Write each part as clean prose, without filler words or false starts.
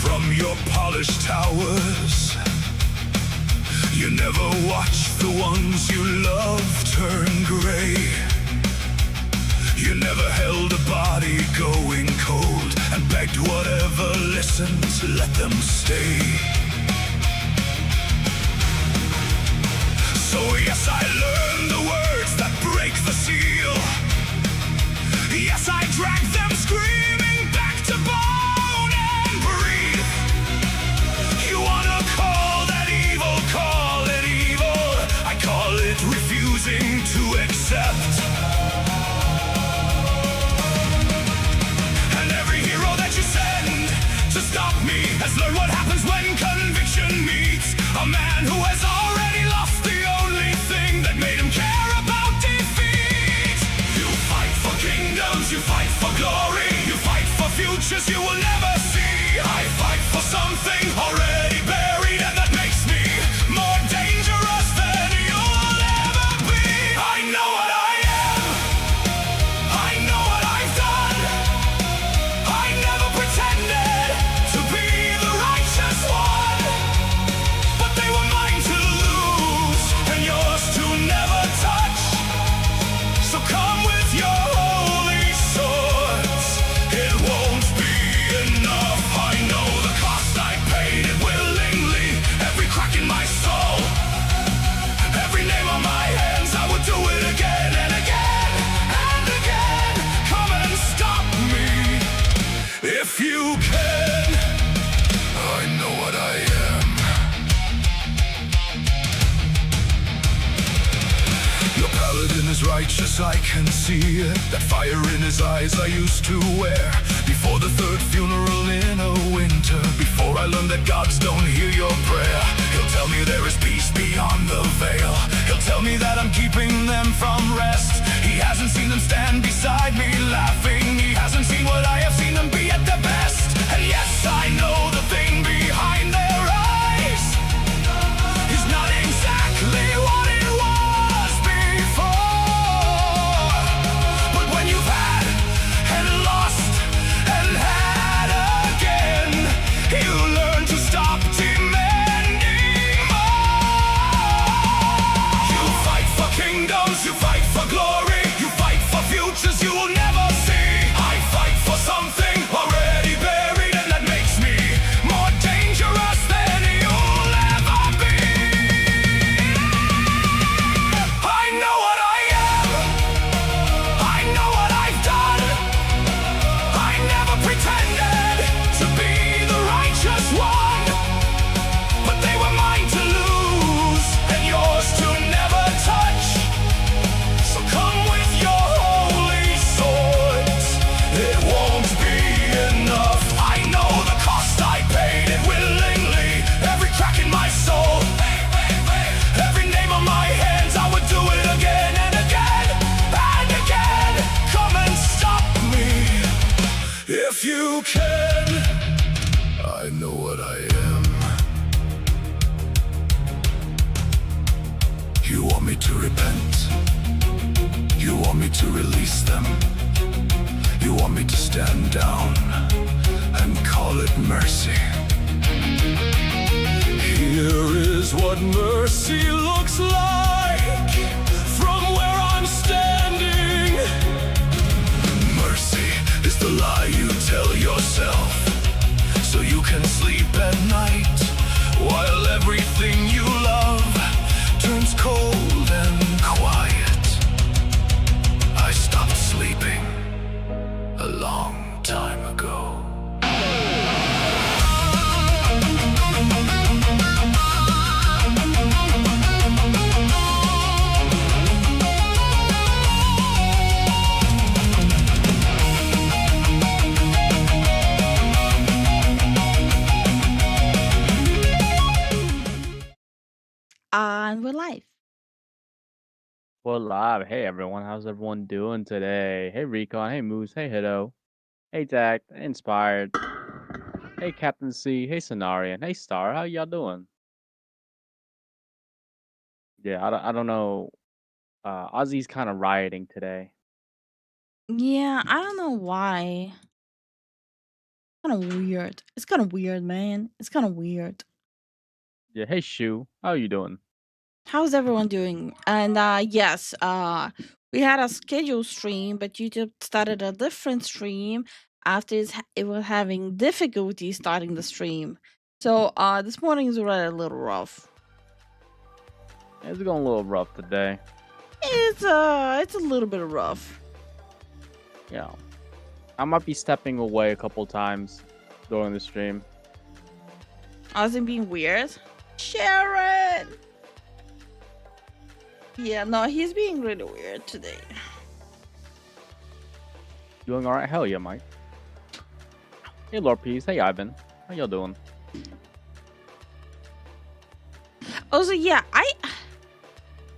From your polished towers, you never watch the ones you love turn gray. You never held a body going cold and begged whatever listened to let them stay. So yes, I learned the words that break the seal. Yes, I dragged them screaming back to bone and breathe. You wanna call that evil, call it evil. I call it refusing to accept. And every hero that you send to stop me has learned what happens when conviction meets a man who has already lost the only thing that made him care about defeat. You fight for kingdoms, you fight for glory, you fight for futures you will never see. I fight for something already buried, and that makes me more dangerous than you'll ever be. I know what I am, I know what I've done. I never pretended to be the righteous one, but they were mine to lose and yours to never touch. So come with your holy swords, it won't be enough. I know the cost, I paid it willingly. Every crack in my soul, every name on my hands, I would do it again and again and again. Come and stop me if you can. I know what I am. Your paladin is righteous, I can see it. That fire in his eyes I used to wear before the third funeral in a winter. Before I learned that gods don't hear your prayer, he'll tell me there is peace beyond the veil. He'll tell me that I'm keeping them from rest. He hasn't seen them stand beside me laughing. He hasn't seen what I have seen them be at their best. And yes, I know the thing behind their eyes is not exactly what it was before. But when you've had and lost and had again, you learn to stop demanding more. You fight for kingdoms, you fight for glory, you fight for futures you will never see. I fight for something already buried, and that makes me more dangerous than you'll ever be. I know what I am, I know what I've done. I never pretended to be the righteous one, but they were mine to lose and yours to never touch. So come with your holy swords, it won't be enough. I know the cost, I paid it willingly. Every crack in my soul, every name on my hands, I would do it again and again and again. Come and stop me if you can. I know what I am. You want me to repent, you want me to release them, you want me to stand down and call it mercy. Here is what mercy looks like from where I'm standing. Mercy is the lie you tell yourself so you can sleep at night, while everything you love turns cold and quiet. I stopped sleeping a long time ago. On with life. Well, live. Hey everyone, how's everyone doing today? Hey Recon, hey Moose, hey Hiddo, hey Dak, Inspired, hey Captain C, hey Cenarian, hey Star, how y'all doing? Yeah, I don't know. Ozzy's kind of rioting today. Yeah, I don't know why. Kind of weird. It's kind of weird, man. It's kind of weird. Yeah, hey Shu, how you doing? How's everyone doing? And yes, we had a scheduled stream, but YouTube started a different stream after it was having difficulty starting the stream. So this morning is already a little rough. It's going a little rough today. It's a little bit rough. Yeah. I might be stepping away a couple times during the stream. I wasn't being weird. Sharon! Yeah, no, he's being really weird today. Doing alright? Hell yeah, Mike. Hey Lord Peace, hey Ivan. How y'all doing? Also, yeah,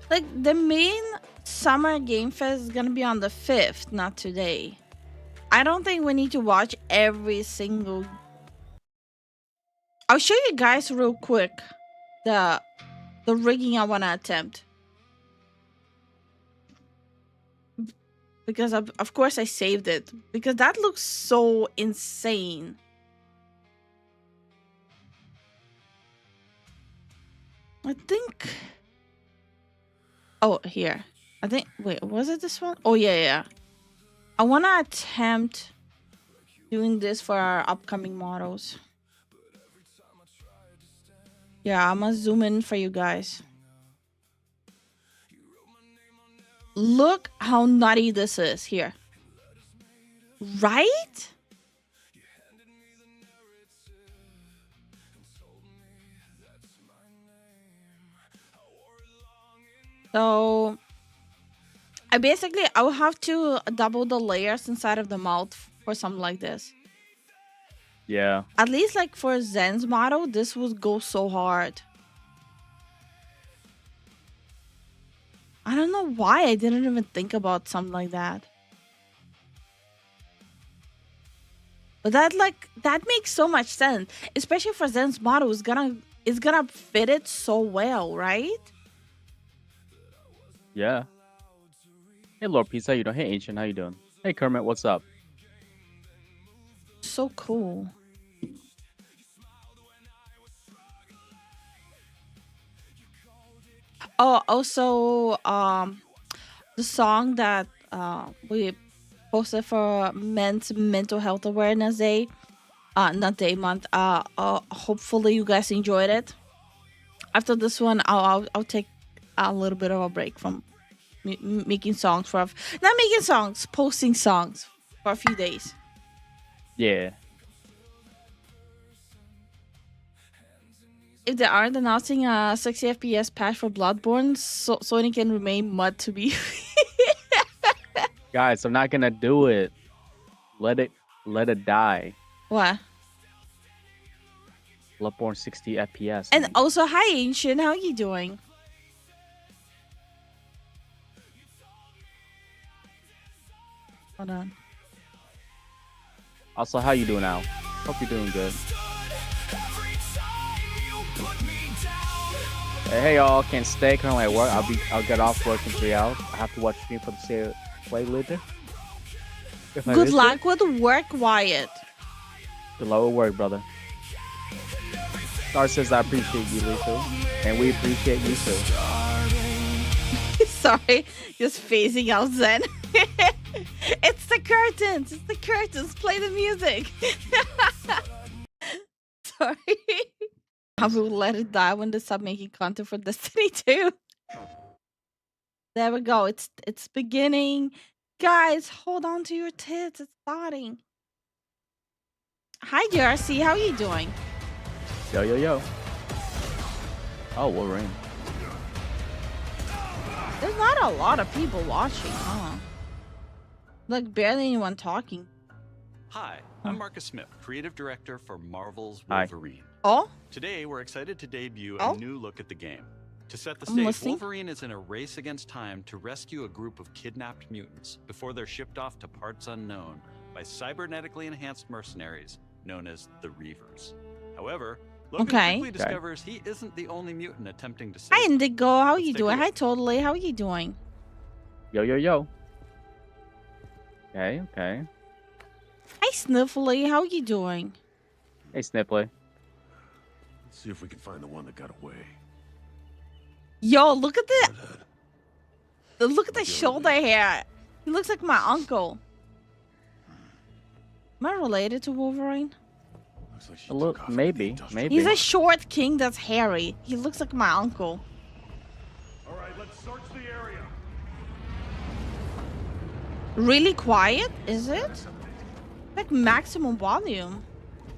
like the main summer game fest is gonna be on the 5th, not today. I don't think we need to watch every single. I'll show you guys real quick the rigging I wanna attempt. Because of course I saved it. Because that looks so insane. I think... Oh, here. I think... Wait, was it this one? Oh, yeah. I want to attempt doing this for our upcoming models. Yeah, I'm going to zoom in for you guys. Look how nutty this is here. Right? So I'll have to double the layers inside of the mouth for something like this. Yeah. At least like for Zen's model, this would go so hard. I don't know why I didn't even think about something like that. But that makes so much sense. Especially for Zen's model, it's gonna fit it so well, right? Yeah. Hey Lord Peace, how you doing? Hey Ancient, how you doing? Hey Kermit, what's up? So cool. Oh, also, the song that we posted for Men's Mental Health Awareness Day, not day, month. Hopefully you guys enjoyed it. After this one, I'll take a little bit of a break from making songs for not making songs, posting songs for a few days. Yeah. If they aren't announcing a 60 FPS patch for Bloodborne, so Sony can remain mud to be. Guys, I'm not gonna do it. Let it die. What? Bloodborne 60 FPS. And also, hi Ancient, how are you doing? Hold on. Also, how you doing now? Hope you're doing good. Hey y'all, can't stay currently at work. I'll get off work in 3 hours. I have to watch stream for the play later. Good luck with work, Wyatt. Good luck with work, brother. Star says I appreciate you, Lifu. And we appreciate you too. Sorry, just phasing out Zen. It's the curtains. It's the curtains. Play the music. Sorry. I will let it die when they stop making content for Destiny 2. There we go. It's beginning. Guys, hold on to your tits. It's starting. Hi, JRC. How are you doing? Yo. Oh, Wolverine. There's not a lot of people watching, huh? Like, barely anyone talking. Hi, I'm Marcus Smith, creative director for Marvel's Hi. Wolverine. Oh? Today, we're excited to debut Oh? a new look at the game. To set the I'm stage, listening. Wolverine is in a race against time to rescue a group of kidnapped mutants before they're shipped off to parts unknown by cybernetically enhanced mercenaries known as the Reavers. However, Logan quickly discovers he isn't the only mutant attempting to save Hi, them. Indigo. How are you Let's take a doing? look. Hi, Totally. How are you doing? Yo. Okay. Hi, Sniffly. How you doing? Hey, Snipply. Let's see if we can find the one that got away. Yo, look at the Redhead. look at the shoulder hair. He looks like my uncle. Am I related to Wolverine? Looks like she A little, took off with the maybe, industrial- maybe. He's a short king that's hairy. He looks like my uncle. All right, let's search the area. Really quiet, is it? Like maximum volume.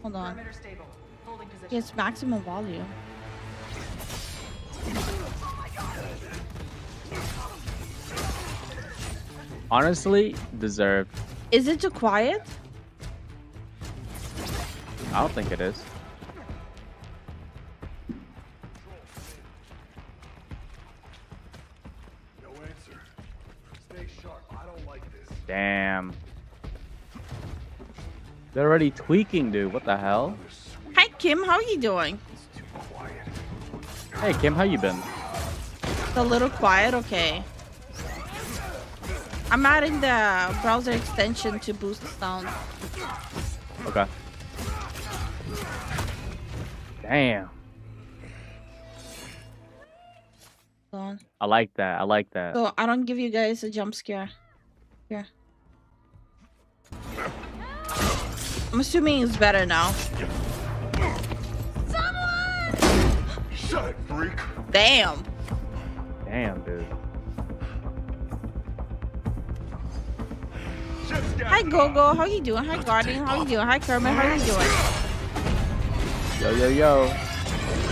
Hold on. Perimeter stable. Holding position. Yes, maximum volume. Honestly, deserved. Is it too quiet? I don't think it is. No answer. Stay sharp. I don't like this. Damn. They're already tweaking, dude. What the hell? Hi, Kim. How you doing? It's too quiet. Hey, Kim, how you been? It's a little quiet. Okay. I'm adding the browser extension to boost the sound. Okay. Damn. Hold on. I like that. I like that. So I don't give you guys a jump scare. Here. I'm assuming it's better now. Shut it, freak. Damn. Damn, dude. Shit's got Hi, Gogo. How you doing? Hi, Guardian. How you doing? Hi, Kermit. How you doing? Yo, yo, yo.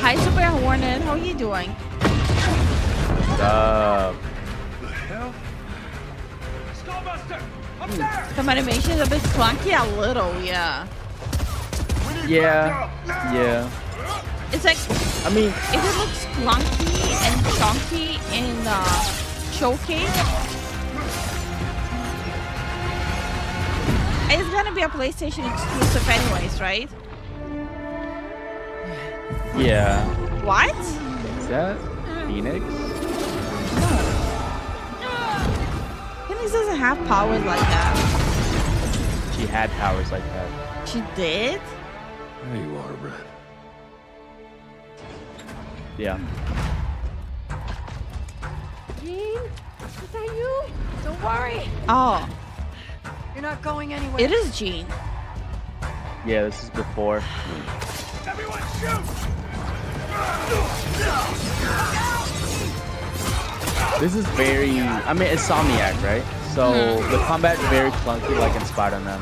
Hi, Super Hornet. How you doing? What's up? the hell? Skullbuster! Up Hmm. there! Some animation is a bit clunky. A little, yeah. We need Yeah. backup, now! Yeah. It's like, I mean, if it looks clunky and chunky in Showcase, it's gonna be a PlayStation exclusive anyways, right? yeah. What? Is that Phoenix? Phoenix doesn't have powers like that. She had powers like that. She did? There you are, Red. Yeah. Jean, is that you? Don't worry. Oh, You're not going anywhere. it is Jean. Yeah, this is before. Everyone shoot! This is very, I mean, it's Insomniac, right? So the combat very clunky like in Spider-Man.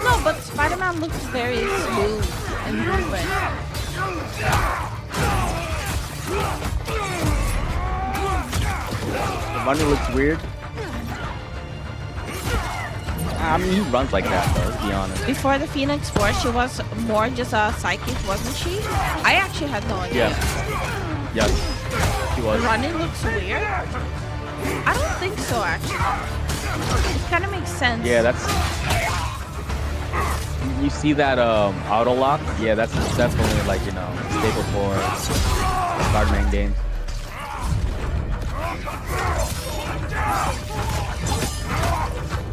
No, but Spider-Man looks very smooth and moving. The money looks weird. I mean, he runs like that though, let's be honest. Before the Phoenix Force, she was more just a psychic, wasn't she? I actually had no idea. Yeah. Yes. He was. The running looks weird. I don't think so, actually. It kind of makes sense. Yeah, that's. You see that auto lock? Yeah, that's definitely like, you know, staple for Spider-Man games.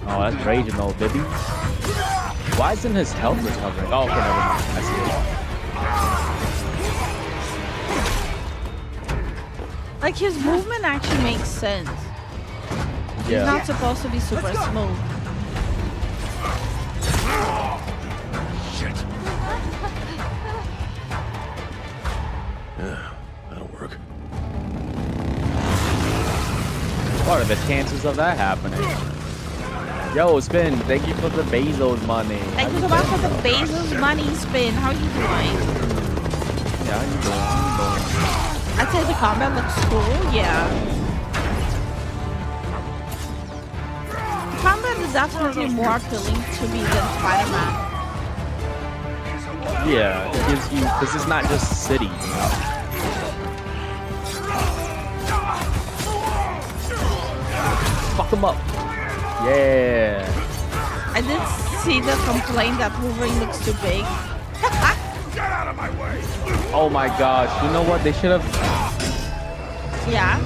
Oh, that's raging though, Bibby. Why isn't his health recovering? Oh, okay, never mind. I see it. Like, his movement actually makes sense. He's Yeah. not supposed to be super smooth. Shit. Yeah, that'll work. What are the chances of that happening? Yo, Spin, thank you for the Bezos money. Thank you so much for the Bezos money spin. How you doing? Yeah, how you doing? How I'd say the combat looks cool, yeah. The combat is definitely more appealing to me than Spider-Man. you doing? Yeah, it gives you, because it's not just city, you know? Fuck him up. Yeah. I did see the complaint that Wolverine looks too big. Get out of my way! Oh my gosh. You know what? They should have Yeah.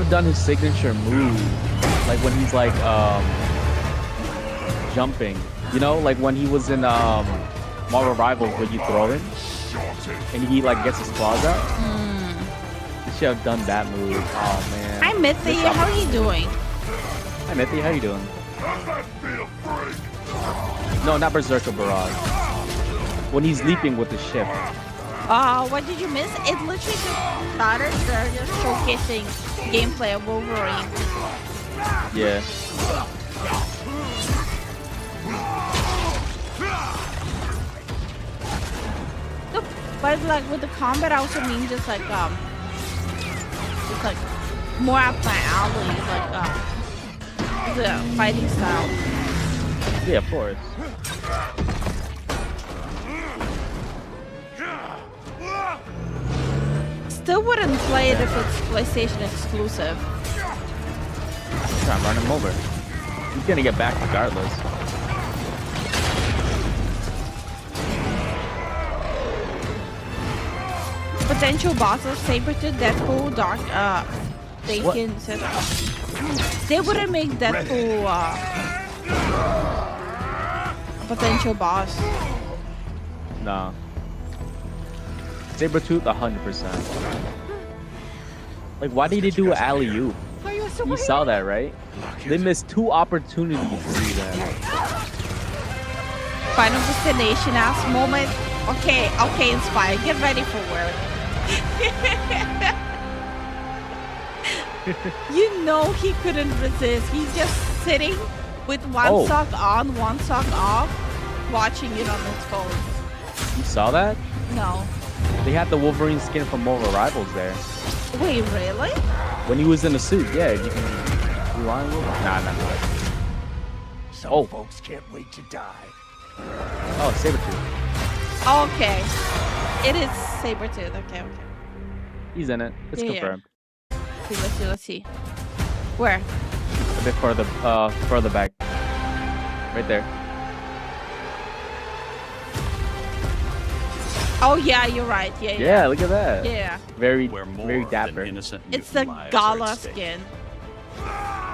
done his signature move. Like when he's like jumping. You know, like when he was in Marvel Rivals, where you throw him and he like gets his claws out. He should have done that move. Oh man. Hi Mithy, how are you doing? Hi Mithy, how you doing? No, not Berserker Barrage. When he's leaping with the ship. What did you miss? It literally just started. They're just showcasing gameplay of Wolverine. Yeah. No, but like with the combat, I also mean just like more up my alley, like the fighting style. Yeah, of course. Still wouldn't play it if it's PlayStation exclusive. Try to run him over. He's gonna get back regardless. Potential bosses: Sabretooth, Deadpool, Dark. They What? can set up. They wouldn't make Deadpool a potential boss. No. Sabretooth 100%. Like, why did they do an alley-oop? Are you a superhero? You saw that, right? They missed 2 opportunities to do that. Final Destination ass moment. Okay, Inspire, get ready for work. You know he couldn't resist. He's just sitting with one sock on, one sock off, watching it on his phone. You saw that? No. They had the Wolverine skin from Marvel Rivals there. Wait, really? When he was in the suit, yeah. You can rewind a little. Nah. Some folks can't wait to die. Oh, Sabretooth. Okay. It is Sabretooth. Okay. He's in it. It's Yeah. confirmed. Let's see. Where? A bit further back. Right there. Oh yeah, you're right. Yeah. Yeah, look at that. Yeah. Very Where more very than dapper. innocent It's the mutant lives are Gala at stake. skin.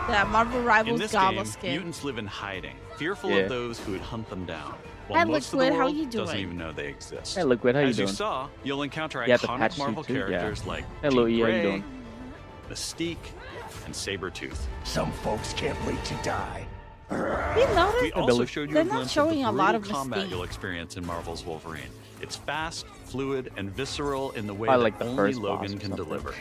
The Marvel In Rivals this Gala game, skin. mutants live in hiding, fearful Yeah. of those who would hunt them down. While Hi, most of the Liquid, how world you doesn't doing? even know they exist. Hey, Liquid, how you As doing? you saw, you'll encounter Yeah, the iconic patch Marvel suit too, yeah. characters like Hello, Jean E, how you Grey, doing? Mystique, and Sabretooth. Some folks can't wait to die. You We noticed? also showed you They're a not glimpse showing a of the lot brutal of combat Mystique. you'll experience in Marvel's Wolverine. It's fast, fluid, and visceral in the way I that like the only first boss Logan or can something. deliver.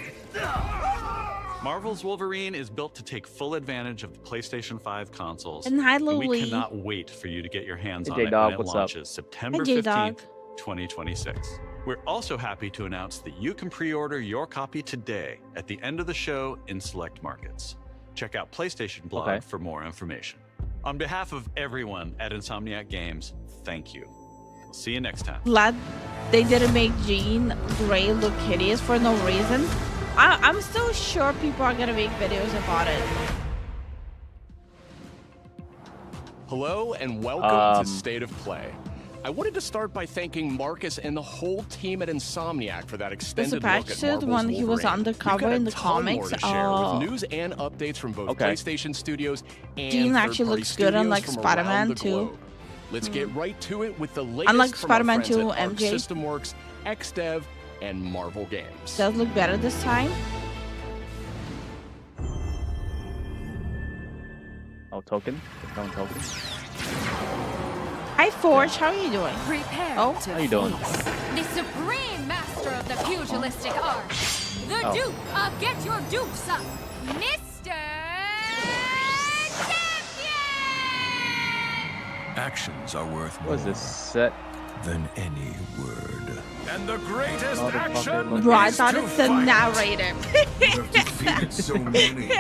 Marvel's Wolverine is built to take full advantage of the PlayStation 5 consoles, And hi, and we Louie. cannot wait for you to get your hands Hey, on it J-Dog, when it what's up? launches September Hi, J-Dog. 15th, 2026. We're also happy to announce that you can pre-order your copy today at the end of the show in select markets. Check out PlayStation Blog Okay. for more information. On behalf of everyone at Insomniac Games, thank you. We'll see you next time. Glad they didn't make Jean Grey look hideous for no reason. I'm still sure people are gonna make videos about it. Hello and welcome to Um, State of Play. I wanted to start by thanking Marcus and the whole team at Insomniac for that There's extended a look patch at suit Marvel's when he was Wolverine. undercover We've got in a the ton more comics. to share Oh. with news and updates from both Okay. PlayStation Studios and Jean actually third-party looks good on, studios like, from Spider-Man, around the too. globe. Let's get right to it with the latest Unlike from our Spider-Man friends 2, at Arc MJ. System Works, XDev, and Marvel Games. Does look better this time. Oh, token? No token. Hi Forge, how are you doing? Prepare Oh, to how you doing? face the supreme master of the pugilistic art, the Oh. Duke of Get Your Dupes Up, Mr. Champion! Actions are worth What is this set? than any word. And the greatest Motherfucker, Bro, I is thought to it's the fight. narrator. You have defeated so many.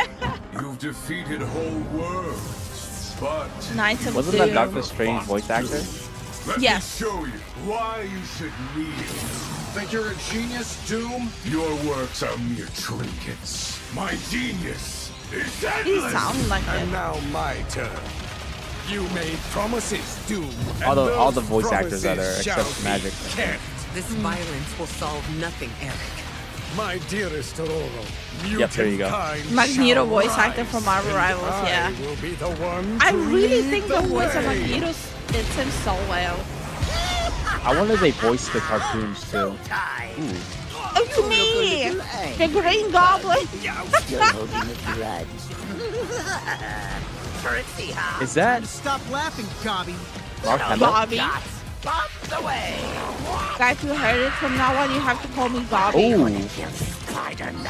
You've defeated whole worlds. But Knights of Wasn't that Doom. Doctor Strange voice actor? let Yes. me show you why you should kneel. Think you're a genius, Doom? Your works are mere trinkets. My genius is He endless. sounds like And it. now my turn. You made promises, Doom. All and the those voice actors are there promises except shall be Magic. kept. This violence will solve nothing, Eric. My dearest Aurora, Yep, there you go. Magneto voice actor from Marvel Rivals, yeah. Will be the one I to really lead think the voice of way. Magneto fits him so well. I wonder if they voiced the cartoons too. Oh, to me! The Green Goblin! Is that Stop laughing, Gobby. Mark Hamill? Bobby. Guys, you heard it. From now on, you have to call me Bobby. Ooh. Carnage.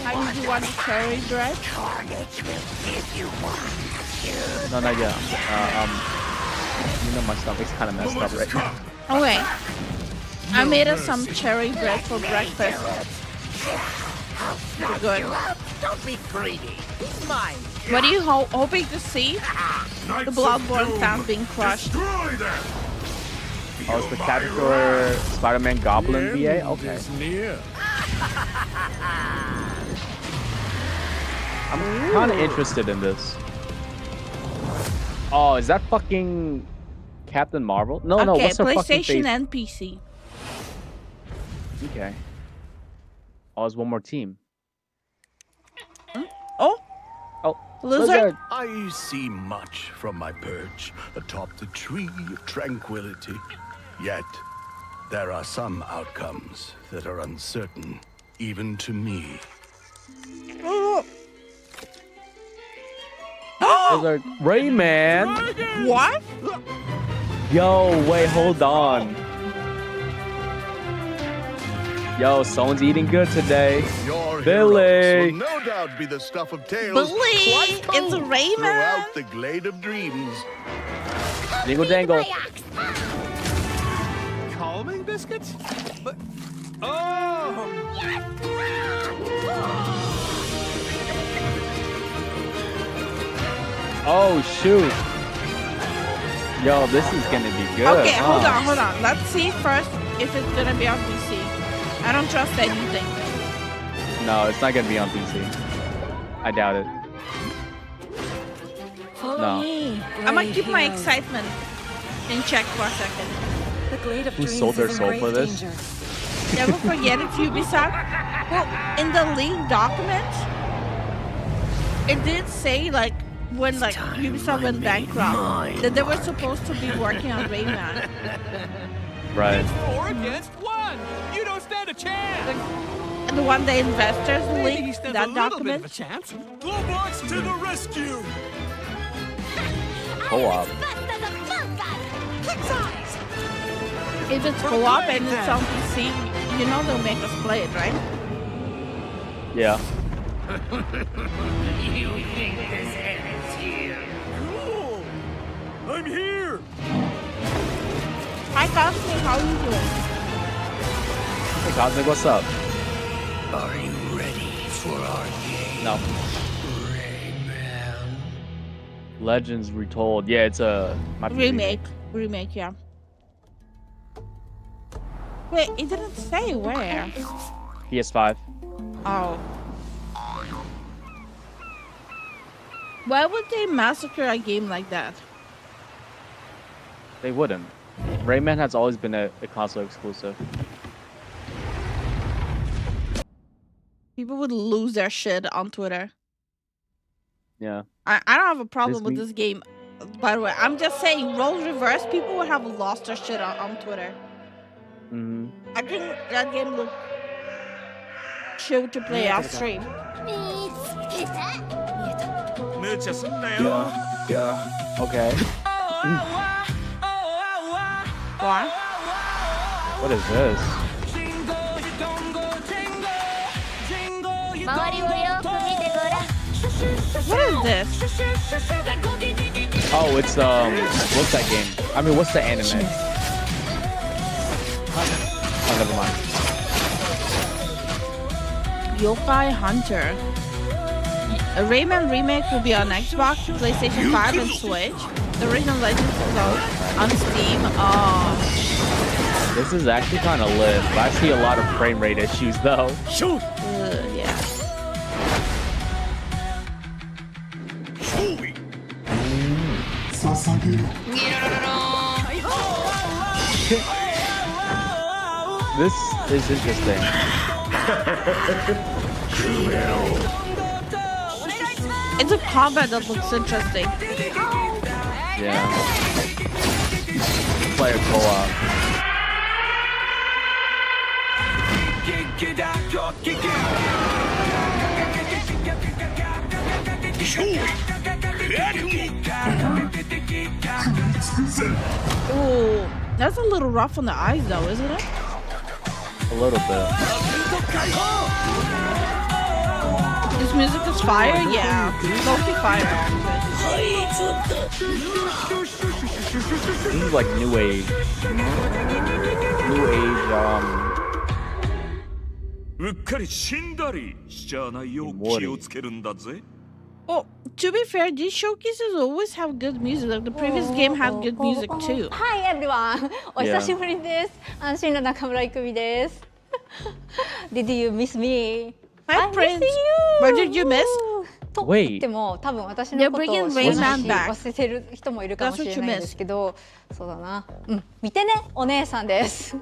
I need you want a cherry bread? No, not yet. You know my stomach's kind of messed up right now. Okay. I made us some cherry bread for breakfast. Good. Don't be greedy. He's mine. What are you hoping to see? The Bloodborne fans being crushed. Destroy them! Oh, it's the Caterpillar Spider-Man Goblin VA? End Okay. is near. I'm kind of interested in this. Oh, is that fucking Captain Marvel? No, no, Okay, what's her fucking PlayStation face? and PC. Okay. Oh, it's one more team. Oh, Oh, Lizard. I see much from my perch atop the tree of tranquility. Yet, there are some outcomes that are uncertain, even to me. Lizard. Rayman! What? Yo, wait, hold on. Yo, someone's eating good today. Your Billy. heroes will no doubt be the stuff of tales Billy, quite it's told Rayman. throughout the glade of dreams. Jingle jangle. Calming biscuits? But oh, Oh, shoot. Yo, this is gonna be good. Okay, huh? hold on. Let's see first if it's gonna be on PC. I don't trust anything. No, it's not gonna be on PC. I doubt it. No. I'm gonna keep my excitement in check for a second. The Glade of Who Dreams sold their is in soul great for this? danger. Never forget it, Ubisoft. Well, in the leaked document, it did say like when like Ubisoft went bankrupt that they were supposed to be working on Rayman. Right. 4 against 1. You don't stand a chance. And the one the investors Maybe he leaked stands that a little bit of document. a chance. Globots to the rescue! Co-op. If it's co-op and it's on PC, you know they'll make us play it, right? Yeah. Cool! I'm here! Hi Cosmic, how you doing? Hey, Cosmic, what's up? Are you ready for our game? No. Legends Retold. Yeah, it's a might be Remake, yeah. Wait, it didn't say where. PS5. Oh. Why would they massacre a game like that? They wouldn't. Rayman has always been a console exclusive. People would lose their shit on Twitter. Yeah. I don't have a problem with Disney- this game. By the way, I'm just saying, roles reverse, people would have lost their shit on Twitter. Mm-hmm. I think that game looked chill to play off stream. Okay. What? What is this? What is this? Oh, it's what's that game? I mean, what's the anime? Oh, never mind. Yokai Hunter. A Rayman remake will be on Xbox, PlayStation 5, and Switch. The original Legends is on Steam. Oh, This is actually kind of lit, but I see a lot of frame rate issues though. Shoot! yeah. This is interesting. It's a combat that looks interesting. Yeah. Player co-op. Ooh, that's a little rough on the eyes though, isn't it? A little bit. This music is fire? Yeah. Low-key fire, actually. This is like new age. New age, うっかり死んだりしちゃわないよう気をつけるんだぜ。 Well, to be fair, these showcases always have good music. Like the previous game had good music too. Hi everyone! お久しぶりです。安心の中村いくみです。Did you miss me? Hi, I Prince. miss you! Where did you miss? と言っても多分私のことを They're bringing 正 Rayman 直 back. 忘れてる人もいるかもしれ That's what な you いんですけど、そうだな。見てね、お姉さんです。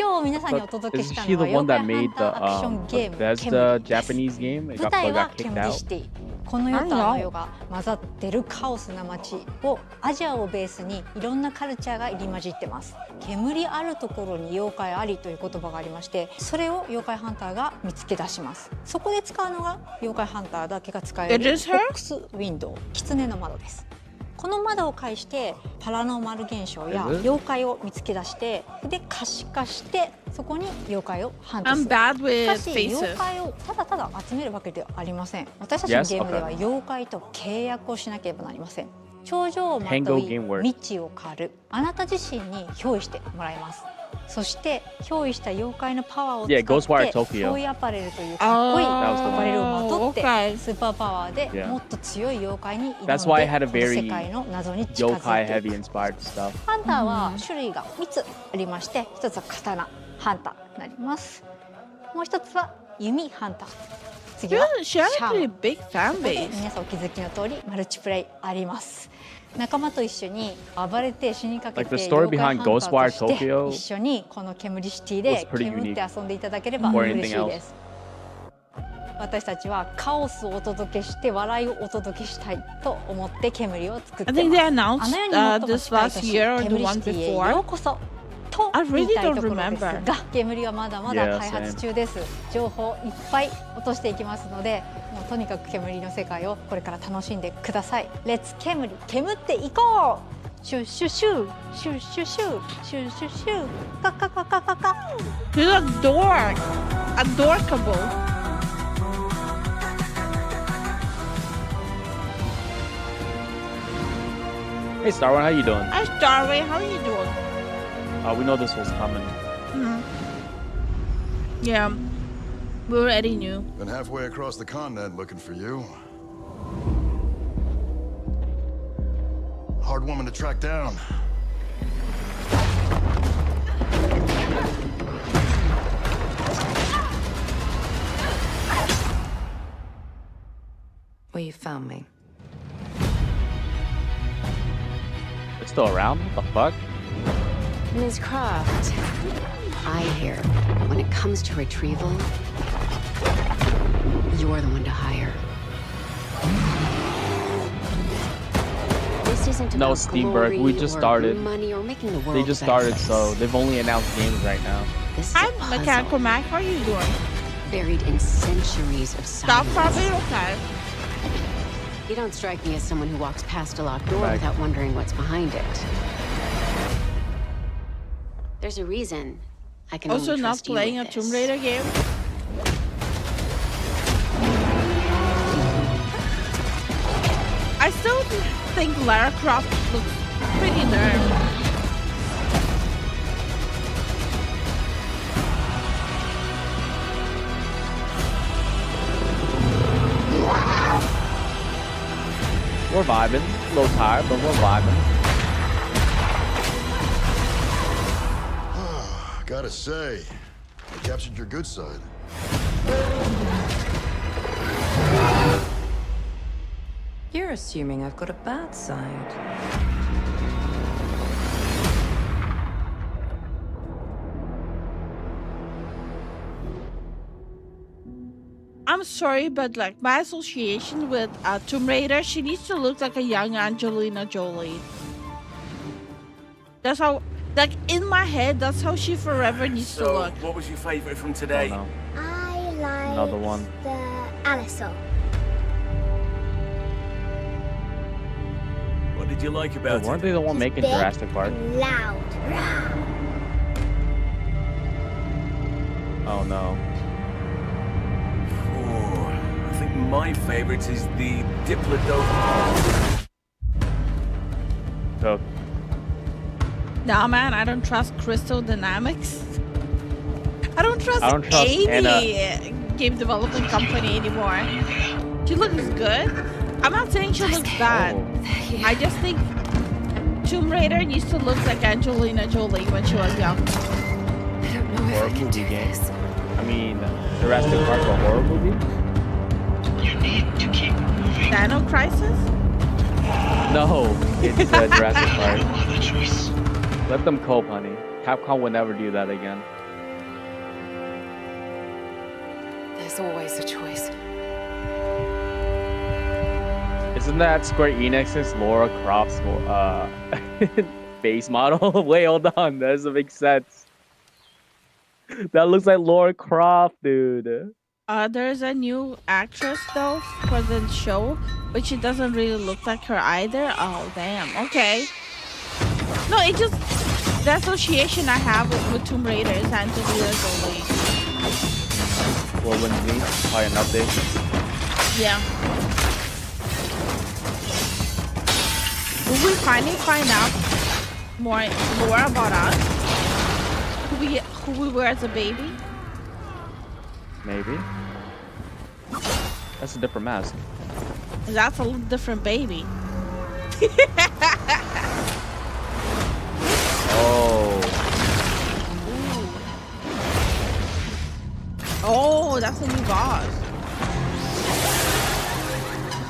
今日皆さんにお but 届け isn't した she のは the 妖 one 怪 that ハ made ンターアクションゲーム that's ケ the ムリです Japanese game? It 舞 got, 台 got は kicked ケムリ out? シティ。この世とあの世が混ざってるカオスな街をアジアをベースにいろんなカルチャーが入り混じってます。煙あるところに妖怪ありという言葉がありまして、それを妖怪ハンターが見つけ出します。そこで使うのが妖怪ハンターだけが使える It is ボ her? ックスウィンドウ、狐の窓です。この窓を介してパラノーマル現象や Is it? 妖怪を見つけ出してで可視化してそこに妖怪をハントす I'm る。 bad し with かし faces. 妖怪をただただ集めるわけではありません。私たちの Yes? ゲームでは Okay. 妖怪と契約をしなければなりません。頂上をまと Tango い game work. 道を狩るあなた自身に憑依してもらいます。そして憑依した妖怪のパワーを使 Yeah, って Ghostwire Tokyo. 憑依アパレルというかっこいい Oh, アパレルをまとって okay. スーパーパワーで Yeah. もっと強い妖怪に挑んで That's why I had a この very 世界の謎に近づ yokai いてい heavy く。 inspired stuff. ハンターは種類が3つありまして、1つは刀ハンターになります。もう1つは弓ハンター。次は She has シャ a ー pretty big fan ここで base. 皆さんお気づきの通りマルチプレイあります。仲間と一緒に暴れて死にかけ Like て the story 妖怪 behind ハンター Ghostwire として Tokyo 一緒にこの煙シティで was pretty 煙って unique. 遊んでいただければ Or 嬉 anything しい else. です。私たちはカオスをお届けして笑いをお届けしたいと思って煙を作って I ます。 think they あ announced の世に最も this 近い last 都市 year or the 煙 one シティへ before. ようこそと I 言い really たい don't ところです remember. が煙はまだま Yeah, だ開発中です。情報いっぱい落としていきますのでもうとにかく煙の世界をこれから楽しんでください。レッツ煙煙っていこうシュシュシュシュシュシュシュシュシュカカカカカカ She's a dork. Adorkable. Hey Starone, how you doing? Hi, Starway. How are you doing? We know this was coming. Yeah, we already knew. Been halfway across the continent looking for you. Hard woman to track down. Well, you found me. It's still around? What the fuck? Ms. Croft, I hear when it comes to retrieval, you're the one to hire. This isn't No, about Steenberg, glory we just or started. money or making the world They just a better started, so place. they've only announced games right now. This is Hi, a puzzle Mechanical Mac. How are you doing? buried in centuries of Stop silence. probably okay. You don't strike me as someone who walks past a locked door Right. without wondering what's behind it. There's a reason I can Also, only not trust you playing a with Tomb this. Raider game. I still think Lara Croft looks pretty nerve. We're vibing. A little tired, but we're vibing. Gotta say, you captured your good side. You're assuming I've got a bad side. I'm sorry, but like my association with Tomb Raider, she needs to look like a young Angelina Jolie. That's how, like in my head, that's how she forever needs to look. What was your favorite from today? I like Another one. the Allisaw. What did you like about Weren't they the one making big Jurassic Park? Loud. Oh no. I think my favorite is the Diplodocus. So, Nah, man, I don't trust Crystal Dynamics. I don't trust Anna. any game development company anymore. She looks good. I'm not saying she looks bad. Oh. I just think Tomb Raider needs to look like Angelina Jolie when she was young. I don't know if Horror I can movie do game. this. I mean, Jurassic Park, a horror movie? Dino Crisis? No, it's Jurassic Park. Let them cope, honey. Capcom would never do that again. There's always a choice. Isn't that Square Enix's Lara Croft's base model? Wait, hold on. That doesn't make sense. That looks like Lara Croft, dude. There's a new actress though for the show, but she doesn't really look like her either. Oh damn. Okay. No, it just the association I have with Tomb Raider is Angelina Jolie. Well, when we probably an update. Yeah. Will we finally find out more about us? Who we were as a baby? Maybe. That's a different mask. That's a different baby. Oh. Oh, that's a new boss.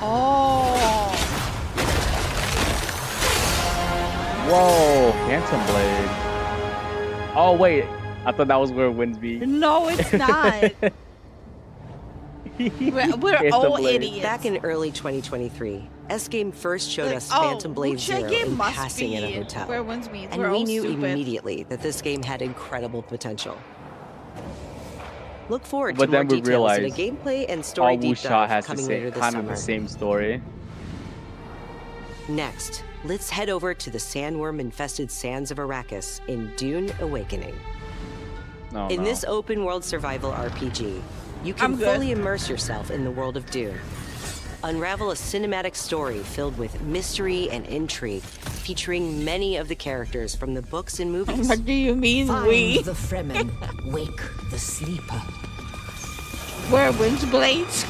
Oh. Whoa, Phantom Blade. Oh wait, I thought that was where winds be. No, it's not. we're all idiots. Back in early 2023, S-Game first showed us Phantom Blade Zero in passing in a hotel. Where winds meet. And we knew immediately that this game had incredible potential. Look forward to more details in a gameplay and story deep dive coming later this summer. The same story. Next, let's head over to the sandworm-infested sands of Arrakis in Dune Awakening. In this open-world survival RPG, you can fully immerse yourself in the world of Dune. Unravel a cinematic story filled with mystery and intrigue, featuring many of the characters from the books and movies. What do you mean, we? the Fremen, wake the sleeper. We're Windsblades.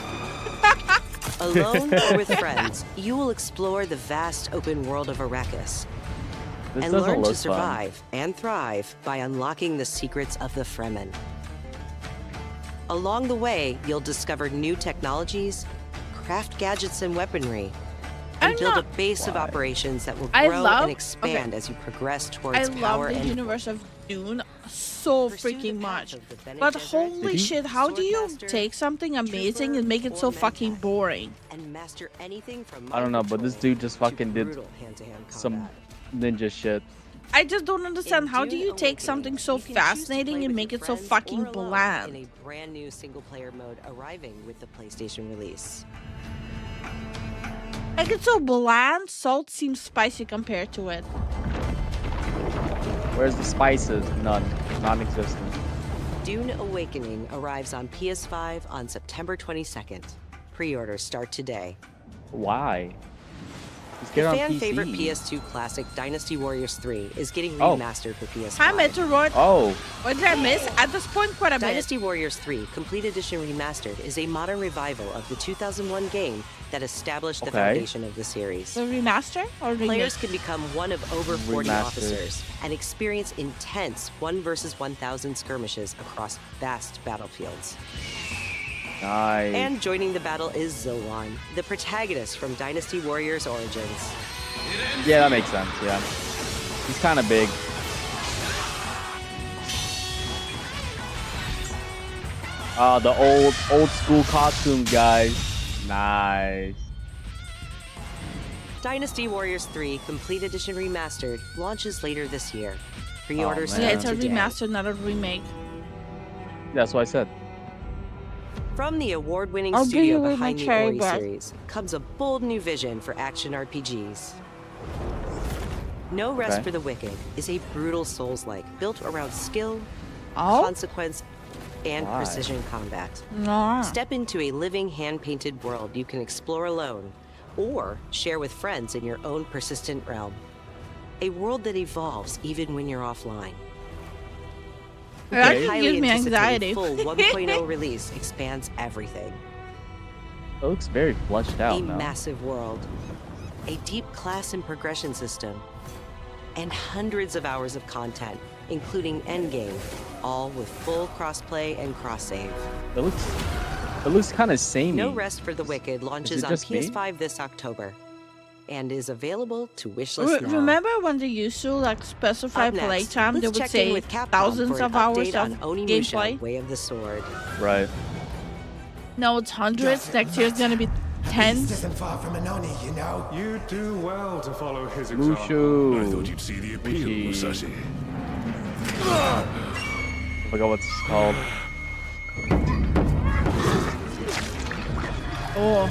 Alone or with friends, you will explore the vast open world of Arrakis and learn to survive and thrive by unlocking the secrets of the Fremen. Along the way, you'll discover new technologies, craft gadgets and weaponry, and build a base of operations that will grow and expand as you progress towards power I love the universe of Dune so freaking much. But holy shit, how do you take something amazing and make it so fucking boring? And master anything from I don't know, but this dude just fucking did some ninja shit. I just don't understand. How do you take something so fascinating and make it so fucking bland? In a brand new single-player mode arriving with the PlayStation release. Like, it's so bland, salt seems spicy compared to it. Where's the spices? None. Non-existent. Dune Awakening arrives on PS5 on September 22nd. Pre-orders start today. Why? Just The get on fan-favorite PC. PS2 classic Dynasty Warriors 3 is getting remastered for PS5. Hi, Meteoroid. Oh. What did I miss? At this point, quite a bit. Dynasty Warriors 3 Complete Edition Remastered is a modern revival of the 2001 game that established the foundation of the series. The remaster or remake? Players can become one of over 40 Remastered. officers and experience intense 1 versus 1,000 skirmishes across vast battlefields. Nice. And joining the battle is Zolan, the protagonist from Dynasty Warriors Origins. Yeah, that makes sense, yeah. He's kind of big. The old school costume, guys. Nice. Dynasty Warriors 3 Complete Edition Remastered launches later this year. Pre-orders Yeah, it's a today. remaster, not a remake. That's what I said. From the award-winning I'll studio give you behind my the cherry Ori bread. series comes a bold new vision for action RPGs. No Rest for the Wicked is a brutal Souls-like built around skill, consequence, and precision combat. No. Step into a living hand-painted world you can explore alone or share with friends in your own persistent realm. A world that evolves even when you're offline. That The highly gives me anticipated anxiety. full 1.0 release expands everything. It looks very fleshed out A now. massive world, a deep class and progression system, and hundreds of hours of content, including endgame, all with full crossplay and cross-save. It looks kind of samey. No Rest for the Wicked launches on just me? PS5 this October and is available to wishlist now. Remember when they used to like specify Up next, playtime? They let's would check in say with Capcom thousands for an of hours update on of Onimusha, gameplay. Way of the Sword. Right. No, it's hundreds. Next year's gonna be tens. Isn't far from an Oni, you know. You do well to follow his example. Mushu. I thought you'd see the appeal, Musashi. I forgot what it's called. Oh.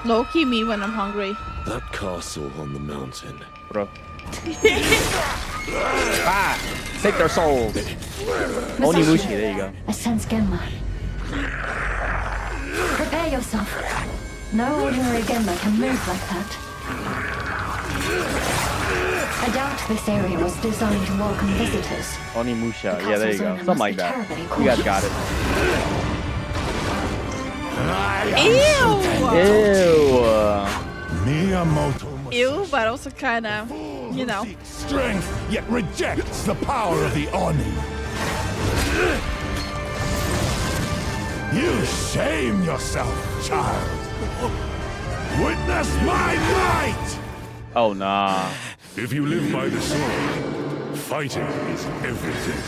Low-key me when I'm hungry. That castle on the mountain. Bro. Take their souls. Onimushi, there you go. I sense Genma. Prepare yourself. No ordinary Genma can move like that. I doubt this area was designed to welcome visitors. Onimusha, The yeah, there you go. castle's owner Something like must be that. terribly You guys got it. Miyamoto Ew, but also kind of, you know. strength, yet rejects the power of the Oni. You shame yourself, child. Witness my might! Oh, nah. If you live by the sword, fighting is everything.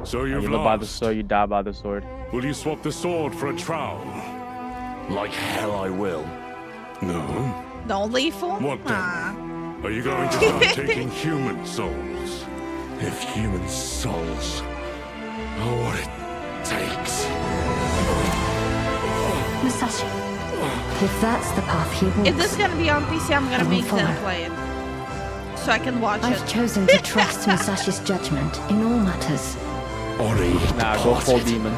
So You you've live by the lost. sword, you die by the sword. Will you swap the sword for a trowel? Like hell I will. No? Don't leave for. What then? Are you going to start taking human souls? If human souls are what it takes. Musashi, if that's the path he walks, If this is gonna be on PC, I'm gonna I will make them follow. play it. So I can watch I've it. chosen to trust Musashi's judgment in all matters. Ori, Nah, go full demon.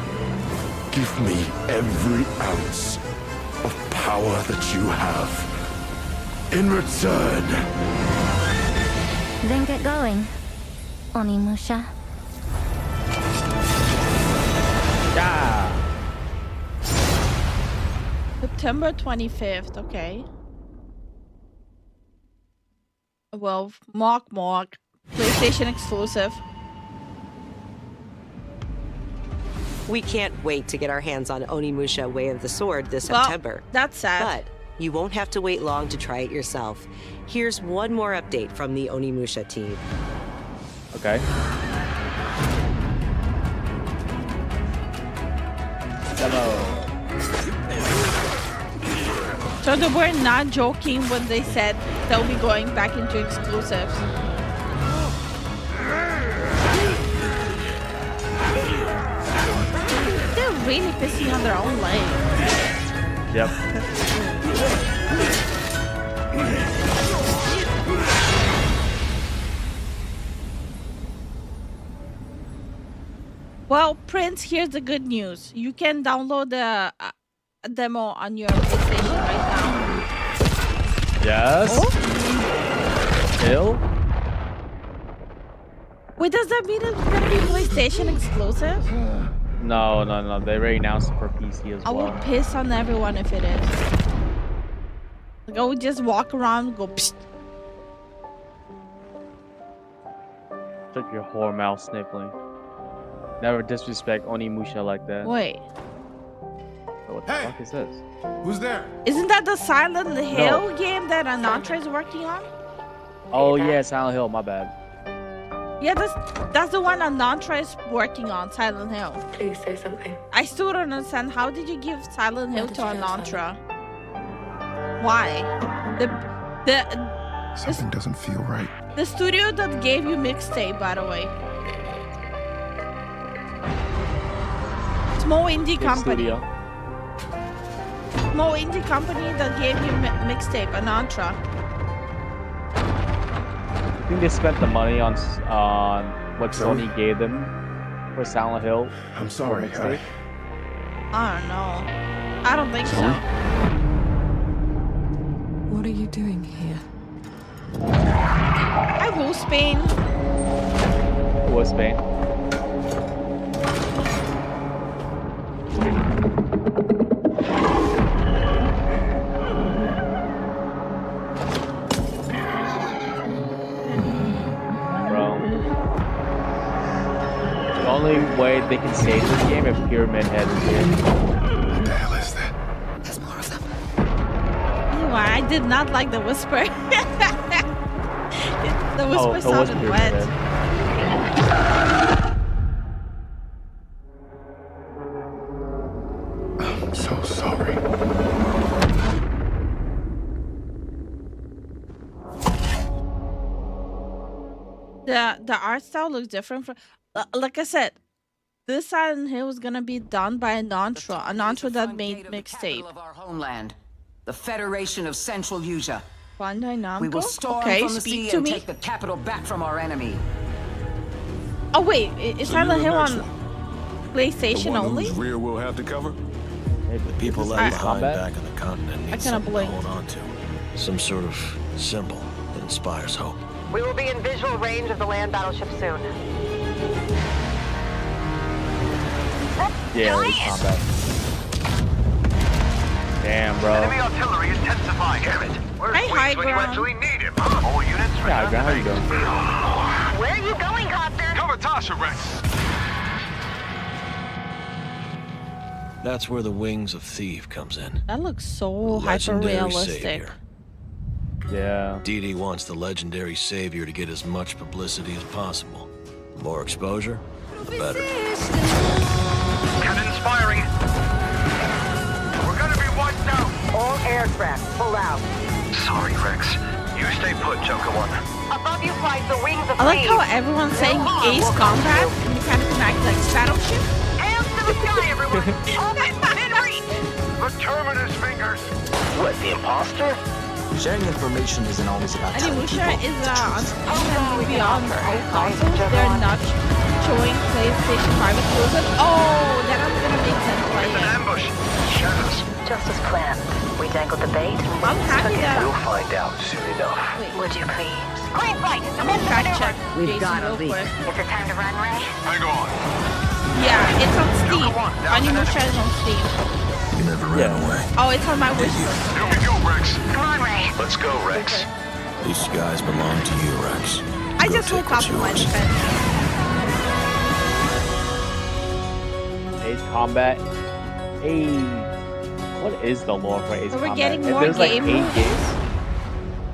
give me every ounce of power that you have. In return, Then get going, Onimusha. Yeah. September 25th, okay. Well, Mark, PlayStation exclusive. We can't wait to get our hands on Onimusha Way of the Sword this Well, September. that's sad. But you won't have to wait long to try it yourself. Here's one more update from the Onimusha team. Okay. Hello. So they were not joking when they said they'll be going back into exclusives. They're really pissing on their own leg. Yep. Well, Prince, here's the good news. You can download the demo on your PlayStation right now. Yes. Still? Wait, does that mean it's gonna be PlayStation exclusive? No. They already announced it for PC as I will well. piss on everyone if it is. Like, I would just walk around and go psst. Shut your whore mouth sniffling. Never disrespect Onimusha like that. Wait, What the fuck is this? Who's there? isn't that the Silent Hill game that Anantra is working on? Oh yeah, Silent Hill, my bad. Yeah, that's the one Anantra is working on, Silent Hill. Please say something. I still don't understand. How did you give Silent Hill to Anantra? Why? Something doesn't feel right. The studio that gave you mixtape, by the way. Small indie company. Small indie company that gave you mixtape, Anantra. I think they spent the money on what Sony gave them for Silent Hill. I'm sorry. I don't know. I don't think so. What are you doing here? I will Spain. Who was Spain? The only way they can save this game if Pyramid Head is here. What the hell is that? There's more of them. I did not like the whisper. The whisper sounded wet. I'm so sorry. The art style looks different from. Like I said, this Silent Hill was gonna be done by Anantra that made mixtape. Of our homeland, the Federation of Central Asia. Bandai Namco? We will storm from the sea and take the capital back from our enemy. Oh wait, is Silent Hill on PlayStation only? Rear we'll have to cover. The people left behind back on the continent need something to hold on to. Some sort of symbol that inspires hope. We will be in visual range of the land battleship soon. Yeah, it's combat. Damn, bro. Enemy artillery intensifying. Damn it. Where's Wings when you actually need him? All units ready. Yeah, how you doing? Where are you going, Copter? Cover Tasha, Rex. That's where the Wings of Thief comes in. That looks so Legendary hyper-realistic. savior. Yeah. Dee Dee wants the legendary savior to get as much publicity as possible. The more exposure, the better. Cannon firing. We're gonna be wiped out. All aircraft, pull out. Sorry, Rex. You stay put, Joker One. Above you flies the Wings of I like Thief. how everyone's saying Ace Combat and you kind of connect like Battleship. Hands to the sky, everyone. Open within reach. The Terminus fingers. What, the imposter? Sharing information isn't always about telling Animusha people. is movie on all consoles. They're not showing PlayStation 5 exclusive. Oh, then I'm gonna make them play It's an it. ambush. Shadows. Just as planned. We dangled the bait and I'm happy that. We'll find out soon enough. Wait, Would you please? Green light. I'm gonna fact check. We've Jason got a real leak. quick. Is it time to run, Ray? Hang on. Yeah, it's on Steam. Animusha is on Steam. You never ran away. Oh, it's on my wish list. Here we go, Rex. Come on, Ray. Let's go, Rex. These guys belong to you, Rex. I Go just take woke up what's in my yours. defense. Ace Combat. Hey. What is the lore for Ace So we're Combat? getting more There's like game 8 movies. games.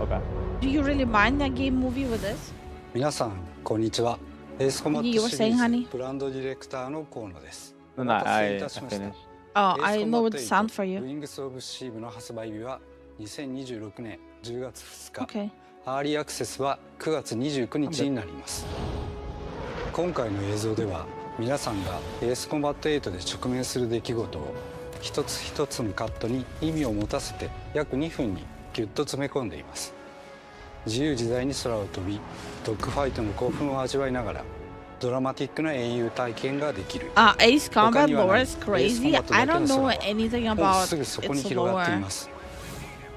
Okay. Do you really mind that game movie with this? 皆さんこんにちは。エースコマッ You ト were シ saying, リー honey? ズブランドディレクターの河野です。 No, お no, 待た I せいたしました。 finished. Oh, エー I スコマ lowered ット the 8 sound for you. Wings of Shiv の発売日は2026年10月2日。 Okay. アーリーアクセスは9月29日になります。今回の映像では皆さんがエースコンバット8で直面する出来事を一つ一つのカットに意味を持たせて約2分にギュッと詰め込んでいます。自由自在に空を飛びドッグファイトの興奮を味わいながらドラマティックな英雄体験ができる。 Ace Combat 他にはない lore is crazy. I don't know anything もう about すぐそこに its 広がってい lore. ます。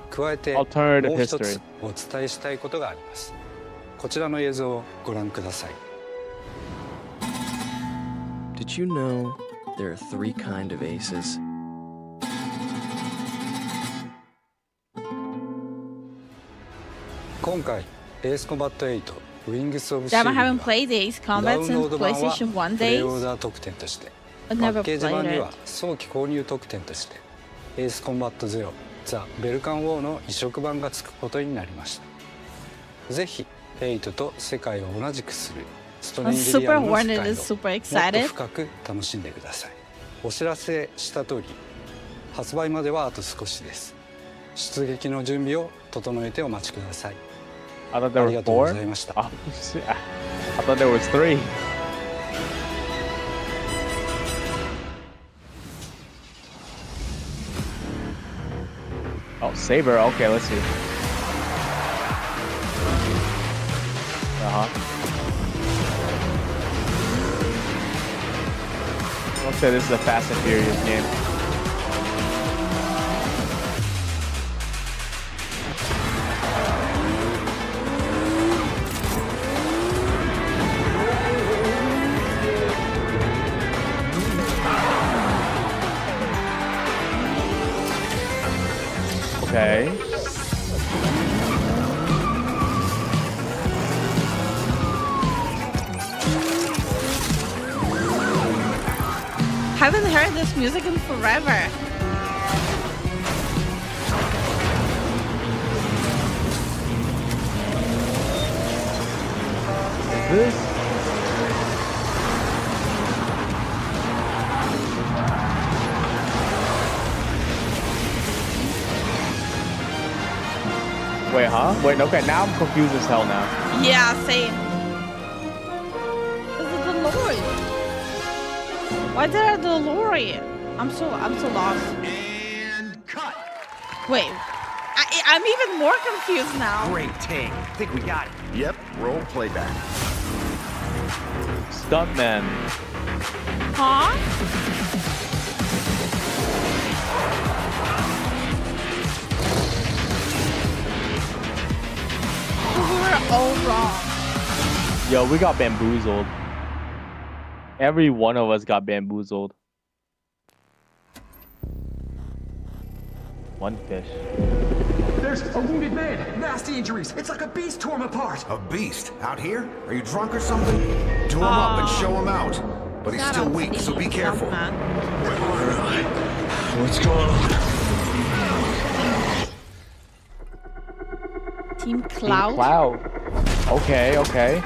加えてもう Alternative 一つ history. お伝えしたいことがあります。こちらの映像をご覧ください。 Did you know there are 3 kinds of aces? 今回エースコンバット8 Wings of Damn, I haven't Shield played Ace ダ Combat ウンロー since ド版は PlayStation 1プレイ days. オーダー特典として I パ never ッケージ版 played には it. 早期購入特典としてエースコンバット0ザ・ベルカンウォーの移植版がつくことになりました。ぜひ8と世界を同じくするストレンジリ Super アムの世 Hornet 界を is super もっ excited. と深く楽しんでください。お知らせした通り、発売まではあと少しです。出撃の準備を整えてお待ちください。I thought there あり were がとうござ 4. いました。 Oh, shit. I thought there was 3. Oh, Saber. Okay, let's see. Let's say this is a Fast and Furious game. Okay. Haven't heard this music in forever. Is this? Wait, huh? Wait, okay, now I'm confused as hell now. Yeah, same. This is the DeLorean. Why did I DeLorean? I'm so lost. And cut. Wait, I'm even more confused now. Great take. Think we got it. Yep. Roll playback. Stuntman. Huh? We were all wrong. Yo, we got bamboozled. Every one of us got bamboozled. One fish. There's a wounded man. Nasty injuries. It's like a beast tore him apart. A beast? Out here? Are you drunk or something? Do him up and show him out. But he's still weak, so be careful. What's going on? Team Cloud? Team Cloud. Okay, okay.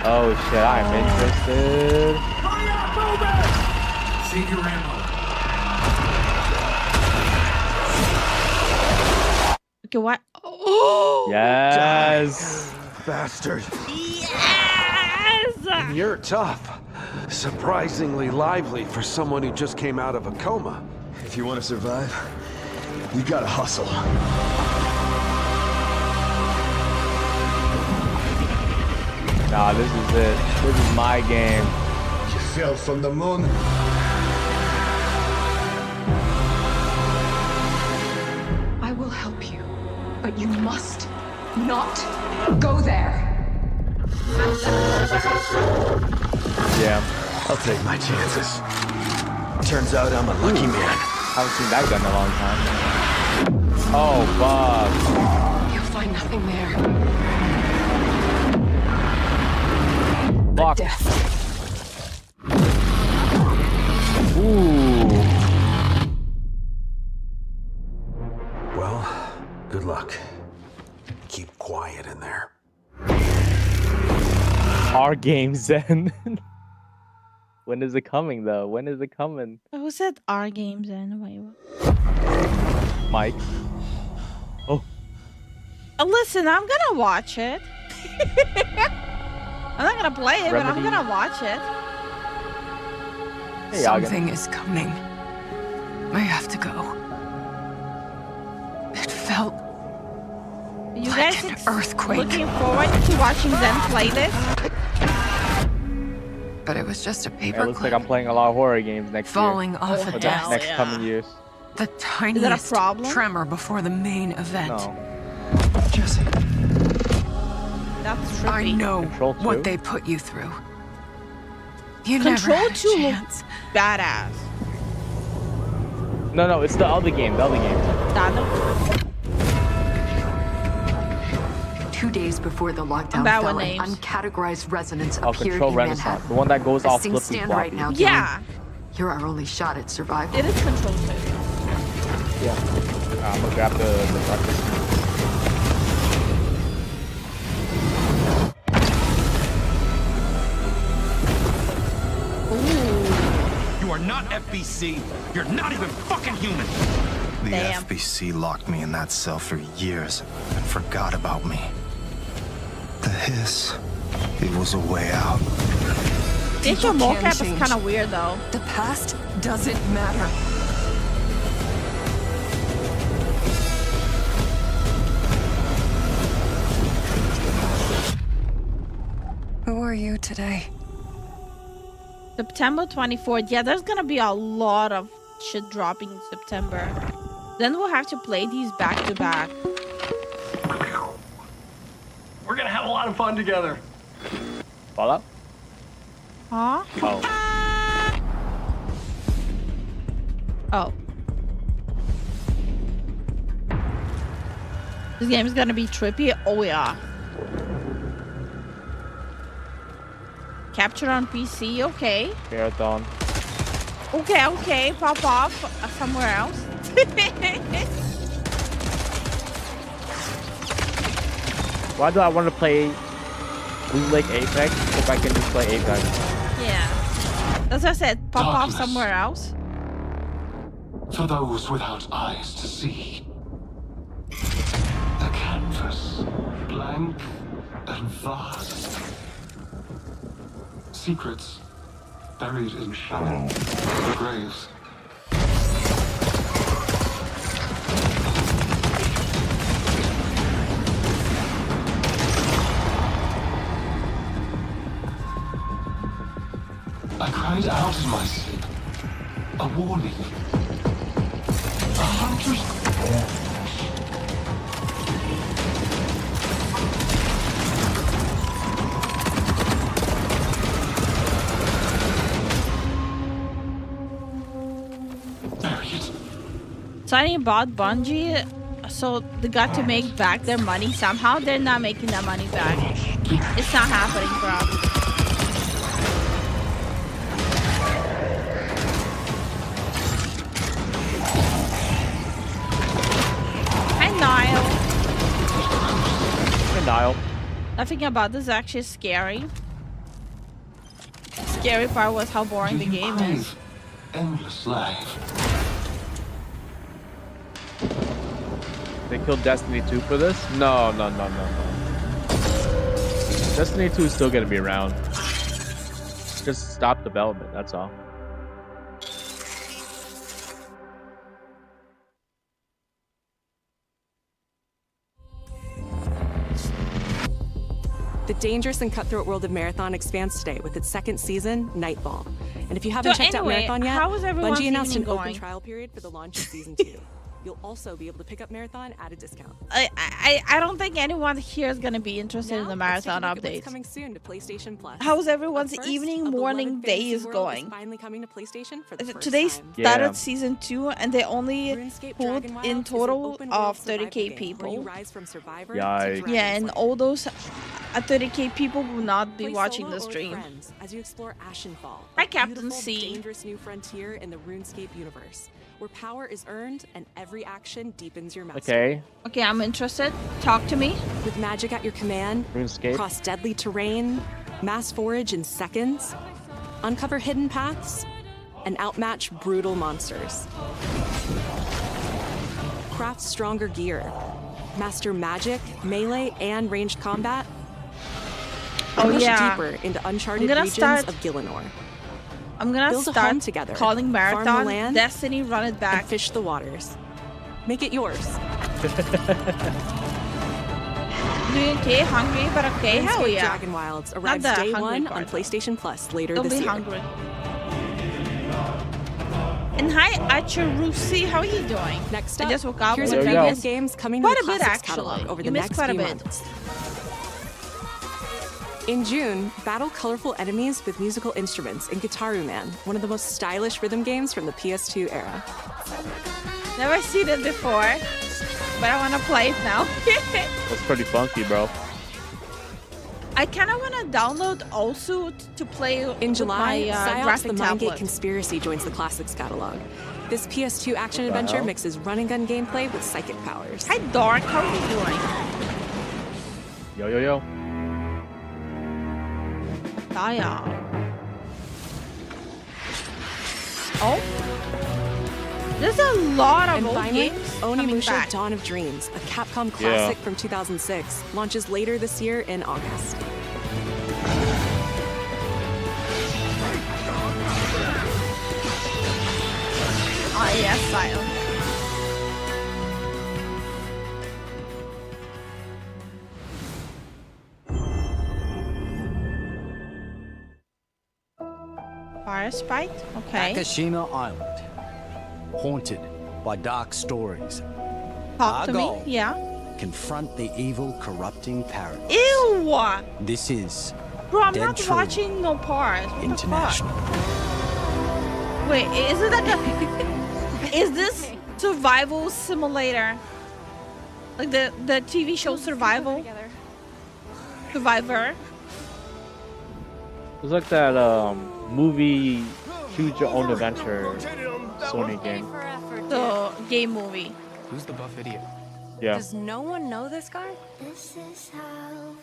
Oh shit, I'm interested. Hurry up, move it! Save your ammo. Okay, what? Oh! Yes! Bastard. Yes! You're tough. Surprisingly lively for someone who just came out of a coma. If you want to survive, you gotta hustle. Nah, this is it. This is my game. You fell from the moon. I will help you, but you must not go there. Yeah. I'll take my chances. Turns out I'm a lucky man. Haven't seen that gun in a long time. Oh, fuck. You'll find nothing there. Fuck. Death. Ooh. Well, good luck. Keep quiet in there. Our game, Zen. When is it coming, though? When is it coming? Who said our games anyway? Mike. Oh. Listen, I'm gonna watch it. I'm not gonna play it, but I'm gonna watch it. Hey, Something is coming. I have to go. It felt You like guys an earthquake. looking forward to watching Zen play this? But it was just a paper It looks like I'm playing a lot of horror games next falling year. off a Or desk. next coming years. The tiniest tremor before the main event. No. Jesse. That's trippy. I know Control what 2? they put you through. You Control never had a 2 chance. looks badass. No, it's the other game. The other game. Dano? 2 days before the lockdown Bad fell, with an names. uncategorized resonance Oh, appeared Control in Renaissance. Manhattan. The one that goes As off things flippy stand floppy. right now, Yeah. You're our only shot at survival. It is Control 2. Yeah. I'm gonna grab the breakfast. You are not FBC. You're not even fucking human. The Damn. FBC locked me in that cell for years and forgot about me. The hiss, it was a way out. Facial mocap is kind of weird though. The past doesn't matter. Who are you today? September 24th. Yeah, there's gonna be a lot of shit dropping in September. Then we'll have to play these back to back. We're gonna have a lot of fun together. Fallout? Huh? Oh. Oh. This game is gonna be trippy. Oh yeah. Capture on PC. Okay. Marathon. Okay. Pop off somewhere else. Why do I want to play Blue Lake Apex if I can just play Apex? Yeah. As I said, pop off somewhere else. For those without eyes to see. The canvas, blank and vast. Secrets buried in shallow graves. I cried out in my sleep. A warning. A hunter's... Sony bought Bungie, so they got to make back their money. Somehow they're not making that money back. It's not happening, bro. Hi, Niall. Hey, Niall. Nothing about this is actually scary. Scary part was how boring the game is. Endless life. They killed Destiny 2 for this? No. Destiny 2 is still gonna be around. Just stop development, that's all. The dangerous and cutthroat world of Marathon expands today with its second season, Nightfall. And if you haven't checked out Marathon yet, Bungie announced an open trial period for the launch of Season 2. You'll also be able to pick up Marathon at a discount. I don't think anyone here is going to be interested in the Marathon updates. Coming soon to PlayStation Plus. How's everyone's evening, morning, days going? Finally coming to PlayStation for the first Today time. started Season 2 and they only pulled in total of 30k people. Yikes. Yeah, and all those 30k people will not be watching the stream. As you explore Ashenfall, Hi, Captain C. Dangerous new frontier in the RuneScape universe, where power is earned and every action deepens your mastery. Okay, I'm interested. Talk to me. With magic at your command, RuneScape. Cross deadly terrain, mass forage in seconds, uncover hidden paths, and outmatch brutal monsters. Craft stronger gear, master magic, melee, and ranged combat. Oh, push yeah. deeper into uncharted regions of Gielinor. I'm gonna Build a start home together. calling Farm the Marathon land, Destiny Run It Back. and fish the waters. Make it yours. Doing okay, hungry, but okay, RuneScape hell yeah. Dragon Wilds arrives Not the day hungry 1 part, on PlayStation Plus later Don't this be year. hungry. And hi, Acharusi, how are you doing? Next I up, just woke up. here's There a you preview go. of games coming Quite to a the bit, Classics actually. catalog over You the missed next quite a few bit. months. In June, battle colorful enemies with musical instruments in Guitaru Man, one of the most stylish rhythm games from the PS2 era. Never seen it before, but I want to play it now. That's pretty funky, bro. I kind of want to download also to play in July. my Psyops the tablet. Mindgate Conspiracy joins the Classics catalog. This PS2 action adventure mixes run and gun gameplay with psychic powers. Hi, Dark. How are you doing? Yo, yo, yo. Daya. Oh. There's a lot of old games Onimusha Dawn of Dreams, a Capcom classic from 2006, launches later this year in August. Oh yes, Silent. Fire Sprite? Okay. Akashima Island. Haunted by dark stories. Talk to me? Yeah. Confront the evil, corrupting paradise. Ew! This is Bro, I'm Dead not True watching no parts. What International. the fuck? Wait, is it like a... is this survival simulator? Like the TV show Survival? Survivor? It's like that movie Choose Your Own Adventure Sony game. The game movie. Who's the buff idiot? Yeah. Does no one know this guy? This is how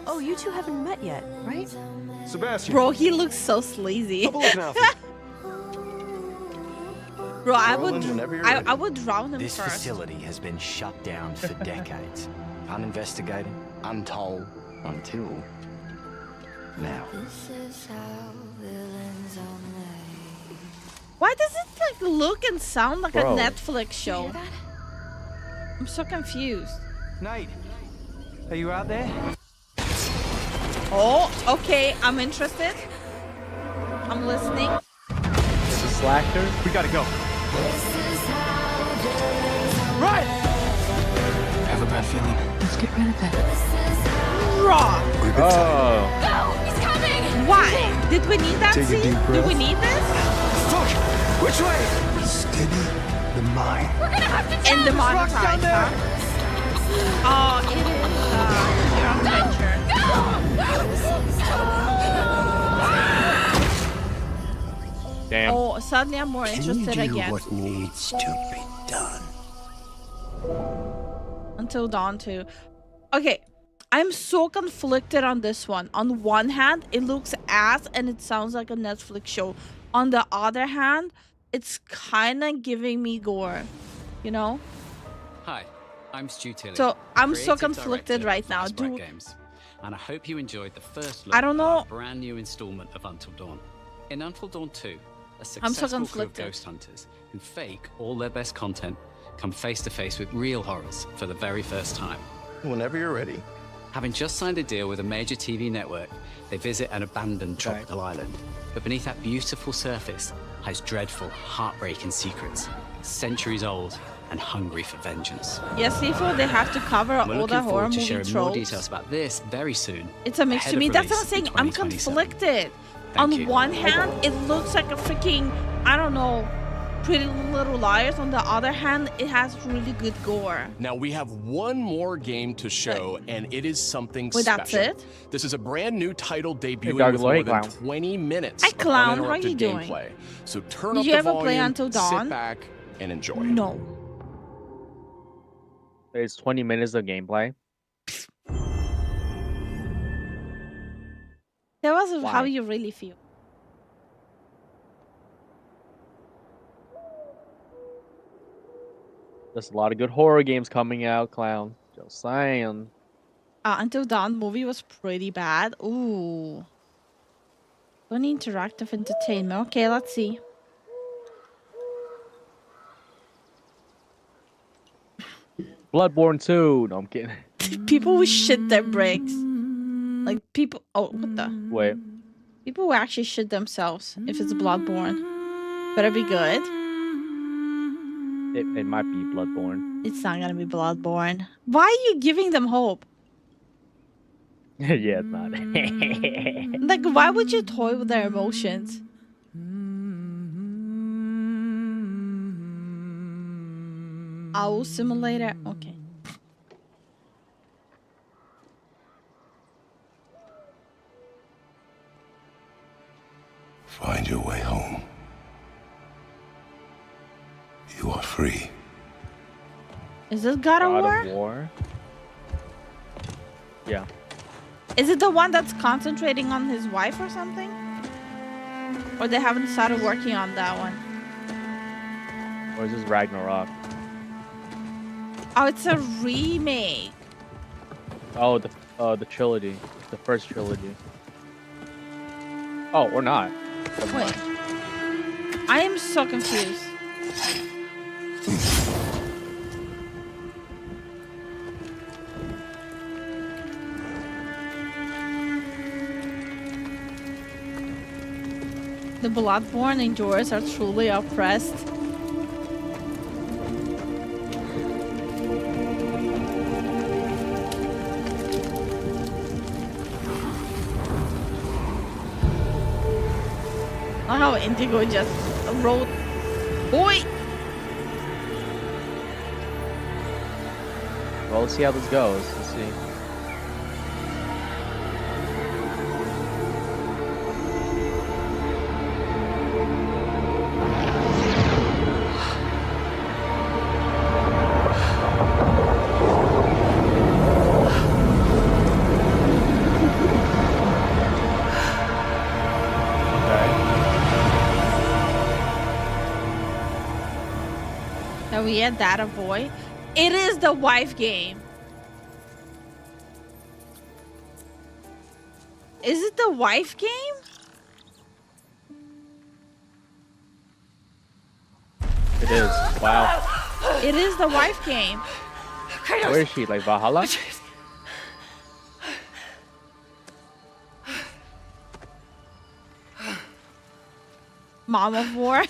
Oh, you two haven't met yet, right? Sebastian. Bro, he looks so sleazy. Bro, I would drown him This first. facility has been shut down for decades. Uninvestigated, untold, until now. Why does it like look and sound like Bro. a Netflix show? I'm so confused. Nate, are you out there? Oh, okay, I'm interested. I'm listening. It's a slacker. We gotta go. Right! I have a bad feeling. Let's get rid of it. Raw. Oh. Go! He's coming! Why? Did we need that Take a scene? deep Do breath. we need this? Fuck! Which way? Steady the mind. We're gonna have to And the jump! montage, huh? Oh, it is your adventure. Damn. Oh, suddenly I'm more interested again. What needs to be done? Until Dawn 2. Okay, I'm so conflicted on this one. On one hand, it looks ass and it sounds like a Netflix show. On the other hand, it's kind of giving me gore, you know? Hi, I'm Stu Tilley. So I'm so creative conflicted director right of now. Fast Break Do Games, and I hope you enjoyed the first look I don't at our know. brand new installment of Until Dawn. In Until Dawn 2, a I'm so successful crew of conflicted. ghost hunters who fake all their best content come face to face with real horrors for the very first time. Whenever you're ready. Having just signed a deal with a major TV network, they visit an abandoned tropical island. But beneath that beautiful surface hides dreadful, heartbreaking secrets, centuries old and hungry for vengeance. Yes, Lifu, they have to cover We're all the looking horror forward to movie sharing more tropes. details about this very soon. It's a mix ahead to of me. That's what I'm release saying. in I'm 2027. conflicted. Thank On you. one hand, it looks like a freaking, I don't know, Pretty Little Liars. On the other hand, it has really good gore. Now we have one more game to show, and it is something Wait, special. that's it? This is a brand new title debuting Dog with Lloyd, more than clown. 20 minutes Hi, of clown. How uninterrupted you doing? gameplay. So turn Did up you the ever volume, play Until Dawn? sit back, and enjoy. No. It's 20 minutes of gameplay. That was Why? how you really feel. There's a lot of good horror games coming out, clown. Just saying. Until Dawn movie was pretty bad. Ooh. Sony Interactive Entertainment. Okay, let's see. Bloodborne 2. No, I'm kidding. People will shit their bricks. Like people. Oh, what the? Wait. People will actually shit themselves if it's Bloodborne. Better be good. It might be Bloodborne. It's not gonna be Bloodborne. Why are you giving them hope? Yeah, it's not. Like, why would you toy with their emotions? Owl Simulator. Okay. Find your way home. You are free. Is this God of War? Yeah. Is it the one that's concentrating on his wife or something? Or they haven't started working on that one? Or is this Ragnarok? Oh, it's a remake. Oh, the trilogy. The first trilogy. Oh, or not. Wait. I am so confused. The bloodborne endurers are truly oppressed. I don't know how Indigo just wrote. Boy! Well, let's see how this goes. Let's see. Are we at Data Boy? It is the wife game. Is it the wife game? It is. Wow. It is the wife game. Where is she? Like Valhalla? Mom of War.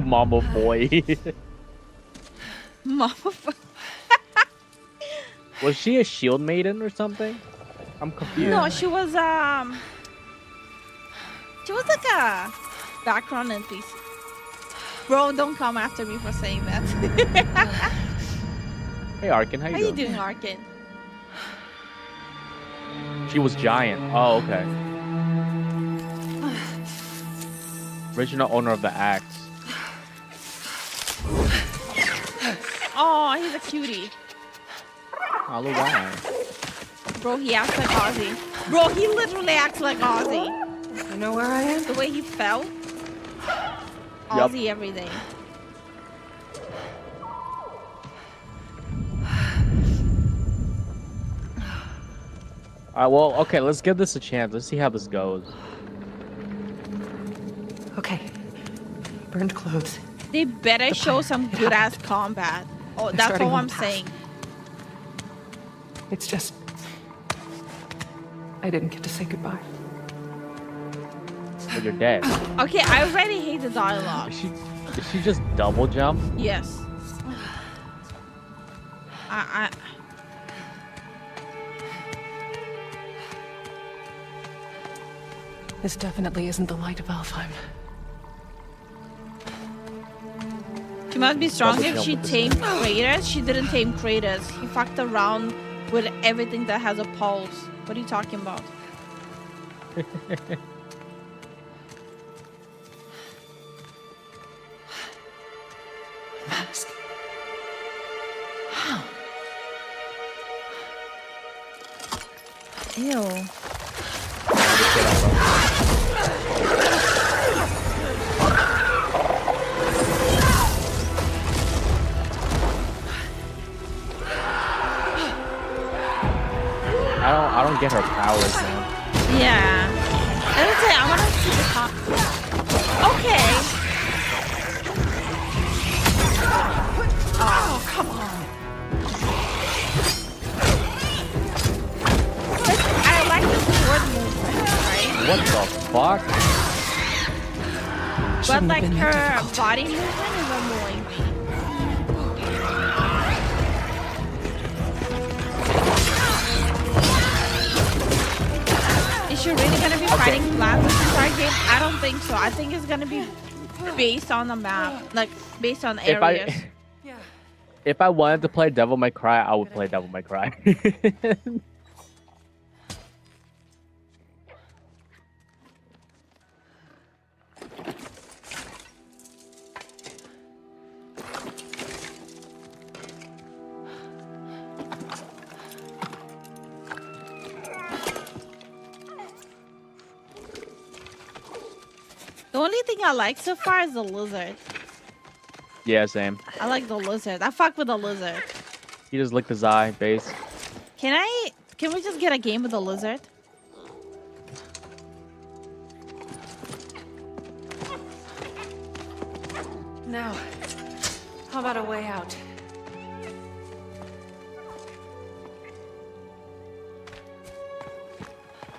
Mama boy. Mama. Was she a shield maiden or something? I'm confused. No, she was like a background NPC. Bro, don't come after me for saying that. Hey Arkin, how you doing, Arkin? She was giant. Oh, okay. Original owner of the axe. Oh, he's a cutie. Oh, look why. Bro, he acts like Ozzy. Bro, he literally acts like Ozzy. You know where I am? The way he felt. Ozzy everything. Alright, well, okay, let's give this a chance. Let's see how this goes. Okay. Burned clothes. They better show some good ass combat. Oh, that's all I'm saying. It's just I didn't get to say goodbye. But you're dead. Okay, I already hate the dialogue. Did she just double jump? Yes. This definitely isn't the light of Alfheim. She must be strong if she tamed Kratos. She didn't tame Kratos. He fucked around with everything that has a pulse. What are you talking about? Mask. Ew. I don't get her powers, man. Yeah. Let me tell you, I want to see the top. Okay. Oh, come on. I like the sword movement, right? What the fuck? But like her body movement is annoying. Is she really gonna be fighting flat this entire game? I don't think so. I think it's gonna be based on the map, like based on areas. If I wanted to play Devil May Cry, I would play Devil May Cry. The only thing I like so far is the lizard. Yeah, same. I like the lizard. I fuck with the lizard. He just licked his eye, base. Can we just get a game with the lizard? Now, how about a way out?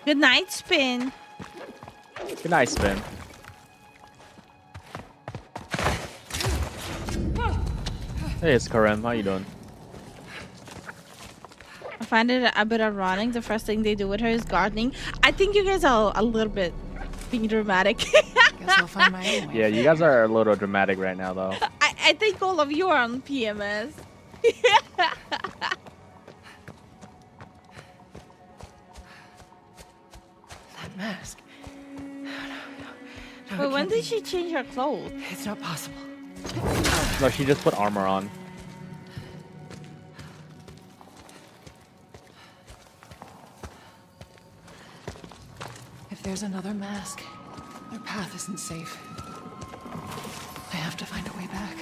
Good night, Spin. Good night, Spin. Hey, it's Karim. How you doing? I find it a bit ironic. The first thing they do with her is gardening. I think you guys are a little bit being dramatic. Guess I'll find my own way. Yeah, you guys are a little dramatic right now, though. I think all of you are on PMS. That mask. No, But when did she change her clothes? It's not possible. No, she just put armor on. If there's another mask, their path isn't safe. I have to find a way back.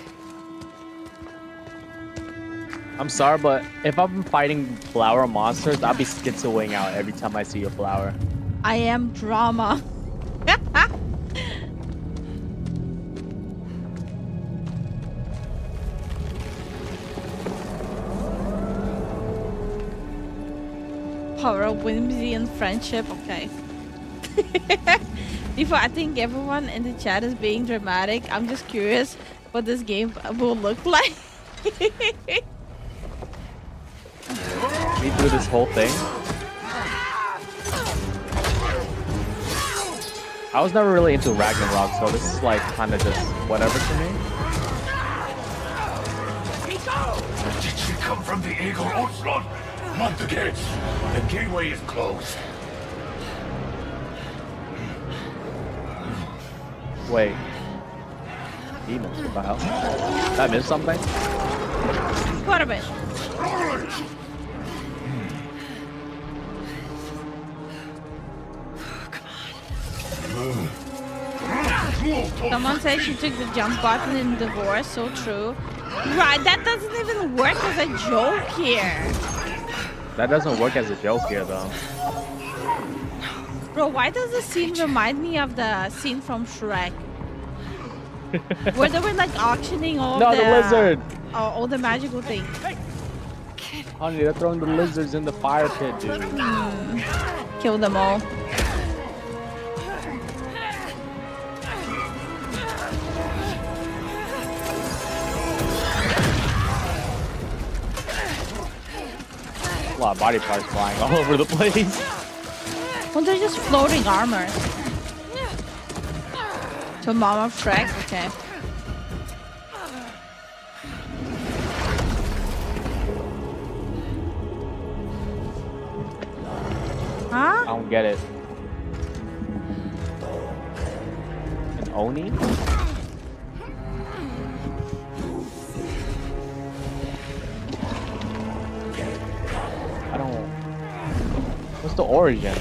I'm sorry, but if I'm fighting flower monsters, I'll be schizoing out every time I see a flower. I am drama. Power of whimsy and friendship. Okay. Before I think everyone in the chat is being dramatic, I'm just curious what this game will look like. We do this whole thing. I was never really into Ragnarok, so this is like kind of just whatever to me. Did she come from the Eagle Oslo? Not the gates. The gateway is closed. Wait. Demons, what the hell? Did I miss something? What a bit. Someone said she took the jump button in Divorce, so true. Right, that doesn't even work as a joke here. That doesn't work as a joke here, though. Bro, why does this scene remind me of the scene from Shrek? Where they were like auctioning all the lizard! All the magical things. Honey, they're throwing the lizards in the fire pit, dude. Kill them all. A lot of body parts flying all over the place. Well, they're just floating armor. To Mama Shrek? Okay. Huh? I don't get it. An Oni? I don't... What's the origin?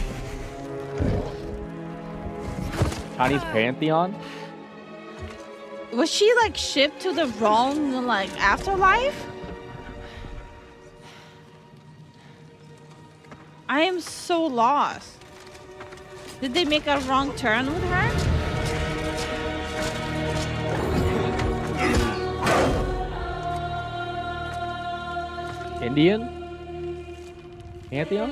Chinese pantheon? Was she like shipped to the wrong like afterlife? I am so lost. Did they make a wrong turn with her? Indian? Pantheon?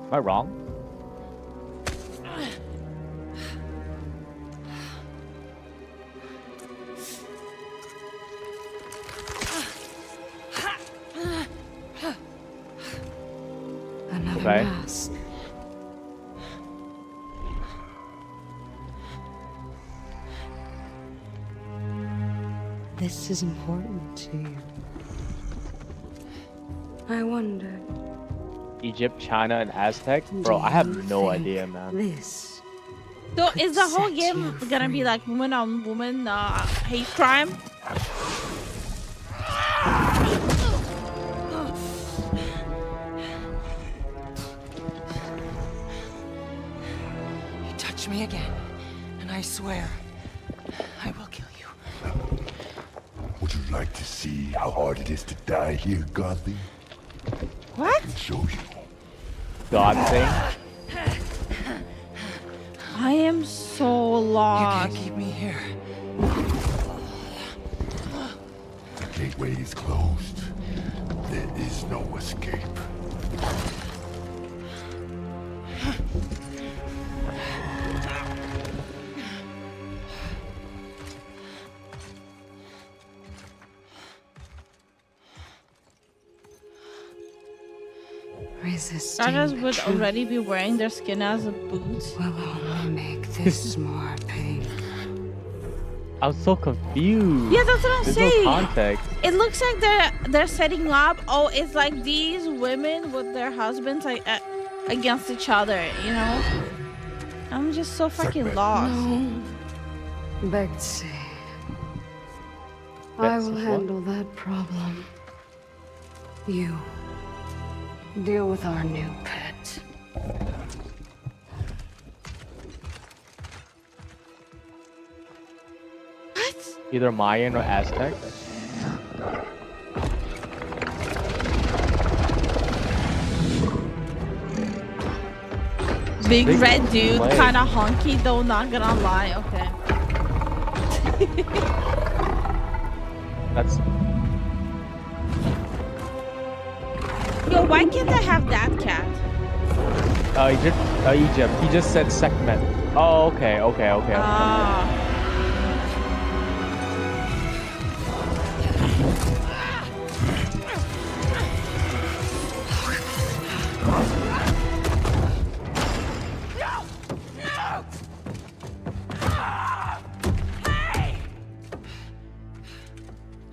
Am I wrong? Another Okay. mask. This is important to you. I wonder. Egypt, China, and Aztec? Bro, I have no idea, man. This So is the whole game gonna be like woman on woman hate crime? You touch me again, and I swear, I will kill you. Would you like to see how hard it is to die here, Godly? What? I'll show you. God thing. I am so lost. You can't keep me here. The gateway is closed. There is no escape. Starters would already be wearing their skin as a boot. Will only make this more pain. I'm so confused. Yeah, that's what I'm There's saying. No context. It looks like they're setting up. Oh, it's like these women with their husbands like against each other. You know. I'm just so fucking lost. No, Betsy. I will handle that problem. You deal with our new pet. What? Either Mayan or Aztec. Big red dude, kind of honky though. Not gonna lie. Okay. That's. Yo, why can't I have that cat? Egypt. He just said Sekhmet. Oh, okay.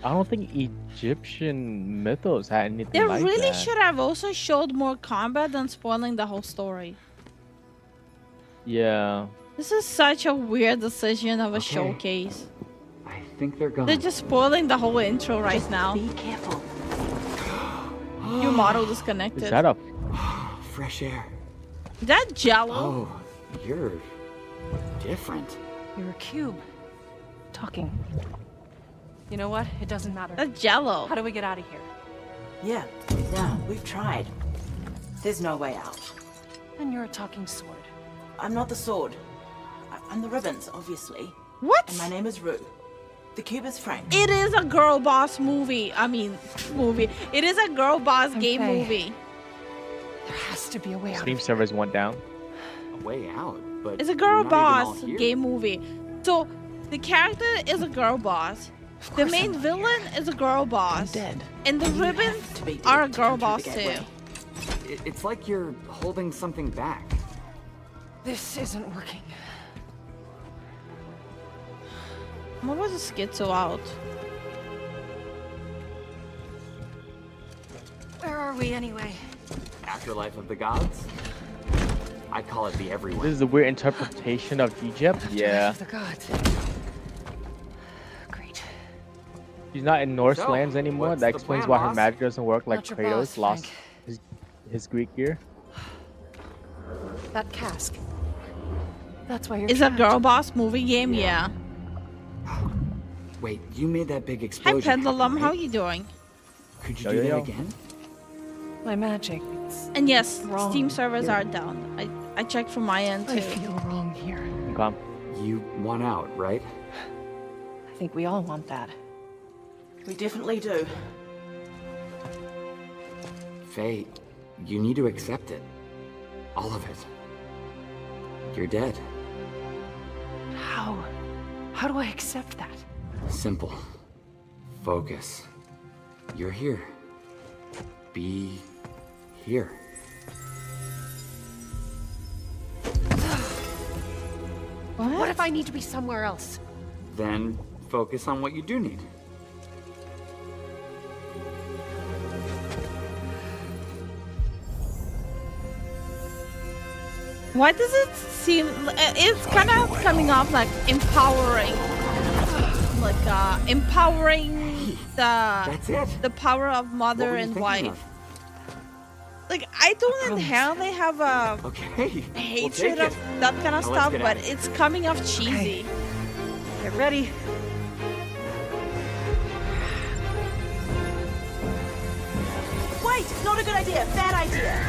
I don't think Egyptian mythos had anything They like really that. should have also showed more combat than spoiling the whole story. Yeah. This is such a weird decision of a showcase. I think they're gone. They're just spoiling the whole intro right now. Be careful. Your model disconnected. Is that a fresh air? Is that Jello? Oh, you're different. You're a cube. Talking. You know what? It doesn't matter. That's Jello. How do we get out of here? Yeah, we've tried. There's no way out. And you're a talking sword. I'm not the sword. I'm the ribbons, obviously. What? And my name is Rue. The cube is Frank. It is a girl boss movie. Movie. It is a girl boss game Faye. movie. There has to be a way out. Steam servers went down? A way out, but It's a girl we're not even all boss here. game movie. So the character is a girl boss. The main villain is a girl boss. dead. And the ribbons are a girl boss too. It's like you're holding something back. This isn't working. What was a schizo out? Where are we anyway? Afterlife of the gods? I call it the everywhere. This is a weird interpretation of Egypt. Yeah. The gods. Great. She's not in Norse So, lands anymore. what's That the explains plan, why her boss? magic doesn't work like Not your Kratos boss, lost Frank. his Greek gear. That cask. That's why you're It's a trapped. girl boss movie game, yeah. Wait, you made that big Hi explosion. Pendulum, happen, how right? you doing? Could you Yo, do yo, that yo. again? My magic. And yes, Wrong Steam servers here. are down. I checked from my end I too. feel wrong here. Okay. You want out, right? I think we all want that. We definitely do. Faye, you need to accept it. All of it. You're dead. How? How do I accept that? Simple. Focus. You're here. Be here. What if I need to be somewhere else? Then focus on what you do need. Why does it seem? It's kind of coming off like empowering, empowering the power of mother and wife. Like, I don't inherently have a hatred of that kind of stuff, but it's coming off cheesy. Get ready. Wait, not a good idea. Bad idea.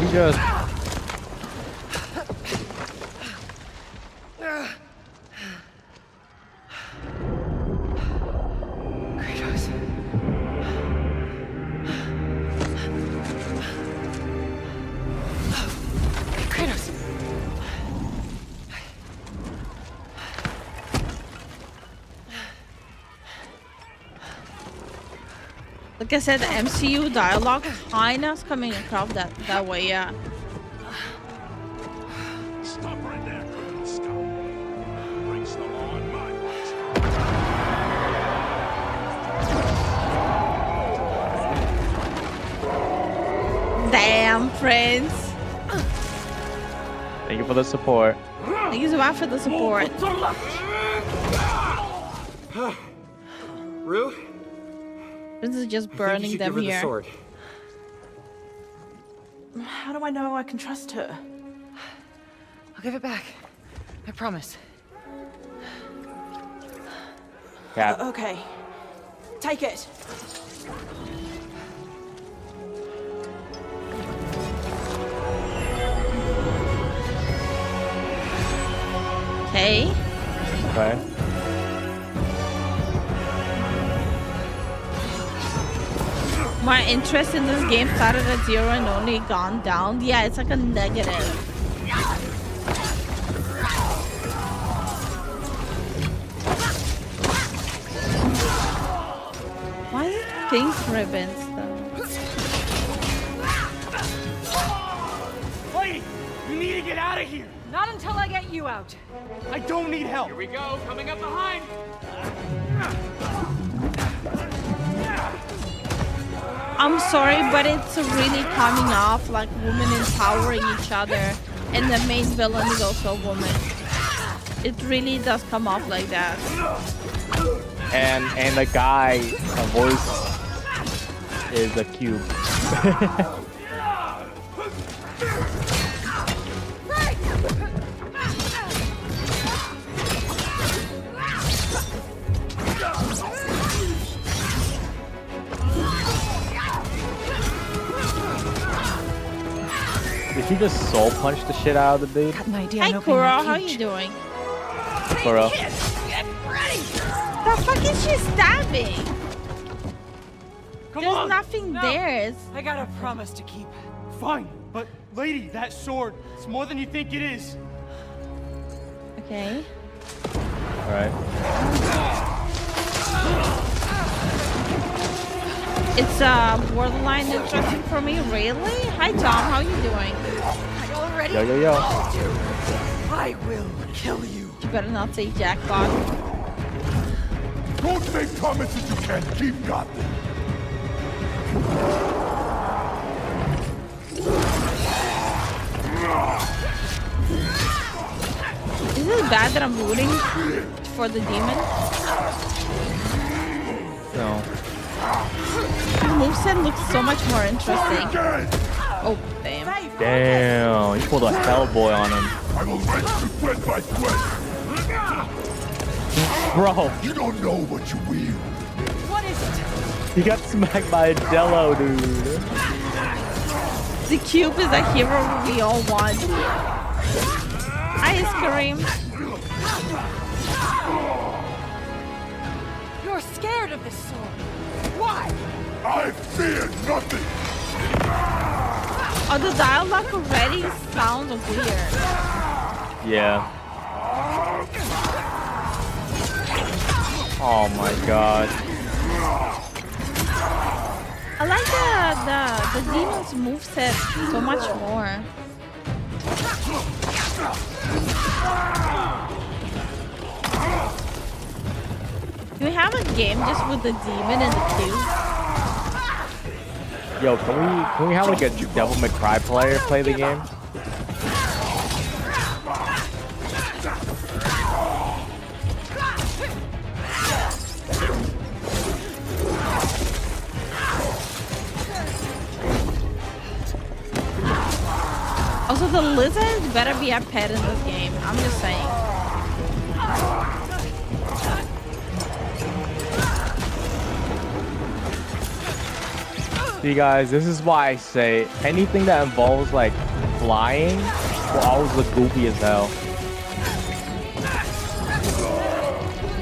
You just. Like I said, the MCU dialogue kinda is coming across that way, yeah. Stop right there, criminal scum. Breaks the law on my watch. Damn, Prince. Thank you for the support. Thank you so much for the support. Rue? This is just burning them give her here. The sword. How do I know I can trust her? I'll give it back. I promise. Cap. Okay. Take it. Okay. Okay. My interest in this game started at 0 and only gone down. Yeah, it's like a negative. Why is it pink ribbons though? Lady, you need to get out of here. Not until I get you out. I don't need help. Here we go, coming up behind. I'm sorry, but it's really coming off like women empowering each other, and the main villain is also a woman. It really does come off like that. And the guy, the voice is a cube. Did she just soul punch the shit out of the dude? Got an idea. Hi, Kuro. How are you doing? Kuro. The fuck is she stabbing? Come There's on. nothing there. I got a promise to keep. Fine, but lady, that sword, it's more than you think it is. Okay. All right. It's borderline interesting for me, really? Hi Tom, how are you doing? I already Yo, yo, yo. told you. I will kill you. You better not say jackpot. Don't make promises you can't keep, Gotham. Is it bad that I'm rooting for the demon? No. The moveset looks so much more interesting. Oh, damn. Damn, you pulled a Hellboy on him. I will wrench you sweat by sweat. Bro. You don't know what you wield. What is it? He got smacked by a Jello, dude. The cube is a hero we all want. Ice cream. You're scared of this sword. Why? I fear nothing. Oh, the dialogue already sounds weird. Yeah. Oh my god. I like the demon's moveset so much more. Do we have a game just with the demon and the cube? Yo, can we have like a Devil May Cry player play the game? Also, the lizards better be a pet in this game. I'm just saying. See guys, this is why I say anything that involves like flying will always look goofy as hell.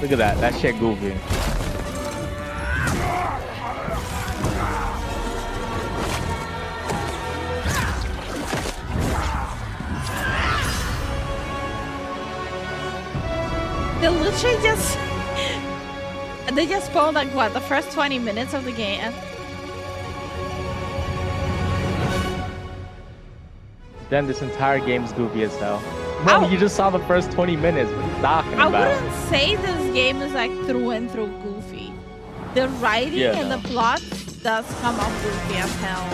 Look at that, that shit goofy. They literally just they just spoiled like what, the first 20 minutes of the game. Then this entire game is goofy as hell. No, you just saw the first 20 minutes. What are you talking about? I wouldn't say this game is like through and through goofy. The writing and the plot does come off goofy as hell.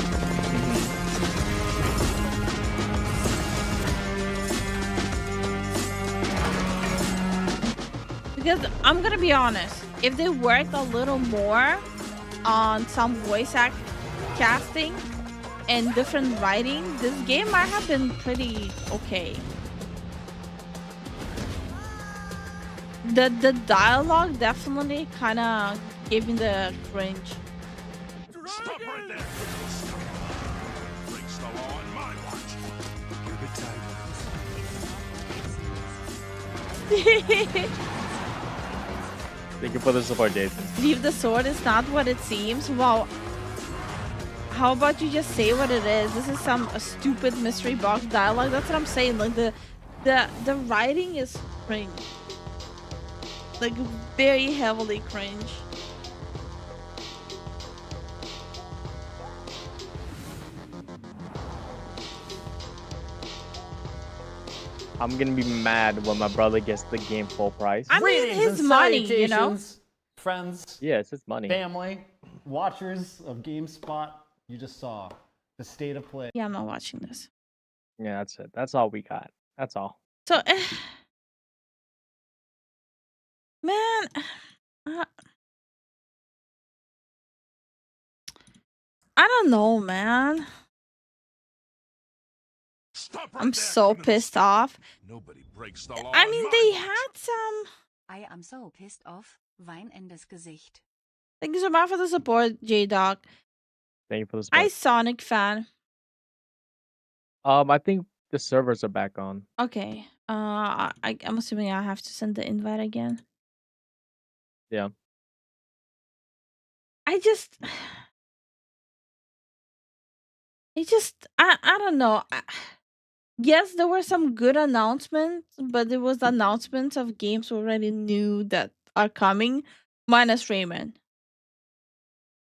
Because I'm gonna be honest, if they worked a little more on some voice casting and different writing, this game might have been pretty okay. The dialogue definitely kind of gave me the cringe. Stop right there. Breaks the law on my watch. Thank you for the support, Jason. Leave the sword is not what it seems. Well, how about you just say what it is? This is some stupid mystery box dialogue. That's what I'm saying. Like the writing is cringe. Like very heavily cringe. I'm gonna be mad when my brother gets the game full price. I mean, his money, you know? Friends. Yeah, it's his money. Family. Watchers of GameSpot. You just saw the state of play. Yeah, I'm not watching this. Yeah, that's it. That's all we got. That's all. So, man, I don't know, man. I'm so pissed off. Nobody breaks the law. I mean, they had some. I am so pissed off. Wein in das Gesicht. Thank you so much for the support, J-Dog. Thank you for the support. I Sonic fan. I think the servers are back on. Okay. I'm assuming I have to send the invite again. Yeah. I don't know. Yes, there were some good announcements, but there was announcements of games we already knew that are coming, minus Rayman.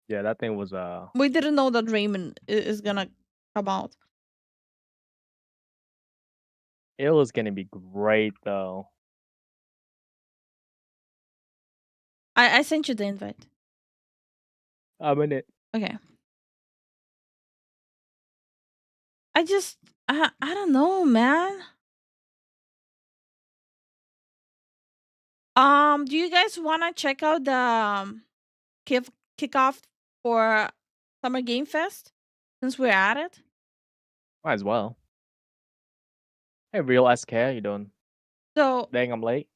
Yeah, that thing was We didn't know that Rayman is gonna come out. It was gonna be great though. I sent you the invite. I'm in it. Okay. I don't know, man. Do you guys wanna check out the kickoff for Summer Game Fest since we're at it? Might as well. Hey, real SK, how you doing? So, dang, I'm late.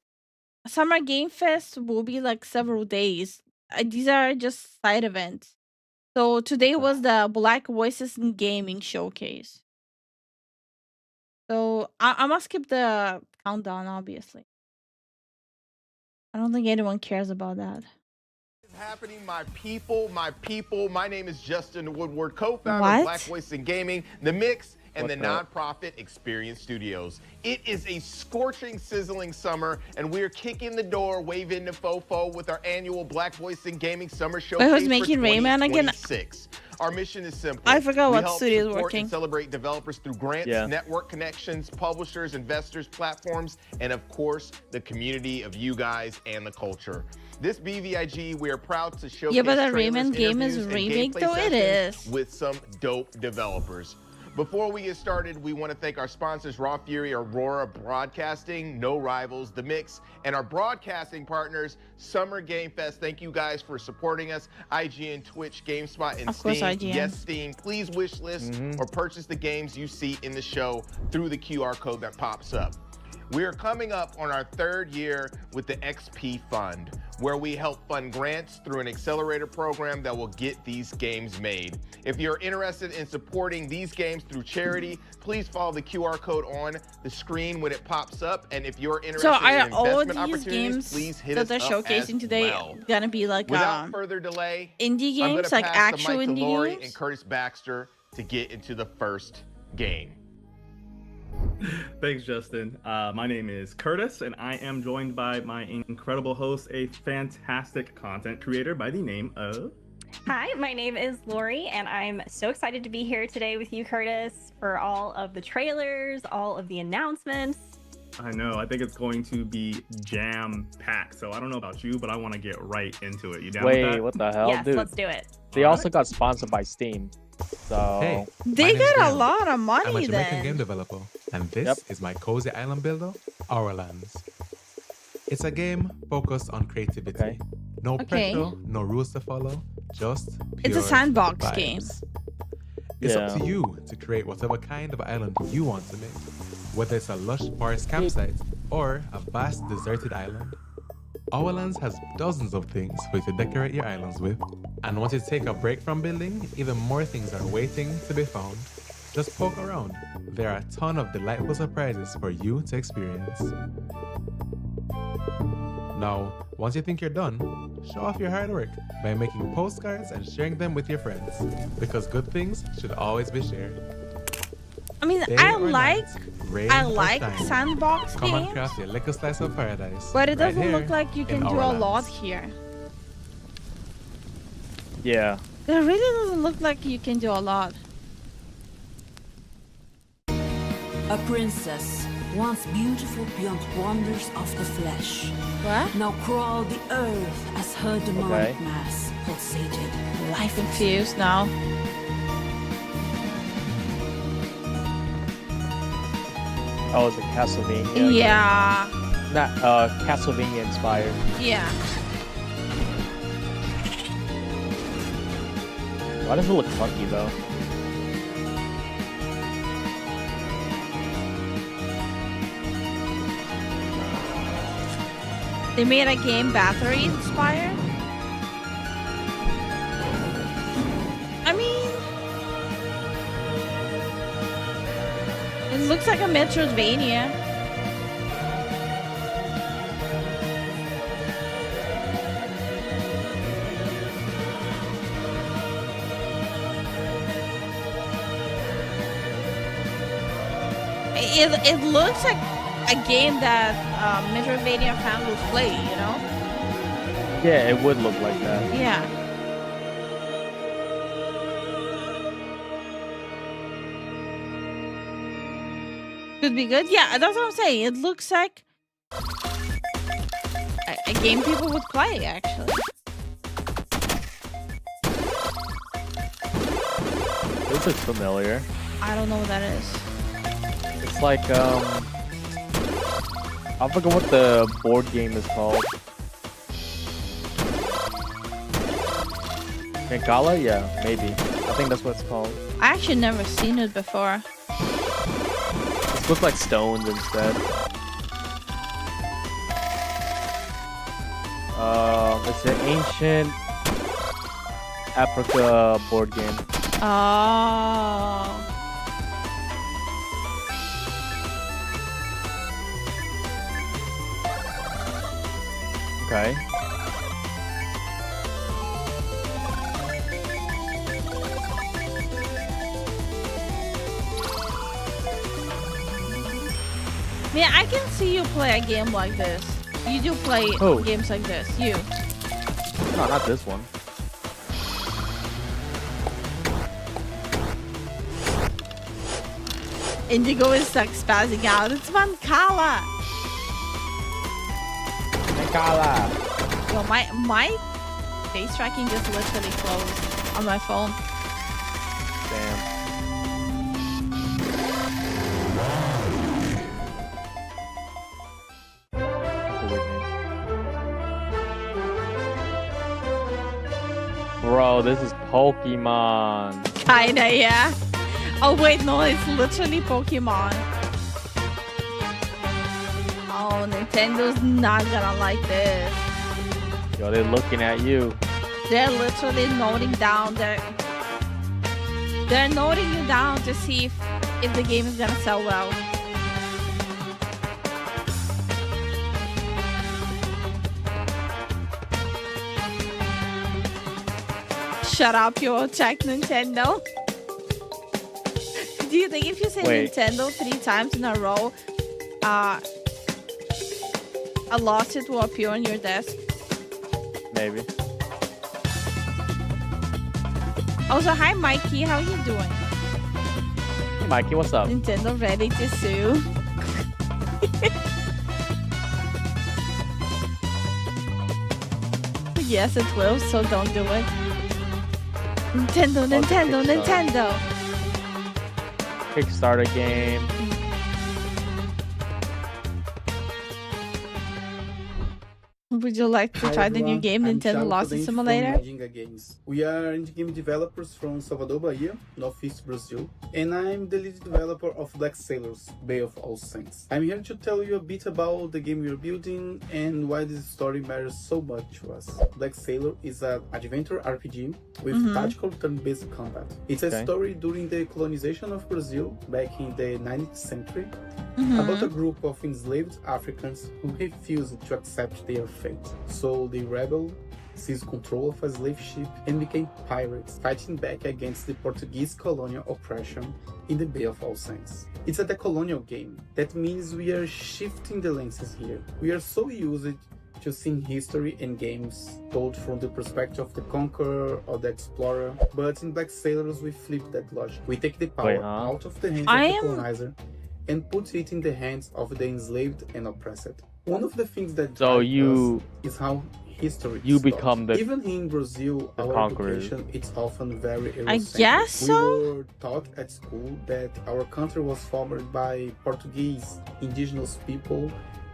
Summer Game Fest will be like several days. These are just side events. So today was the Black Voices in Gaming showcase. So I must skip the countdown, obviously. I don't think anyone cares about that. Happening, my people. My name is Justin Woodward, co-founder What? of Black Voices in Gaming, the mix and the nonprofit Experience Studios. It is a scorching, sizzling summer, and we're kicking the door, waving the fofo with our annual Black Voice in Gaming Summer Showcase who's making for Rayman again? 2026. Our mission is simple. I forgot what help studio is support working. And celebrate developers through grants, network connections, publishers, investors, platforms, and of course, the community of you guys and the culture. This BVIG, we are proud to showcase but the trailers, Rayman game is interviews, and remake, gameplay though it sessions is. with some dope developers. Before we get started, we want to thank our sponsors, Raw Fury, Aurora Broadcasting, No Rivals, The Mix, and our broadcasting partners, Summer Game Fest. Thank you guys for supporting us. IGN, Twitch, GameSpot, and Of course, Steam. IGN. Yes, Steam. Please wish list or purchase the games you see in the show through the QR code that pops up. We are coming up on our 3rd year with the XP Fund, where we help fund grants through an accelerator program that will get these games made. If you're interested in supporting these games through charity, please follow the QR code on the screen when it pops up. And if you're interested in all investment these opportunities, games please hit that us they're up showcasing as today well. gonna be like Without further delay, indie I'm games, gonna like pass actual the mic to indie Lori games? and Curtis Baxter to get into the first game. Thanks, Justin. My name is Curtis, and I am joined by my incredible host, a fantastic content creator by the name of... Hi, my name is Lori, and I'm so excited to be here today with you, Curtis, for all of the trailers, all of the announcements. I know, I think it's going to be jam-packed, so I don't know about you, but I want to get right into it. You down with that? Wait, what the hell, Yes, dude? let's do it. They also got sponsored by Steam. So Hey, They my name's got a Graham. lot of I'm money a Jamaican then. game developer, and this is my cozy island builder, Our Lands. It's a game focused on creativity. No Okay. pressure, no rules to follow, just It's a pure sandbox vibes. game. It's up Yeah. to you to create whatever kind of island you want to make, whether it's a lush forest campsite or a vast deserted island. Our Lands has dozens of things for you to decorate your islands with, and once you take a break from building, even more things are waiting to be found. Just poke around. There are a ton of delightful surprises for you to experience. Now, once you think you're done, show off your hard work by making postcards and sharing them with your friends, because good things should always be shared. I mean, Day I or like night, rain I or like shine, sandbox come and games, craft your little slice of paradise. but it right doesn't here look like you in can do Our a lot Lands. here. Yeah. It really doesn't look like you can do a lot. A princess, once beautiful beyond wonders of the flesh. What? Now crawl the earth as her demonic Okay. mass pulsated. I'm confused now. Oh, it's a Castlevania. Yeah. Not Castlevania inspired. Yeah. Why does it look clunky though? They made a game battery inspired. I mean, it looks like a Metroidvania. It looks like a game that Metroidvania fans will play, you know? Yeah, it would look like that. Yeah. Could be good. Yeah, that's what I'm saying. It looks like a game people would play, actually. This looks familiar. I don't know what that is. It's like I forget what the board game is called. Megala? Yeah, maybe. I think that's what it's called. I actually never seen it before. It looks like stones instead. It's an ancient Africa board game. Oh. Okay. Man, I can see you play a game like this. You do play games like this. You. No, not this one. Indigo is like spazzing out. It's Mancala. Mancala. Yo, my face tracking just literally closed on my phone. Damn. Bro, this is Pokemon. Kinda, yeah. Oh wait, no, it's literally Pokemon. Oh, Nintendo's not gonna like this. Yo, they're looking at you. They're literally noting down. They're noting you down to see if the game is gonna sell well. Shut up, you check Nintendo. Do you think if you say Nintendo 3 times in a row, a lawsuit will appear on your desk? Maybe. Also, hi Mikey, how you doing? Hey Mikey, what's up? Nintendo ready to sue. Yes, it will, so don't do it. Nintendo. Kickstarter game. Would you like to try the new game, Nintendo Lawsuit Simulator? Games. We are indie game developers from Salvador, Bahia, Northeast Brazil, and I'm the lead developer of Black Sailors, Bay of All Saints. I'm here to tell you a bit about the game we're building and why this story matters so much to us. Black Sailor is an adventure RPG with tactical turn-based combat. It's a story during the colonization of Brazil back in the 19th century about a group of enslaved Africans who refused to accept their fate. So they rebelled, seized control of a slave ship, and became pirates, fighting back against the Portuguese colonial oppression in the Bay of All Saints. It's a decolonial game. That means we are shifting the lenses here. We are so used to seeing history and games told from the perspective of the conqueror or the explorer, but in Black Sailors we flip that logic. We take the power out of the hands of the colonizer and put it in the hands of the enslaved and oppressed. One of the things that drives us is how history become the even in Brazil, our conquerors. education it's often very Eurocentric. I guess so. We were taught at school that our country was formed by Portuguese, indigenous people,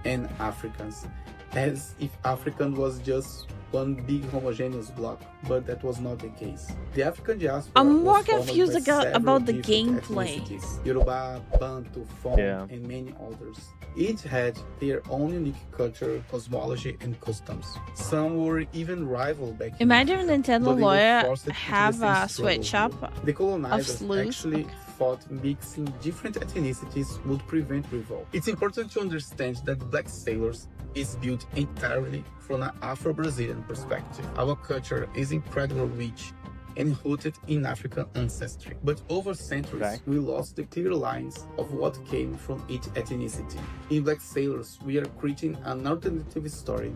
and Africans, as if African was just one big homogeneous block, but that was not the case. The African diaspora I'm more was formed confused by about the several different gameplay. ethnicities: Yoruba, Bantu, Fon, and many others. Each had their own unique culture, cosmology, and customs. Some were even rival back in Imagine a Nintendo but they were lawyer forced into have the same a sweatshop struggle. The colonizers of sleuths. actually thought mixing different ethnicities would prevent revolt. It's important to understand that Black Sailors is built entirely from an Afro-Brazilian perspective. Our culture is incredibly rich and rooted in African ancestry. But over centuries, we lost the clear lines of what came from each ethnicity. In Black Sailors, we are creating an alternative story,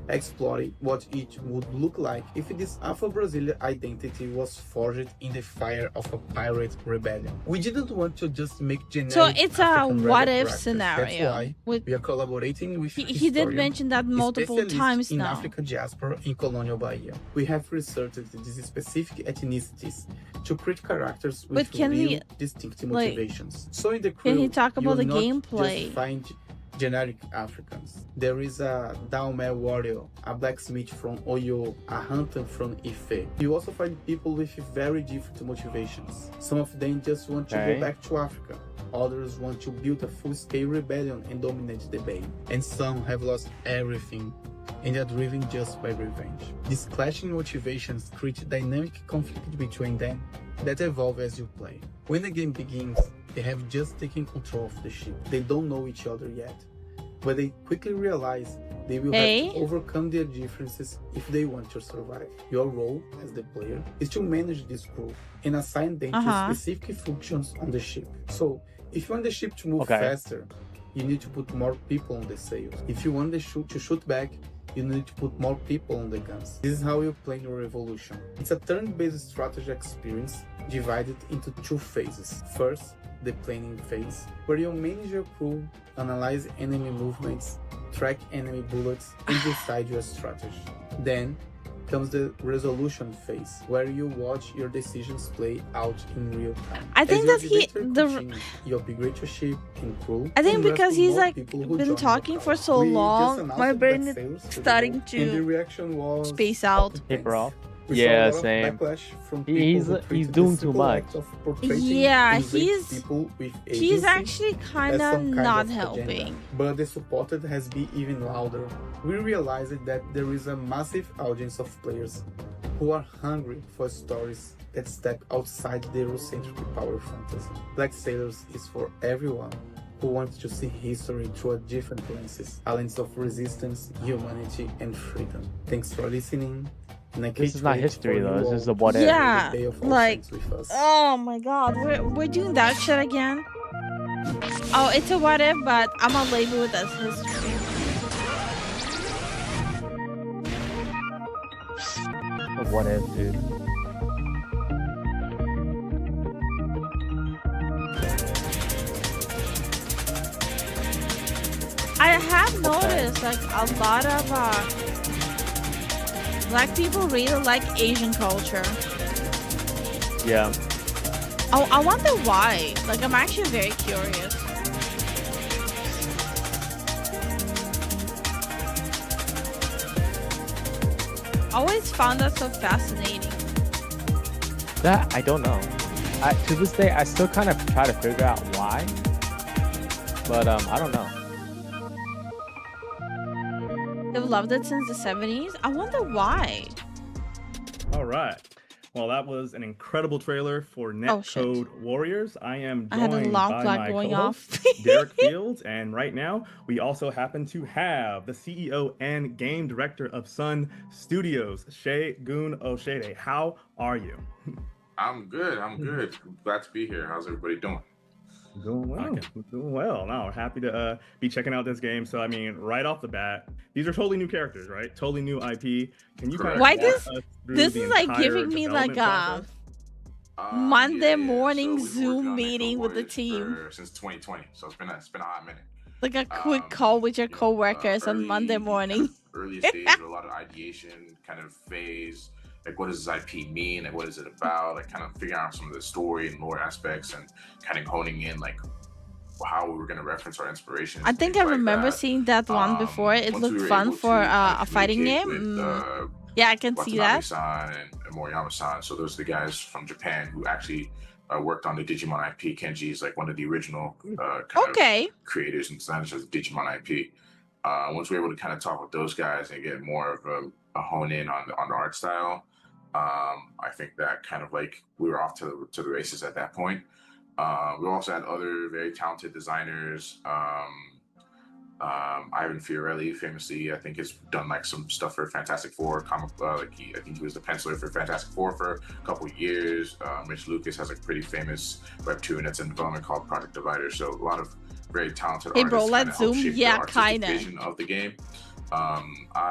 exploring what it would look like if this Afro-Brazilian identity was forged in the fire of a pirate rebellion. We didn't want to just make generic So it's African a what rebel if characters. scenario. That's why we are collaborating with He did mention that multiple specialists times in now. African diaspora in colonial Bahia. We have researched these specific ethnicities to create characters with But can real we, distinct like, motivations. So in the crew, can he talk about you the will not gameplay? just find generic Africans. There is a Daomé warrior, a blacksmith from Oyo, a hunter from Ife. You also find people with very different motivations. Some of them just want to go back to Africa. Others want to build a full-scale rebellion and dominate the bay. And some have lost everything and are driven just by revenge. These clashing motivations create dynamic conflict between them that evolve as you play. When the game begins, they have just taken control of the ship. They don't know each other yet, but they quickly realize they will have to overcome their differences if they want to survive. Your role as the player is to manage this crew and assign them to specific functions on the ship. So, if you want the ship to move faster, you need to put more people on the sails. If you want to shoot back, you need to put more people on the guns. This is how you play your Revolution. It's a turn-based strategy experience divided into two phases. First, the planning phase, where you manage your crew, analyze enemy movements, track enemy bullets, and decide your strategy. Then comes the resolution phase, where you watch your decisions play out in real time. I think that you upgrade your ship and crew. I think and because rescue he's more like people who been join talking your for cause. so We just long, announced my the brain back is sails to the starting world, and the to reaction was space out. Paper off. We Yeah, saw a lot same. of backlash from He's people who treated doing the too simple much. act of portraying Yeah, enslaved people with he's agency actually kind as of some kind not of helping. agenda. But the support has been even louder. We realized that there is a massive audience of players who are hungry for stories that step outside the Eurocentric power fantasy. Black Sailors is for everyone who wants to see history through a different lenses, a lens of resistance, humanity, and freedom. Thanks for listening. This is not history though. This is the what if. Yeah, like, oh my god, we're doing that shit again. Oh, it's a what if, but I'm gonna label it as history. A what if, dude. I have noticed like a lot of Black people really like Asian culture. Yeah. Oh, I wonder why. Like, I'm actually very curious. Always found that so fascinating. That I don't know. To this day, I still kind of try to figure out why. But I don't know. They've loved it since the 70s. I wonder why. All right. Well, that was an incredible trailer for Netcode Warriors. I am I had a joined long by clock my going co-host, Derek Fields, and right now we also happen to have the CEO and game director of Sun Studios, Segun Oshide. How are you? I'm good. I'm good. Glad to be here. How's everybody doing? Doing well. Doing well. No, happy to be checking out this game. So, I mean, right off the bat, these are totally new characters, right? Totally new IP. Can you kind of Why walk this? us through This the is like entire giving me like development a process? Monday morning So we've been Zoom working on meeting Netcode with the Warriors team. since 2020. So it's been a hot minute. Like a quick call with your coworkers on Monday morning. Early stage, a lot of ideation kind of phase. Like, what does this IP mean? Like, what is it about? Like, kind of figuring out some of the story and lore aspects, and kind of honing in like how we were going to reference our inspirations. I think I remember seeing that one before. It once looked we were fun able for to a fighting communicate game. with, Yeah, I can see that. Watanabe-san and Moriyama-san. So those are the guys from Japan who actually worked on the Digimon IP. Kenji is like one of the original kind of creators and designers of the Digimon IP. Once we were able to kind of talk with those guys and get more of a hone in on the art style, I think that kind of like we were off to the races at that point. We also had other very talented designers. Ivan Fiorelli, famously, I think has done like some stuff for Fantastic Four comic. I think he was the penciler for Fantastic Four for a couple of years. Mitch Lucas has a pretty famous webtoon that's in development called Project Divider. So a lot of very talented Hey artists. bro, let's zoom. Yeah, kinda. Vision of the game.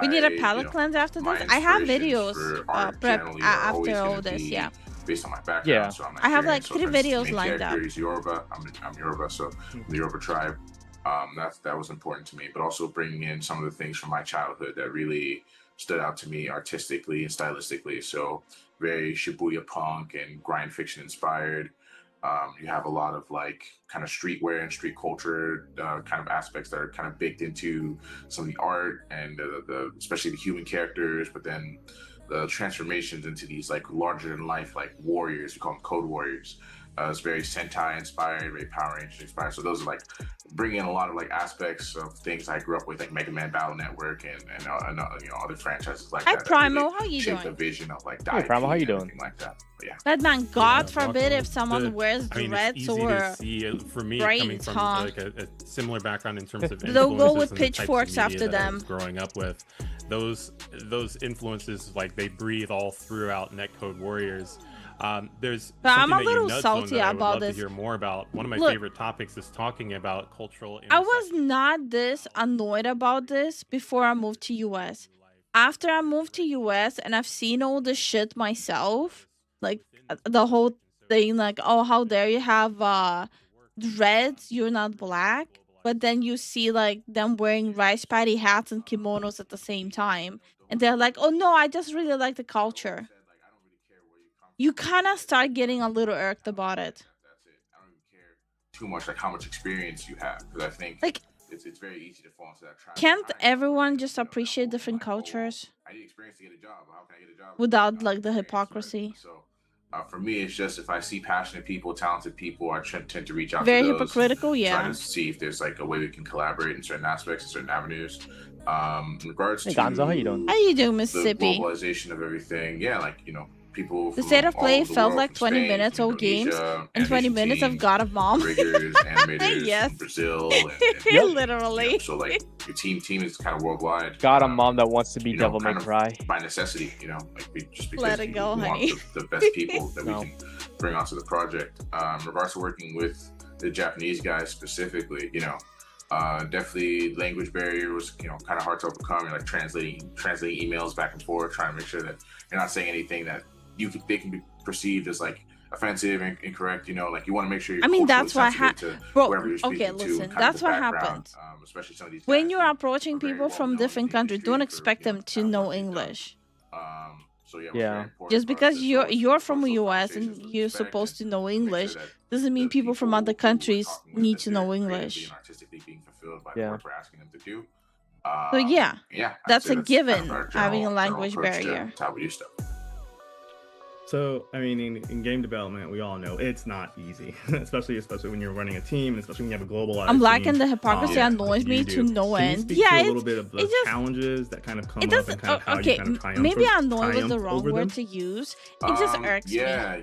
We need a palette cleanse after this. I have videos prep after all this. Yeah. Based on my background, Yeah. so I'm I have, Nigerian. like, So 3 for instance, videos main lined character up. is Yoruba. I'm Yoruba, so the Yoruba tribe. That was important to me, but also bringing in some of the things from my childhood that really stood out to me artistically and stylistically. So very Shibuya punk and grind fiction inspired. You have a lot of like kind of streetwear and street culture kind of aspects that are kind of baked into some of the art and especially the human characters, but then the transformations into these like larger than life like warriors. We call them code warriors. It's very Sentai inspired, very Power Rangers inspired. So those are like bringing in a lot of like aspects of things I grew up with, like Mega Man Battle Network and you know, other franchises like Hi, that. Primal, how you shape doing? the vision of like Hey, Primal, how you doing? anything like that. But yeah. But man, God forbid if someone wears I mean, dreads it's easy or to see for me braids, coming from huh? like a similar background in terms of They'll go influences with and the types of pitchforks media after that I them. was growing up with. Those influences, like, they breathe all throughout Netcode Warriors. There's But I'm something a that you little nudged on salty that I would about love this. to hear more about. One of my Look, favorite topics is talking about cultural I was not this annoyed about this before I moved to US. After I moved to US and I've seen all the shit myself, like the whole thing, like, oh, how dare you have dreads, you're not black. But then you see like them wearing rice patty hats and kimonos at the same time. And they're like, oh no, I just really like the culture. You kind of start getting a little irked about it. Too much like how much experience you have, because I think like it's very easy to fall into that trap. Can't everyone just appreciate different cultures I need experience to get a job. How can I get a job without like the hypocrisy? So for me, it's just if I see passionate people, talented people, I tend to reach out Very to those. hypocritical, Try yeah. to see if there's like a way we can collaborate in certain aspects and certain avenues. In regards Hey, to Gonzo, how you doing? How you doing, the Mississippi? globalization of everything, yeah, like people. The from state of all play over the felt world, like from 20 Spain, minutes from old games Indonesia, and 20 animation minutes of team, God of Mom. riggers, animators Yes. from Brazil, and Literally. so like your team is kind of worldwide. Got a mom that wants to be Devil May kind of Cry. by necessity, like just because Let it go, we honey. want the best people that we can bring onto the project. In regards to working with the Japanese guys specifically, definitely language barrier was kind of hard to overcome. You're like translating emails back and forth, trying to make sure that you're not saying anything that they can be perceived as like offensive and incorrect. Like you want to make sure you're I mean, culturally that's what sensitive to bro. whoever you're speaking Okay, to, listen, and kind that's of the what background, happened. especially some of these When you're approaching people from different countries, don't expect them to know English. So yeah, Yeah. Just because you're from the US and you're supposed to know English doesn't mean people from other countries need to know English. artistically being fulfilled by the Yeah. work we're asking them to do. So yeah, I'd that's say a kind given, of our having a general language approach to barrier. how we do stuff. So, I mean, in game development, we all know it's not easy, especially when you're running a team, and especially when you have a globalized I'm black team. and the hypocrisy annoys me to no Can you end. speak Yeah, to a it's little bit of the it just challenges that kind of come it up doesn't. and kind of how Okay, you kind of triumph maybe annoy was the triumph wrong over word them? to use. It just irks me. Yeah,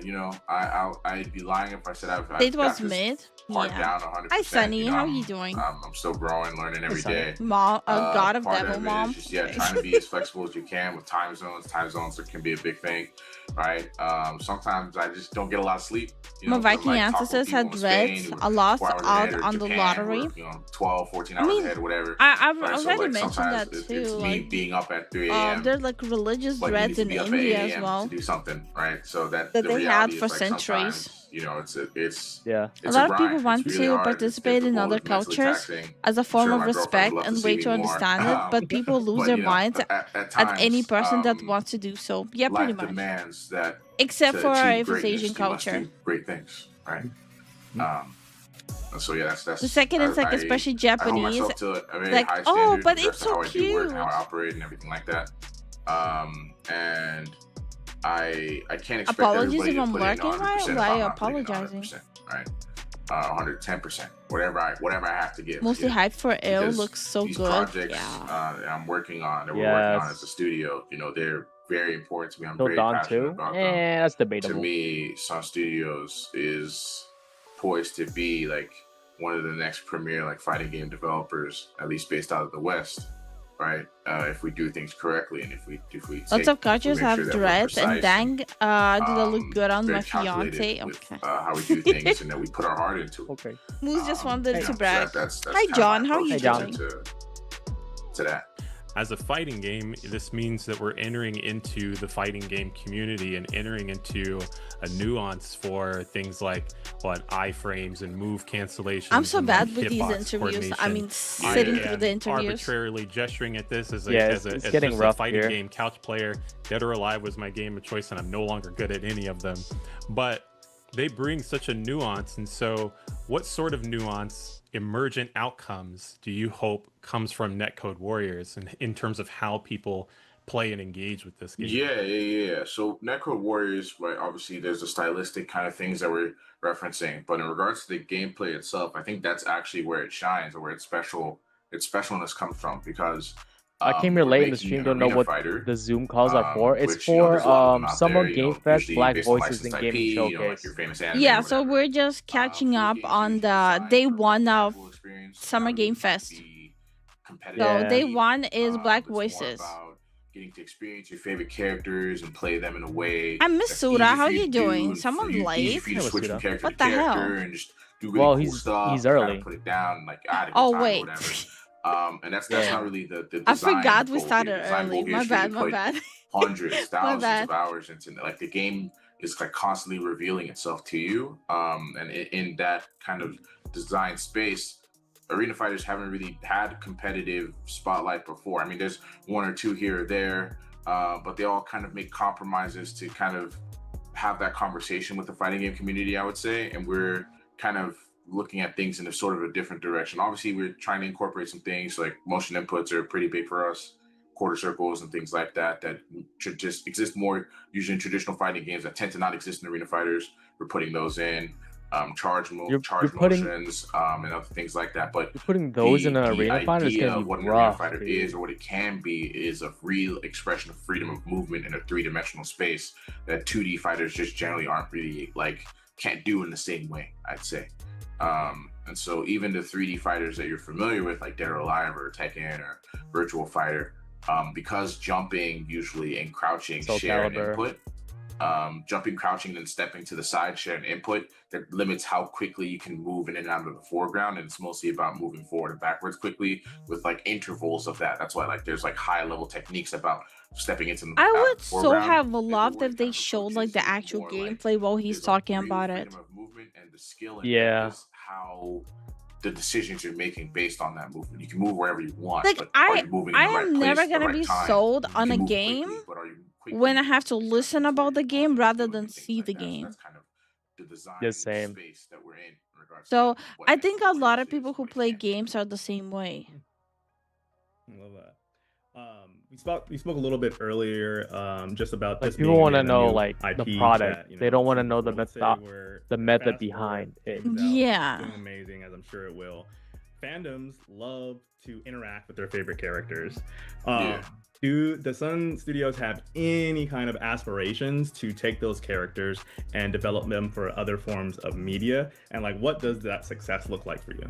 I'd be lying if I said I've It was got this mid. part Yeah. down 100%. Hi, Sunny. How I'm- you doing? I'm still growing, learning every Sunny. day. Mom, God of part Devil it is Mom. just, trying to be as flexible as you can with time zones. Time zones can be a big thing, right? Sometimes I just don't get a lot of sleep. My Viking ancestors had dreads a lot out on the lottery. 12, 14 hours ahead, whatever. I've right? So, already like, mentioned sometimes that it's too. me Like, being up at 3 a.m. there's like religious but you dreads need to in be up at India 8 as a.m. well. to do something, right? So that That the they reality had for is, like, centuries. sometimes, it's Yeah. A it's lot of grind. people want It's really to hard. It's participate in difficult. other It's mentally cultures taxing. as a I'm form sure of my girlfriend would respect love and see way me to more. understand it, but people lose but, their minds at at any times, person that wants to do so. Yeah, pretty life much. demands that Except to for achieve if it's greatness, Asian you must culture. do great things, right? So yeah, that's The second is like especially I hold Japanese, myself to a very like, high oh, standard but in it's regards to so how I do work and cute. how I operate and everything like that. And I can't expect Apologies everybody if to I'm put in lurking. 100% Why if are you I'm not putting in apologizing? 100%, right? 110%, whatever I have to give. Mostly hyped for ill Because looks so these good. projects Yeah. that I'm working on, that we're working on Yes. as a studio, they're very important to me. I'm Till very Dawn passionate 2? about That's them. debatable. To me, Sun Studios is poised to be like one of the next premier like fighting game developers, at least based out of the West, right? If we do things correctly and if we Lots of cultures have dreads, and dang, do they look good on very my calculated fiance? with, Okay. how we do things and that we put our heart into it. Okay. Moose just wanted to So brag. that's Hi, kind of John. my How approach you John. doing? to that. As a fighting game, this means that we're entering into the fighting game community and entering into a nuance for things like iframes and move cancellations. I'm so and, bad like, with these hitbox interviews. I mean, coordination. sitting I through am the interviews. arbitrarily gesturing at this as a, Yeah, as, a, it's as getting just rough a fighting here. game couch player. Dead or Alive was my game of choice, and I'm no longer good at any of them. But they bring such a nuance, and so what sort of nuance, emergent outcomes do you hope comes from Netcode Warriors and in terms of how people play and engage with this game? Yeah. So Netcode Warriors, right? Obviously, there's the stylistic kind of things that we're referencing, but in regards to the gameplay itself, I think that's actually where it shines or where its specialness comes from, because I came here we're late in the making stream, an don't know arena what fighter, the Zoom calls are for. It's which, for there's a lot of them out Summer there, Game Fest usually Black based on Voices in licensed Gaming IP, like Showcase. your famous anime Yeah, or so whatever. we're just catching up on the day one of Summer Game Fest. So Yeah. day one is Black Voices. getting to experience your favorite characters and play them in a way I miss that's Suda. easy How for you you to do doing? and Someone easy late? for you to Hey, switch from Masuda. character What to the character hell? and just do really Well, cool he's stuff and kind early. of put it down. And, like I had a good Oh time or wait, whatever. And that's Yeah. not really the I design forgot we goal here. The started design early. goal here My is for you bad. to My put bad. hundreds, My thousands of bad. hours into like the game is like constantly revealing itself to you. And in that kind of design space, arena fighters haven't really had competitive spotlight before. I mean, there's one or two here or there, but they all kind of make compromises to kind of have that conversation with the fighting game community, I would say. And we're kind of looking at things in a sort of a different direction. Obviously, we're trying to incorporate some things like motion inputs are pretty big for us, quarter circles and things like that should just exist more usually in traditional fighting games that tend to not exist in arena fighters. We're putting those in. Charge You're putting motions and other things like that. But you're putting those in an the arena fighter is idea gonna of be what an arena rough, fighter dude. is or what it can be is a real expression of freedom of movement in a three-dimensional space that 2D fighters just generally aren't really like can't do in the same way, I'd say. And so even the 3D fighters that you're familiar with, like Dead or Alive or Tekken or Virtual Fighter, because jumping usually and crouching Soul share an Calibur. input. Jumping, crouching, and stepping to the side share an input that limits how quickly you can move in and out of the foreground, and it's mostly about moving forward and backwards quickly with like intervals of that. That's why like there's like high level techniques about stepping into the I would the so foreground. have loved if they showed like the actual gameplay while he's talking about it. Freedom of movement and the skill and Yeah. is how the decisions you're making based on that movement. You can move wherever you want, Like but are you moving in I the right am place never at the gonna right be time? sold You on a can move game quickly, but are you when I have to listen about the game rather than see the So game. that's kind of the design Yeah, same. space that we're in regards So to what I makes think it a what lot it of is people and who what it play can. games are the same way. I love that. We spoke a little bit earlier just about Like this people being want to a know new like IP the product. that, They don't want to so know the let's say method, we're the method fast forward, behind it. games out, Yeah. doing amazing, as I'm sure it will. Fandoms love to interact with their favorite characters. Yeah. Do the Sun Studios have any kind of aspirations to take those characters and develop them for other forms of media? And like, what does that success look like for you?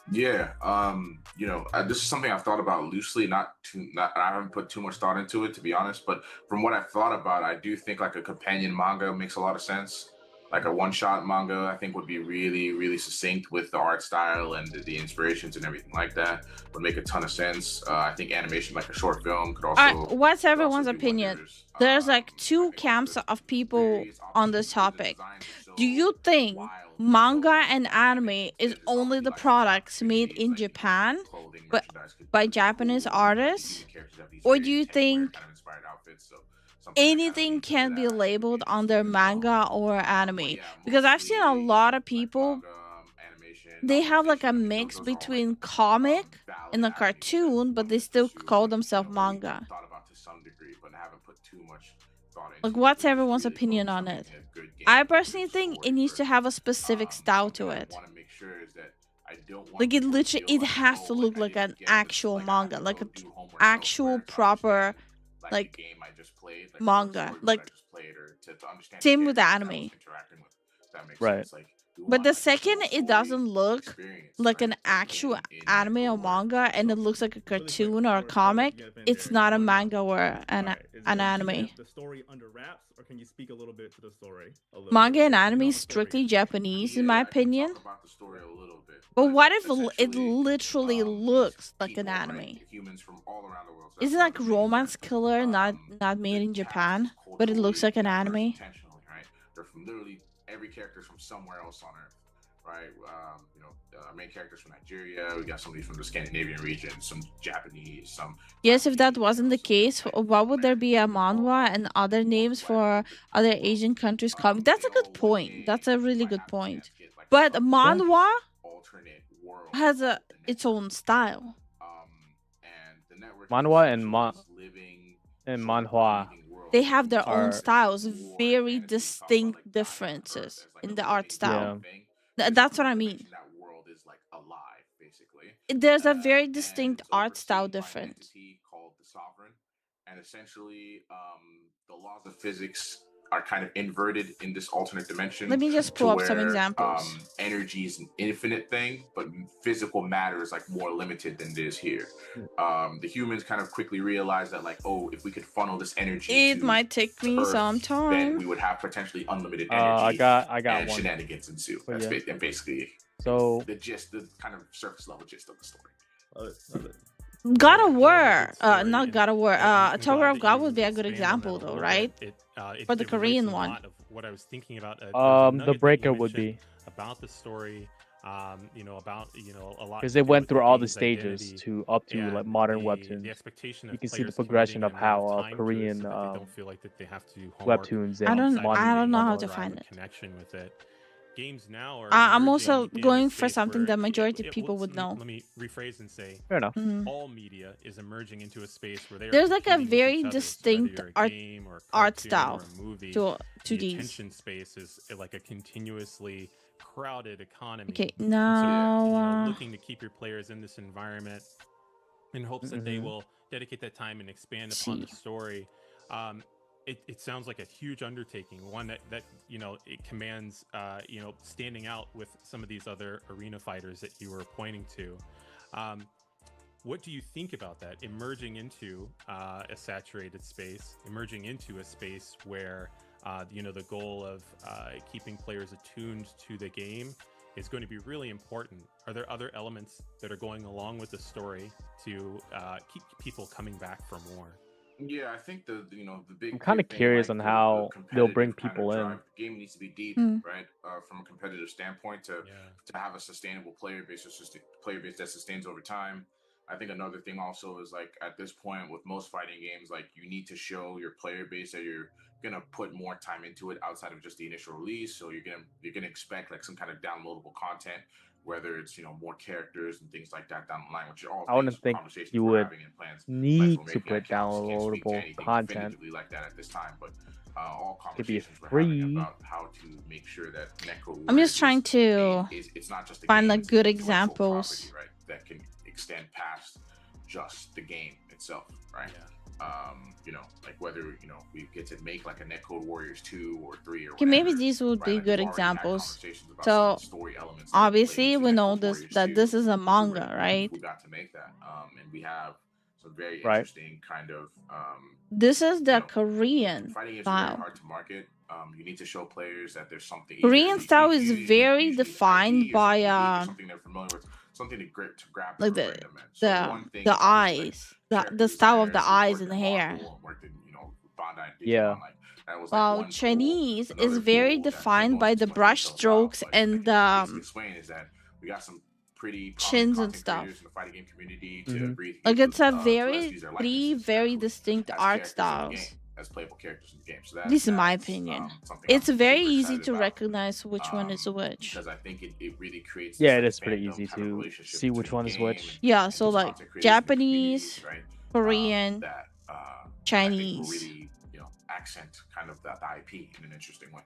Yeah, this is something I've thought about loosely. Not I haven't put too much thought into it, to be honest. But from what I've thought about, I do think like a companion manga makes a lot of sense. Like a one-shot manga, I think would be really, really succinct with the art style and the inspirations and everything like that. Would make a ton of sense. I think animation, like a short film, could also. What's everyone's opinion? There's like two camps of people on this topic. Do you think manga and anime is only the products made in Japan but by Japanese artists? Or do you think anything can be labeled under manga or anime? Because I've seen a lot of people, they have like a mix between comic and a cartoon, but they still call themselves manga. Like, what's everyone's opinion on it? I personally think it needs to have a specific style to it. Like, it literally, it has to look like an actual manga, like an actual proper, like, manga. Like, same with anime. Right. But the second it doesn't look like an actual anime or manga and it looks like a cartoon or a comic, it's not a manga or an anime. The story under wraps, or can you speak a little bit to the story? Manga and anime is strictly Japanese, in my opinion. But what if it literally looks like an anime? Isn't like Romance Killer not made in Japan, but it looks like an anime? They're from literally every character's from somewhere else on Earth, right? Our main characters from Nigeria. We got somebody from the Scandinavian region, some Japanese, some. Yes, if that wasn't the case, what would there be a manhwa and other names for other Asian countries coming? That's a good point. That's a really good point. But manhwa has its own style. Manhwa and manhwa. They have their own styles, very distinct differences in the art style. That's what I mean. There's a very distinct art style difference. Called the Sovereign, and essentially, the laws of physics are kind of inverted in this alternate dimension. Let me just to pull up some where, examples. Energy is an infinite thing, but physical matter is like more limited than it is here. The humans kind of quickly realize that like, oh, if we could funnel this energy It to might take me Earth, some then time. we would have potentially unlimited I energy. got and one. shenanigans ensue. Oh, That's yeah. basically So the gist, the kind of surface level gist of the story. Love it. God of War, story, not and God of War. I'm Tower glad of that God you would be a good expand on that example, a though, little right? bit. For the It relates Korean a one. lot of what I was thinking about. There's a the nugget that you breaker would be mentioned about the story. You know, about a lot because to they do went with through all the game's stages identity to up to like and modern the webtoons. expectation You of can see the players progression committing of the amount how time to it Korean so that they don't feel like that they have to do homework webtoons I and don't modern know how ones to are. find drive it. a connection with it. Games now are I'm emerging also in a going for space something where that majority of well, people would know. let me rephrase and say Fair enough. all media is emerging into a space where they are There's like a competing with very each other. So whether distinct you're a game or a art cartoon style or a movie, to the these. attention space is like a continuously crowded economy. Okay, And so, now looking to keep your players in this environment in hopes that they will dedicate that time and expand upon the story. It sounds like a huge undertaking, one that it commands standing out with some of these other arena fighters that you were pointing to. What do you think about that? Emerging into a saturated space, emerging into a space where the goal of keeping players attuned to the game is going to be really important. Are there other elements that are going along with the story to keep people coming back for more? Yeah, I think the big. I'm kind of thing, curious like, on how they'll bring competitive kind of people in. drive, the game needs to be deep, right? From a competitive standpoint, to have a sustainable player base, that sustains over time. I think another thing also is like at this point with most fighting games, like you need to show your player base that you're gonna put more time into it outside of just the initial release. So you're gonna expect like some kind of downloadable content, whether it's more characters and things like that down the line, which are all I wouldn't think conversations you we're would having and plans need we're to making. I put obviously can't speak to downloadable anything content. definitively like that at this time, but all Could be conversations we're having free. about how to make sure that Necro I'm just trying to it's not just a find game, like it's good an intellectual examples. property, right, that can extend past just the game itself, right? Like whether we get to make like a Netcode Warriors 2 or 3 or Okay, whatever, maybe these would right? be Like, good we've already had examples. conversations about some So of the story elements that play obviously into we know Netcode this Warriors that 2. this is a So manga, we're right? who got to make that, and we have some very Right. interesting kind of This is the Korean fighting games are very style. hard to market. You need to show players that there's something. Korean style is very defined by something they're familiar with, something to grab like for, right, them in. So one thing the is obviously, like, eyes, the style of the eyes and the hair. worked in Bandai and Yeah. Digimon, like, that was, like, While one tool. Chinese Another is very tool that defined can't by go the into too much brush detail about, strokes but and basically explain is that we got some pretty chins and content stuff. creators in the fighting game community to breathe. Like it's a to let us very use their three likenesses very distinct as art characters in the styles. game, as playable characters in the game. So This is my that's, opinion. something It's I'm very super easy excited to about, recognize which one is which. because I think it really creates Yeah, it this, is like, pretty fandom easy kind of to relationship see which between one the is game which. and Yeah, so those like content creators and Japanese, communities, right? Korean, That Chinese. really accent kind of the IP in an interesting way.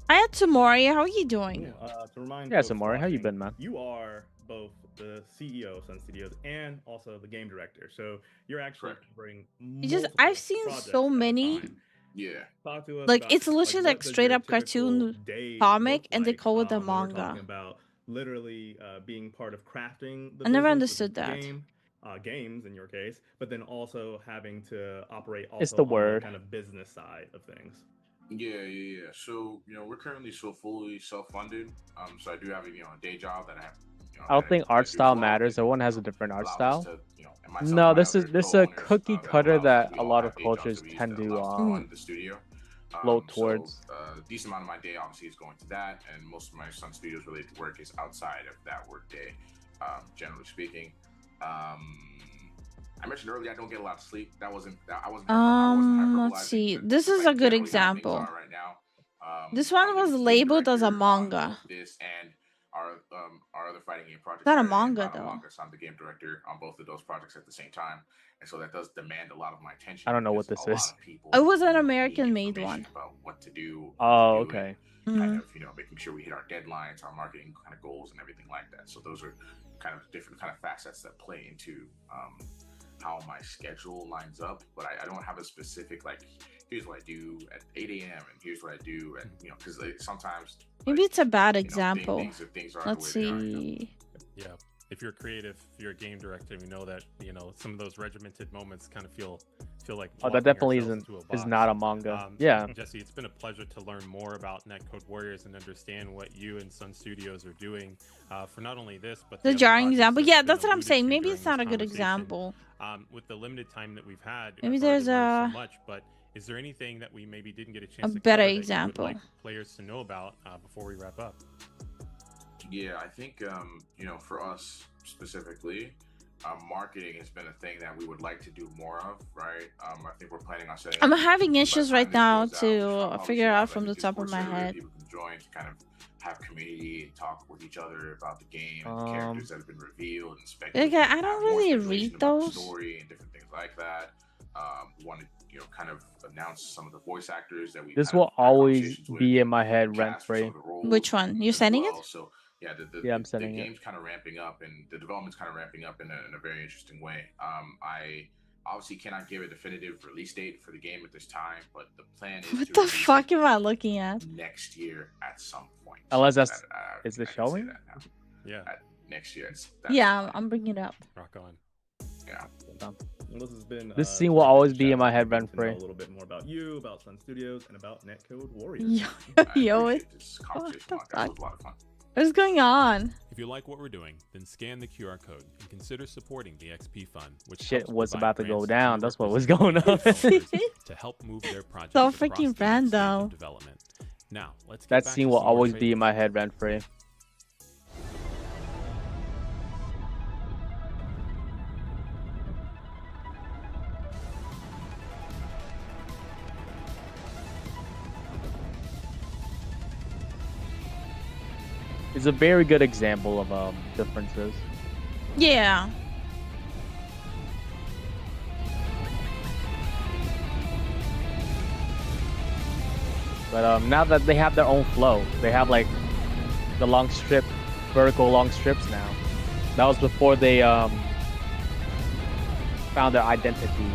Hi, Tamori. How are you doing? To remind Yeah, folks Samori, how you watching, been, man? You are both the CEO of Sun Studios and also the game director, so you're actually covering I've seen so many. Yeah. Talk to us Like about, it's literally what like does straight your up cartoon typical day comic, look and they like, call it a when we're manga. talking about literally being part of crafting the I never business, which is understood the that. games in your case, but then also having to operate It's also the on word. the kind of business side of things. Yeah. So we're currently so fully self-funded. So I do have a day job that I have. I don't think art style matters. Everyone has a different art style. No, this is a cookie cutter that a lot of cultures tend to run the studio. float towards. So a decent amount of my day obviously is going to that, and most of my Sun Studios related work is outside of that work day, generally speaking. I mentioned earlier I don't get a lot of sleep. That wasn't. I wasn't. Let's see. This is a good example. Right now. This one was labeled as a manga. This and our other fighting game projects. Not a and manga, Battle though. Manga, so I'm the game director on both of those projects at the same time, and so that does demand a lot of my attention. I don't know what because this a is. lot of people It was an need American-made information one. about what to do. Oh, what to do, okay. and kind of making sure we hit our deadlines, our marketing kind of goals, and everything like that. So those are kind of different kind of facets that play into how my schedule lines up, but I don't have a specific like, here's what I do at 8 a.m. and here's what I do at, because sometimes Maybe it's a bad example. things are Let's the way they are, see. Yeah. If you're creative, if you're a game director, we know that some of those regimented moments kind of feel like. Oh, that definitely is not a manga. Yeah. Jesse, it's been a pleasure to learn more about Netcode Warriors and understand what you and Sun Studios are doing for not only this, but The other jarring projects example. that Yeah, have been that's what I'm alluded saying. to Maybe during it's not this a good conversation. example. With the limited time that we've had, Maybe we've already there's learned so much, but is there anything that we maybe didn't get a chance to better cover that example. you would like players to know about before we wrap up? Yeah, I think for us specifically, marketing has been a thing that we would like to do more of, right? I think we're planning on setting. I'm having issues right now to figure out from the top of my head. People can join to kind of have community and talk with each other about the game and the characters that have been revealed and speculate. Okay, I don't really read those. Story and different things like that. We want to kind of announce some of the voice actors that we. This will always be in my head rent free. Which one? You're sending it? So yeah, I'm sending the game's kind of ramping up and the development's kind of ramping up in a very interesting way. I obviously cannot give a definitive release date for the game at this time, but the plan is What to the release fuck am I looking at? next year at some point. Unless that's is it showing? Yeah. Next year. Yeah, I'm bringing it up. Rock on. Yeah. Well, this has been. This scene will always be in my head rent to know free. a little bit more about you, about Sun Studios, and about Netcode Warriors. Yo, what the fuck? What's going on? If you like what we're doing, then scan the QR code and consider supporting the XP Fund, which Shit helps was provide about to go grants down. new That's what was representatives going on. and developers to help move their projects So across freaking the next stage random. of development. Now, let's get That back scene to will some more always be trailers. in my head rent free. It's a very good example of differences. Yeah. But now that they have their own flow, they have like the long strip, vertical long strips now. That was before they found their identity.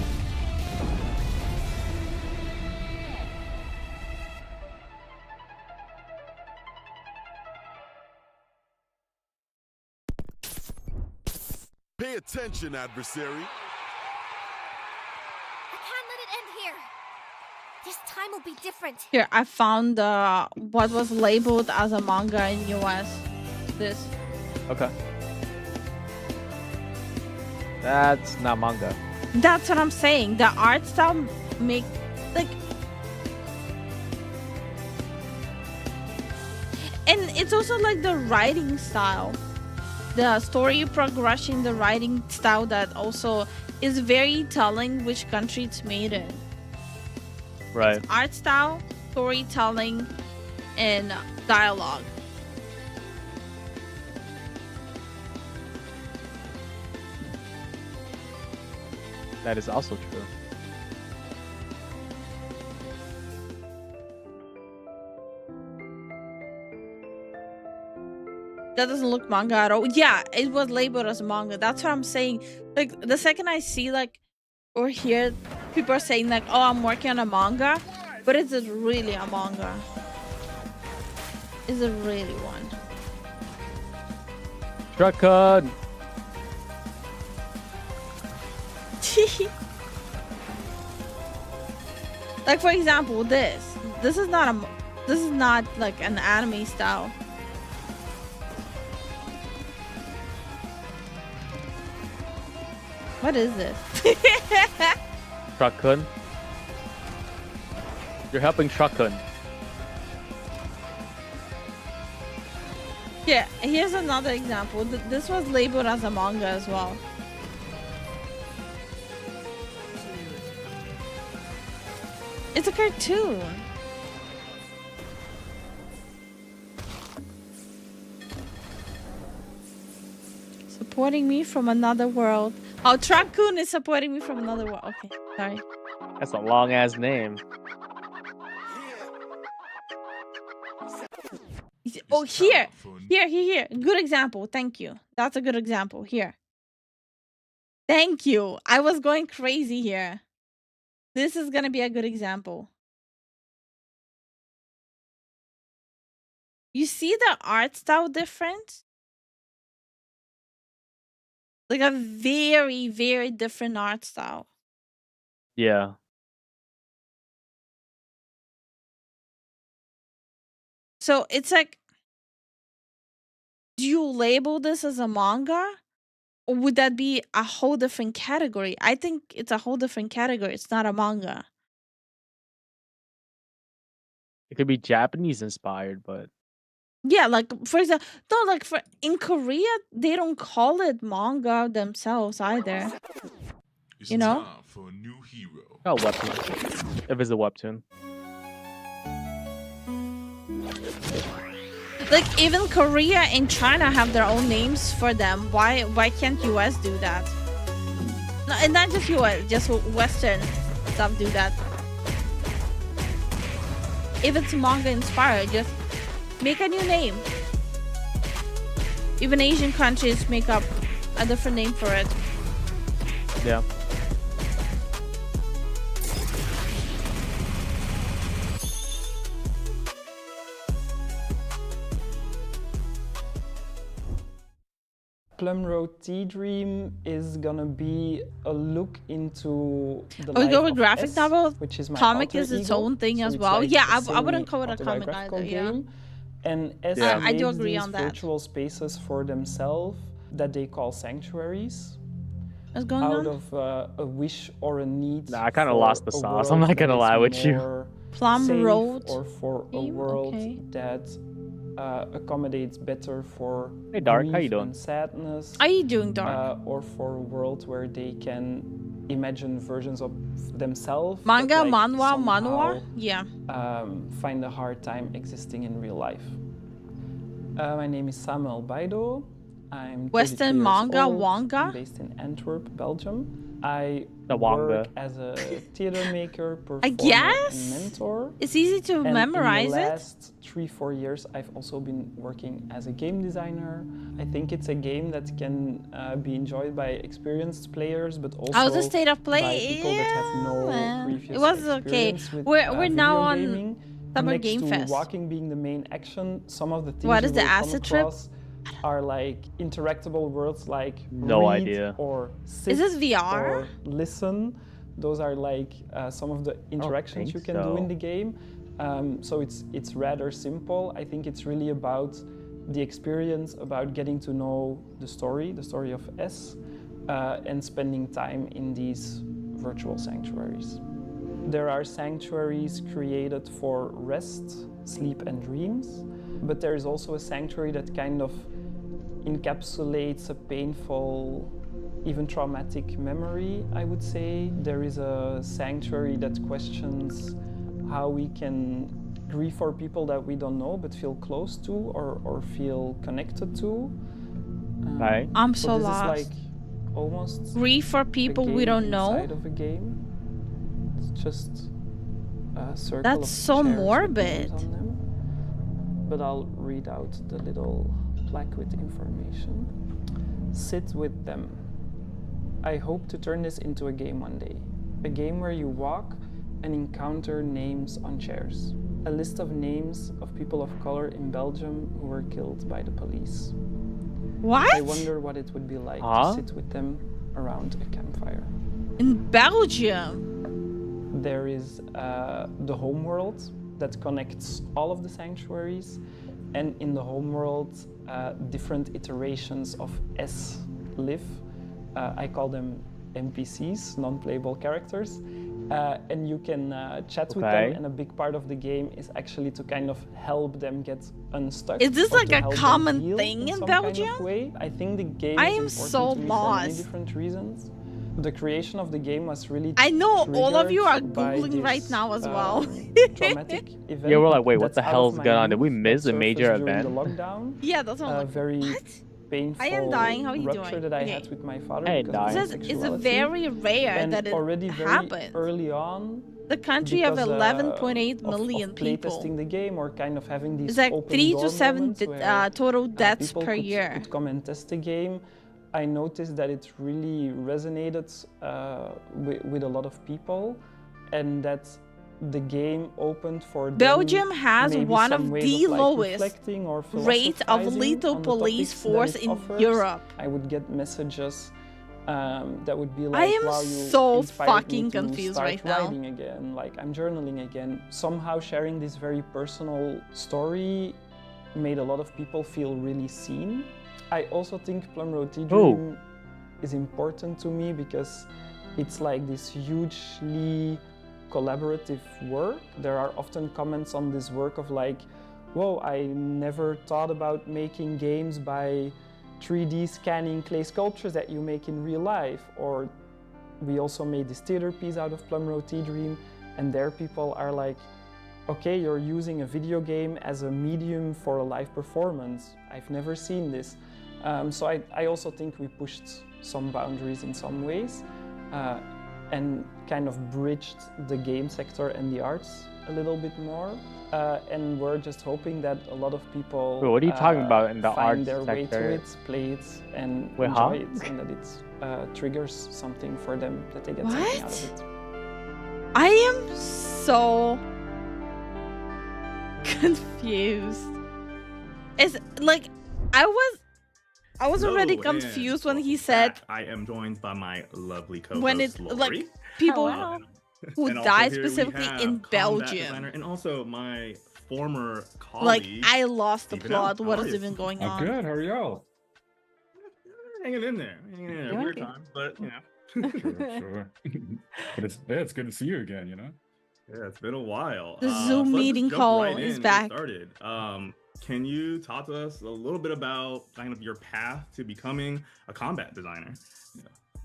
Pay attention, adversary. I can't let it end here. This time will be different. Here, I found what was labeled as a manga in US. This. Okay. That's not manga. That's what I'm saying. The art style make like, and it's also like the writing style, the story progression, the writing style that also is very telling which country it's made in. Right. Art style, storytelling, and dialogue. That is also true. That doesn't look manga at all. Yeah, it was labeled as manga. That's what I'm saying. Like, the second I see, like, or hear people are saying, like, oh, I'm working on a manga, but is it really a manga? Is it really one? Truck code. Like, for example, this is not like an anime style. What is this? Truck-kun. You're helping Truck-kun. Yeah, here's another example. This was labeled as a manga as well. It's a cartoon. Supporting me from another world. Oh, Truck-kun is supporting me from another world. Okay, sorry. That's a long ass name. Oh, here. Good example. Thank you. That's a good example. Here. Thank you. I was going crazy here. This is gonna be a good example. You see the art style difference? Like a very, very different art style. Yeah. So it's like, do you label this as a manga? Or would that be a whole different category? I think it's a whole different category. It's not a manga. It could be Japanese inspired, but Yeah, like for example, no, like for in Korea, they don't call it manga themselves either. You know? For a new hero. oh, webtoon. If it's a webtoon. Like even Korea and China have their own names for them. Why can't US do that? No, and not just US, just Western stuff do that. If it's manga inspired, just make a new name. Even Asian countries make up a different name for it. Yeah. Plum Road Tea Dream is gonna be a look into the Or life go with of graphic S, novel. which is my Comic alter is its ego. own thing So as it's well. like Yeah, a I wouldn't call it a comic semi-autobiographical either. Yeah. game. And S Yeah. I do makes agree these on that. virtual spaces for themselves that they call sanctuaries. What's going out on? of a wish or a need. Nah, I kind of for lost the a sauce. I'm world not gonna that is lie with you. more Plum safe, Road or for a theme? world Okay. that accommodates better for Hey, Dark, how grief you doing? and sadness. How you doing, Dark? Or for a world where they can imagine versions of themselves. that, Manga, like, manhwa, somehow, manhwa? Yeah. Find a hard time existing in real life. My name is Samuel Baido. I'm 32 Western years manga, old. wanga? I'm based in Antwerp, Belgium. I The wanga. work as a theater maker, performer, I and guess mentor. it's easy to And memorize in the it. last 3-4 years, I've also been working as a game designer. I think it's a game that can be enjoyed by experienced players, but also How's the state of play? by people that have no man. previous It was okay. experience with, We're now video on gaming. Summer Next Game to Fest. walking being the main action, some of the things What you is the will come acid trip? across are like interactable words like No read idea. or sit this VR? or listen. Those are like some of the interactions you think can do in so. the game. So it's rather simple. I think it's really about the experience, about getting to know the story of S, and spending time in these virtual sanctuaries. There are sanctuaries created for rest, sleep, and dreams, but there is also a sanctuary that kind of encapsulates a painful, even traumatic memory, I would say. There is a sanctuary that questions how we can grieve for people that we don't know but feel close to or feel connected to. Right. I'm so this lost. is like almost Grief for a people we game don't know. inside of a game. It's just a circle That's of so chairs with morbid. names on them. But I'll read out the little plaque with information. Sit with them. I hope to turn this into a game one day. A game where you walk and encounter names on chairs. A list of names of people of color in Belgium who were killed by the police. What? I wonder what it would be like Huh? to sit with them around a campfire. In Belgium. There is the home world that connects all of the sanctuaries, and in the home world, different iterations of S live. I call them NPCs, non-playable characters, and you can chat with them, Okay. and a big part of the game is actually to kind of help them get unstuck. Is this or like to a help them common heal thing in some kind of Belgium? way. I think the game I is am important so to me for many lost. different reasons. The creation of the game was really I know all of you are triggered by Googling right this, now as well. traumatic event. Yeah, we're like, wait, what that's the out of hell's my going on? Did we youth miss that a major surfaced during event? the lockdown. Yeah, that's what I'm like. Very What? painful I am dying. How are you rupture doing? that I Okay. had with my father. Hey, because dying. of It my says it's a sexuality. very rare And that it already very happens. early on, The country of because, 11.8 of million people. playtesting the game or kind of having these It's like open 3 door to 7 moments where, total deaths people per could, year. could come and test the game. I noticed that it really resonated with a lot of people, and that the game opened for them Belgium has maybe one some of ways the like lowest reflecting or rate of philosophizing lethal on the police topics that force it in offers. Europe. I would get messages that would be like, I am wow, you so inspired me fucking to confused start right now. writing again, like I'm journaling again. Somehow sharing this very personal story made a lot of people feel really seen. I also think Plum Road Tea Dream is important to me because it's like this hugely collaborative work. There are often comments on this work of like, whoa, I never thought about making games by 3D scanning clay sculptures that you make in real life. Or we also made this theater piece out of Plum Road Tea Dream, and there people are like, okay, you're using a video game as a medium for a live performance. I've never seen this. So I also think we pushed some boundaries in some ways and kind of bridged the game sector and the arts a little bit more. And we're just hoping that a lot of people Wait, what are you talking about in the find arts their way to sector? it, play it, and Wait, enjoy huh? it, and that it triggers something for them, that they get something out of it. I am so confused. It's like I was already Hello, and confused when he welcome said back. I am joined by my lovely co-host when it's Lori. like people who And also died here we specifically have in combat Belgium. designer and also my former Like colleague. I lost the Stephen L. plot. What How are is you? even going I'm on? good. How are y'all? Hanging in there. Hanging in there. Doing Weird good. time, but you know. Sure. But it's good to see you again, you know? Yeah, it's been a while. The So Zoom let's just meeting jump call right is in and back. get started. Can you talk to us a little bit about kind of your path to becoming a combat designer?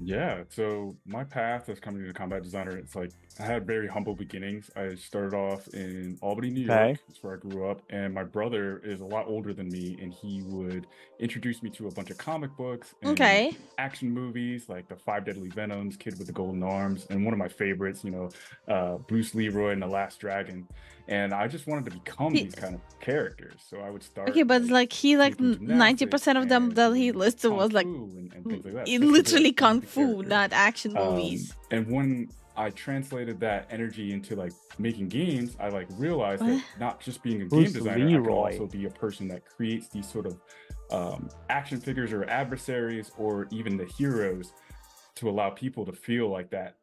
Yeah, so my path as coming to a combat designer, it's like I had very humble beginnings. I started off in Albany, New Okay. York. That's where I grew up. And my brother is a lot older than me, and he would introduce me to a bunch of comic books and Okay. action movies like The Five Deadly Venoms, Kid with the Golden Arms, and one of my favorites, Bruce Leroy and The Last Dragon. And I just wanted to become these kind of characters. So I would start Okay, but like he like 90% of them that he listed was like and things like that. literally kung fu, not action movies. And when I translated that energy into like making games, I like realized that not just being a game Bruce designer, I could Leroy. also be a person that creates these sort of action figures or adversaries or even the heroes to allow people to feel like that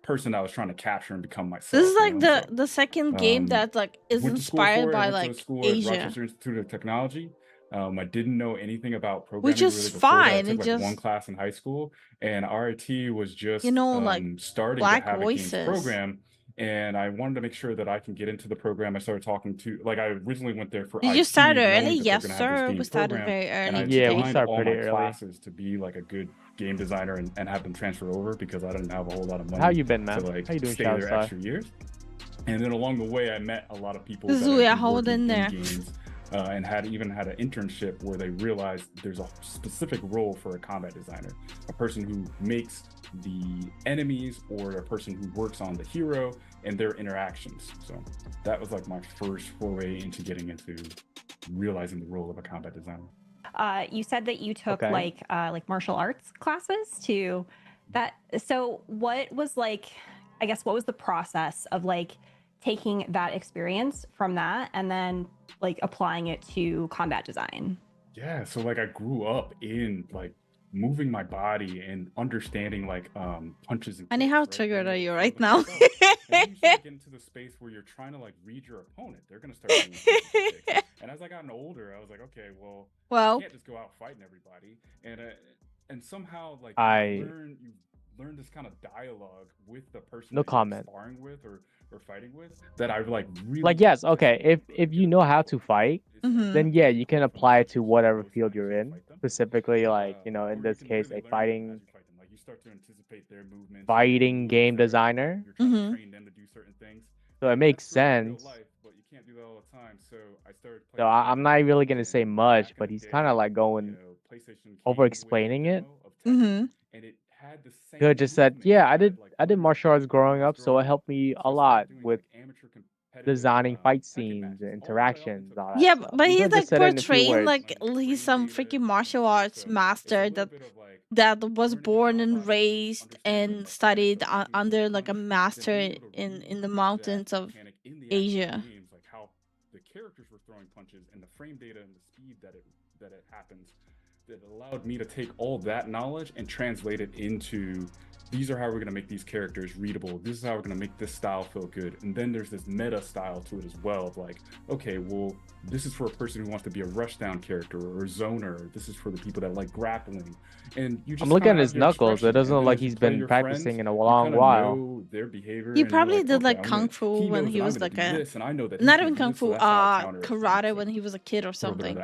person I was trying to capture and become myself. This is like you know? the second game that like is Went to school for inspired it. by I went to like school at Asia. Rochester Institute of Technology. I didn't know anything about programming Which is really before that. I fine, took it like just- one class in high school, and RIT was just like starting black to have a voices. games program. And I wanted to make sure that I can get into the program. I started talking to, like, I originally went there for Did you IT, start knowing early? that Yes, they're gonna have this sir. We games started program, very and early I Yeah, we today. designed all start my pretty early. classes to be like a good game designer and have them transfer over because I didn't have a whole lot of money. How you been, man? To like How you doing, stay Shadow there Star? extra years. And then along the way, I met a lot of people that Zuya, had been hold working in there. games and had an internship where they realized there's a specific role for a combat designer, a person who makes the enemies or a person who works on the hero and their interactions. So that was like my first foray into getting into realizing the role of a combat designer. You said that you took Okay. like martial arts classes to that. So what was like, I guess, what was the process of like taking that experience from that and then like applying it to combat design? Yeah, so like I grew up in like moving my body and understanding like punches and Honey, kicks, how right? triggered And are then you some right of now? the stuff- and then you start getting to the space where you're trying to like read your opponent. They're gonna start doing punches and kicks. And as I gotten older, I was like, okay, well, Well- you can't just go out fighting everybody. And somehow like I- you learn this kind of dialogue with the person No that you're comment. sparring with or fighting with that I've like really Like, yes, okay. If you know how to fight, Mhm. then yeah, you can apply it to whatever field you're in. Specifically, like, in this case, a fighting like you start to anticipate their movements. fighting game designer. You're trying Mhm. to train them to do certain things. So it makes That's great in real sense. life, but you can't do that all the time. So I started So I'm not really gonna say much, but he's kind of like going over explaining it. Mhm. and it had the same Could just said, movements yeah, that I did martial arts growing up, so it helped me a lot with designing fight scenes, interactions, all that Yeah, stuff. but You he's don't just like set it in a few portraying words. like he's some freaking martial arts master that was born and raised and studied under like a master in the mountains of Asia. Games, like how the characters were throwing punches and the frame data and the speed that it happens, that allowed me to take all that knowledge and translate it into, these are how we're going to make these characters readable. This is how we're going to make this style feel good. And then there's this meta style to it as well of like, okay, well, this is for a person who wants to be a rushdown character or a zoner. This is for the people that like grappling. And you just I'm looking kinda at his have your knuckles. It expression, doesn't and look then like as you he's play been your practicing friends, in a you long kinda while. know their behavior. He and you're probably like, did okay, like I'm kung gonna- fu he when knows he that I'm was gonna like do a this, and I know that he's not gonna even do kung this, so fu, that's how I counter it. karate when he was a kid or something.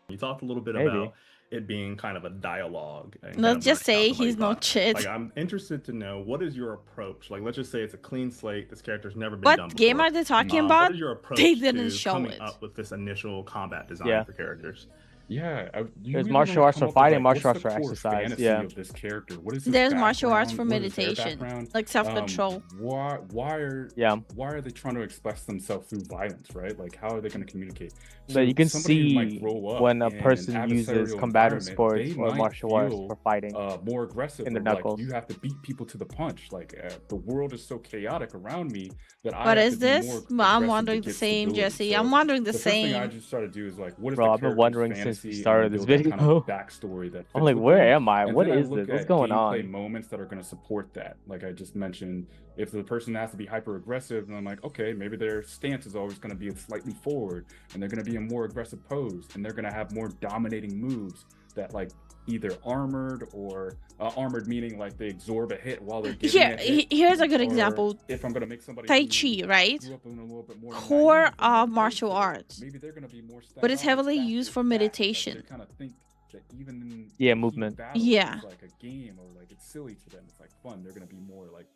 You talked a little bit Maybe. about it being kind of a dialogue. And kind Let's of just learning how say somebody he's not thought. shit. Like, I'm interested to know, what is your approach? Like, let's just say it's a clean slate. This character's never been What done before. game are they talking What about? is your approach They didn't to show coming it. up with this initial combat design Yeah. for characters? Yeah, There's martial arts for fighting, martial arts for exercise. Yeah. Of this character? What is his There's martial arts for background? What is their meditation, background? like self-control. Why are they trying to express themselves through violence, right? Like, how are they going to communicate? So you can somebody who might see grow up when a in an person uses adversarial combative environment, sports they or might martial arts feel, for fighting more aggressive. in their or like, knuckles. you have to beat people to the punch. Like, the world is so chaotic around me that I What have is to be this? more I'm aggressive to wondering the get same, stability. Jesse. So I'm wondering the first thing I same. just try to do is like, what is Bro, the I've been character's wondering since we fantasy, started and this build that kind video. of backstory that I'm fits like, with where them. am I? And What then I is look this? What's at going gameplay on? moments that are going to support that. Like I just mentioned, if the person has to be hyper aggressive, then I'm like, okay, maybe their stance is always going to be slightly forward, and they're going to be a more aggressive pose, and they're going to have more dominating moves that like either armored or armored meaning like they absorb a hit while they're giving Here, a hit. here's a good Or example. if I'm going to make somebody Tai who Chi, right? grew up in a little bit more Core naive of martial arts, maybe they're going to be more but it's heavily standoffish, used for back, like, they meditation. kind of think that even in Yeah, heat of movement. battle, Yeah. it's like a game or like it's silly to them. It's like fun. They're going to be more like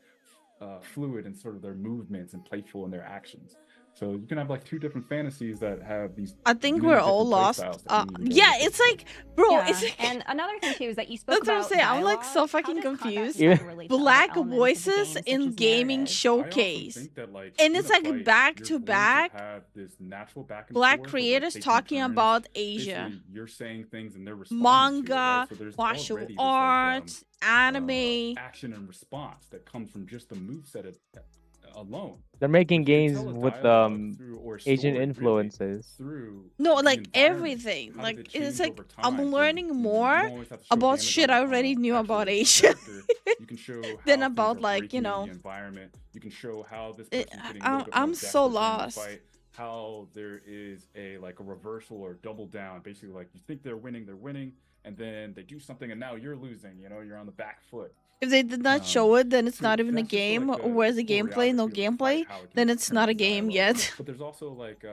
fluid in sort of their movements and playful in their actions. So you can have like two different fantasies that have these. I think many we're all different play lost. styles that can even go Yeah, with it. it's like, bro, Yeah, it's like, and another thing too is that you spoke that's what I'm about saying. I'm like dialogue. so How fucking does combat confused. design relate to other Black elements of the voices game, such in as gaming narrative? showcase, think that, like, and in it's a like fight, back you're to going to back. have this natural back and Black forth of, like, creators taking talking turns. about Asia, Basically, you're saying things and they're responding to it, right? manga, So there's martial already this, like, arts, anime. action and response that comes from just the moveset alone. They're making But you can games tell a with dialogue through, or a Asian story, really, influences. through No, the like environment. everything. How Like does it it's change like over I'm time? So learning you more don't always have to show about damage shit on I a already knew actual about Asia character. You can show how than things about are like, breaking in know. the environment. You can show how this It- person's getting a little bit more I'm so desperate during the lost. fight, how there is a like a reversal or double down. Basically, like you think they're winning, and then they do something, and now you're losing. You know, you're on the back foot. If they did not show it, then it's so not even a that's just game. like Or where's the gameplay? No choreography of the gameplay. fight, how it Then can it's not a turn into game dialogue. yet. But there's also like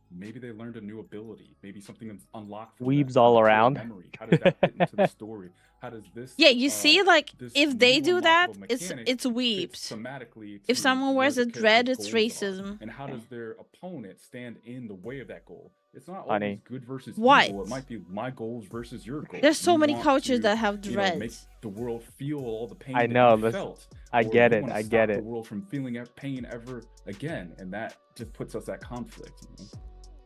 maybe they learned a new ability, maybe something that's unlocked. From Weaves that, all like, around. memory. How does that fit into the story? How does this? Yeah, you see, like this if they new do that, unlockable it's mechanic weeps. thematically If to someone where wears the a dread, character's it's goals are, racism. and how does their opponent stand in the way of that goal? It's not Funny. always good versus What? evil. It might be my goals versus your goals. There's so You many want cultures to, that have you know, make dreads. the world feel all the pain I that know, you listen, felt. I Or get you it, wanna I stop get the it. world from feeling pain ever again, and that just puts us at conflict. You know?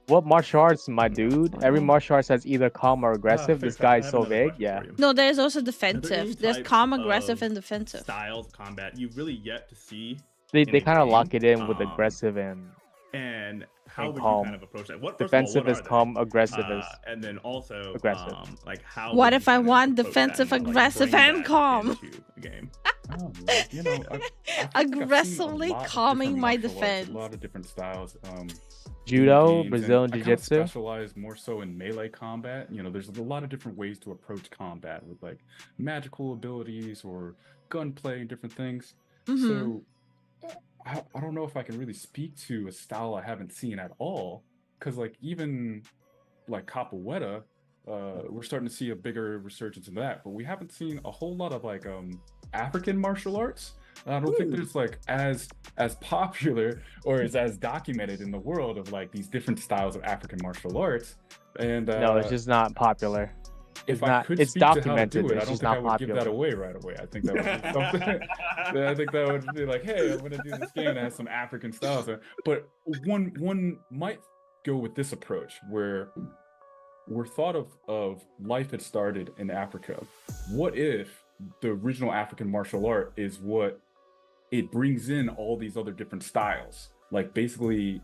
What martial arts, my dude? Every martial arts has either calm or aggressive. This guy is so vague. Yeah. No, there's also Are there any defensive. There's types calm, aggressive, of and defensive. styles of combat you've really yet to see? They in a kind of game? lock it in with aggressive and How and would calm. you kind of approach that? What, first of all, Defensive what is are they? calm, aggressive is and then also aggressive. like how What would if you I kind of want approach that defensive, and, like, aggressive, bring and that calm? into the game? You know, I feel like I've seen a Aggressively lot of calming different my martial arts, defense. a lot of different styles. Judo, games, Brazilian and I kinda Jiu-Jitsu. specialize more so in melee combat. You know, there's a lot of different ways to approach combat with like magical abilities or gunplay and different things. Mhm. So I don't know if I can really speak to a style I haven't seen at all, because like even like capoeira, we're starting to see a bigger resurgence in that, but we haven't seen a whole lot of like African martial arts. I don't think there's like as popular or as documented in the world of like these different styles of African martial arts. And No, it's just not popular. if not. I could It's speak to how to documented. do it, I It's don't just think I not would give that popular. away right away. I think that would be something. I think that would be like, hey, I'm gonna do this game that has some African styles. But one might go with this approach where we're thought of life had started in Africa. What if the original African martial art is what it brings in all these other different styles? Like basically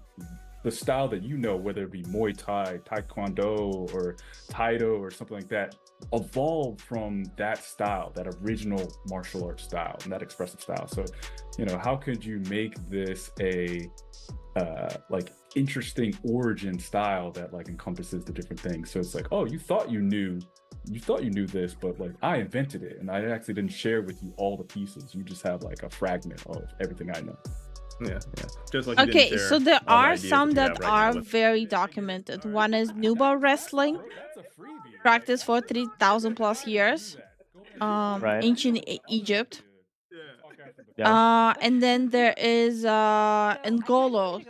the style that you know, whether it be Muay Thai, Taekwondo, or Taido, or something like that, evolved from that style, that original martial arts style, and that expressive style. So, you know, how could you make this a like interesting origin style that like encompasses the different things? So it's like, oh, you thought you knew this, but like I invented it, and I actually didn't share with you all the pieces. You just have like a fragment of everything I know. Yeah. Just like you didn't Okay, share so there all the are ideas some you that have right are now with- very documented. One is Nuba wrestling, practiced for 3,000 plus years, Right. ancient Egypt. Yeah. And then there is Ngolo,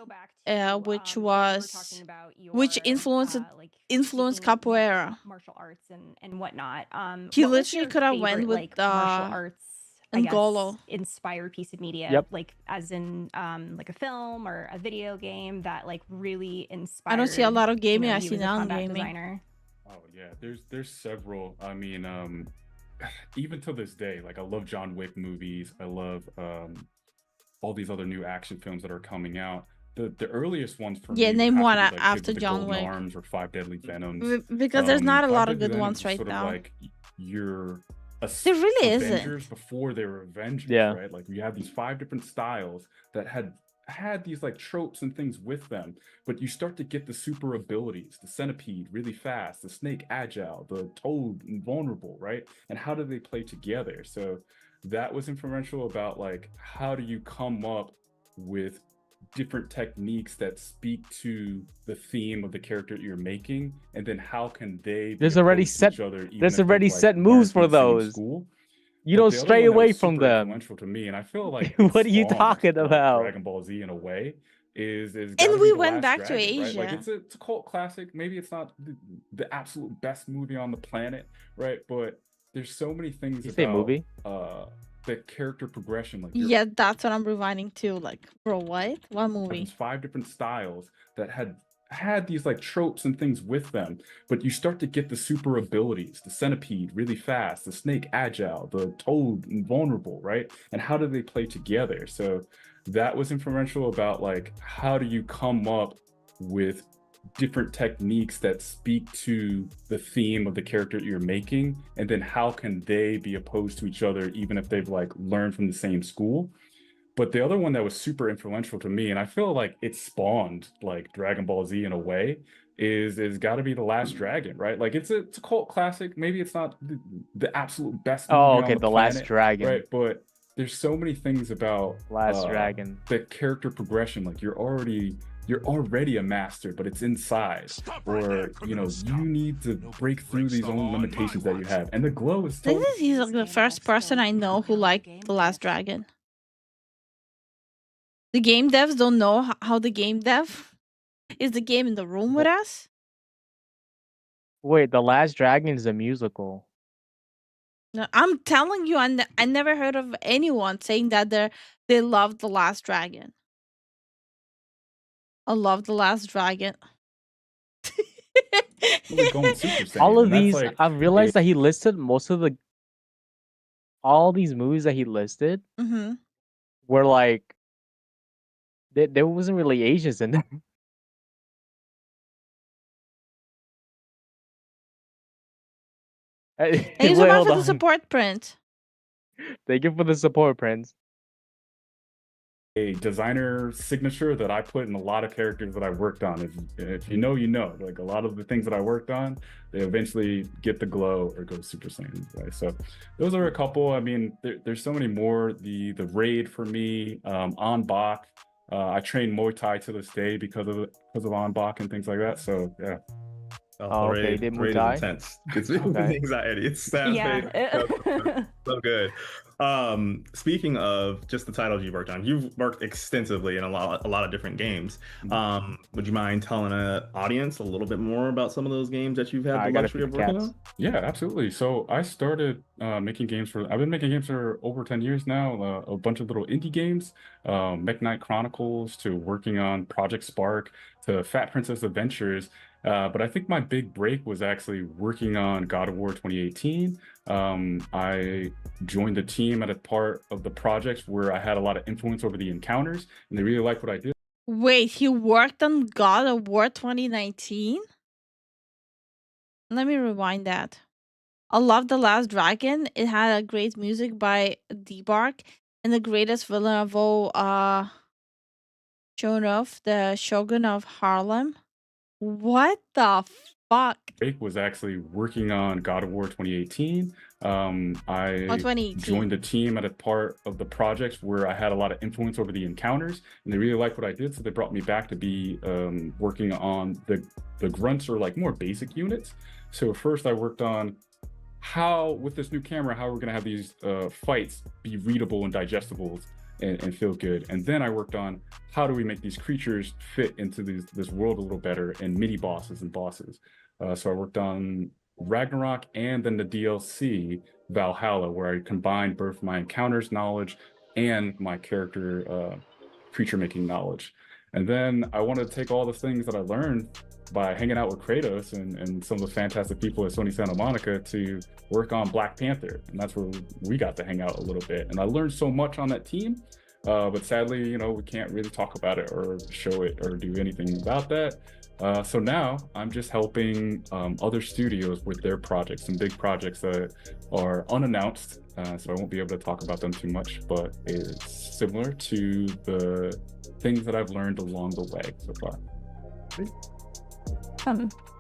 which influenced capoeira. Martial arts and whatnot. He What was literally your could have favorite, went with like martial arts, I guess, Ngolo. inspired piece of media, Yep. like as in like a film or a video game that like really inspired. I don't see a lot of gaming. I you see as a combat non-gaming. designer. Oh yeah, there's several. I mean, even to this day, like I love John Wick movies. I love all these other new action films that are coming out. The earliest ones for me would name have to one be, like, Kids after with the John Golden Wick. Arms or Five Deadly Venoms. Because there's not a Five lot of Deadly good Venoms ones is right sort now. of like you're There really isn't. Avengers before they were Avengers, Yeah. right? Like you have these 5 different styles that had these like tropes and things with them, but you start to get the super abilities, the centipede really fast, the snake agile, the toad invulnerable, right? And how do they play together? So that was influential about like how do you come up with different techniques that speak to the theme of the character you're making, and then how can they be There's already opposed to set. each other, even There's if they've, already like, set learned moves from for the same those. school? You But don't the other stray one that away was from super them. influential to me, and I feel like What are you spawned, talking like, about? Dragon Ball Z in a way is And gotta we be The went Last back to Dragon, right? Like Asia. it's a cult classic. Maybe it's not the absolute best movie on the planet, right? But there's so many things You say about movie? the character progression. Like you're Yeah, that's what I'm rewinding to. Like, bro, what? What have movie? these 5 different styles that had these like tropes and things with them, but you start to get the super abilities, the centipede really fast, the snake agile, the toad invulnerable, right? And how do they play together? So that was influential about like how do you come up with different techniques that speak to the theme of the character you're making, and then how can they be opposed to each other even if they've like learned from the same school. But the other one that was super influential to me, and I feel like it spawned like Dragon Ball Z in a way, is got to be The Last Dragon, right? Like it's a cult classic. Maybe it's not the absolute best movie Oh, on okay, the The Last planet, Dragon. right? But there's so many things about Last Dragon. the character progression. Like you're already a master, but it's inside, or you know you need to break through these own limitations that you have. And the glow is I think totally he's like the first person I know who liked The Last Dragon. The game devs don't know how the game dev is the game in the room with us. Wait, The Last Dragon is a musical. No, I'm telling you, I never heard of anyone saying that they love The Last Dragon. I love The Last Dragon. really going Super Saiyan. All of and that's these, like I've realized that he listed most of all these movies that he listed Mm-hmm. were like, there wasn't really Asians in them. And he's Wait, about hold for the on. support print. Thank you for the support, Prince. a designer signature that I put in a lot of characters that I worked on. If you know, you know. Like a lot of the things that I worked on, they eventually get the glow or go Super Saiyan, right? So those are a couple. I mean, there's so many more. The raid for me, on Bach. I train Muay Thai to this day because of On Bach and things like that. So yeah. Oh, okay, Raid did is Mutai? intense. It's Okay. anxiety. It's sad. Yeah. So good. Speaking of just the titles you worked on, you've worked extensively in a lot of different games. Would you mind telling an audience a little bit more about some of those games that you've had I the gotta luxury feed of the working cats. on? Yeah, absolutely. So I started making games for. I've been making games for over 10 years now. A bunch of little indie games, Mech Knight Chronicles, to working on Project Spark, to Fat Princess Adventures. But I think my big break was actually working on God of War 2018. I joined the team at a part of the project where I had a lot of influence over the encounters, and they really liked what I did. Wait, he worked on God of War 2019? Let me rewind that. I love The Last Dragon. It had a great music by D-Bark and the greatest villain of all, Shonuff, the Shogun of Harlem. What the fuck? Break was actually working on God of War 2018. I 2018. joined the team at a part of the project where I had a lot of influence over the encounters, and they really liked what I did, so they brought me back to be working on the grunts, or like more basic units. So first I worked on how, with this new camera, how we're gonna have these fights be readable and digestible and feel good. And then I worked on how do we make these creatures fit into this world a little better, and mini bosses and bosses. So I worked on Ragnarok and then the DLC Valhalla, where I combined both my encounters knowledge and my character creature making knowledge. And then I wanted to take all the things that I learned by hanging out with Kratos and some of the fantastic people at Sony Santa Monica to work on Black Panther. And that's where we got to hang out a little bit. And I learned so much on that team, but sadly, we can't really talk about it or show it or do anything about that. So now I'm just helping other studios with their projects, some big projects that are unannounced. So I won't be able to talk about them too much, but it's similar to the things that I've learned along the way so far.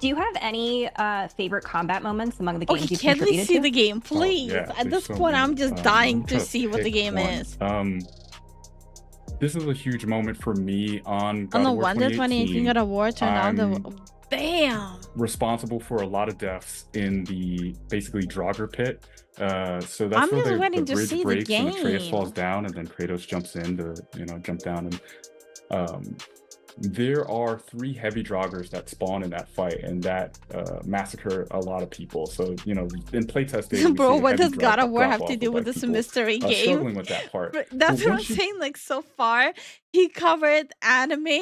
Do you have any favorite combat moments among the games Okay, you've can we contributed see to? the game, please? yeah, At there's this so point, many. I'm just dying I'm to trying see what the pick game one. is. This is a huge moment for me on Oh, God no of War wonder 2018 got a war turned out the. Damn! Responsible for a lot of deaths in the basically Draugr pit. So that's I'm where just waiting the to bridge see the breaks and Atreus game. falls down, and then Kratos jumps in to jump down. And there are 3 heavy Draugrs that spawn in that fight, and that massacre a lot of people. So in playtest data, Bro, what does God of War have to do with this mystery game? struggling with that part. But that's But what I'm once you saying. Like, so far, he covered anime,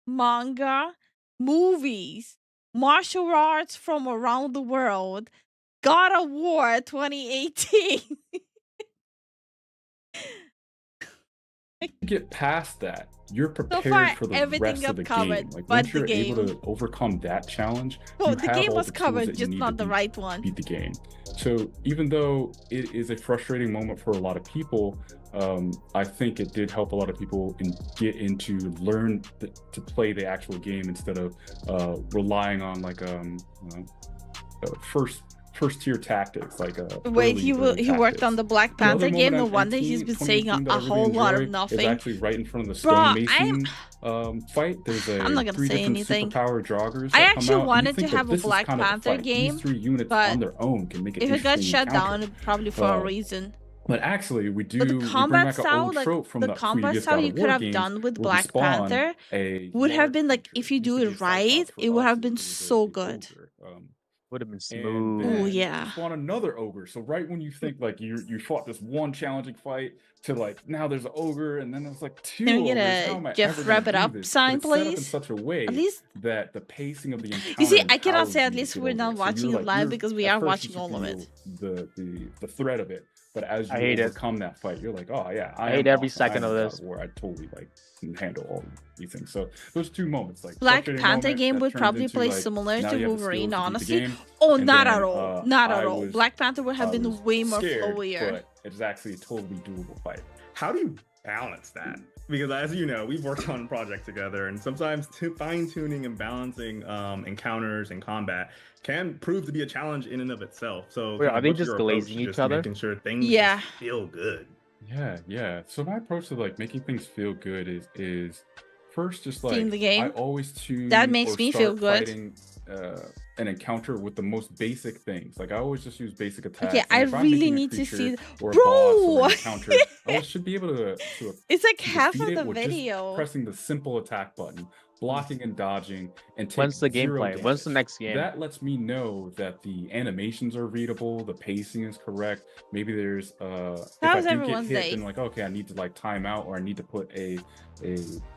manga, movies, martial arts from around the world. God of War 2018. get past that, you're So prepared far, for the everything rest got of the covered, game. Like but once the you're able game. to overcome that challenge, Oh, you the have game all was the tools covered, that you just need not to the right one. beat the game. So even though it is a frustrating moment for a lot of people, I think it did help a lot of people get into learn to play the actual game instead of relying on like first tier tactics, like Wait, he worked on the Black Panther Another game. No moment on wonder 18, he's been saying 2018 that a I really whole lot of enjoy nothing. Is actually right in front of the Bro, stonemason fight. There's I'm not gonna 3 say different anything. superpower Draugrs I that come actually out, and you wanted to think that have a this is Black kind of the Panther fight. game, These 3 units but on their own can make it if it got interesting shut encounter. down, it's probably for a reason. But actually, we But the bring combat back an style, old like trope from the the combat previous style God you of could War have games, done with where we Black spawn Panther a would have large been like, creature. if you do it right, it would have been so good. Would have been And smooth. Oh, then yeah. you spawn another ogre. So right when you think like you fought this one challenging fight to like now there's an ogre, and then there's like 2 Can we get ogres. How a am I Jeff ever wrap gonna it do up this? sign, But it's set up in please? such a way At least that the pacing of the encounter you see, I cannot empowers say at you least to we're get not over it. So watching you're it like live because we at are first you watching all of it. feel the threat of it, but as you I hate it. overcome that fight, you're like, oh yeah, I am hate every awesome. I second am of God this. War. I totally like can handle all these things. So those 2 moments, like Black frustrating Panther moment game that would turns probably into, play like, similar now to you have the Wolverine, skills to beat the honestly. game. Oh, And not then, at all. Not I at all. was- Black Panther would have I been was way more scared, flowier. but it's actually a totally doable fight. How do you balance that? Because as you know, we've worked on projects together, and sometimes fine-tuning and balancing encounters and combat can prove to be a challenge in and of itself. So Wait, are they what's just your approach glazing to each just other? making sure things Yeah. just feel good? Yeah. So my approach to like making things feel good is first just like Seeing the game? I always tune That makes or me start feel good. fighting an encounter with the most basic things. Like I always just use basic attacks. Okay, I and if I'm really making a need to creature see. or a boss or Bro, an encounter, I should be able to it's like to half defeat of it the with video. just pressing the simple attack button, blocking and dodging, and take When's the 0 gameplay? When's the damage. next game? That lets me know that the animations are readable, the pacing is correct. Maybe there's if I How's do get everyone's hit, day? then like okay, I need to like time out, or I need to put a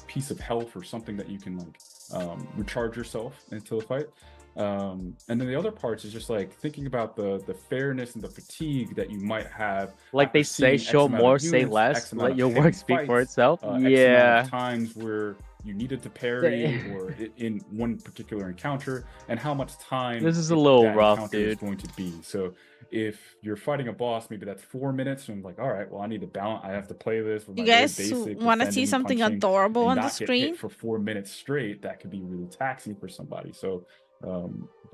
piece of health or something that you can like recharge yourself into the fight. And then the other parts is just like thinking about the fairness and the fatigue that you might have. Like they say, show more, say less. Let your work speak for itself. X amount Yeah. of times where you needed to parry or in one particular encounter, and how much time This is a little that rough, encounter is dude. going to be. So if you're fighting a boss, maybe that's 4 minutes, and I'm like, all right, well, I need to balance. I have to play this with You my very guys basic want to see defending, something punching, adorable and on the not get screen? hit for 4 minutes straight. That could be really taxing for somebody. So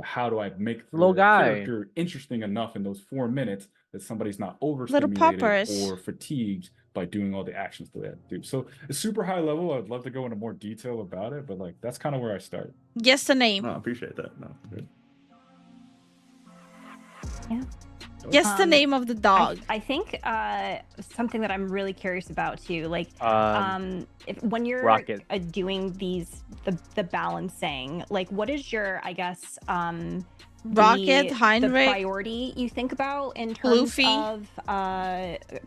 how do I make the Little guy. character interesting enough in those 4 minutes that somebody's not Little overstimulated poppers. or fatigued by doing all the actions that they have to do? So it's super high level. I'd love to go into more detail about it, but like that's kind of where I start. Guess the name. No, I appreciate that. No, good. Yeah. Guess the name of the dog. I think something that I'm really curious about too, like if, when you're Rocket. doing the balancing, like what is your, I guess, Rocket, the Heinrich, priority you think about in terms Luffy. of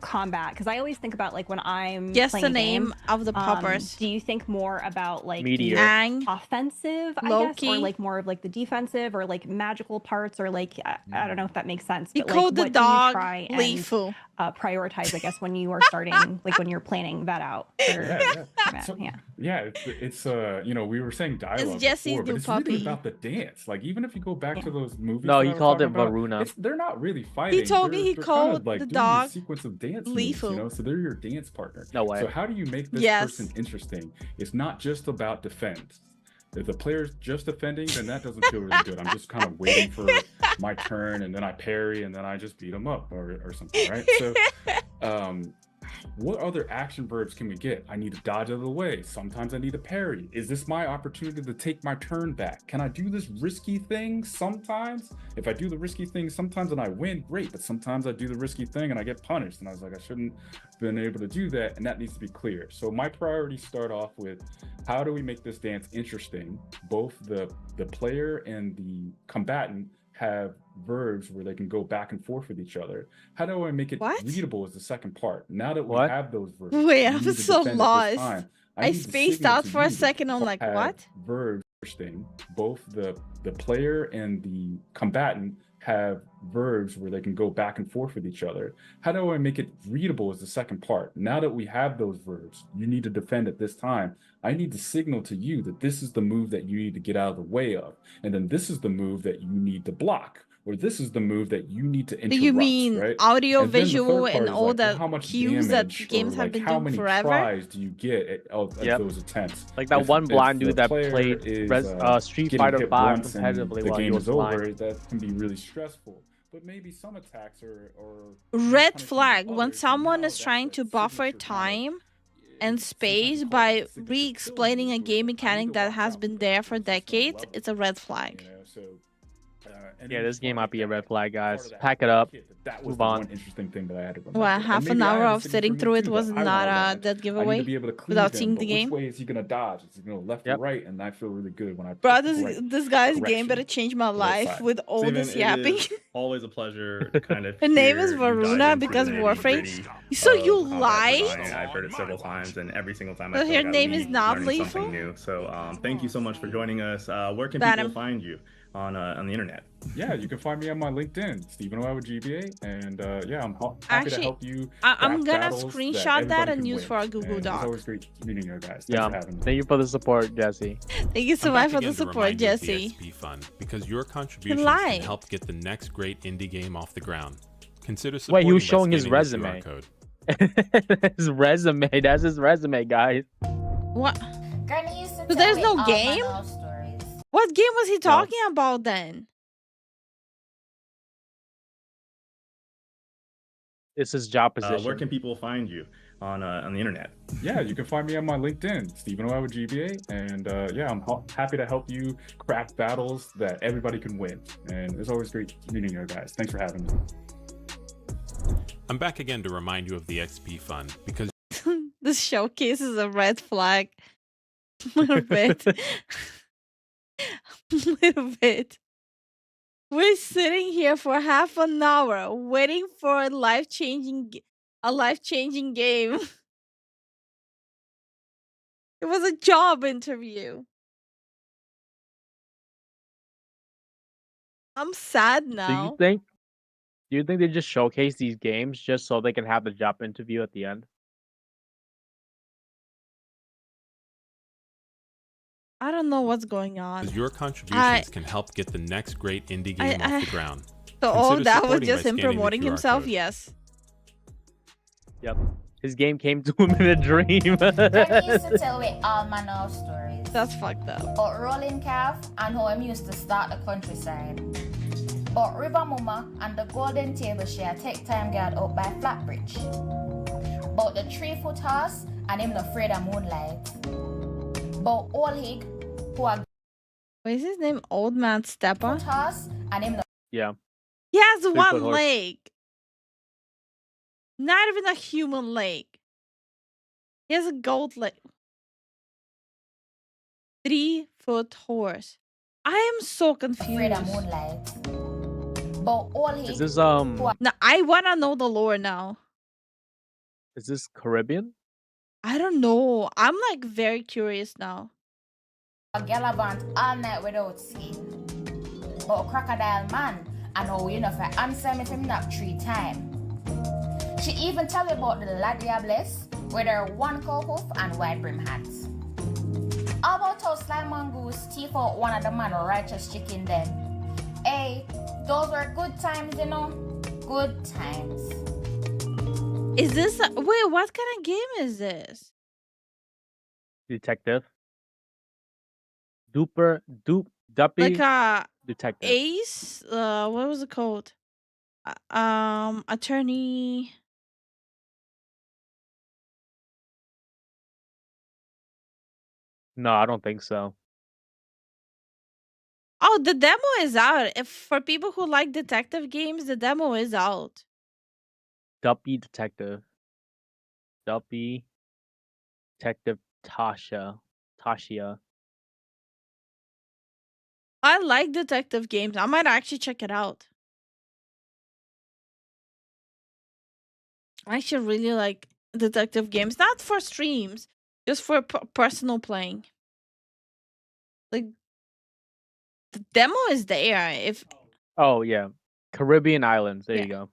combat? Because I always think about like when I'm Guess playing the a name game, of the poppers. do you think more about like Meteor. the Aang, offensive, I guess, Loki. or like more of like the defensive, or like magical parts, or like I don't know if that makes sense. He But like, called the what do you dog try and Lifu. prioritize, I guess, when you are starting, like when you're planning that out? For, Yeah. for that? Yeah, it's you know, we were saying dialogue Jesse's before, but new it's puppy. really about the dance. Like even if you go back to those movies, No, that he I was called talking it about, Varuna. they're not really fighting. told me They're- he they're kind of, called like, the doing dog this sequence of dance moves, Lifu. you know, so they're your dance partner. No way. So how do you make this Yes. person interesting? It's not just about defense. If the player's just defending, then that doesn't feel really good. I'm just kind of waiting for my turn, and then I parry, and then I just beat them up or something, right? So, what other action verbs can we get? I need to dodge out of the way. Sometimes I need to parry. Is this my opportunity to take my turn back? Can I do this risky thing sometimes? If I do the risky thing sometimes and I win, great. But sometimes I do the risky thing and I get punished. And I was like, I shouldn't have been able to do that. And that needs to be clear. So my priorities start off with, how do we make this dance interesting? Both the player and the combatant have verbs where they can go back and forth with each other. How do I make it What? readable is the second part. Now that we What? have those verbs, Wait, we I'm need to so defend at this lost. time. I need to spaced signal out to for a you that second. I'm you like, have what? verbs interesting. Both the player and the combatant have verbs where they can go back and forth with each other. How do I make it readable is the second part. Now that we have those verbs, you need to defend at this time. I need to signal to you that this is the move that you need to get out of the way of. And then this is the move that you need to block. Or this is the move that you need to interrupt, Do you mean right? audio, And then the visual, third part and is all like, well, the how much cues that damage games or have like been how doing many forever? tries do you get of Yep. those attempts? Like that If- one if blind the dude that player played is, Street getting Fighter hit 5 once and competitively the while he game was is over, blind. that can be really stressful. But maybe some attacks are Red punishing flag when others, someone now is trying that to buffer signature kind time and space by re-explaining a game mechanic that has been there for decades. It's a red flag. you know, so Yeah, this game might be a red flag, guys. Pack it up. that was Move the on. one interesting thing that I had to remember. Well, And half maybe an I hour have a of signature sitting move through it too was that I not wanna a learn. dead I need giveaway to be able to cleave without them, seeing but the game. which way is he gonna dodge? Is he gonna left or right? And I feel really good when I Bro, pick the this right this guy's game correction better change my right life side. with all Steven, this it yapping. is always a pleasure to kind of Her name is hear you dive Varuna into because the Warframe. nitty-gritty So of you combat lied? design. I've heard it several times, and every single time So I feel her like I name is leave not learning something Lifu? new. So thank you so much for joining us. Where can Ban people him. find you on the internet? Yeah, you can find me on my LinkedIn, Stephen O with GBA, and yeah, I'm happy to Actually, help you. I'm craft gonna battles screenshot that everybody and can use win. for a Google And It's Doc. always great meeting you guys. Thanks Yeah, for having me. thank you for the support, Jesse. Thank you so I'm much back for the again to support, remind you of the Jesse. XP Fund, because your contributions lie. can help get the next great indie game off the ground. Consider Wait, supporting he was by showing his scanning the QR resume. code. His resume. That's his resume, guys. What? Granny used to So tell there's me no all my game? love stories. What game was he talking about then? It's his job Where position. can people find you? on the internet? Yeah, you can find me on my LinkedIn, Stephen Oil with GBA, and yeah, I'm happy to help you craft battles that everybody can win. And it's always great meeting you guys. Thanks for having me. I'm back again to remind you of the XP Fund because This showcase is a red flag. A little bit. A little bit. We're sitting here for half an hour waiting for a life-changing game. It was a job interview. I'm sad Do you now. think they just showcase these games just so they can have the job interview at the end? I don't know what's going on. your contributions can help get the next great indie game off the ground. So all Consider that was supporting by just him scanning the promoting QR himself? code. Yes. Yep. His game came to him in a dream. Daddy used to tell me all manner of stories. That's fucked up. About rolling calf and how him used to start the countryside. About River Mama and the golden table share take time get out by Flatbridge. About the 3-foot horse and him not afraid of moonlight. About Old Hig who are What is his name? Old Man Stepper? horse and him not Yeah. He has 3-foot one horse. leg. Not even a human leg. He has a goat leg. 3-foot horse. I am so confused. afraid of moonlight. About Old Hig Is this No, I wanna know the lore now. is this Caribbean? I don't know. I'm like very curious now. a gallivant all night without sleep. But a crocodile man, I know you know for answer me if him nap 3 times. She even tell me about the La Diablesse, with her 1 cow hoof and wide brim hats. How about how Sly Mongoose teeth out one of the man righteous chicken then? Hey, those were good times, you know? Good times. Is this wait, what kind of game is this? Detective. Duppy Like a detective. Ace? What was it called? Attorney. No, I don't think so. Oh, the demo is out. If for people who like detective games, the demo is out. Duppy detective. Duppy detective Tasha. I like detective games. I might actually check it out. I should really like detective games, not for streams, just for personal playing. Like the demo is there. If Oh yeah. Caribbean Islands. There Yeah. you go.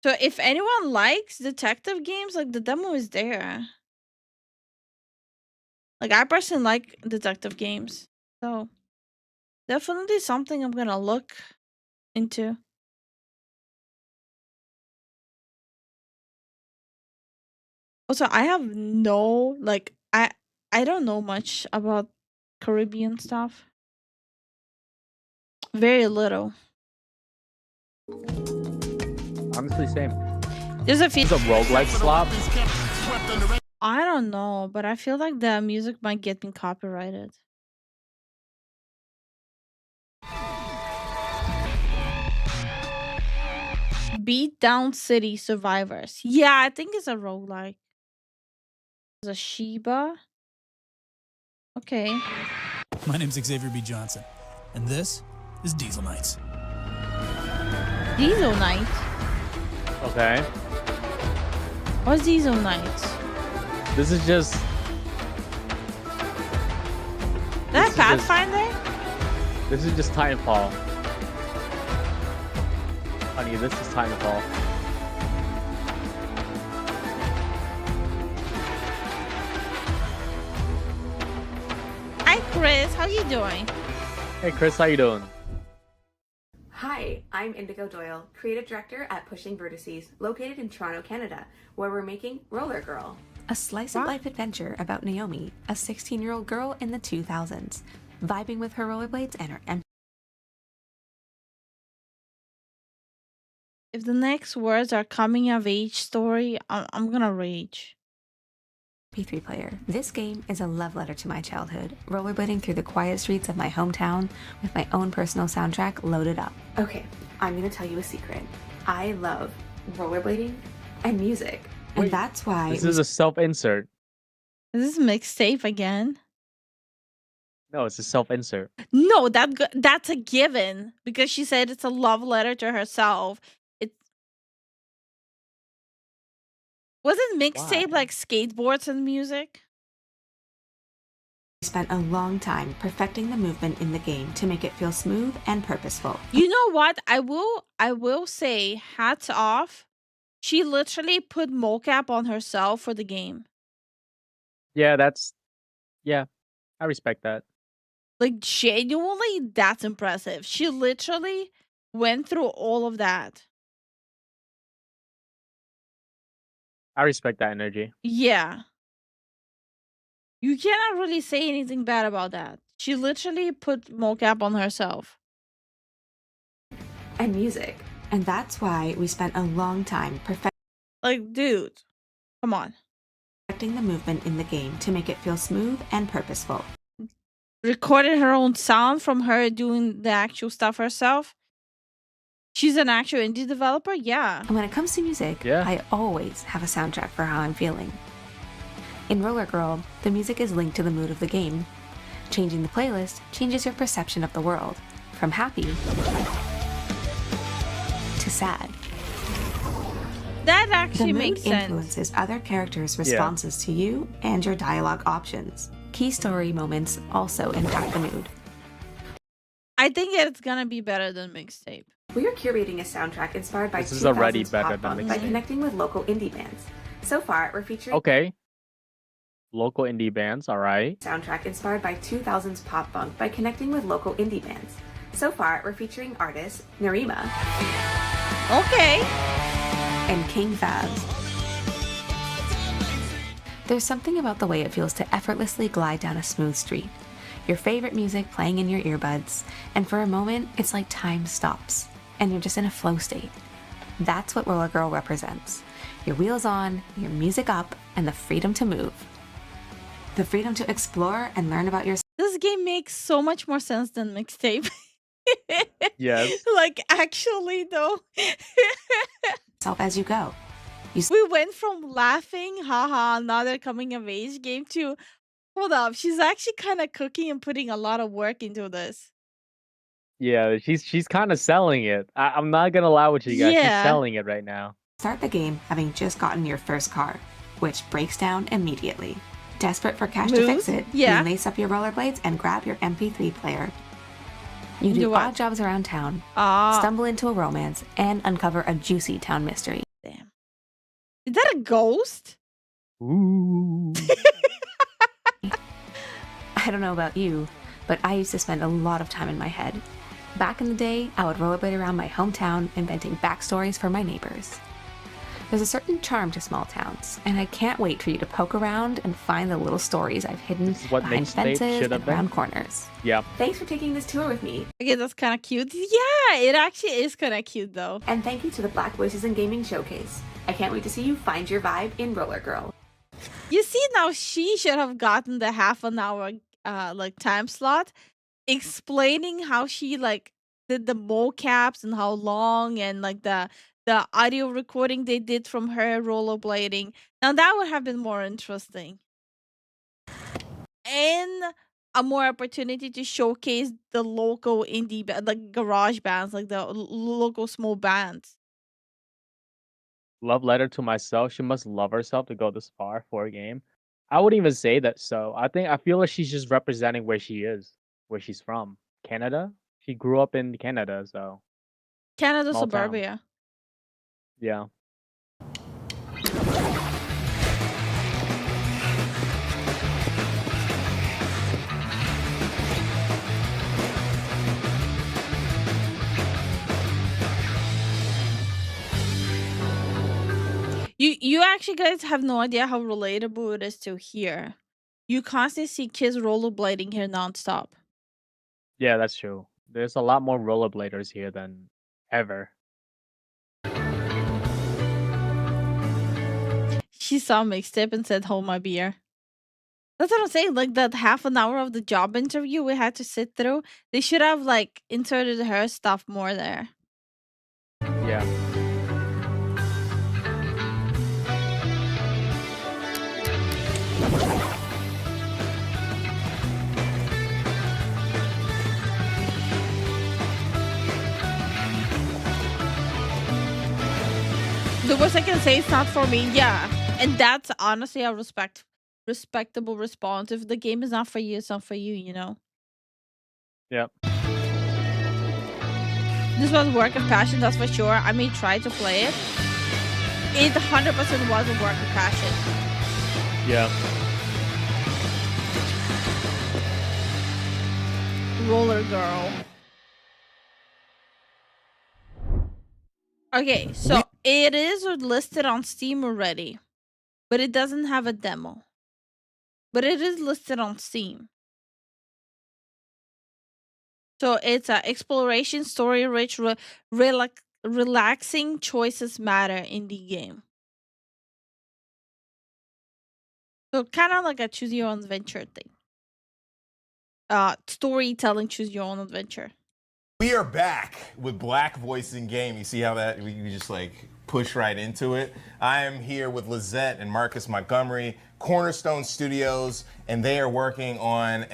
so, if anyone likes detective games, like the demo is there. Like I personally like detective games, so definitely something I'm gonna look into. Also, I have no like I don't know much about Caribbean stuff. Very little. Honestly, same. There's a few. It's a roguelike slop. I don't know, but I feel like the music might get me copyrighted. Beat Down City Survivors. Yeah, I think it's a roguelike. It's a Sheba. Okay. My name's Xavier B. Johnson, and this is Diesel Nights. Diesel Knight. Okay. What's Diesel Knight? This is just That This is just- Pathfinder? this is just Titanfall. Honey, this is Titanfall. Hi Chris, how you doing? Hey Chris, how you doing? Hi, I'm Indigo Doyle, creative director at Pushing Vertices, located in Toronto, Canada, where we're making Roller Girl, a slice of life adventure about Naomi, a 16-year-old girl in the 2000s, vibing with her rollerblades and her If the next words are coming of age story, I'm gonna rage. P3 player. This game is a love letter to my childhood, rollerblading through the quiet streets of my hometown with my own personal soundtrack loaded up. Okay, I'm gonna tell you a secret. I love rollerblading and music. And that's why This is a self-insert. Is this mixtape again? No, it's a self-insert. No, that's a given because she said it's a love letter to herself. It wasn't mixtape like skateboards and music. we spent a long time perfecting the movement in the game to make it feel smooth and purposeful. You know what? I will say hats off. She literally put mocap on herself for the game. Yeah, I respect that. Like genuinely, that's impressive. She literally went through all of that. I respect that energy. Yeah. You cannot really say anything bad about that. She literally put mocap on herself. And music. And that's why we spent a long time perfecting Like, dude, come on. the movement in the game to make it feel smooth and purposeful. Recorded her own sound from her doing the actual stuff herself. She's an actual indie developer? Yeah. And when it comes to music, I always have a soundtrack for how I'm feeling. In Roller Girl, the music is linked to the mood of the game. Changing the playlist changes your perception of the world, from happy to sad. That actually the mood makes sense. influences other characters' responses to you and your dialogue options. Key story moments also impact the mood. I think it's gonna be better than mixtape. We are curating a soundtrack inspired by This is already 2000s better pop than punk by mixtape. connecting with local indie bands. So far, we're featuring Okay. Local indie bands, all right. soundtrack inspired by 2000s pop punk by connecting with local indie bands. So far, we're featuring artists Narima. Okay. And King Faz. There's something about the way it feels to effortlessly glide down a smooth street. Your favorite music playing in your earbuds, and for a moment, it's like time stops, and you're just in a flow state. That's what Roller Girl represents. Your wheels on, your music up, and the freedom to move. The freedom to explore and learn about yourself. This game makes so much more sense than mixtape. Yes. Like, actually, though. As you go. We went from laughing, haha, another coming of age game to, hold up, she's actually kind of cooking and putting a lot of work into this. Yeah, she's kind of selling it. I'm not gonna lie with you guys. She's Yeah. selling it right now. Start the game having just gotten your first car, which breaks down immediately. Desperate for cash to Move? fix it, Yeah. you lace up your rollerblades and grab your MP3 player. You Do do what? odd jobs around town, Ah. stumble into a romance, and uncover a juicy town mystery. Damn. Is that a ghost? Ooh. I don't know about you, but I used to spend a lot of time in my head. Back in the day, I would rollerblade around my hometown, inventing backstories for my neighbors. There's a certain charm to small towns, and I can't wait for you to poke around and find the little stories I've hidden This is what behind mixtape fences should have and been. around corners. Yeah. Thanks for taking this tour with me. Okay, that's kind of cute. Yeah, it actually is kind of cute, though. And thank you to the Black Voices in Gaming Showcase. I can't wait to see you find your vibe in Roller Girl. You see, now she should have gotten the half an hour like time slot explaining how she like did the mocaps and how long and like the audio recording they did from her rollerblading. Now that would have been more interesting. And a more opportunity to showcase the local indie like garage bands, like the local small bands. Love letter to myself. She must love herself to go this far for a game. I wouldn't even say that. So I feel like she's just representing where she is, where she's from. Canada. She grew up in Canada, so Canada small town. suburbia. Yeah. You actually guys have no idea how relatable it is to here. You constantly see kids rollerblading here nonstop. Yeah, that's true. There's a lot more rollerbladers here than ever. She saw mixtape and said, "Hold my beer." That's what I'm saying. Like that half an hour of the job interview we had to sit through. They should have like inserted her stuff more there. Yeah. The worst I can say it's not for me. Yeah, and that's honestly a respectable response. If the game is not for you, it's not for you. You know. Yep. This was work of passion, that's for sure. I may try to play it. It 100% was a work of passion. Yeah. Roller Girl. Okay, so it is listed on Steam already, but it doesn't have a demo. But it is listed on Steam. So it's a exploration, story-rich, relaxing choices matter indie game. So kind of like a choose your own adventure thing. Storytelling, choose your own adventure. We are back with Black Voice in Game. You see how that we just like push right into it. I am here with Lizette and Marcus Montgomery, Cornerstone Studios, and they are working on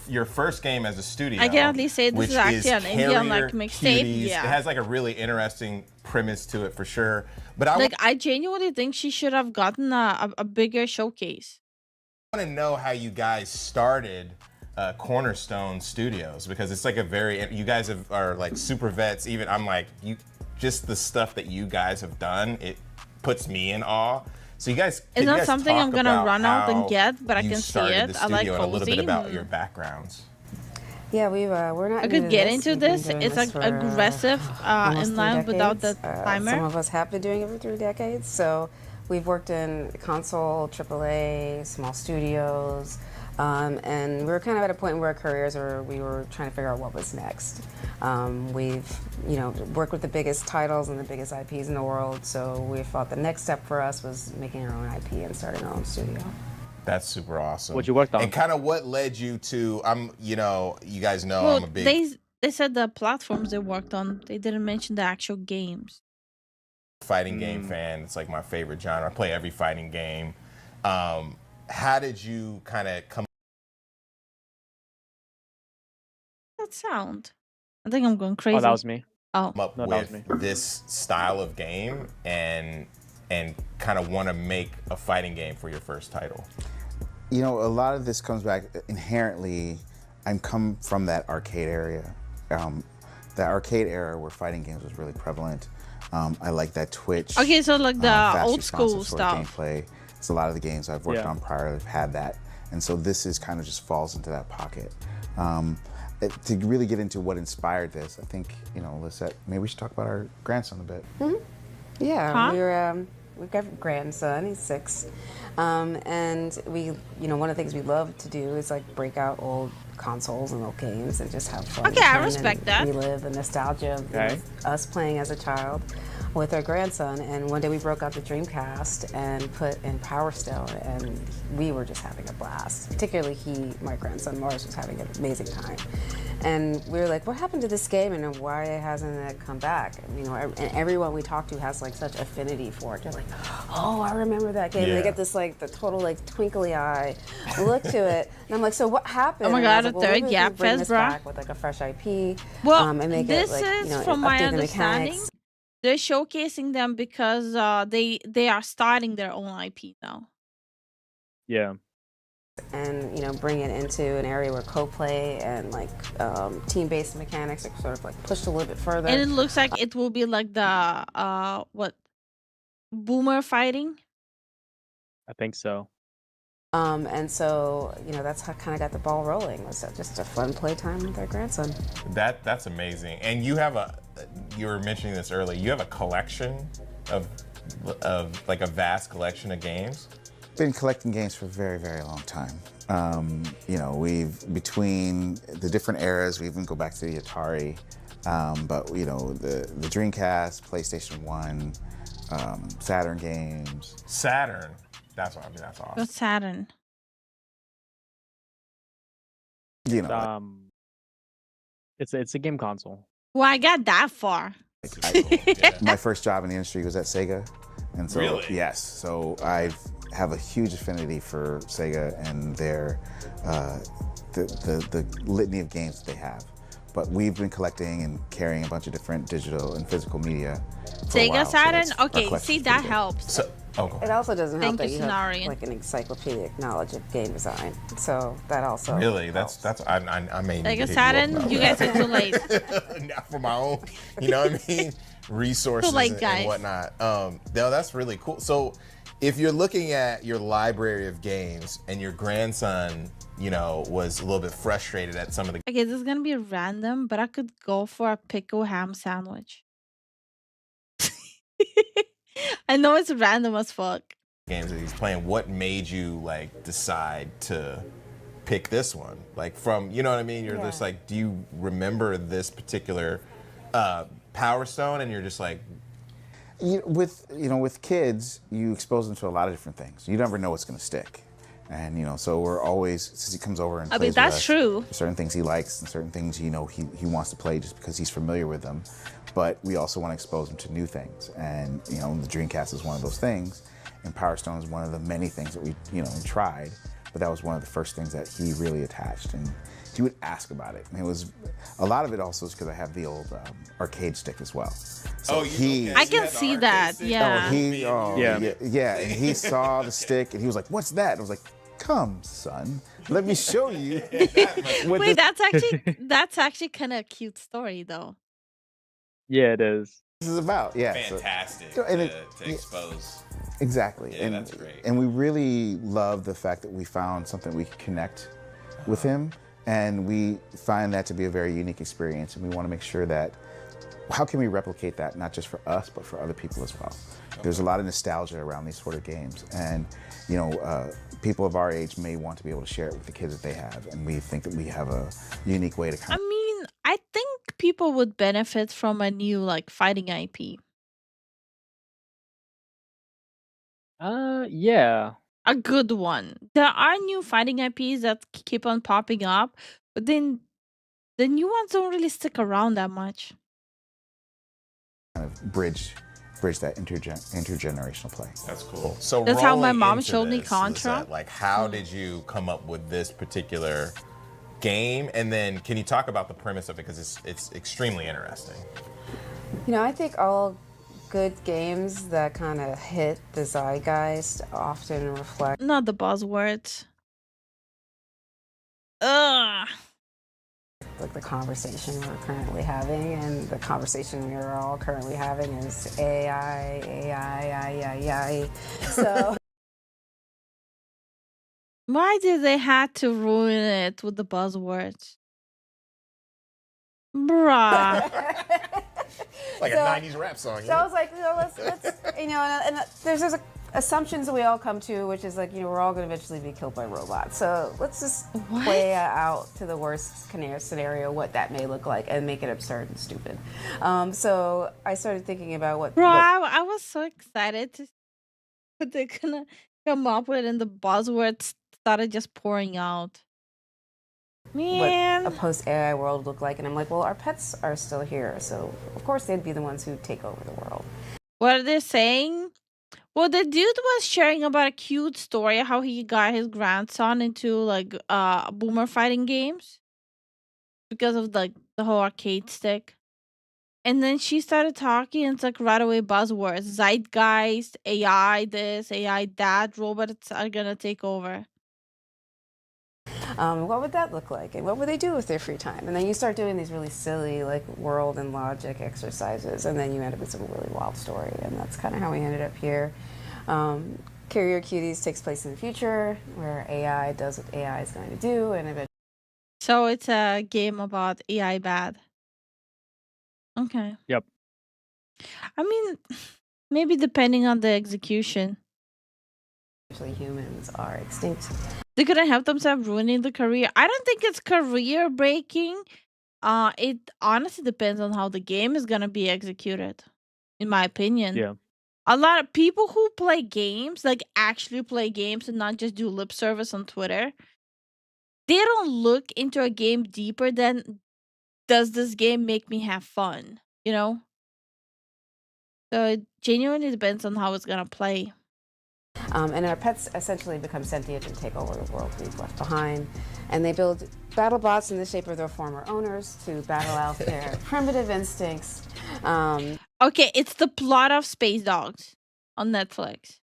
your first game as a studio. I can at least say this is actually an Indian like mixtape. Yeah, it has like a really interesting premise to it for sure. But I genuinely think she should have gotten a bigger showcase. I want to know how you guys started Cornerstone Studios, because it's like you guys are like super vets. Even I'm like, just the stuff that you guys have done, it puts me in awe. So you guys, it's not something I'm gonna run out and get, but I can see it. I like cozy. A little bit about your backgrounds. Yeah, we're not. I could get into this. It's like aggressive, in line without the timer. Some of us have been doing it for 3 decades, so we've worked in console, AAA, small studios. And we were kind of at a point where our careers we were trying to figure out what was next. We've, worked with the biggest titles and the biggest IPs in the world, so we thought the next step for us was making our own IP and starting our own studio. That's super awesome. What you worked on? And kind of what led you to, you guys know I'm a big... They said the platforms they worked on. They didn't mention the actual games. Fighting game fan. It's like my favorite genre. I play every fighting game. How did you kind of come that sound? I think I'm going crazy. Oh, that was me. Oh, up no, with this style of game and kind of want to make a fighting game for your first title? A lot of this comes back inherently. I'm come from that arcade area, that arcade era where fighting games was really prevalent. I like that Twitch. Okay, so like the fast, old school sort of stuff. Gameplay. It's a lot of the games I've worked on prior have had that, and so this is kind of just falls into that pocket. To really get into what inspired this, I think Lisette, maybe we should talk about our grandson a bit. Mm-hmm. Yeah, we've got a grandson. He's 6, and we, one of the things we love to do is like break out old consoles and old games and just have fun. Okay, I respect that. Relive the nostalgia of us playing as a child with our grandson, and one day we broke out the Dreamcast and put in Power Stone, and we were just having a blast. Particularly my grandson Mars, was having an amazing time. And we were like, what happened to this game and why hasn't it come back? And everyone we talk to has like such affinity for it. They're like, oh, I remember that game. And they get this like the total like twinkly eye look to it. And I'm like, so what happened? Oh my god, a third Gap Fest, bro. Back with like a fresh IP. Well, and make this it, like, is from my update the understanding. mechanics. They're showcasing them because they are starting their own IP now. Yeah. And bring it into an area where co-play and like team-based mechanics are sort of like pushed a little bit further. And it looks like it will be like the boomer fighting. I think so. And so that's how kind of got the ball rolling. Was just a fun playtime with our grandson. That's amazing. And you were mentioning this earlier. You have a collection of like a vast collection of games. Been collecting games for a very, very long time. We've between the different eras, we even go back to the Atari, but the Dreamcast, PlayStation 1, Saturn games. Saturn. That's what I mean. That's awesome. What's Saturn? You know, It's a game console. Well, I got that far. My first job in the industry was at Sega, and so Really? yes, so I have a huge affinity for Sega and their the litany of games that they have. But we've been collecting and carrying a bunch of different digital and physical media. For a Sega while, so Saturn? that's- our Okay, collection's see, pretty that big. helps. It also doesn't help Thank that you, you have Cenarian. like an encyclopedic knowledge of game design. So that also Really? That's I may need Sega to hit you up Saturn, about you that. guys are too late. Not for my own, you know what I mean? Resources Too late, and guys. whatnot. No, that's really cool. So if you're looking at your library of games and your grandson, you know, was a little bit frustrated at some of the Okay, this is gonna be random, but I could go for a pickle ham sandwich. I know it's random as fuck. games that he's playing, what made you like decide to pick this one? Like from, you know what I mean? You're just like, do you remember this particular Power Stone? And you're just like, with kids, you expose them to a lot of different things. You never know what's going to stick, and so we're always, since he comes over and I plays mean, with that's us, true. there's certain things he likes and certain things he wants to play just because he's familiar with them. But we also want to expose him to new things, and the Dreamcast is one of those things, and Power Stone is one of the many things that we tried. But that was one of the first things that he really attached, and he would ask about it. And it was a lot of it also is because I have the old arcade stick as well. So I can see that. Yeah. Yeah. And he saw the stick and he was like, "What's that?" And I was like, "Come, son, let me show you." Wait, that's actually kind of a cute story though. Yeah, it is. This is about fantastic So, and to expose. Exactly. Yeah, and that's great. And we really love the fact that we found something we could connect with him, and we find that to be a very unique experience, and we want to make sure that how can we replicate that not just for us but for other people as well. There's a lot of nostalgia around these sort of games, and people of our age may want to be able to share it with the kids that they have, and we think that we have a unique way to I mean, I think people would benefit from a new fighting IP. Yeah. A good one. There are new fighting IPs that keep on popping up, but then the new ones don't really stick around that much. kind of bridge that intergenerational play. That's cool. So That's how my rolling mom into showed me this, Contra. Lizette, like, how did you come up with this particular game? And then can you talk about the premise of it, because it's extremely interesting. I think all good games that kind of hit the zeitgeist often reflect Not the buzzwords. Ugh. like the conversation we're currently having, and the conversation we're all currently having is AI. So Why did they have to ruin it with the buzzwords? Bruh. Like a 90s rap song. So I was like, let's and there's assumptions that we all come to, which is like, we're all going to eventually be killed by robots. So let's just play out to the worst scenario what that may look like and make it absurd and stupid. So I started thinking about what. Bro, I was so excited to see what they're gonna come up with, and the buzzwords started just pouring out. Man. What a post-AI world would look like. And I'm like, well, our pets are still here. So, of course, they'd be the ones who take over the world. What are they saying? Well, the dude was sharing about a cute story how he got his grandson into boomer fighting games because of the whole arcade stick. And then she started talking, and it's like right away buzzwords: zeitgeist, AI this, AI that, robots are gonna take over. What would that look like? And what would they do with their free time? And then you start doing these really silly world and logic exercises, and then you end up with some really wild story. And that's kind of how we ended up here. Carrier Cuties takes place in the future, where AI does what AI is going to do, and eventually. So it's a game about AI bad. Okay. Yep. I mean, maybe depending on the execution. Humans are extinct. They're gonna help themselves ruining the career. I don't think it's career breaking. It honestly depends on how the game is gonna be executed, in my opinion. Yeah. A lot of people who play games, like actually play games and not just do lip service on Twitter, they don't look into a game deeper than, does this game make me have fun? You know? So it genuinely depends on how it's gonna play. And our pets essentially become sentient and take over the world we've left behind. And they build battle bots in the shape of their former owners to battle out their primitive instincts. Okay, it's the plot of Space Dogs on Netflix.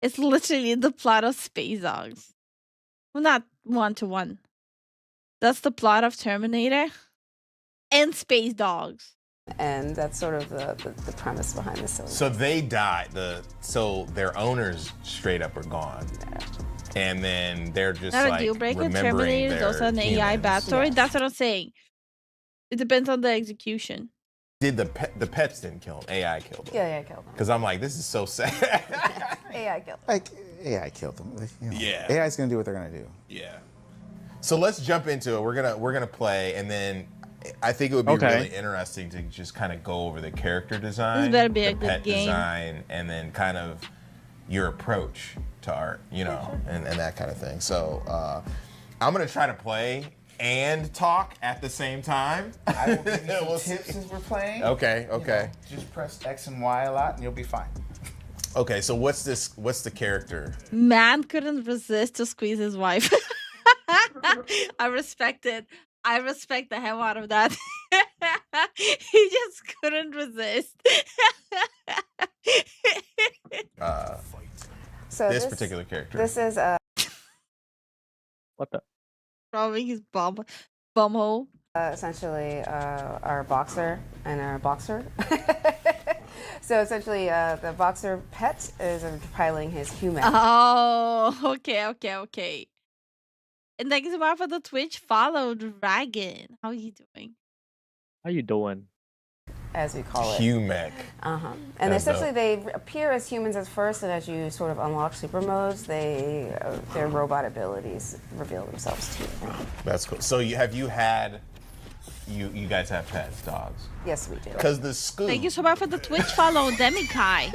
It's literally the plot of Space Dogs. Well, not 1-to-1. That's the plot of Terminator and Space Dogs. And that's sort of the premise behind the story. So they died. So their owners straight up are gone. And then they're just Not like a deal breaker. remembering Terminator is their also an AI humans. backstory. Yes. That's what I'm saying. It depends on the execution. Did the pets didn't kill him? AI killed him. Yeah, killed them. Because I'm like, this is so sad. AI killed them. Like AI killed them. You know, Yeah. AI's gonna do what they're gonna do. Yeah. So let's jump into it. We're gonna play, and then I think it would be really interesting to just kind of go over the character design, This better be a the good pet game. design, and then kind of your approach to art, you know, and that kind of thing. So I'm gonna try to play and talk at the same time. I will give you some tips as we're playing. Okay. You know, just press X and Y a lot, and you'll be fine. Okay. So what's the character? Man couldn't resist to squeeze his wife. I respect it. I respect the hell out of that. He just couldn't resist. So this particular character. This is What the? Probably his bumhole. Essentially our boxer and our boxer. So essentially the boxer pet is piling his human. Oh, okay. And thank you so much for the Twitch follow, Dragon. How are you doing? How you doing? As we call it. Humec. And essentially they appear as humans at first, and as you sort of unlock super modes, their robot abilities reveal themselves to you. That's cool. So you guys have pets, dogs? Yes, we do. Because the school. Thank you so much for the Twitch follow, Demikai.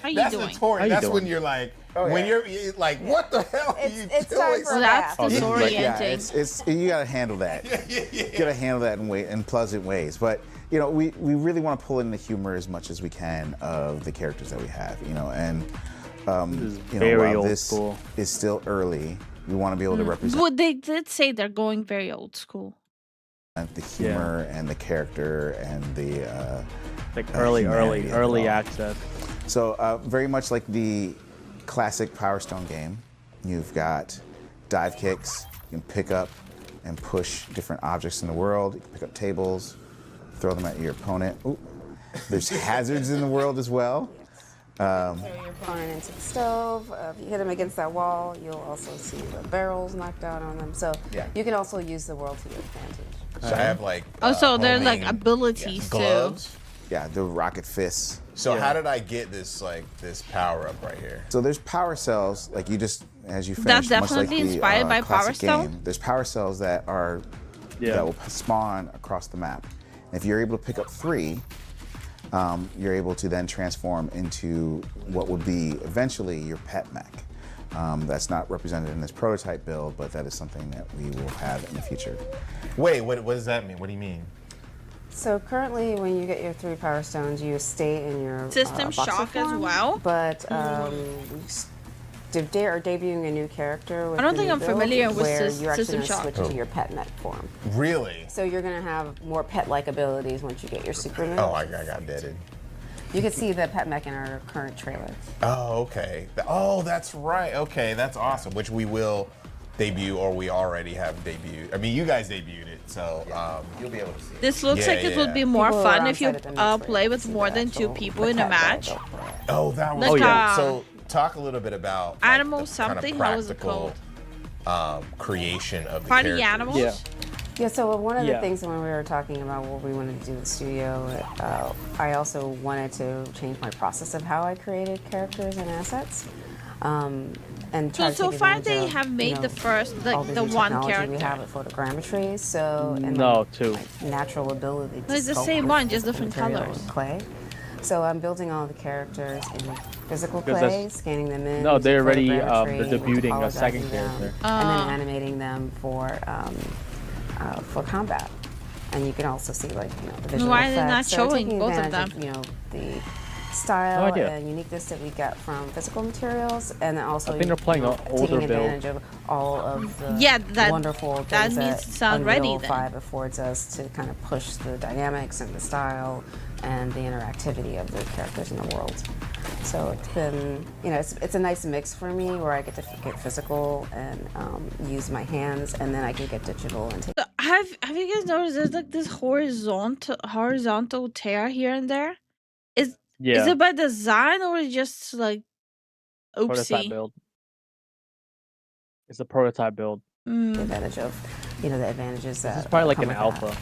How you That's doing? notorious. That's when you're like, when you're like, what the hell are you It's doing? time for a bath. That's disorienting. Yeah, it's you gotta handle that. You gotta handle that in pleasant ways. But you know, we really want to pull in the humor as much as we can of the characters that we have. You know, and you know, while this is still early, we want to be able to represent. But they did say they're going very old school. The humor and the character and the like early all. access. So very much like the classic Power Stone game, you've got dive kicks. You can pick up and push different objects in the world. You can pick up tables, throw them at your opponent. Ooh. There's hazards in the world as well. Throw your opponent into the stove. If you hit them against that wall, you'll also see the barrels knocked out on them. So you can also use the world to your advantage. So I have like. So they're like abilities too. Gloves. Yeah, the rocket fists. So how did I get this power up right here? So there's power cells, like you just as you That's finish, much like definitely the inspired by Power classic Stone? game. There's power cells that are that will spawn across the map. And if you're able to pick up 3, you're able to then transform into what would be eventually your pet mech. That's not represented in this prototype build, but that is something that we will have in the future. Wait, what does that mean? What do you mean? So currently, when you get your 3 Power Stones, you stay in your System boxer Shock as form, well? But we are debuting a new character. With I don't the think new I'm build familiar with where you're actually System gonna Shock. switch into your pet mech form. Really? So you're going to have more pet-like abilities once you get your super move. Oh, I got deaded. You can see the pet mech in our current trailer. Oh, okay. Oh, that's right. Okay, that's awesome. Which we will debut, or we already have debuted. I mean, you guys debuted it, so you'll be able to see it. This looks like it would be more fun if you play with more than 2 people in a match. Oh, that was Like, so. Talk a little bit about Animal the kind something. of How is it practical called? creation of the Party characters. animals. Yeah, so one of the things when we were talking about what we wanted to do in the studio, I also wanted to change my process of how I created characters and assets. And try to So take far advantage they of, have made the first, all like the the new one technology character. we have with photogrammetry, so and No, like, 2. natural ability to No, it's the sculpt same with one, just physical different material colors. and clay. So I'm building all the characters in physical 'Cause clay, that's- scanning them in. No, they're using already photogrammetry, they're debuting a topologizing second them, character. and then animating them for combat. And you can also see like the visual Why are effects. they not So showing taking both of advantage them? The style No idea. and uniqueness that we get from physical materials, and then also I think they're playing an older taking build. advantage of all of the Yeah, that- wonderful things that needs to sound ready Unreal then. 5 affords us to kind of push the dynamics and the style and the interactivity of the characters in the world. So it's been, it's a nice mix for me where I get to get physical and use my hands, and then I can get digital and take. Have you guys noticed there's like this horizontal tear here and there? Is Yeah. it by design or is just like Prototype oopsie? build. It's a prototype build. Advantage of, the advantages that. This is probably like come an with that. alpha.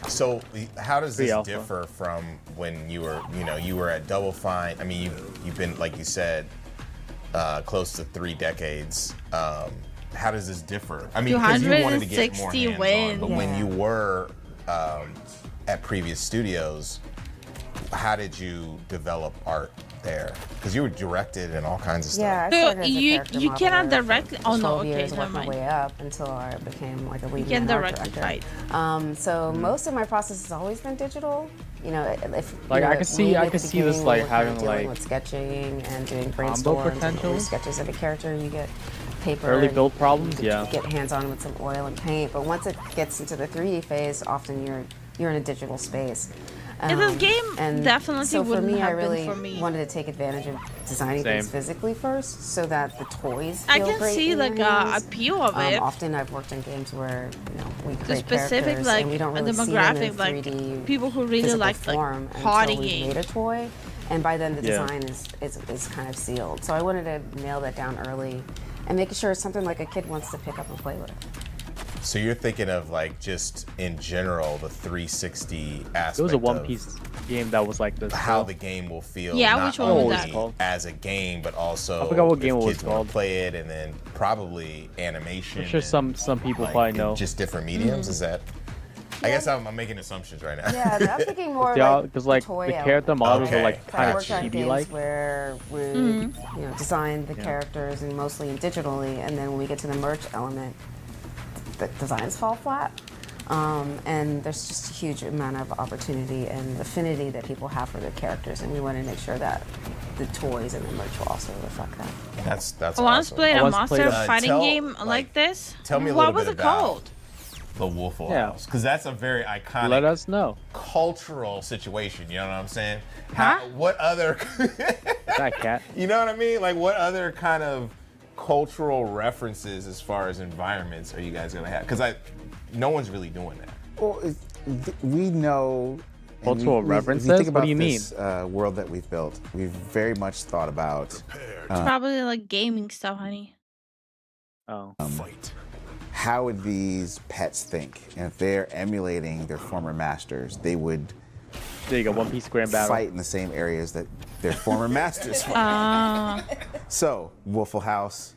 So how does this Pre-alpha. differ from when you were at Double Fine? I mean, you've been, like you said, close to 3 decades. How does this differ? I mean, because you wanted to get more 260 hands-on, but when wins. you were at previous studios, how did you develop art there? Because you were directed and all kinds of stuff. Yeah, I So started as a you character cannot modeler for directly. Oh no, 12 okay, years, never worked my mind. way up until I became like a lead You can man art directly director. fight. So most of my process has always been digital. If Like, I me could see at the this, beginning, like, we're kind of having, dealing like, with sketching and doing combo brainstorms and potential? doing sketches of a character. You get paper. Early and build problems, you yeah. Get hands on with some oil and paint. But once it gets into the 3D phase, often you're in a digital space. Yeah, this game and definitely so for wouldn't me, I have been really for me. wanted to take advantage of designing Same. things physically first, so that the toys I feel can great see in your like hands. appeal of it. Often I've worked in games where we The create specific characters like and we don't really see them demographic, in like 3D people who really physical like form party until we games. made a toy, and by then the Yeah. design is kind of sealed. So I wanted to nail that down early, and making sure it's something like a kid wants to pick up and play with. So you're thinking of like just in general the 360 aspect. It was a One of Piece game that was like this. how so- the game will feel. Yeah, not which one was only that? as a game, but also I forgot what if game it was kids want called. to play it, and then probably animation. I'm sure and, some people like, probably know. Just different mediums. Is that? I guess I'm making assumptions right now. Yeah, I'm thinking more Yeah, like because like toy the element. character models Okay. are like I kind of worked on chibi games like. where we design the characters and mostly in digitally, and then when we get to the merch element, the designs fall flat. And there's just a huge amount of opportunity and affinity that people have for their characters, and we want to make sure that the toys and the merch will also reflect that. That's I once awesome. played I a once monster played fighting tell- game like, like this. tell me a What little was bit it about called? the Waffle Yeah. House, because that's a very iconic Let us know. cultural situation. You know what I'm saying? Huh? What other? That cat. You know what I mean? Like, what other kind of cultural references as far as environments are you guys gonna have? Because no one's really doing that. Well, we know. and Cultural if references? you think What about do you mean? this world that we've built, we've very much thought about Probably like gaming stuff, honey. Oh. how would these pets think, and if they're emulating their former masters, they would There you go. One Piece Grand Battle. fight in the same areas that their former masters fought. So, Waffle House,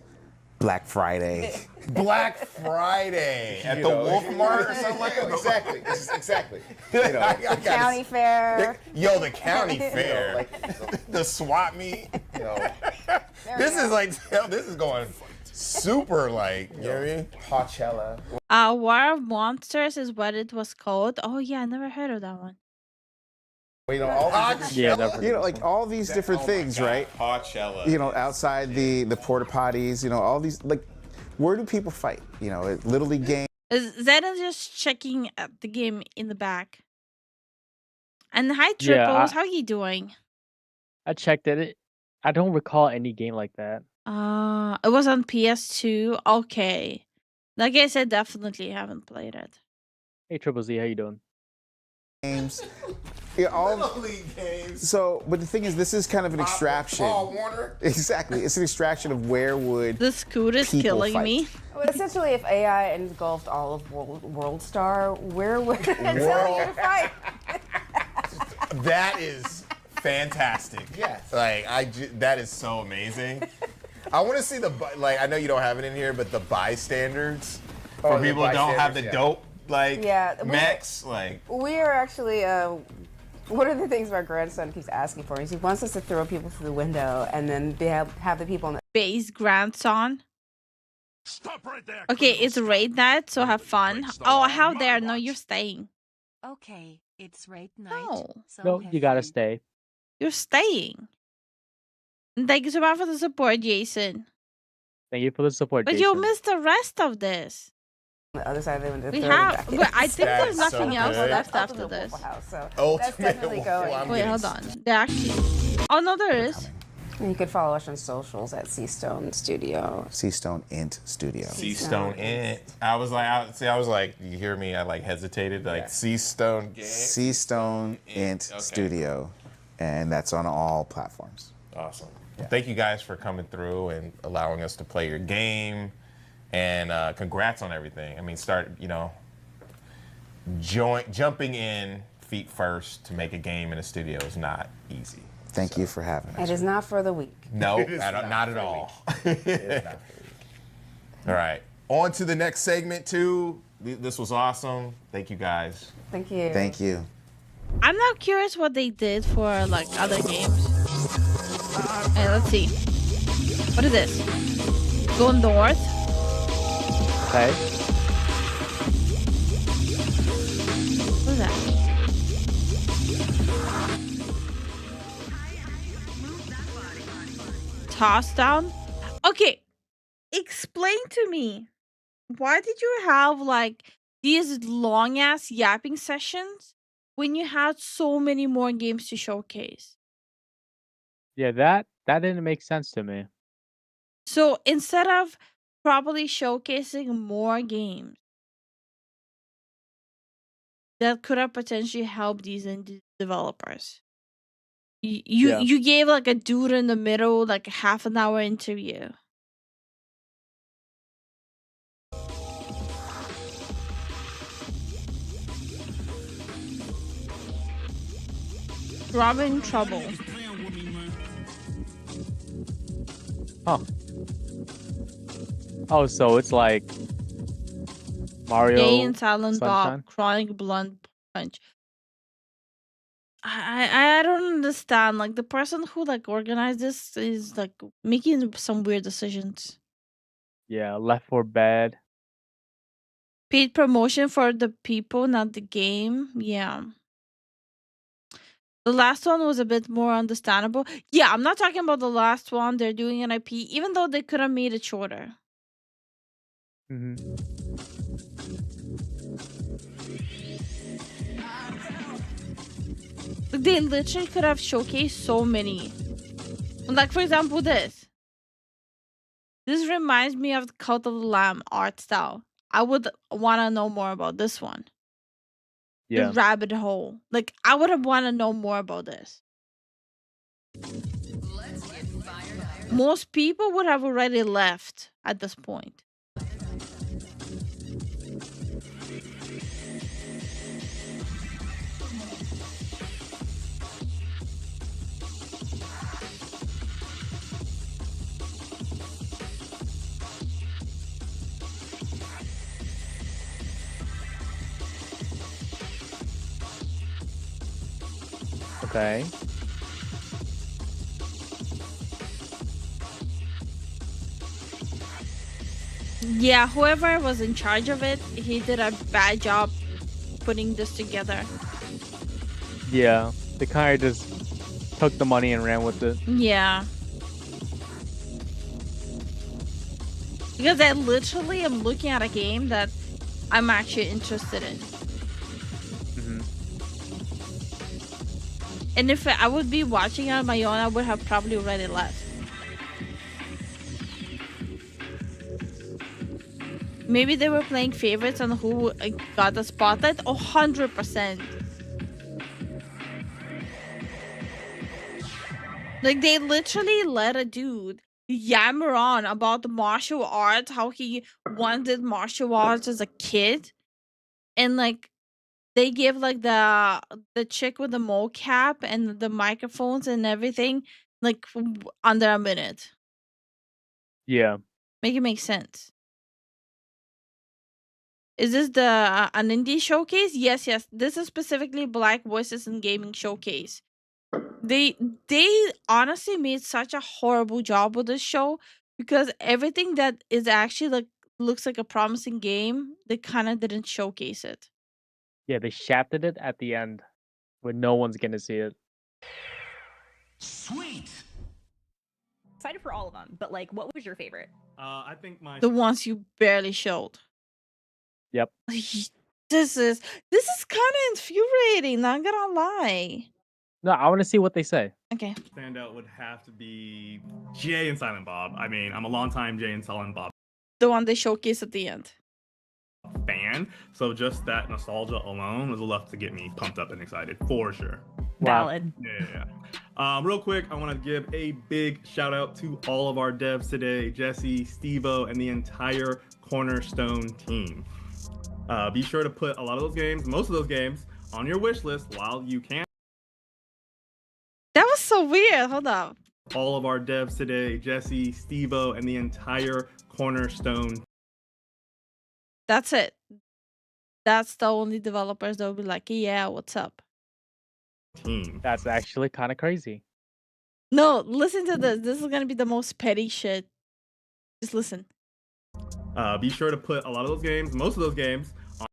Black Friday. Black Friday at the Wolf Mart or something like that. Exactly. I County fair. Yo, the county fair, the swap meet. This is like, this is going super like, you know what I mean? Coachella. War of Monsters is what it was called. Oh yeah, I never heard of that one. You know, all these, Yeah, definitely. you know, like all these different things, right? Coachella. You know, outside the porta potties, you know, all these, like, where do people fight? You know, at Little League games. Zen is just checking at the game in the back. And hi Yeah, Triples, how you doing? I checked it. I don't recall any game like that. It was on PS2. Okay. Like I said, definitely haven't played it. Hey Triple Z, how you doing? Games. Yeah, all Little League games. So, but the thing is, this is kind of an extraction. Paul Warner. Exactly, it's an extraction of where would The scoot is people killing fight. me. Well, essentially, if AI engulfed all of World Star, where would it tell you to fight? That is fantastic. Yes. Like that is so amazing. I want to see like, I know you don't have it in here, but the bystanders for the people who don't have the bystanders, yeah. dope like Yeah, mechs like. We are actually One of the things my grandson keeps asking for is he wants us to throw people through the window and then they have the people on the Base grandson. Okay, it's raid night, so have fun. Oh, how dare? No, you're staying. Okay, it's raid night. No, No, you gotta stay. you're staying. And thank you so much for the support, Jason. Thank you for the support, But Jason. you'll miss the rest of this. other side of the window. We throw them have, back in. but I think there's That's so nothing else good. left That's after this. House, so Ultimate that's definitely going. Waffle. I'm Wait, getting hold on. There actually. Oh no, there is. And you could follow us on socials at Seastone Studio. Seastone Int Studio. Seastone Int. I was like, you hear me? I like hesitated. Like Seastone. Seastone Int Okay. Studio, and that's on all platforms. Awesome. Well, thank you guys for coming through and allowing us to play your game. And congrats on everything. I mean, jumping in feet first to make a game in a studio is not easy. Thank you for having us. It is not for the weak. No, not at all. All right. On to the next segment, too. This was awesome. Thank you, guys. Thank you. Thank you. I'm now curious what they did for like other games. Hey, let's see. What is this? Go north. Okay. What is that? Toss down. Okay, explain to me, why did you have like these long ass yapping sessions when you had so many more games to showcase? Yeah, that didn't make sense to me. So instead of properly showcasing more games that could have potentially helped these indie developers, you gave like a dude in the middle like a half an hour interview. Robin trouble. Huh. Oh, so it's like Mario Jay and Silent Sunshine? Bob, Chronic Blunt Punch. I don't understand. Like the person who like organized this is like making some weird decisions. Yeah, Left 4 Bad. Paid promotion for the people, not the game. Yeah. The last one was a bit more understandable. Yeah, I'm not talking about the last one. They're doing an IP, even though they could have made it shorter. Like, they literally could have showcased so many. Like, for example, this. This reminds me of the Cult of the Lamb art style. I would want to know more about this one. Yeah. The rabbit hole. Like, I would have want to know more about this. Most people would have already left at this point. Okay. Yeah, whoever was in charge of it, he did a bad job putting this together. Yeah. They kind of just took the money and ran with it. Yeah. Because I literally am looking at a game that I'm actually interested in. And if I would be watching it on my own, I would have probably already left. Maybe they were playing favorites on who got the spotlight. 100%. Like, they literally let a dude yammer on about the martial arts, how he wanted martial arts as a kid. And, like, they give, like, the chick with the mocap and the microphones and everything, like, under a minute. Yeah. Make it make sense. Is this the an indie showcase? Yes, yes. This is specifically Black Voices in Gaming showcase. They honestly made such a horrible job with this show because everything that is actually like looks like a promising game, they kind of didn't showcase it. Yeah, they shafted it at the end when no one's gonna see it. Sweet. Excited for all of them, but like, what was your favorite? I think my The ones you barely showed. Yep. This is kind of infuriating, not gonna lie. No, I want to see what they say. Okay. standout would have to be Jay and Silent Bob. I mean, I'm a longtime Jay and Silent Bob The one they showcase at the end. fan, so just that nostalgia alone was enough to get me pumped up and excited for sure. Valid. Yeah. Real quick, I want to give a big shout out to all of our devs today, Jesse, Stevo, and the entire Cornerstone team. Be sure to put a lot of those games, most of those games, on your wish list while you can. That was so weird. Hold up. All of our devs today, Jesse, Stevo, and the entire Cornerstone. That's it. That's the only developers that will be like, yeah, what's up? Team. That's actually kind of crazy. No, listen to this. This is gonna be the most petty shit. Just listen. Be sure to put a lot of those games, most of those games, on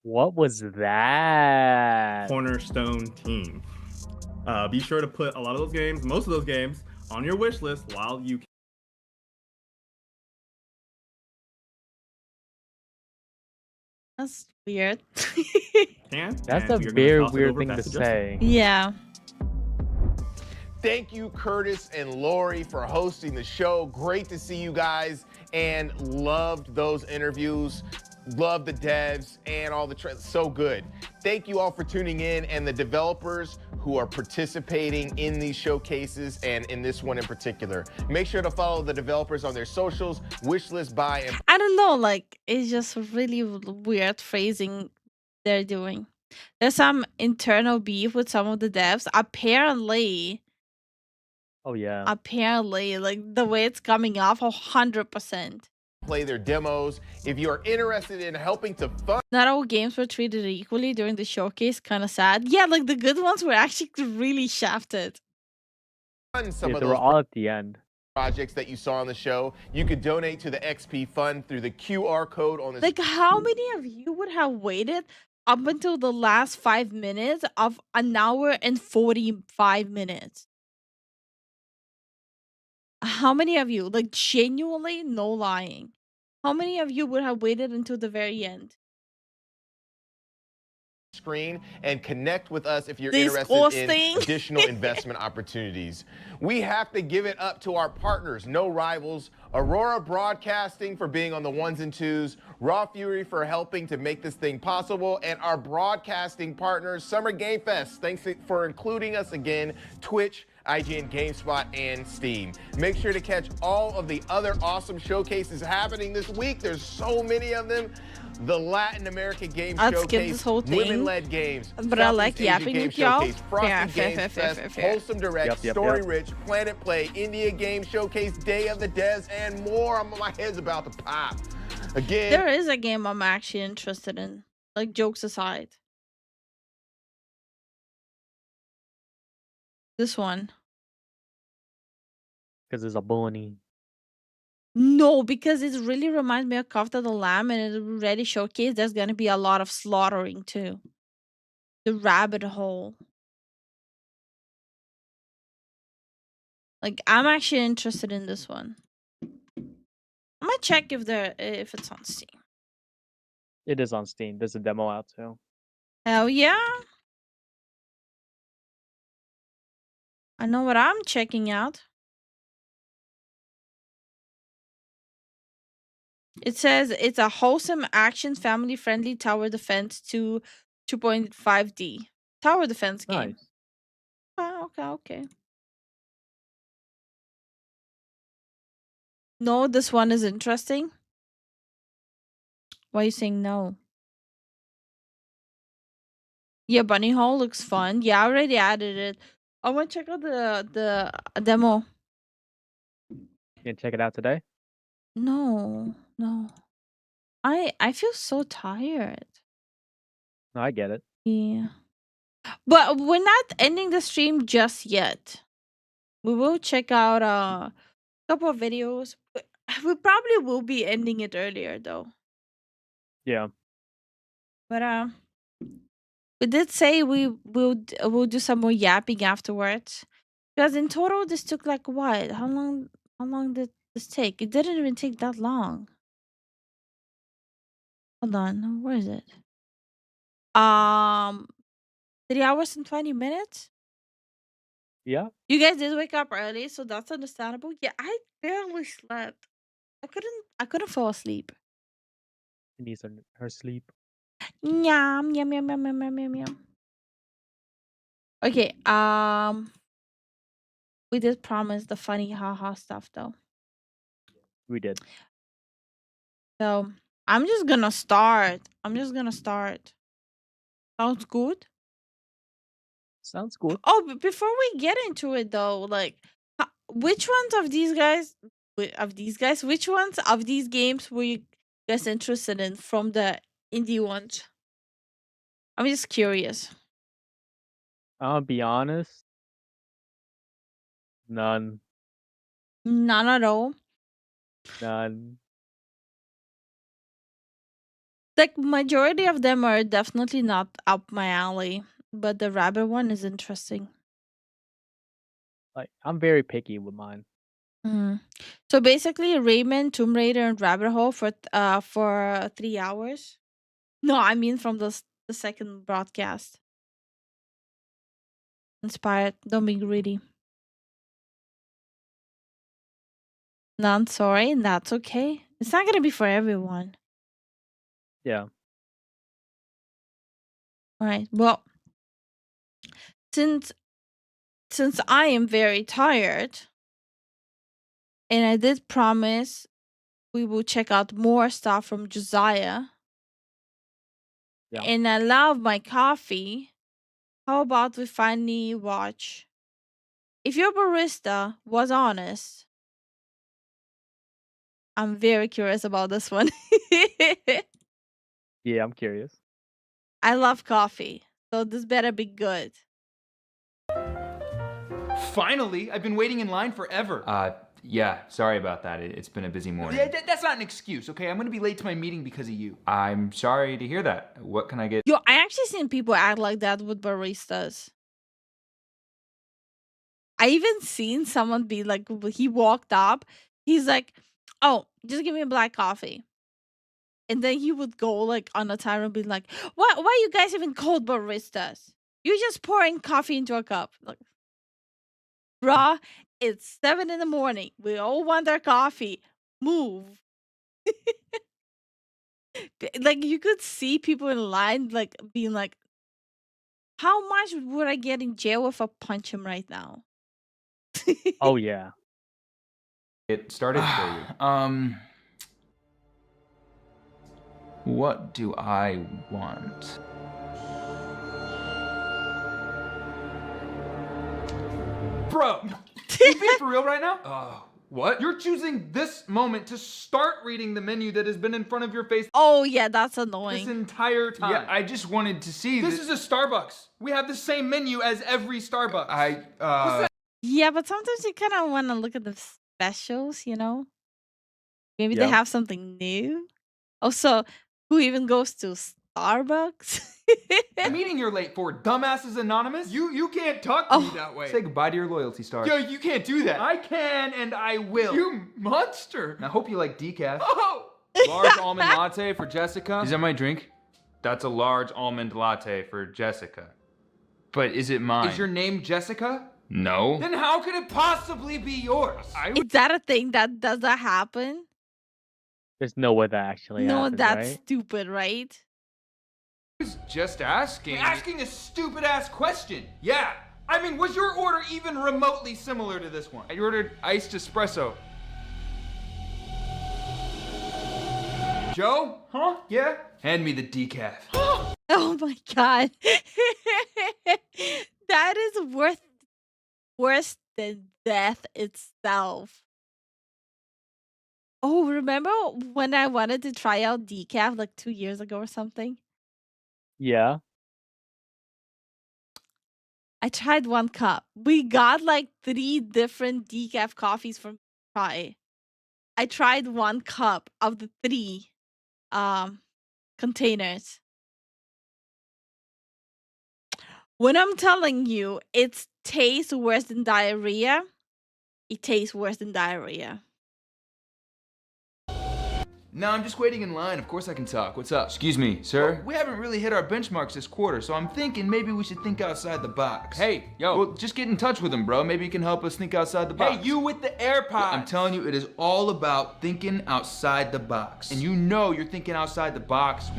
What was that? Cornerstone team. Be sure to put a lot of those games, most of those games, on your wish list while you can. That's weird. That's a very weird thing to say. Yeah. Thank you, Curtis and Lori, for hosting the show. Great to see you guys, and loved those interviews. Love the devs and all the so good. Thank you all for tuning in, and the developers who are participating in these showcases and in this one in particular. Make sure to follow the developers on their socials, wishlist buy, and I don't know, like it's just really weird phrasing they're doing. There's some internal beef with some of the devs. Apparently, Oh yeah. like the way it's coming off, 100%. play their demos. If you are interested in helping to fund Not all games were treated equally during the showcase. Kind of sad. Yeah, like the good ones were actually really shafted. some Yeah, of they were those all at the end. projects that you saw on the show, you could donate to the XP Fund through the QR code on this. Like, how many of you would have waited up until the last 5 minutes of an hour and 45 minutes? How many of you, like genuinely, no lying, how many of you would have waited until the very end? Screen and connect with us if you're Disgusting. interested in additional investment opportunities. We have to give it up to our partners, No Rivals, Aurora Broadcasting for being on the ones and twos, Raw Fury for helping to make this thing possible, and our broadcasting partners, Summer Game Fest. Thanks for including us again, Twitch, IGN, GameSpot, and Steam. Make sure to catch all of the other awesome showcases happening this week. There's so many of them. The Latin American Game I'd skip Showcase, this whole thing, Women-led games, but I like Southeast Asia yapping Game with y'all. Showcase, Frosty Fair, Games fair, Fest, fair. Wholesome Direct, Yep, yep, Story yep. Rich, Planet Play, India Game Showcase, Day of the Devs, and more. My head's about to pop. Again, There is a game I'm actually interested in. Like, jokes aside. This one. Because it's a bunny. No, because it really reminds me of Kafta the Lamb, and it already showcased there's gonna be a lot of slaughtering too. The rabbit hole. Like, I'm actually interested in this one. I might check if it's on Steam. It is on Steam. There's a demo out too. Hell yeah. I know what I'm checking out. It says it's a wholesome action, family-friendly tower defense 2.5D. Tower defense game. Nice. Okay. No, this one is interesting. Why are you saying no? Yeah, Bunny Hole looks fun. Yeah, I already added it. I want to check out the demo. You can check it out today. No, no. I feel so tired. No, I get it. Yeah. But we're not ending the stream just yet. We will check out a couple of videos. We probably will be ending it earlier though. Yeah. But we did say we'll do some more yapping afterwards. Because in total this took like what? How long did this take? It didn't even take that long. Hold on, where is it? 3 hours and 20 minutes? Yeah. You guys did wake up early, so that's understandable. Yeah, I barely slept. I couldn't fall asleep. She needs her sleep. Yum yum yum yum yum yum yum yum. Okay, we did promise the funny haha stuff though. We did. So I'm just gonna start. Sounds good? Sounds good. Oh, but before we get into it though, like which ones of these guys which ones of these games were you guys interested in from the indie ones? I'm just curious. I'll be honest. None. None at all. None. Like majority of them are definitely not up my alley, but the rabbit one is interesting. Like I'm very picky with mine. Mm. So basically, Rayman, Tomb Raider, and Rabbit Hole for 3 hours. No, I mean from the second broadcast. Inspired. Don't be greedy. None, sorry, and that's okay. It's not gonna be for everyone. Yeah. All right. Well, since I am very tired, and I did promise we will check out more stuff from Josiah. Yeah. And I love my coffee. How about we finally watch? If your barista was honest, I'm very curious about this one. Yeah, I'm curious. I love coffee, so this better be good. Finally, I've been waiting in line forever. Yeah, sorry about that. It's been a busy morning. Yeah, that's not an excuse, okay? I'm gonna be late to my meeting because of you. I'm sorry to hear that. What can I get? Yo, I actually seen people act like that with baristas. I even seen someone be like, he walked up, he's like, "Oh, just give me a black coffee." And then he would go like on a timer and be like, why you guys even called baristas? You're just pouring coffee into a cup. Like, bruh, it's 7 a.m. We all want our coffee. Move. Like you could see people in line like being like, how much would I get in jail if I punch him right now? Oh yeah. It started for you. What do I want? Bro, you being for real right now? What? You're choosing this moment to start reading the menu that has been in front of your face Oh yeah, that's annoying. this entire time. Yeah, I just wanted to see This is a Starbucks. We have the same menu as every Starbucks. Yeah, but sometimes you kind of want to look at the specials, you know? Maybe they Yeah. have something new. Also, who even goes to Starbucks? The meeting you're late for, Dumbasses Anonymous? You can't talk to me that way. Say goodbye to your loyalty stars. Yo, you can't do that. I can and I will. You monster. I hope you like decaf. Oh! Large almond latte for Jessica. Is that my drink? That's a large almond latte for Jessica. But is it mine? Is your name Jessica? No. Then how could it possibly be yours? Is that a thing that does that happen? There's no way that actually No, happens, that's right? stupid, right? was just asking. Asking a stupid ass question. Yeah. I mean, was your order even remotely similar to this one? I ordered iced espresso. Joe? Huh? Yeah? Hand me the decaf. Oh my god. That is worse than death itself. Oh, remember when I wanted to try out decaf like 2 years ago or something? Yeah. I tried 1 cup. We got like 3 different decaf coffees from try. I tried 1 cup of the 3 um containers. When I'm telling you it tastes worse than diarrhea, it tastes worse than diarrhea. No, I'm just waiting in line. Of course I can talk. What's up? Excuse me, sir? Well, we haven't really hit our benchmarks this quarter, so I'm thinking maybe we should think outside the box. Hey, yo. Well, just get in touch with him, bro. Maybe he can help us think outside the box. Hey, you with the AirPods. I'm telling you, it is all about thinking outside the box. And you know you're thinking outside the box.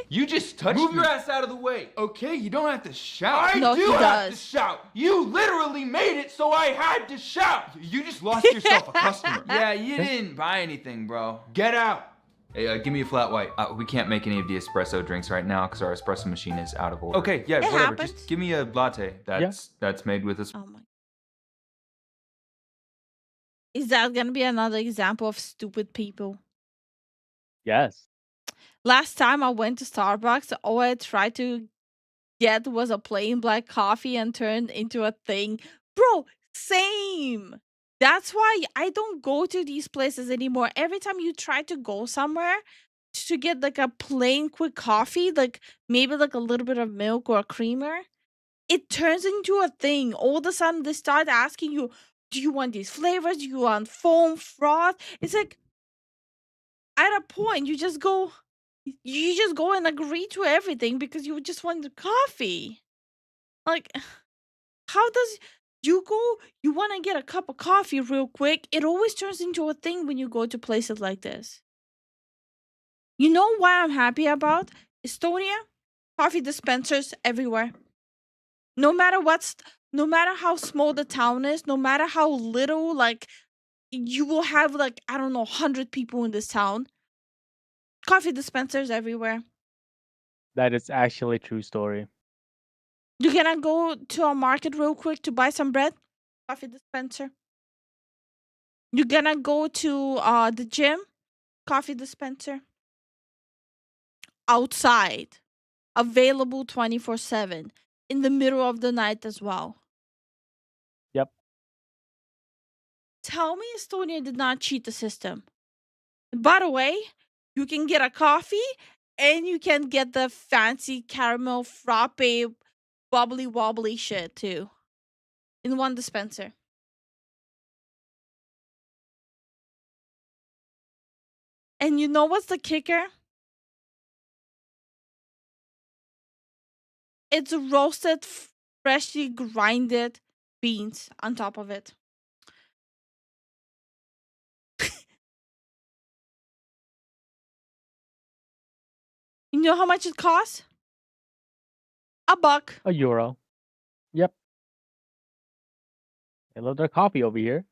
You just touched me. Move your ass out of the way. Okay, you don't have to shout. No, I do he have to does. shout. You literally made it so I had to shout. You just lost yourself a customer. Yeah, you didn't buy anything, bro. Get out. Hey, give me a flat white. We can't make any of the espresso drinks right now because our espresso machine is out of order. Okay, yeah, whatever. happens. Just give me a latte. That's made with Oh my. Is that gonna be another example of stupid people? Yes. Last time I went to Starbucks, all I tried to get was a plain black coffee and turned into a thing. Bro, same. That's why I don't go to these places anymore. Every time you try to go somewhere to get like a plain quick coffee, like maybe like a little bit of milk or a creamer, it turns into a thing. All of a sudden they start asking you, do you want these flavors? Do you want foam, froth? It's like at a point you just go and agree to everything because you just want the coffee. Like, how does you want to get a cup of coffee real quick? It always turns into a thing when you go to places like this. You know what I'm happy about? Estonia, coffee dispensers everywhere. No matter how small the town is, no matter how little, like, you will have like, I don't know, 100 people in this town. Coffee dispensers everywhere. That is actually a true story. You're gonna go to a market real quick to buy some bread? Coffee dispenser. You're gonna go to the gym? Coffee dispenser. Outside. Available 24/7. In the middle of the night as well. Yep. Tell me Estonia did not cheat the system. By the way, you can get a coffee and you can get the fancy caramel frappe bubbly wobbly shit too. In one dispenser. And you know what's the kicker? It's roasted, freshly grinded beans on top of it. You know how much it costs? $1. €1. Yep. I love their coffee over here.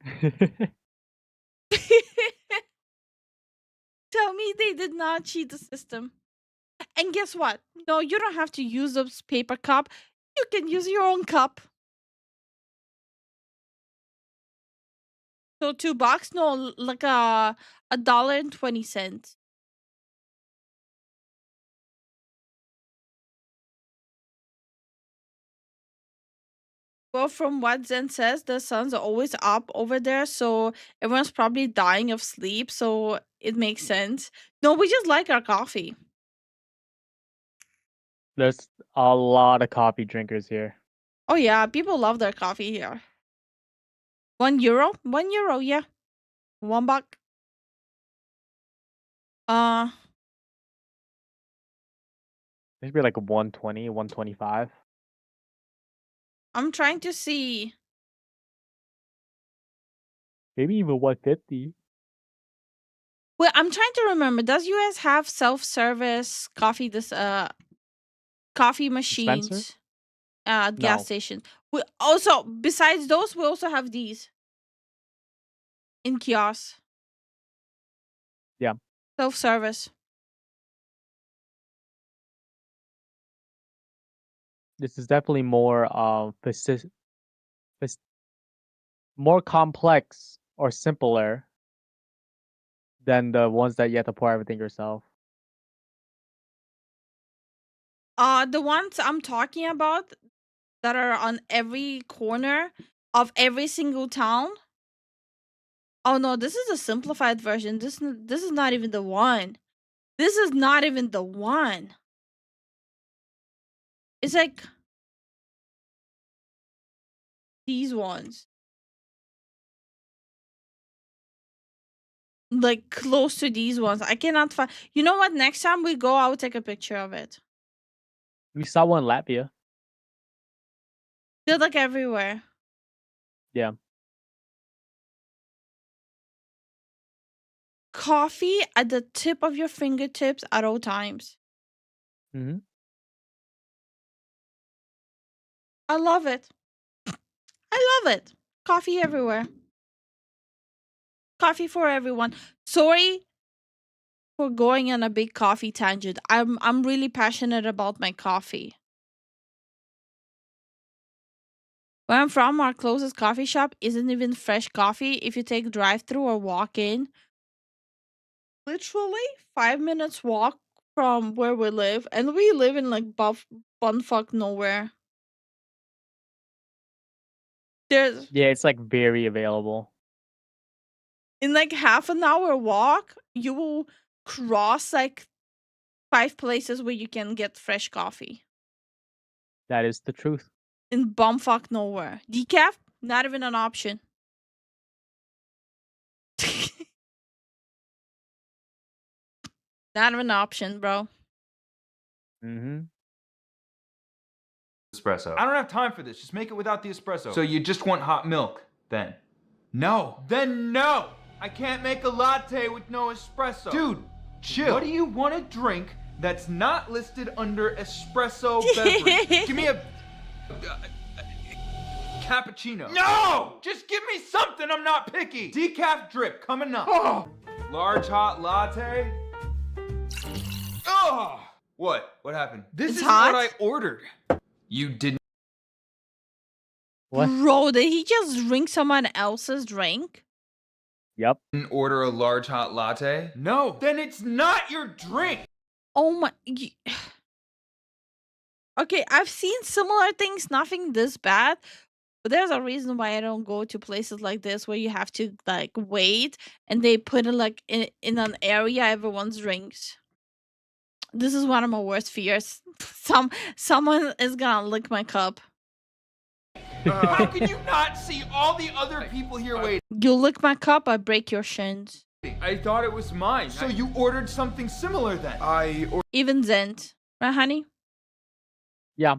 Tell me they did not cheat the system. And guess what? No, you don't have to use a paper cup. You can use your own cup. So $2? No, like $1.20. Well, from what Zen says, the sun's always up over there, so everyone's probably dying of sleep, so it makes sense. No, we just like our coffee. There's a lot of coffee drinkers here. Oh yeah, people love their coffee here. €1? €1, yeah. $1. Maybe like 120, 125. I'm trying to see. Maybe even 150. Well, I'm trying to remember. Does US have self-service coffee coffee machines Dispenser? at gas No. stations? We also, besides those, we also have these in kiosks. Yeah. Self-service. This is definitely more more complex or simpler than the ones that you have to pour everything yourself? The ones I'm talking about that are on every corner of every single town. Oh no, this is a simplified version. This is not even the one. This is not even the one. It's like these ones. Like close to these ones. I cannot find. You know what? Next time we go, I will take a picture of it. We saw one in Latvia. They're like everywhere. Yeah. Coffee at the tip of your fingertips at all times. Mm-hmm. I love it. I love it. Coffee everywhere. Coffee for everyone. Sorry for going on a big coffee tangent. I'm really passionate about my coffee. Where I'm from, our closest coffee shop isn't even fresh coffee. If you take drive-through or walk in, literally 5 minutes walk from where we live, and we live in like bumfuck nowhere. There's Yeah, it's like very available. in like half an hour walk, you will cross like 5 places where you can get fresh coffee. That is the truth. In bumfuck nowhere. Decaf, not even an option. Not even an option, bro. Mm-hmm. Espresso. I don't have time for this. Just make it without the espresso. So you just want hot milk, then? No. Then no! I can't make a latte with no espresso. Dude, chill. What do you want to drink that's not listed under espresso beverage? Give me a cappuccino. No! Just give me something. I'm not picky. Decaf drip coming up. Oh. Large hot latte. Oh! What? What happened? This It's is hot? what I ordered. You didn't. What? Bro, did he just drink someone else's drink? Yep. Didn't order a large hot latte? No. Then it's not your drink. Oh my. Okay, I've seen similar things, nothing this bad. But there's a reason why I don't go to places like this where you have to like wait and they put it like in an area everyone's drinks. This is one of my worst fears. Someone is gonna lick my cup. How can you not see all the other people here waiting? You lick my cup, I break your shins. I thought it was mine. So you ordered something similar then? Even Zen, right, honey? Yeah.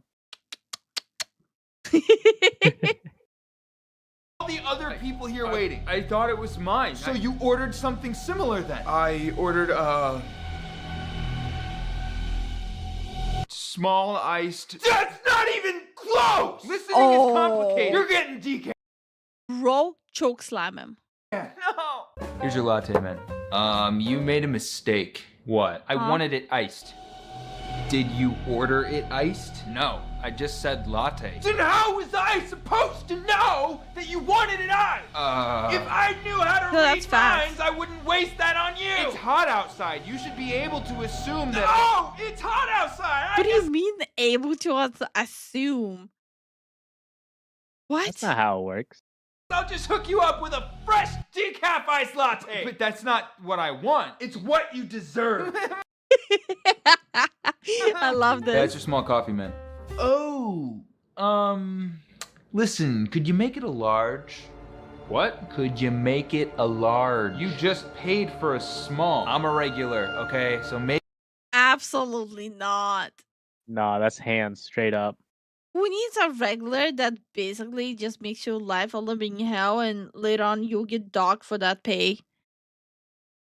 All the other people here waiting. I thought it was mine. So you ordered something similar then? I ordered small iced. That's not even close! Listening is complicated. You're getting decaf. Bro, choke slam him. No! Here's your latte, man. You made a mistake. What? I wanted it iced. Did you order it iced? No, I just said latte. Then how was I supposed to know that you wanted it iced? If I knew how to read minds, I wouldn't waste that on you. It's hot outside. You should be able to assume that. Oh, it's hot outside. What do you mean able to assume? What? That's not how it works. I'll just hook you up with a fresh decaf iced latte. But that's not what I want. It's what you deserve. I love this. That's your small coffee, man. Oh, listen, could you make it a large? What? Could you make it a large? You just paid for a small. I'm a regular, okay? So make. Absolutely not. Nah, that's hands straight up. Who needs a regular that basically just makes your life a living hell and later on you'll get docked for that pay?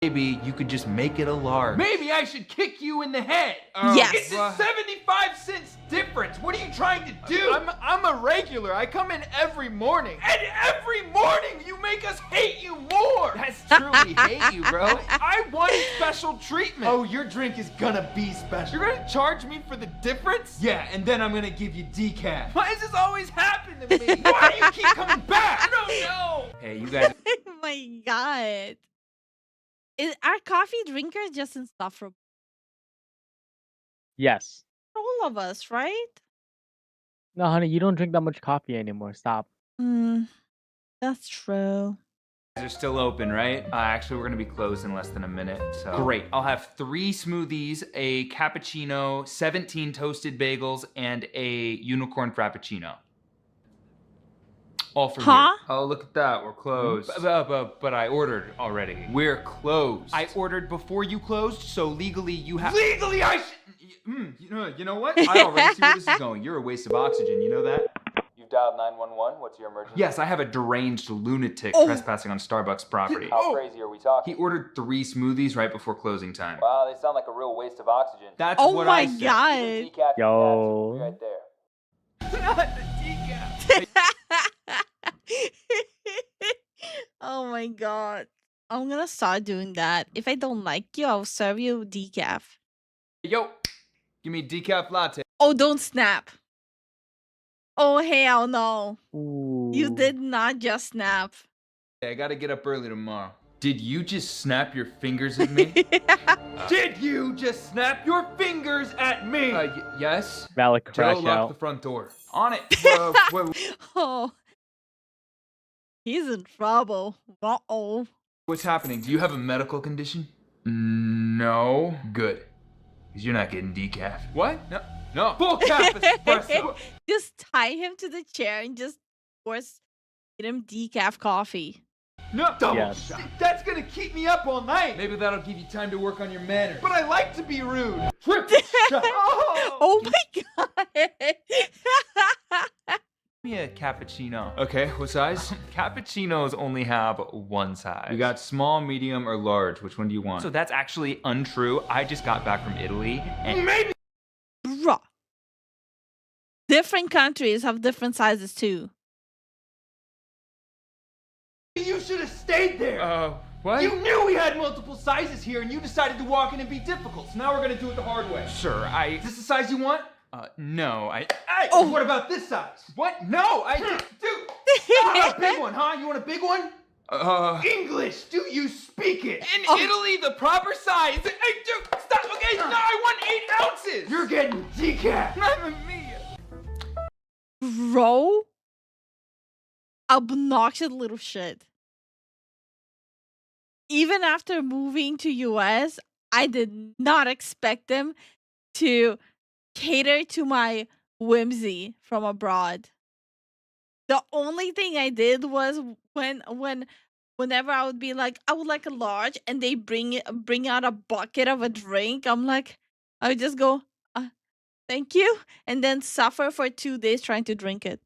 Maybe you could just make it a large. Maybe I should kick you in the head. Yes. It's a 75 cents difference. What are you trying to do? I'm a regular. I come in every morning. And every morning you make us hate you more. That's truly hate you, bro. I want special treatment. Oh, your drink is gonna be special. You're gonna charge me for the difference? Yeah, and then I'm gonna give you decaf. Why does this always happen to me? Why do you keep coming back? I don't know. Hey, you guys. my god. Are coffee drinkers just insufferable? Yes. All of us, right? No, honey, you don't drink that much coffee anymore. Stop. That's true. They're still open, right? Actually, we're gonna be closed in less than a minute, so. Great, I'll have 3 smoothies, a cappuccino, 17 toasted bagels, and a unicorn frappuccino. All for you. Oh, look at that, we're closed. But I ordered already. We're closed. I ordered before you closed, so legally you have- Legally I should- you know what? I already see where this is going. You're a waste of oxygen, you know that? You've dialed 911, what's your emergency? Yes, I have a deranged lunatic trespassing on Starbucks property. How crazy are we talking? He ordered 3 smoothies right before closing time. Wow, they sound like a real waste of oxygen. That's what I said. God. Yo. Right there. Oh my god. I'm gonna start doing that. If I don't like you, I'll serve you decaf. Yo, give me a decaf latte. Oh, don't snap. Oh, hell no. Ooh. You did not just snap. I gotta get up early tomorrow. Did you just snap your fingers at me? Did you just snap your fingers at me? Yes. Valid crash Joe, lock out. the front door. On it. Oh. He's in trouble. Uh-oh. What's happening? Do you have a medical condition? No. Good. Because you're not getting decaf. What? No. Full cap espresso. Just tie him to the chair and just force get him decaf coffee. No. Double Yes. shot. That's gonna keep me up all night. Maybe that'll give you time to work on your manners. But I like to be rude. Triple shot. Oh my god. Give me a cappuccino. Okay, what size? Cappuccinos only have one size. We got small, medium, or large. Which one do you want? So that's actually untrue. I just got back from Italy and maybe. Bruh. Different countries have different sizes too. You should have stayed there. What? You knew we had multiple sizes here and you decided to walk in and be difficult. So now we're gonna do it the hard way. Sure, Is this the size you want? No, Hey, what about this size? What? No, Dude, a big one, huh? You want a big one? English, do you speak it? In Italy, the proper size. Hey, dude, stop. Okay, no, I want 8 ounces. You're getting decaf. Mamma mia. Bro. Obnoxious little shit. Even after moving to US, I did not expect them to cater to my whimsy from abroad. The only thing I did was whenever I would be like, I would like a large, and they bring out a bucket of a drink, I would just go, thank you, and then suffer for 2 days trying to drink it.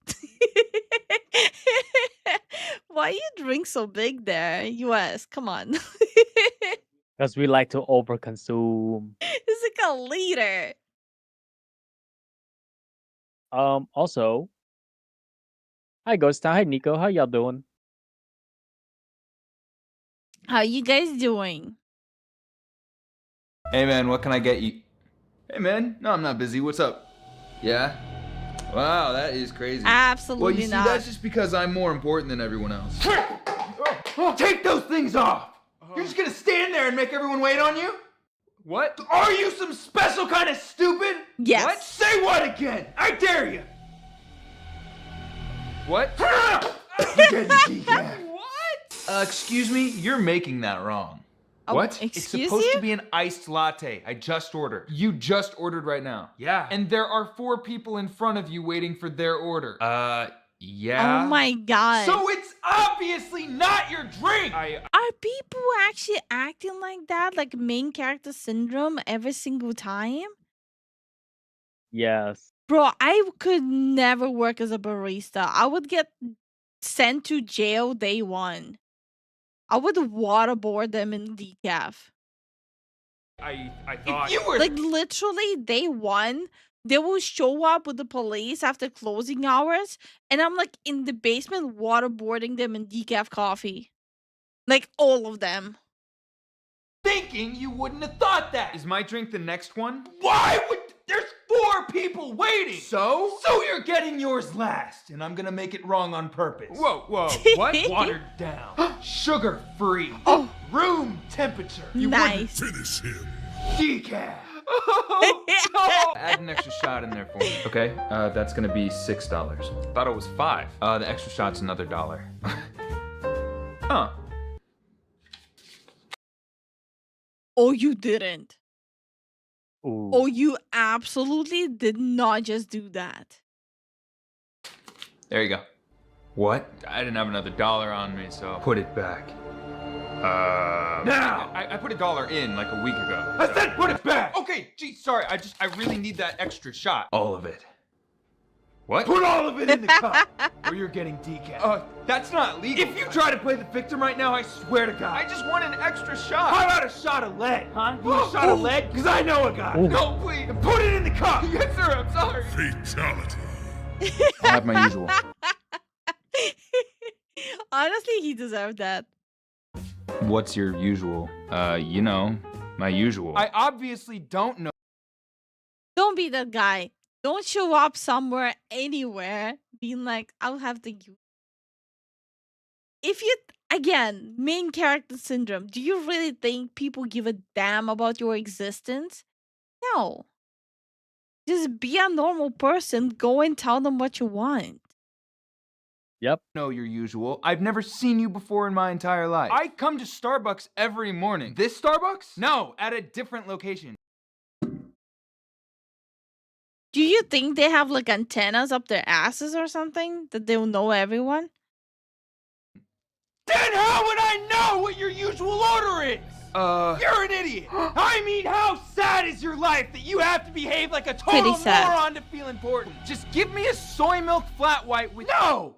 Why you drink so big there, US? Come on. Because we like to overconsume. It's like a liter. Also, hi Ghost Town. Hi Nico. How y'all doing? How you guys doing? Hey man, what can I get you? Hey man, no, I'm not busy. What's up? Yeah? Wow, that is crazy. Absolutely well, you see, not. that's just because I'm more important than everyone else. Take those things off! You're just gonna stand there and make everyone wait on you? What? Are you some special kind of stupid? Yes. What? Say what again? I dare you! What? You're getting decaf. What? Excuse me, you're making that wrong. Oh, What? excuse It's supposed you? to be an iced latte. I just ordered. You just ordered right now. Yeah. And there are 4 people in front of you waiting for their order. Yeah. Oh my god. So it's obviously not your drink. Are people actually acting like that? Like main character syndrome every single time? Yes. Bro, I could never work as a barista. I would get sent to jail day 1. I would waterboard them in decaf. I thought you were Like literally day 1, they will show up with the police after closing hours, and I'm like in the basement waterboarding them in decaf coffee. Like all of them. thinking you wouldn't have thought that. Is my drink the next one? Why would there's 4 4 people waiting. So you're getting yours last, and I'm gonna make it wrong on purpose. Whoa, what? Watered down, sugar-free, room temperature. You Nice. wouldn't finish him. Decaf. Oh, no. Add an extra shot in there for me. Okay, that's gonna be $6. Thought it was $5. The extra shot's another $1. Huh. Oh, you didn't. Ooh. Oh, you absolutely did not just do that. There you go. What? I didn't have another $1 on me, so put it back. Now! I put $1 in like a week ago. I said put it back! Okay, gee, sorry, I really need that extra shot. All of it. What? Put all of it in the cup, or you're getting decaf. That's not legal. If you try to play the victim right now, I swear to God. I just want an extra shot. How about a shot of lead, huh? You want a shot of lead? Because I know a guy. No, please. Put it in the cup. Yes, sir, I'm sorry. Fatality. I'll have my usual. Honestly, he deserved that. What's your usual? You know, my usual. I obviously don't know. Don't be that guy. Don't show up somewhere, anywhere, being like, I'll have the you. If you, again, main character syndrome, do you really think people give a damn about your existence? No. Just be a normal person. Go and tell them what you want. Yep. Know your usual. I've never seen you before in my entire life. I come to Starbucks every morning. This Starbucks? No, at a different location. Do you think they have like antennas up their asses or something that they'll know everyone? Then how would I know what your usual order is? You're an idiot. I mean, how sad is your life that you have to behave like a total Pretty sad. moron to feel important? Just give me a soy milk flat white with no.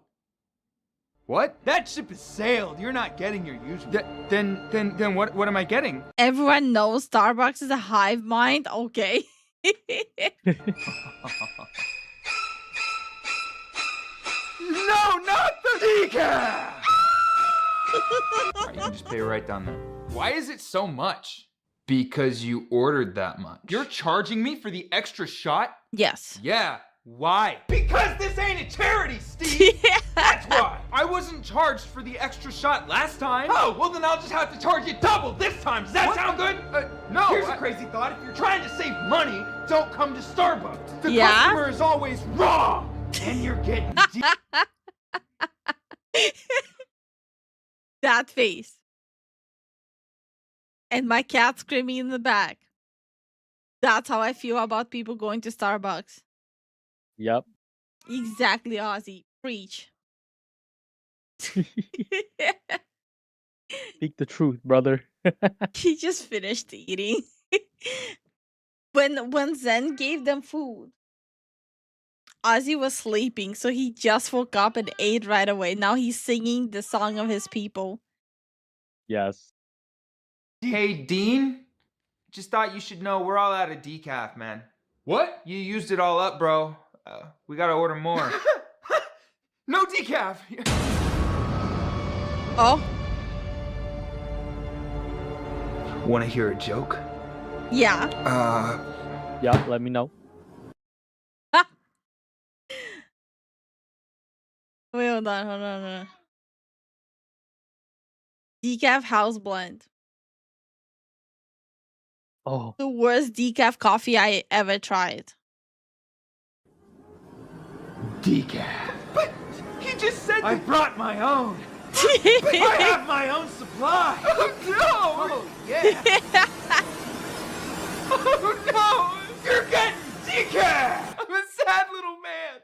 What? That ship has sailed. You're not getting your usual. Then what am I getting? Everyone knows Starbucks is a hive mind. Okay. No, not the decaf! Alright, you can just pay right down there. Why is it so much? Because you ordered that much. You're charging me for the extra shot? Yes. Yeah. Why? Because this ain't a charity, Steve! That's why! I wasn't charged for the extra shot last time! Oh, well then I'll just have to charge you double this time! Does that sound good? No! Here's a crazy thought. If you're trying to save money, don't come to Starbucks! The customer is always wrong! And you're getting That face. And my cat screaming in the back. That's how I feel about people going to Starbucks. Yep. Exactly, Ozzy. Preach. Speak the truth, brother. He just finished eating. When Zen gave them food, Ozzy was sleeping, so he just woke up and ate right away. Now he's singing the song of his people. Yes. Hey, Dean? Just thought you should know we're all out of decaf, man. What? You used it all up, bro. We gotta order more. No decaf! Oh? Wanna hear a joke? Yeah. Yeah, let me know. Wait, hold on. Decaf house blend. Oh. The worst decaf coffee I ever tried. Decaf. But he just said I brought my own. But I have my own supply. Oh no! Oh yeah. Oh no! You're getting decaf. I'm a sad little man.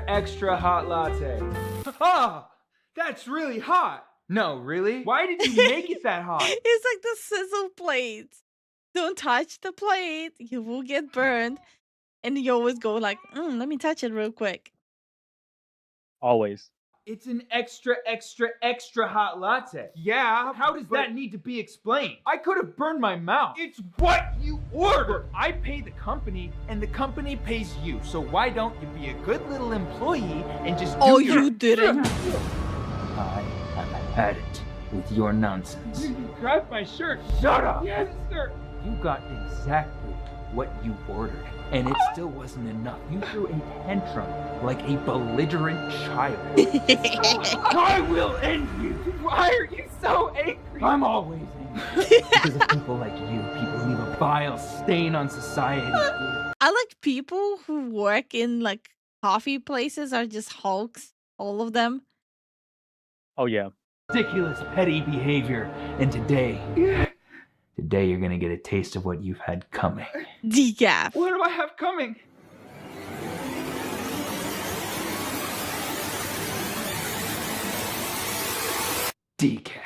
Extra hot latte. Oh, that's really hot. No, really? Why did you make it that hot? It's like the sizzle plate. Don't touch the plate. You will get burned. And you always go like, let me touch it real quick. Always. It's an extra hot latte. Yeah, how does that need to be explained? I could have burned my mouth. It's what you ordered. I pay the company, and the company pays you. So why don't you be a good little employee and just do your... you didn't. I have had it with your nonsense. You grabbed my shirt. Shut up. Yes, sir. You got exactly what you ordered, and it still wasn't enough. You threw a tantrum like a belligerent child. I will end you. Why are you so angry? I'm always angry. Because of people like you. People leave a vile stain on society. I like people who work in like coffee places are just hulks, all of them. Oh yeah. Ridiculous petty behavior. And today you're gonna get a taste of what you've had coming. Decaf. What do I have coming? Decaf.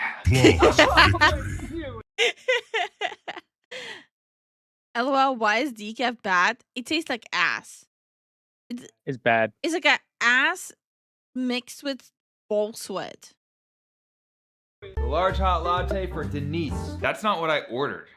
LOL, why is decaf bad? It tastes like ass. It's bad. It's like an ass mixed with ball sweat. A large hot latte for Denise. That's not what I ordered.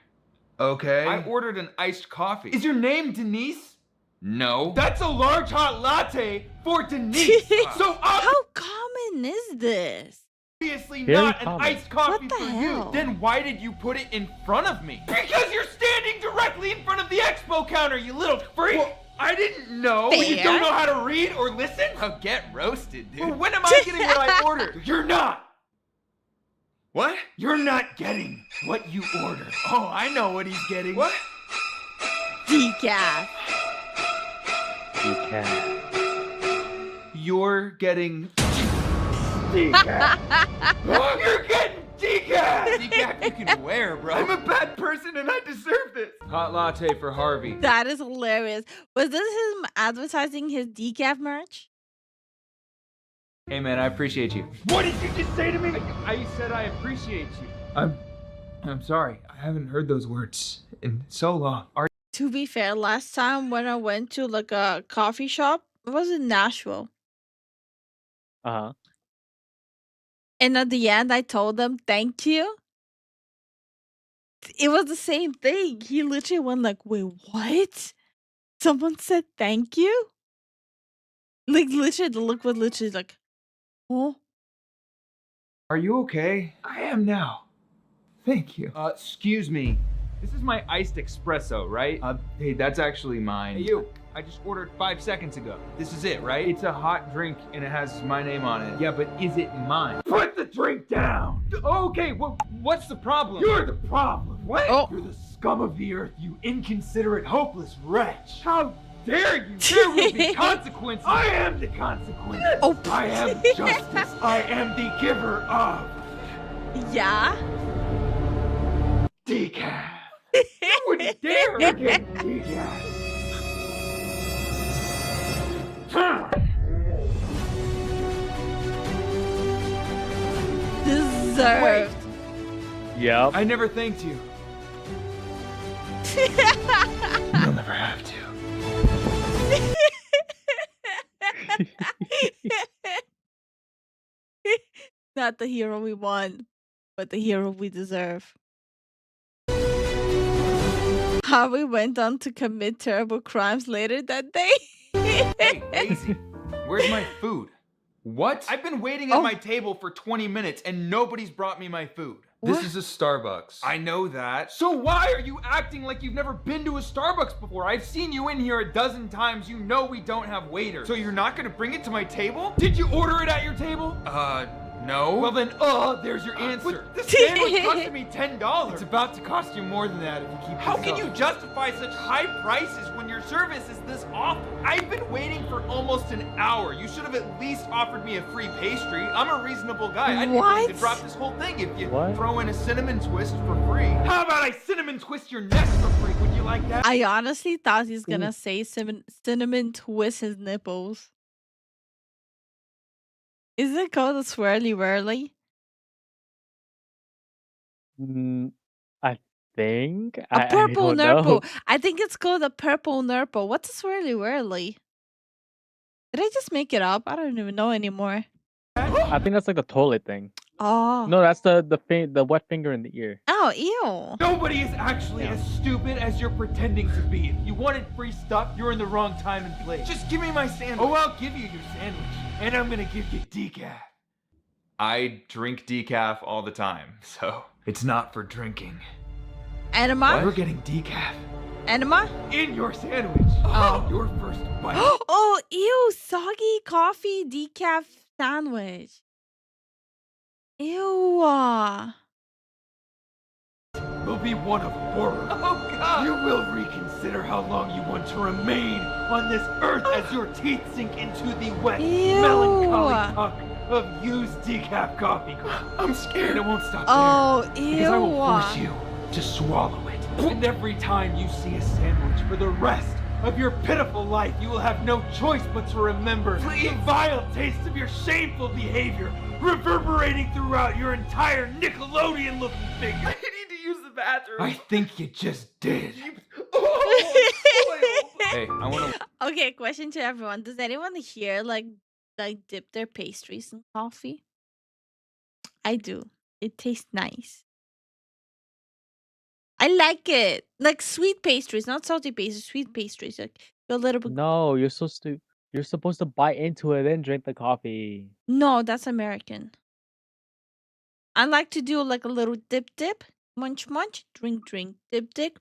Okay. I ordered an iced coffee. Is your name Denise? No. That's a large hot latte for Denise. So how common is this? Obviously Very not common. an iced coffee What the for hell? you. Then why did you put it in front of me? Because you're standing directly in front of the expo counter, you little freak. Well, I didn't know. Fair. You don't know how to read or listen? I'll get roasted, dude. Well, when am I getting what I ordered? You're not. What? You're not getting what you ordered. Oh, I know what he's getting. What? Decaf. Decaf. You're getting decaf. Oh, you're getting decaf. Decaf you can wear, bro. I'm a bad person and I deserve this. Hot latte for Harvey. That is hilarious. Was this him advertising his decaf merch? Hey man, I appreciate you. What did you just say to me? I said I appreciate you. I'm sorry. I haven't heard those words in so long. To be fair, last time when I went to like a coffee shop, it was in Nashville. Uh-huh. And at the end, I told them, thank you. It was the same thing. He literally went like, wait, what? Someone said thank you? Like, literally, the look was literally like, oh. Are you okay? I am now. Thank you. Excuse me. This is my iced espresso, right? Hey, that's actually mine. Hey, you. I just ordered 5 seconds ago. This is it, right? It's a hot drink and it has my name on it. Yeah, but is it mine? Put the drink down! Okay, well, what's the problem? You're the problem. What? Oh. You're the scum of the earth, you inconsiderate, hopeless wretch. How dare you? There will be consequences. I am the consequence. Oh. I am justice. I am the giver of Yeah? decaf. You wouldn't dare get decaf. Deserved. Yep. I never thanked you. You'll never have to. Not the hero we want, but the hero we deserve. Harvey went on to commit terrible crimes later that day. Hey, Daisy, where's my food? What? I've been waiting at my table for 20 minutes and nobody's brought me my food. This is a Starbucks. I know that. So why are you acting like you've never been to a Starbucks before? I've seen you in here a dozen times. You know we don't have waiters. So you're not gonna bring it to my table? Did you order it at your table? No. Well then, there's your answer. This sandwich cost me $10. It's about to cost you more than that if you keep How can you justify such high prices when your service is this awful? I've been waiting for almost an hour. You should have at least offered me a free pastry. I'm a reasonable guy. I'd be willing to drop this whole thing if you throw in a cinnamon twist for free. How about I cinnamon twist your neck for free? Would you like that? I honestly thought he's gonna say cinnamon twist his nipples. Is it called a swirly whirly? I think. A purple I don't know. nurple. I think it's called a purple nurple. What's a swirly whirly? Did I just make it up? I don't even know anymore. I think that's like the toilet thing. Oh. No, that's the wet finger in the ear. Oh, ew. Nobody is actually as stupid as you're pretending to be. If you wanted free stuff, you're in the wrong time and place. Just give me my sandwich. Oh, I'll give you your sandwich. And I'm gonna give you decaf. I drink decaf all the time, so it's not for drinking. Enema? We're getting decaf. Enema? In your sandwich. Oh. Your first bite. Oh, ew, soggy coffee decaf sandwich. Ew. Will be one of horror. Oh God! You will reconsider how long you want to remain on this earth as your teeth sink into the wet, melancholy puck of used decaf coffee. I'm scared. And it won't stop there. Because I will force you to swallow it. And every time you see a sandwich for the rest of your pitiful life, you will have no choice but to remember the vile taste of your shameful behavior reverberating throughout your entire Nickelodeon-looking figure. I need to use the bathroom. I think you just did. Hey, I want to. Okay, question to everyone. Does anyone here like dip their pastries in coffee? I do. It tastes nice. I like it. Like sweet pastries, not salty pastries, sweet pastries. Like a little bit. No, you're supposed to bite into it then drink the coffee. No, that's American. I like to do like a little dip, munch, drink, dip, dick.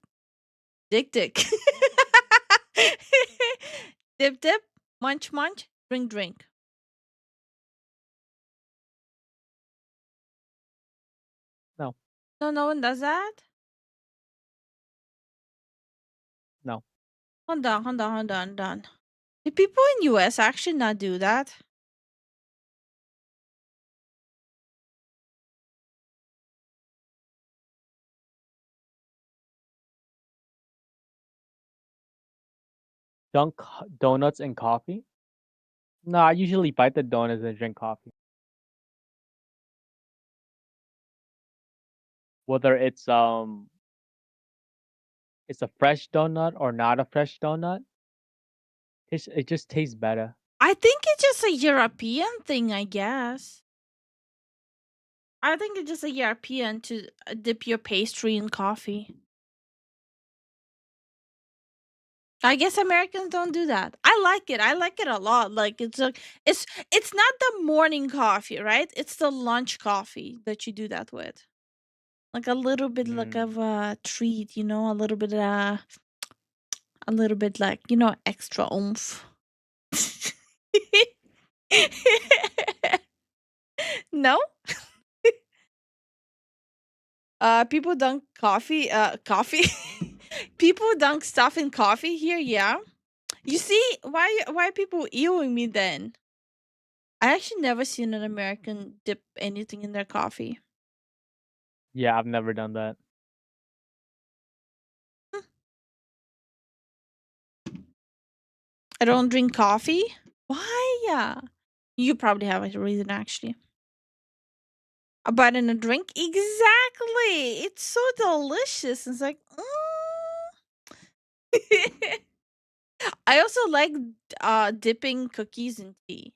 Dip, munch, drink. No. No one does that? No. Hold on. Do people in US actually not do that? Dunk donuts and coffee? No, I usually bite the donuts and drink coffee. Whether it's a fresh donut or not a fresh donut, it just tastes better. I think it's just a European thing, I guess. I think it's just a European to dip your pastry in coffee. I guess Americans don't do that. I like it. I like it a lot. Like it's not the morning coffee, right? It's the lunch coffee that you do that with. Like a little bit like of a treat, a little bit like, extra oomph. No? People dunk coffee. People dunk stuff in coffee here. Yeah. You see why are people ewing me then? I actually never seen an American dip anything in their coffee. Yeah, I've never done that. I don't drink coffee. Why? Yeah. You probably have a reason actually. But in a drink, exactly. It's so delicious. It's like, I also like dipping cookies in tea.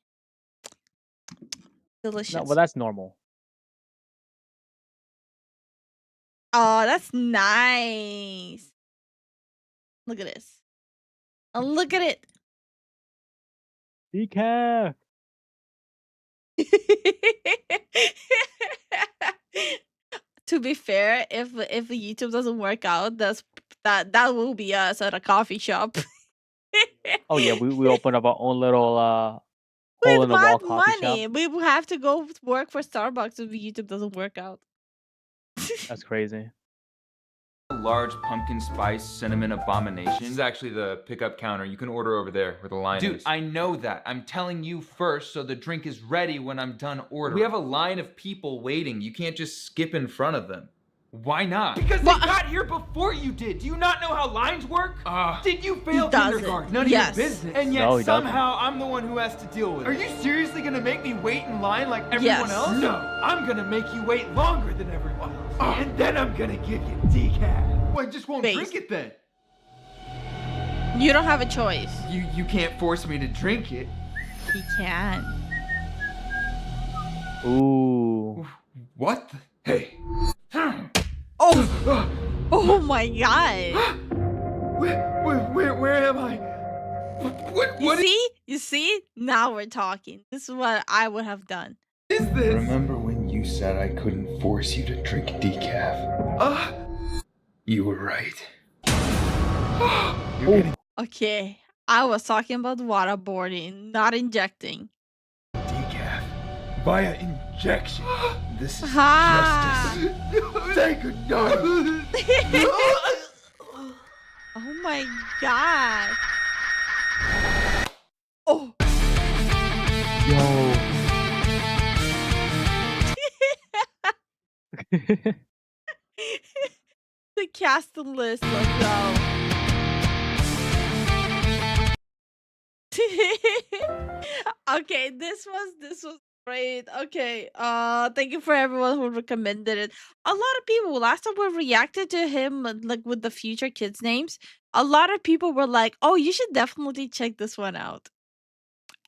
Delicious. No, well, that's normal. Oh, that's nice. Look at this. Oh, look at it. Decaf. To be fair, if YouTube doesn't work out, that will be us at a coffee shop. Oh yeah, we open up our own little hole With in the wall what coffee money? shop. We will have to go work for Starbucks if YouTube doesn't work out. That's crazy. A large pumpkin spice cinnamon abomination. This is actually the pickup counter. You can order over there where the line is. Dude, I know that. I'm telling you first so the drink is ready when I'm done ordering. We have a line of people waiting. You can't just skip in front of them. Why not? Because they got here before you did. Do you not know how lines work? Did you fail kindergarten? None of your business. And yet No, he doesn't. somehow I'm the one who has to deal with it. Are you seriously gonna make me wait in line like everyone else? No, I'm gonna make you wait longer than everyone else. And then I'm gonna give you decaf. Well, I just won't drink it then. You don't have a choice. You can't force me to drink it. He can. Ooh. What? Hey. Oh! Oh my god! Where am I? What You see? Now we're talking. This is what I would have done. is this? Remember when you said I couldn't force you to drink decaf? You were right. You're getting Okay, I was talking about waterboarding, not injecting. decaf via injection. This is Ha! justice. Say goodnight. Oh my god. Oh. The casting list, let's go. Okay, this was great. Okay, thank you for everyone who recommended it. A lot of people last time we reacted to him like with the future kids names. A lot of people were like, "Oh, you should definitely check this one out,"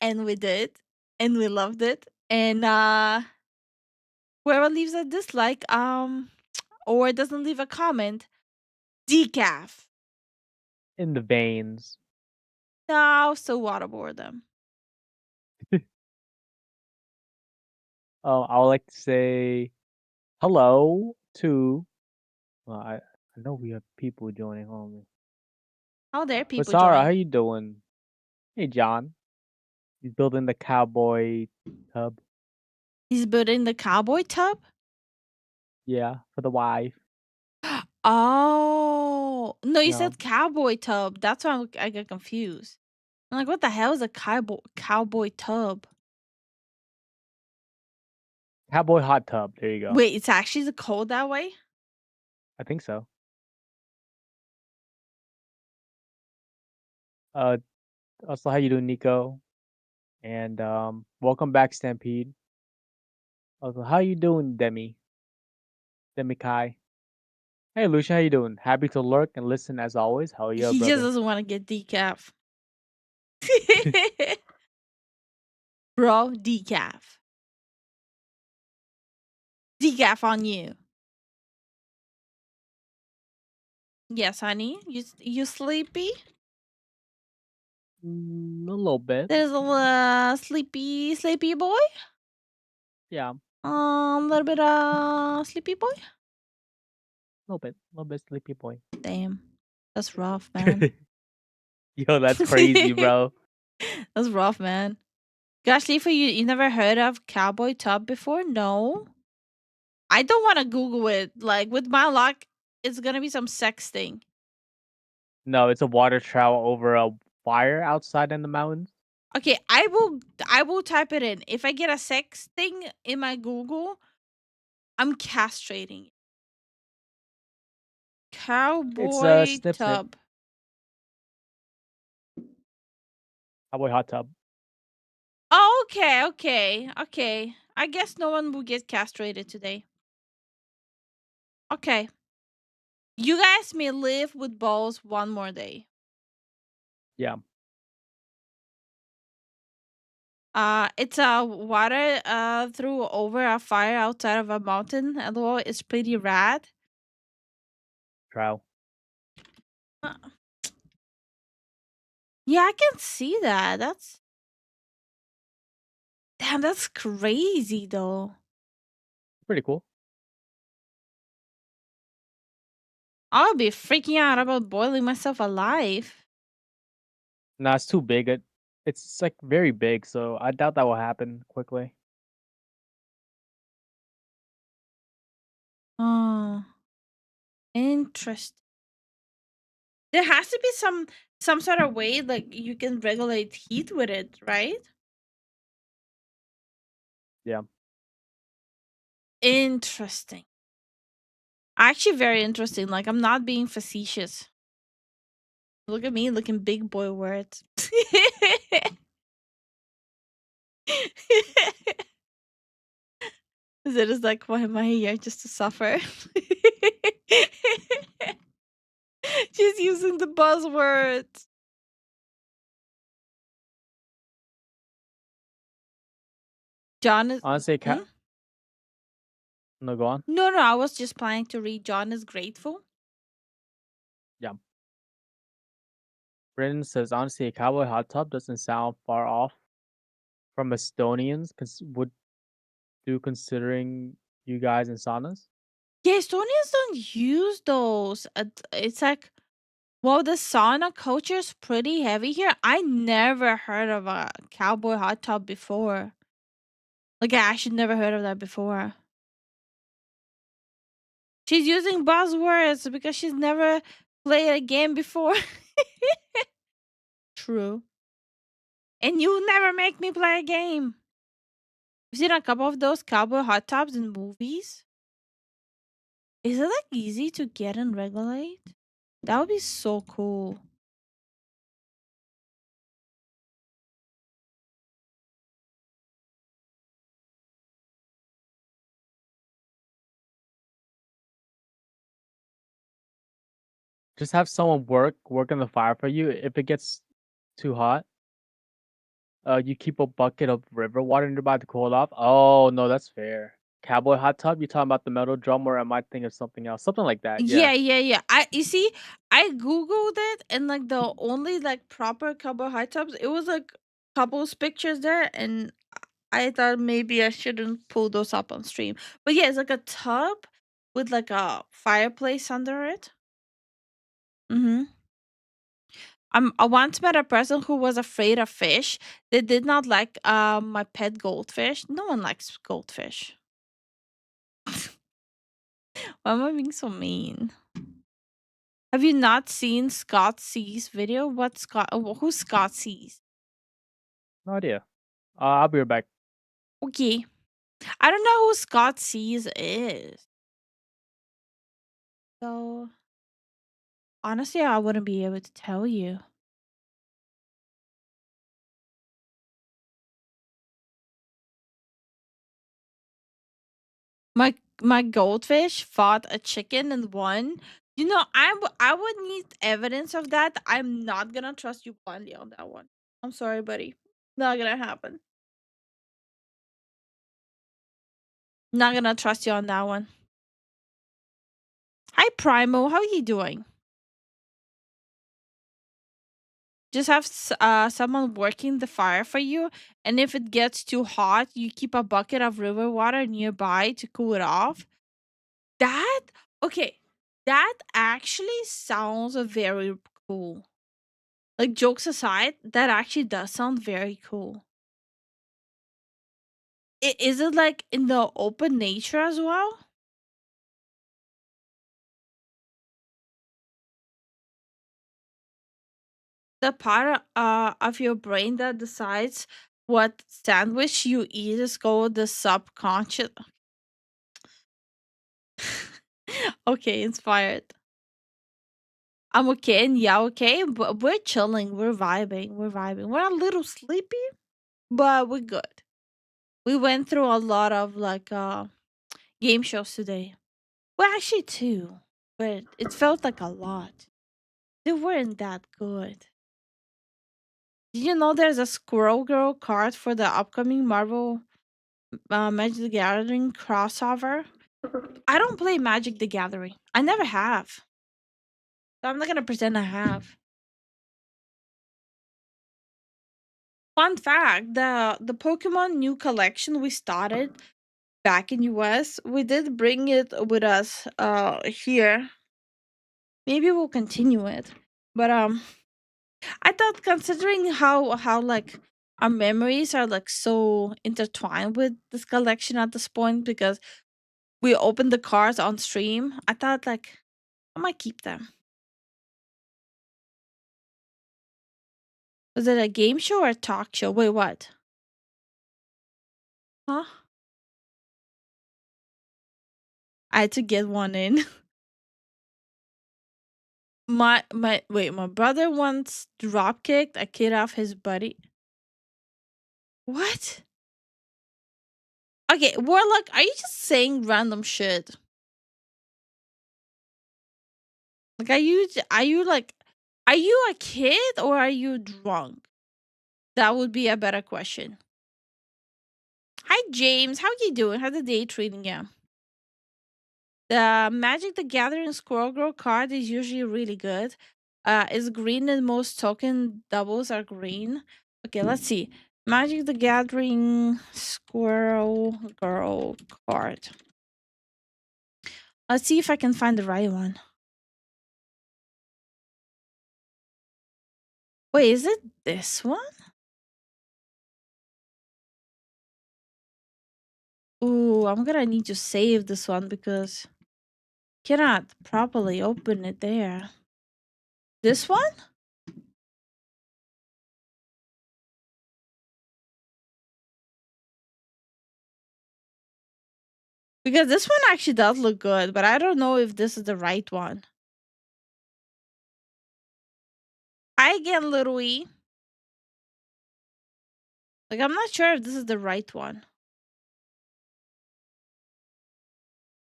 and we did, and we loved it. And whoever leaves a dislike, or doesn't leave a comment, decaf. In the veins. No, so waterboard them. I would like to say hello to. Well, I know we have people joining. Hold on. Oh, there are But people Sarah, how joining. you doing? Hey, John. He's building the cowboy tub. He's building the cowboy tub? Yeah, for the wife. Oh no, you Yeah. said cowboy tub. That's why I get confused. I'm like, what the hell is a cowboy tub? Cowboy hot tub. There you go. Wait, it's actually cold that way? I think so. Also, how you doing, Nico? And welcome back, Stampede. Also, how you doing, Demi? Demi Kai. Hey, Lucia, how you doing? Happy to lurk and listen as always. Hell yeah, He brother. just doesn't want to get decaf. Bro, decaf. Decaf on you. Yes, honey. You sleepy? A little bit. There's a sleepy boy? Yeah, A little bit sleepy boy? a little bit sleepy boy. Damn. That's rough, man. Yo, that's crazy, bro. That's rough, man. Gosh, Leafy, you never heard of cowboy tub before? No. I don't want to Google it. Like with my luck, it's gonna be some sex thing. No, it's a water travel over a fire outside in the mountains. Okay, I will type it in. If I get a sex thing in my Google, I'm castrating it. It's Cowboy snip snip. tub. Cowboy hot tub. Oh, okay. I guess no one will get castrated today. Okay. You guys may live with balls one more day. Yeah. It's water through over a fire outside of a mountain. Although it's pretty rad. Trial. Yeah, I can see that. That's crazy though. Pretty cool. I'll be freaking out about boiling myself alive. Nah, it's too big. It's like very big, so I doubt that will happen quickly. Oh, interesting. There has to be some sort of way like you can regulate heat with it, right? Yeah. Interesting. Actually, very interesting. Like, I'm not being facetious. Look at me looking big boy words. It is like, why am I here just to suffer? She's using the buzzwords. John is. Honestly, No, go on. No, I was just planning to read. John is grateful. Yeah. Brendan says, honestly, a cowboy hot tub doesn't sound far off from Estonians would do considering you guys in saunas. Yeah, Estonians don't use those. It's like Well, the sauna culture is pretty heavy here. I never heard of a cowboy hot tub before. Like, I actually never heard of that before. She's using buzzwords because she's never played a game before. True. And you never make me play a game. You've seen a couple of those cowboy hot tubs in movies? Is it like easy to get and regulate? That would be so cool. Just have someone work on the fire for you. If it gets too hot, you keep a bucket of river water nearby to cool it off. Oh no, that's fair. Cowboy hot tub? You talking about the metal drum, or am I thinking of something else? Something like that. Yeah, Yeah. yeah. You see, I googled it, and like the only like proper cowboy hot tubs, it was like couples pictures there, and I thought maybe I shouldn't pull those up on stream. But yeah, it's like a tub with like a fireplace under it. Mm-hmm. I once met a person who was afraid of fish. They did not like my pet goldfish. No one likes goldfish. Why am I being so mean? Have you not seen Scott C's video? What's Scott? Who's Scott C's? No idea. I'll be right back. Okay. I don't know who Scott C's is. So honestly, I wouldn't be able to tell you. My goldfish fought a chicken and won. You know, I would need evidence of that. I'm not gonna trust you blindly on that one. I'm sorry, buddy. Not gonna happen. Not gonna trust you on that one. Hi, Primo. How are you doing? Just have someone working the fire for you, and if it gets too hot, you keep a bucket of river water nearby to cool it off. That okay, that actually sounds very cool. Like, jokes aside, that actually does sound very cool. Is it like in the open nature as well? The part of your brain that decides what sandwich you eat is called the subconscious. Okay, inspired. I'm okay and yeah, okay, but we're chilling, we're vibing, We're a little sleepy, but we're good. We went through a lot of like game shows today. Well, actually two, but it felt like a lot. They weren't that good. Did you know there's a Squirrel Girl card for the upcoming Marvel Magic the Gathering crossover? I don't play Magic the Gathering. I never have. So I'm not gonna pretend I have. Fun fact, the Pokemon new collection we started back in US, we did bring it with us here. Maybe we'll continue it. But I thought, considering how like our memories are like so intertwined with this collection at this point, because we opened the cards on stream, I thought like I might keep them. Was it a game show or a talk show? Wait, what? Huh? I had to get one in. My brother once drop kicked a kid off his buddy. What? Okay, Warlock, are you just saying random shit? Like, are you a kid or are you drunk? That would be a better question. Hi, James. How you doing? How's the day treating you? The Magic the Gathering Squirrel Girl card is usually really good. It's green and most token doubles are green. Okay, let's see. Magic the Gathering Squirrel Girl card. Let's see if I can find the right one. Wait, is it this one? Ooh, I'm gonna need to save this one because cannot properly open it there. This one? Because this one actually does look good, but I don't know if this is the right one. Hi again, Little E. Like, I'm not sure if this is the right one.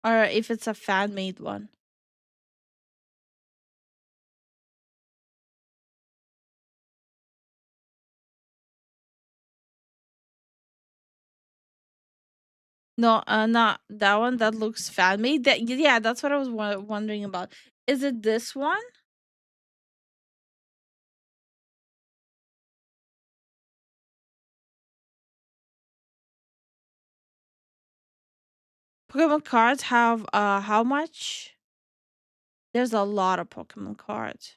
Or if it's a fan-made one. No, not that one. That looks fan-made. Yeah, that's what I was wondering about. Is it this one? Pokemon cards have how much? There's a lot of Pokemon cards.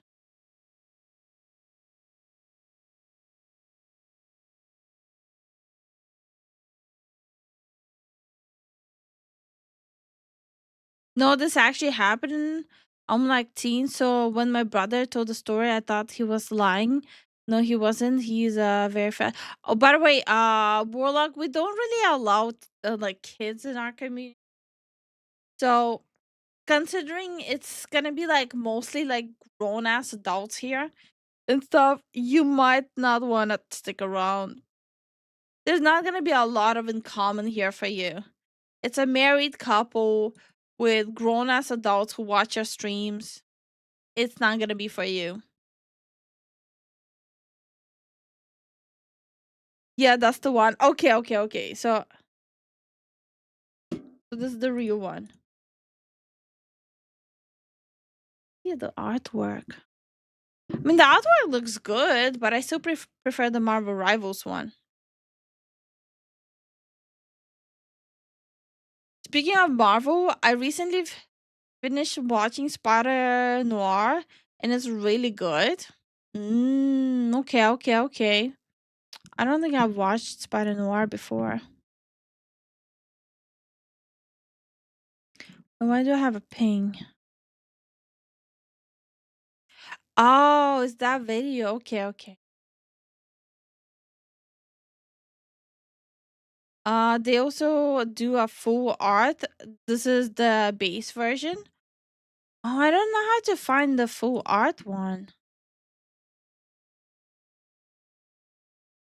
No, this actually happened. I'm like teen, so when my brother told the story, I thought he was lying. No, he wasn't. He's very fat. Oh, by the way, Warlock, we don't really allow like kids in our community. So considering it's gonna be like mostly like grown ass adults here and stuff, you might not want to stick around. There's not gonna be a lot of in common here for you. It's a married couple with grown ass adults who watch your streams. It's not gonna be for you. Yeah, that's the one. Okay. So this is the real one. Yeah, the artwork. I mean, the artwork looks good, but I still prefer the Marvel Rivals one. Speaking of Marvel, I recently finished watching Spider Noir, and it's really good. Okay. I don't think I've watched Spider Noir before. Why do I have a ping? Oh, it's that video. Okay. They also do a full art. This is the base version. Oh, I don't know how to find the full art one.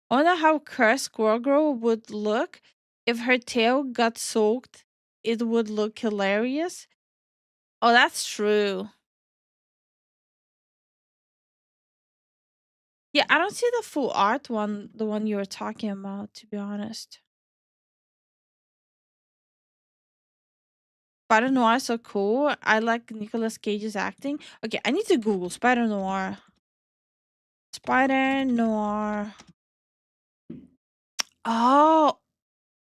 I wonder how Cursed Squirrel Girl would look if her tail got soaked. It would look hilarious. Oh, that's true. Yeah, I don't see the full art one, the one you were talking about, to be honest. Spider Noir is so cool. I like Nicolas Cage's acting. Okay, I need to Google Spider Noir. Spider Noir. Oh,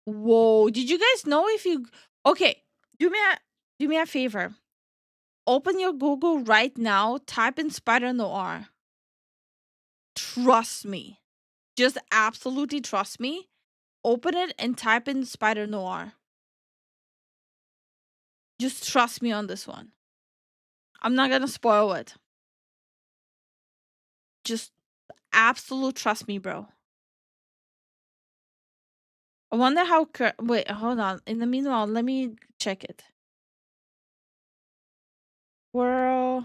whoa! Did you guys know if you? Okay, do me a favor. Open your Google right now. Type in Spider Noir. Trust me. Just absolutely trust me. Open it and type in Spider Noir. Just trust me on this one. I'm not gonna spoil it. Just absolute trust me, bro. I wonder how. Wait, hold on. In the meanwhile, let me check it. Girl.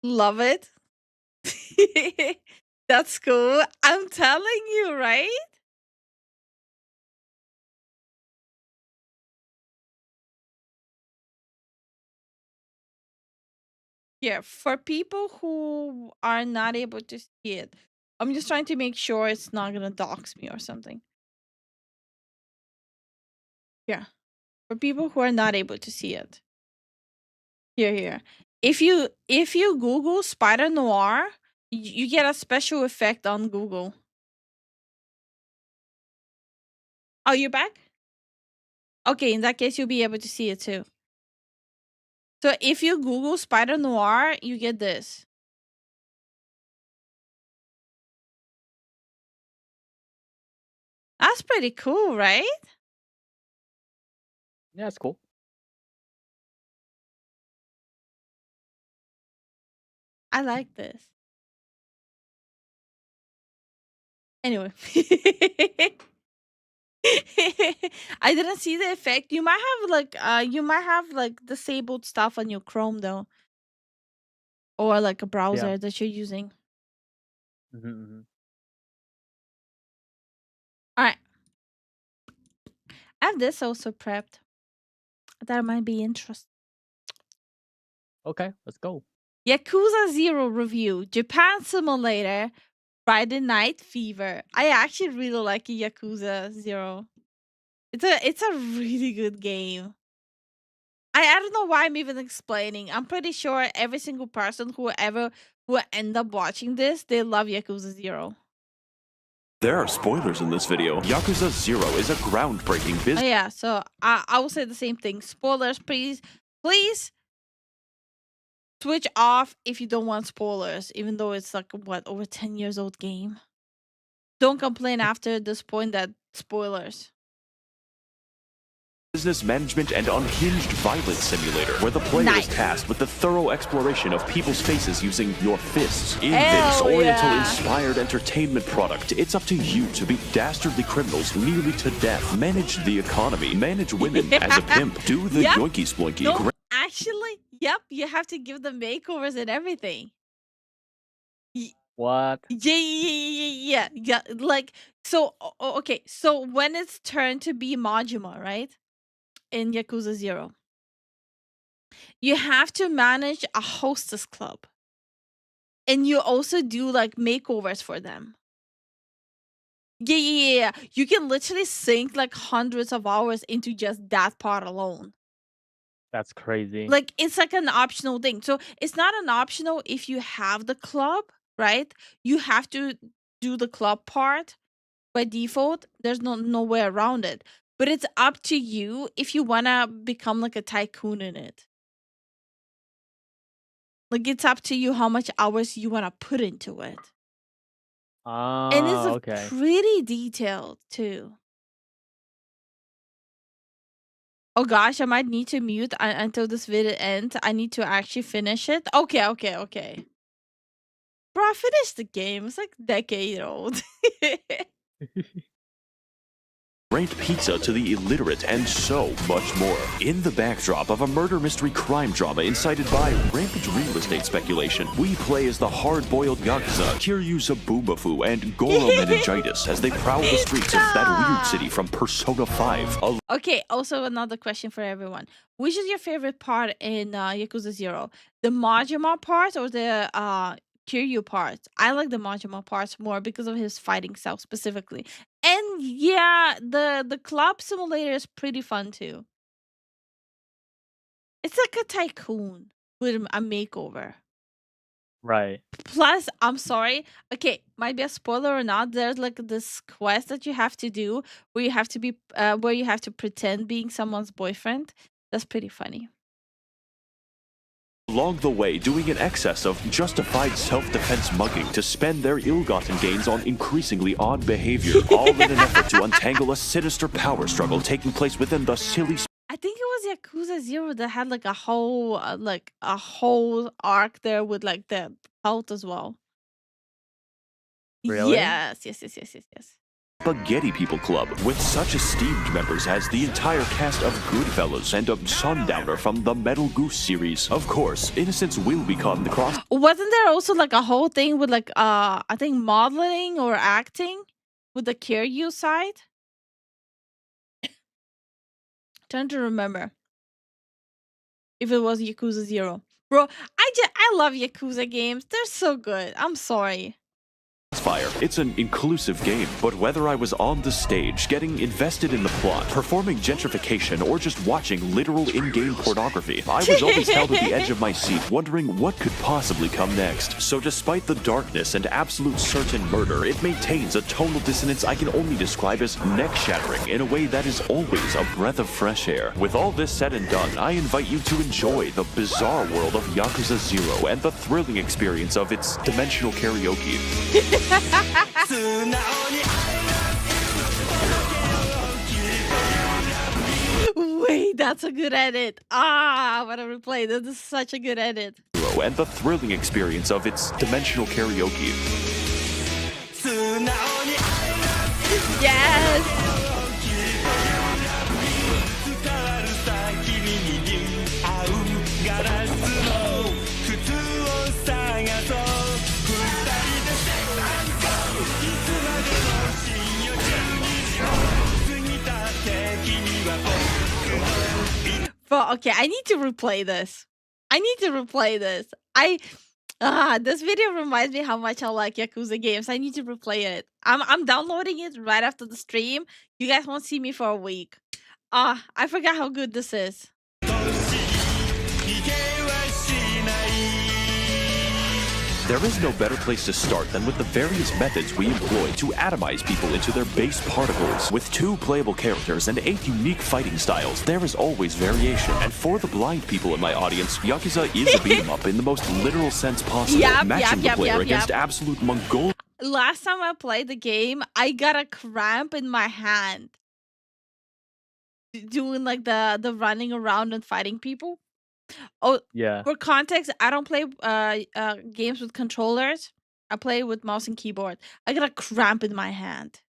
Love it. That's cool. I'm telling you, right? Yeah, for people who are not able to see it, I'm just trying to make sure it's not gonna dox me or something. Yeah, for people who are not able to see it. Here. If you Google Spider Noir, you get a special effect on Google. Oh, you're back? Okay, in that case, you'll be able to see it too. So if you Google Spider Noir, you get this. That's pretty cool, right? Yeah, it's cool. I like this. Anyway. I didn't see the effect. You might have like disabled stuff on your Chrome though. Or like a browser that you're using. Alright. I have this also prepped. That might be interesting. Okay, let's go. Yakuza 0 review. Japan Simulator. Friday Night Fever. I actually really like Yakuza 0. It's a really good game. I don't know why I'm even explaining. I'm pretty sure every single person who end up watching this, they love Yakuza 0. There are spoilers in this video. Yakuza 0 is a groundbreaking Oh business. yeah, so I will say the same thing. Spoilers, please switch off if you don't want spoilers, even though it's like what, over 10 years old game. Don't complain after this point that spoilers. Business management and unhinged violence simulator, where the player is tasked with the thorough exploration of people's faces using your fists. In this Oriental-inspired entertainment product, it's up to you to beat dastardly criminals nearly to death, manage the economy, manage women as a pimp, do the yoinky sploinky. No, actually, yep, you have to give them makeovers and everything. What? Yeah. Like, so, okay, so when it's turned to be Majima, right? In Yakuza 0, you have to manage a hostess club. And you also do like makeovers for them. Yeah. You can literally sink like hundreds of hours into just that part alone. That's crazy. Like, it's like an optional thing. So it's not an optional if you have the club, right? You have to do the club part by default. There's no way around it. But it's up to you if you want to become like a tycoon in it. Like, it's up to you how much hours you want to put into it. And it's Okay. pretty detailed too. Oh gosh, I might need to mute until this video ends. I need to actually finish it. Okay. Bro, I finished the game. It's like a decade old. Ranked pizza to the illiterate, and so much more. In the backdrop of a murder mystery crime drama incited by rampant real estate speculation, we play as the hard-boiled Yakuza, Kiryu Zabumafu, and Goro Meningitis as they prowl the streets of that weird city from Persona 5. Okay, also another question for everyone. Which is your favorite part in Yakuza 0? The Majima part or the Kiryu part? I like the Majima parts more because of his fighting style specifically. And yeah, the club simulator is pretty fun too. It's like a tycoon with a makeover. Right. Plus, I'm sorry. Okay, might be a spoiler or not. There's like this quest that you have to do where you have to be where you have to pretend being someone's boyfriend. That's pretty funny. Along the way, doing an excess of justified self-defense mugging to spend their ill-gotten gains on increasingly odd behavior, all in an effort to untangle a sinister power struggle taking place within the silly I think it was Yakuza 0 that had like a whole arc there with like the cult as well. Really? Yes. Spaghetti People Club, with such esteemed members as the entire cast of Goodfellas and a Sundowner from the Metal Goose series. Of course, innocence will become the cross. Wasn't there also like a whole thing with like I think modeling or acting with the Kiryu side? Trying to remember if it was Yakuza 0. Bro, I love Yakuza games. They're so good. I'm sorry. Fire. It's an inclusive game, but whether I was on the stage, getting invested in the plot, performing gentrification, or just watching literal in-game pornography, I was always held at the edge of my seat, wondering what could possibly come next. So despite the darkness and absolute certain murder, it maintains a tonal dissonance I can only describe as neck-shattering in a way that is always a breath of fresh air. With all this said and done, I invite you to enjoy the bizarre world of Yakuza 0 and the thrilling experience of its dimensional karaoke. Wait, that's a good edit. I want to replay. This is such a good edit. And the thrilling experience of its dimensional karaoke. Yes! But okay, I need to replay this. This video reminds me how much I like Yakuza games. I need to replay it. I'm downloading it right after the stream. You guys won't see me for a week. I forgot how good this is. There is no better place to start than with the various methods we employ to atomize people into their base particles. With 2 playable characters and 8 unique fighting styles, there is always variation. And for the blind people in my audience, Yakuza is a beat-em-up in the most literal sense possible, matching the player against absolute Mongol. Last time I played the game, I got a cramp in my hand doing like the running around and fighting people. Oh, Yeah. for context, I don't play games with controllers. I play with mouse and keyboard. I got a cramp in my hand.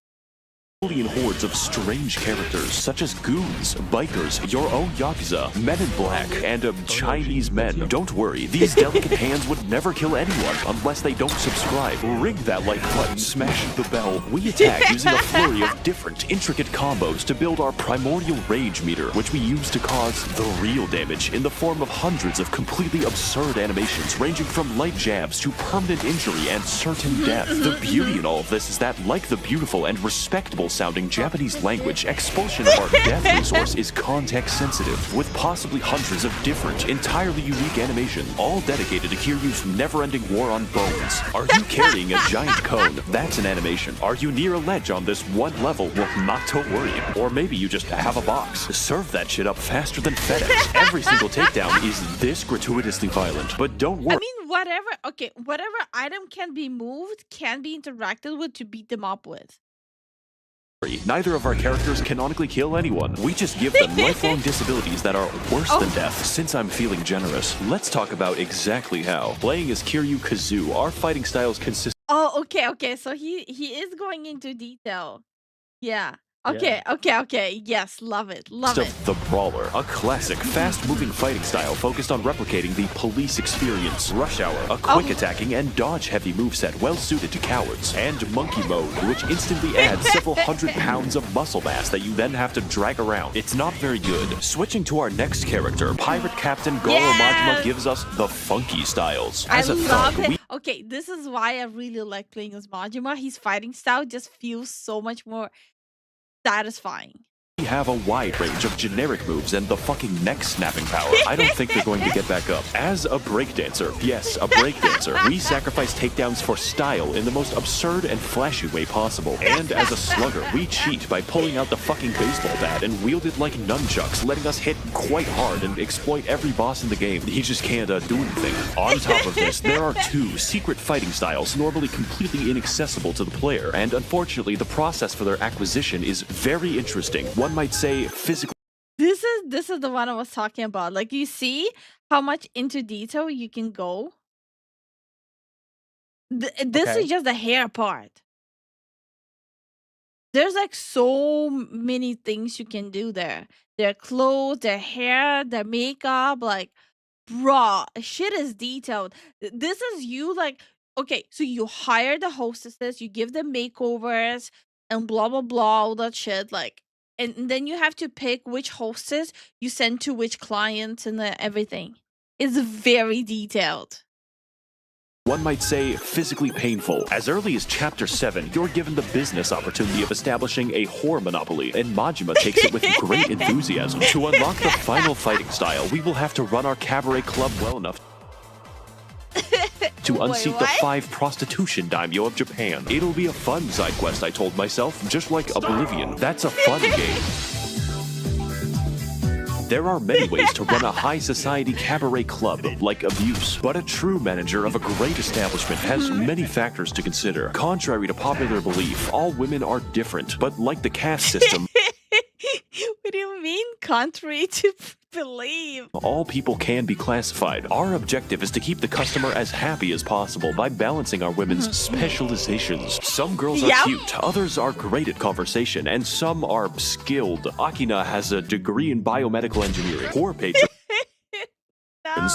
Hordes of strange characters such as goons, bikers, your own Yakuza, men in black, and Chinese men. Don't worry, these delicate hands would never kill anyone unless they don't subscribe. Ring that like button, smash the bell. We attack using a flurry of different, intricate combos to build our primordial rage meter, which we use to cause the real damage in the form of hundreds of completely absurd animations ranging from light jabs to permanent injury and certain death. The beauty in all of this is that, like the beautiful and respectable sounding Japanese language, expulsion of our death resource is context sensitive, with possibly hundreds of different, entirely unique animations, all dedicated to Kiryu's never-ending war on bones. Are you carrying a giant cone? That's an animation. Are you near a ledge on this one level? Well, not to worry. Or maybe you just have a box. Serve that shit up faster than FedEx. Every single takedown is this gratuitously violent, but don't worry. I mean, whatever item can be moved can be interacted with to beat them up with. Neither of our characters canonically kill anyone. We just give them lifelong disabilities that are worse than death. Since I'm feeling generous, let's talk about exactly how. Playing as Kiryu Kazoo, our fighting styles consist. Oh, okay. So he is going into detail. Yeah. Okay. Yes, love it. Of the Brawler, a classic, fast-moving fighting style focused on replicating the police experience. Rush Hour, a quick attacking and dodge-heavy moveset well-suited to cowards. And Monkey Mode, which instantly adds several hundred pounds of muscle mass that you then have to drag around. It's not very good. Switching to our next character, Pirate Captain Goro Majima gives us the funky styles. As a love thug, it. Okay, this is why I really like playing as Majima. His fighting style just feels so much more satisfying. we have a wide range of generic moves and the fucking neck snapping power. I don't think they're going to get back up. As a breakdancer, yes, a breakdancer, we sacrifice takedowns for style in the most absurd and flashy way possible. And as a slugger, we cheat by pulling out the fucking baseball bat and wield it like nunchucks, letting us hit quite hard and exploit every boss in the game. He just can't do anything. On top of this, there are two secret fighting styles normally completely inaccessible to the player, and unfortunately the process for their acquisition is very interesting. One might say physical. This is the one I was talking about. Like, you see how much into detail you can go? This is just the hair part. There's like so many things you can do there. Their clothes, their hair, their makeup, like, bruh, shit is detailed. This is you, like, okay, so you hire the hostesses, you give them makeovers and blah blah blah, all that shit, like, and then you have to pick which hostess you send to which clients and everything. It's very detailed. one might say physically painful. As early as Chapter 7, you're given the business opportunity of establishing a whore monopoly, and Majima takes it with great enthusiasm. To unlock the final fighting style, we will have to run our cabaret club well enough to unseat the 5 prostitution daimyo of Japan. It'll be a fun side quest, I told myself, just like Oblivion. That's a fun game. There are many ways to run a high society cabaret club, like abuse, but a true manager of a great establishment has many factors to consider. Contrary to popular belief, all women are different, but like the caste system, What do you mean, contrary to believe? all people can be classified. Our objective is to keep the customer as happy as possible by balancing our women's specializations. Some girls are cute, others are great at conversation, and some are skilled. Akina has a degree in biomedical engineering. Poor patrons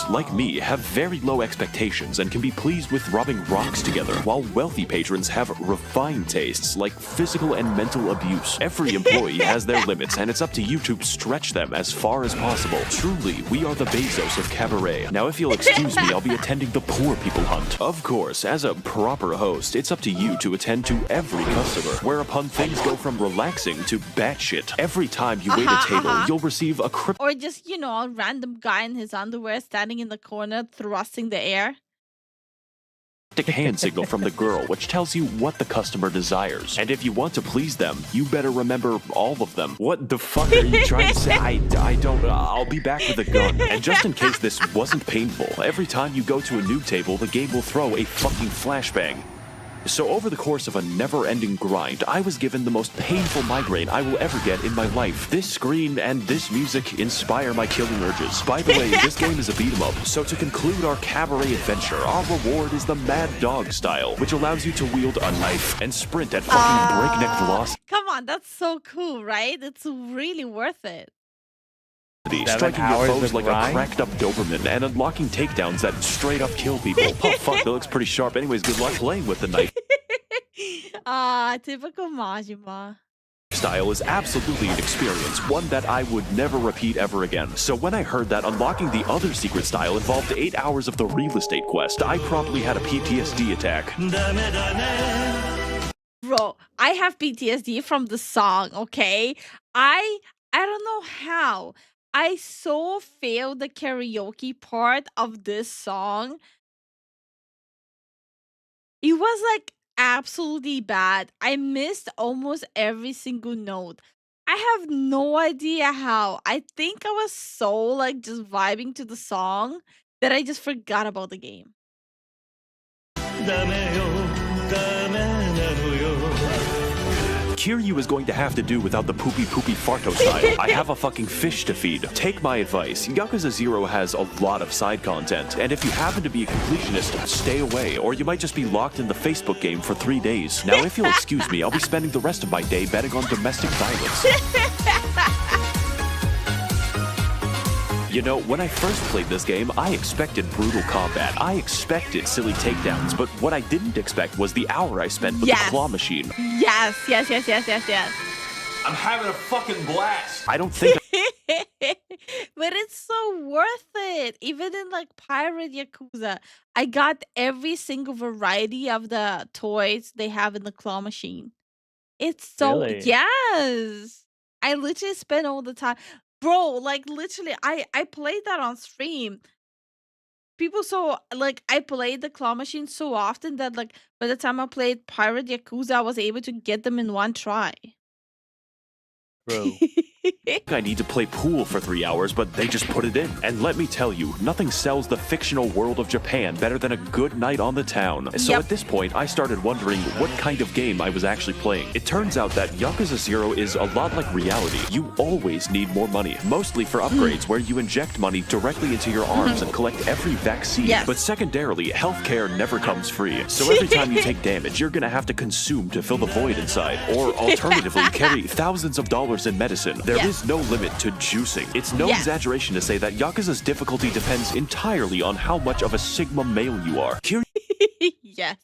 like me have very low expectations and can be pleased with rubbing rocks together, while wealthy patrons have refined tastes like physical and mental abuse. Every employee has their limits, and it's up to you to stretch them as far as possible. Truly, we are the Bezos of cabaret. Now, if you'll excuse me, I'll be attending the poor people hunt. Of course, as a proper host, it's up to you to attend to every customer, whereupon things go from relaxing to batshit. Every time you wait a table, you'll receive a cryptic Or just, a random guy in his underwear standing in the corner thrusting the air. hand signal from the girl, which tells you what the customer desires. And if you want to please them, you better remember all of them. What the fuck are you trying to say? I don't, I'll be back with a gun. And just in case this wasn't painful, every time you go to a new table, the game will throw a fucking flashbang. So over the course of a never-ending grind, I was given the most painful migraine I will ever get in my life. This screen and this music inspire my killing urges. By the way, this game is a beat-em-up, so to conclude our cabaret adventure, our reward is the Mad Dog style, which allows you to wield a knife and sprint at fucking breakneck velocity. Come on, that's so cool, right? It's really worth it. Striking your foes like a cracked up Doberman and unlocking takedowns that straight up kill people. Oh fuck, that looks pretty sharp. Anyways, good luck playing with the knife. Typical Majima. Style is absolutely an experience, one that I would never repeat ever again. So when I heard that unlocking the other secret style involved 8 hours of the real estate quest, I promptly had a PTSD attack. Bro, I have PTSD from the song, okay? I don't know how. I so failed the karaoke part of this song. It was like absolutely bad. I missed almost every single note. I have no idea how. I think I was so like just vibing to the song that I just forgot about the game. Kiryu is going to have to do without the poopy farto style. I have a fucking fish to feed. Take my advice. Yakuza 0 has a lot of side content, and if you happen to be a completionist, stay away, or you might just be locked in the Facebook game for 3 days. Now, if you'll excuse me, I'll be spending the rest of my day betting on domestic violence. You know, when I first played this game, I expected brutal combat. I expected silly takedowns, but what I didn't expect was the hour I spent with the claw machine. Yes. I'm having a fucking blast. I don't think But it's so worth it. Even in like Pirate Yakuza, I got every single variety of the toys they have in the claw machine. It's so yes. I literally spend all the time. Bro, like literally, I played that on stream. People I played the claw machine so often that like by the time I played Pirate Yakuza, I was able to get them in one try. Bro. I need to play pool for 3 hours, but they just put it in. And let me tell you, nothing sells the fictional world of Japan better than a good night on the town. So at this point, I started wondering what kind of game I was actually playing. It turns out that Yakuza 0 is a lot like reality. You always need more money, mostly for upgrades where you inject money directly into your arms and collect every vaccine. But secondarily, healthcare never comes free. So every time you take damage, you're gonna have to consume to fill the void inside. Or alternatively, carry thousands of dollars in medicine. There is no limit to juicing. It's no exaggeration to say that Yakuza's difficulty depends entirely on how much of a Sigma male you are. Yes.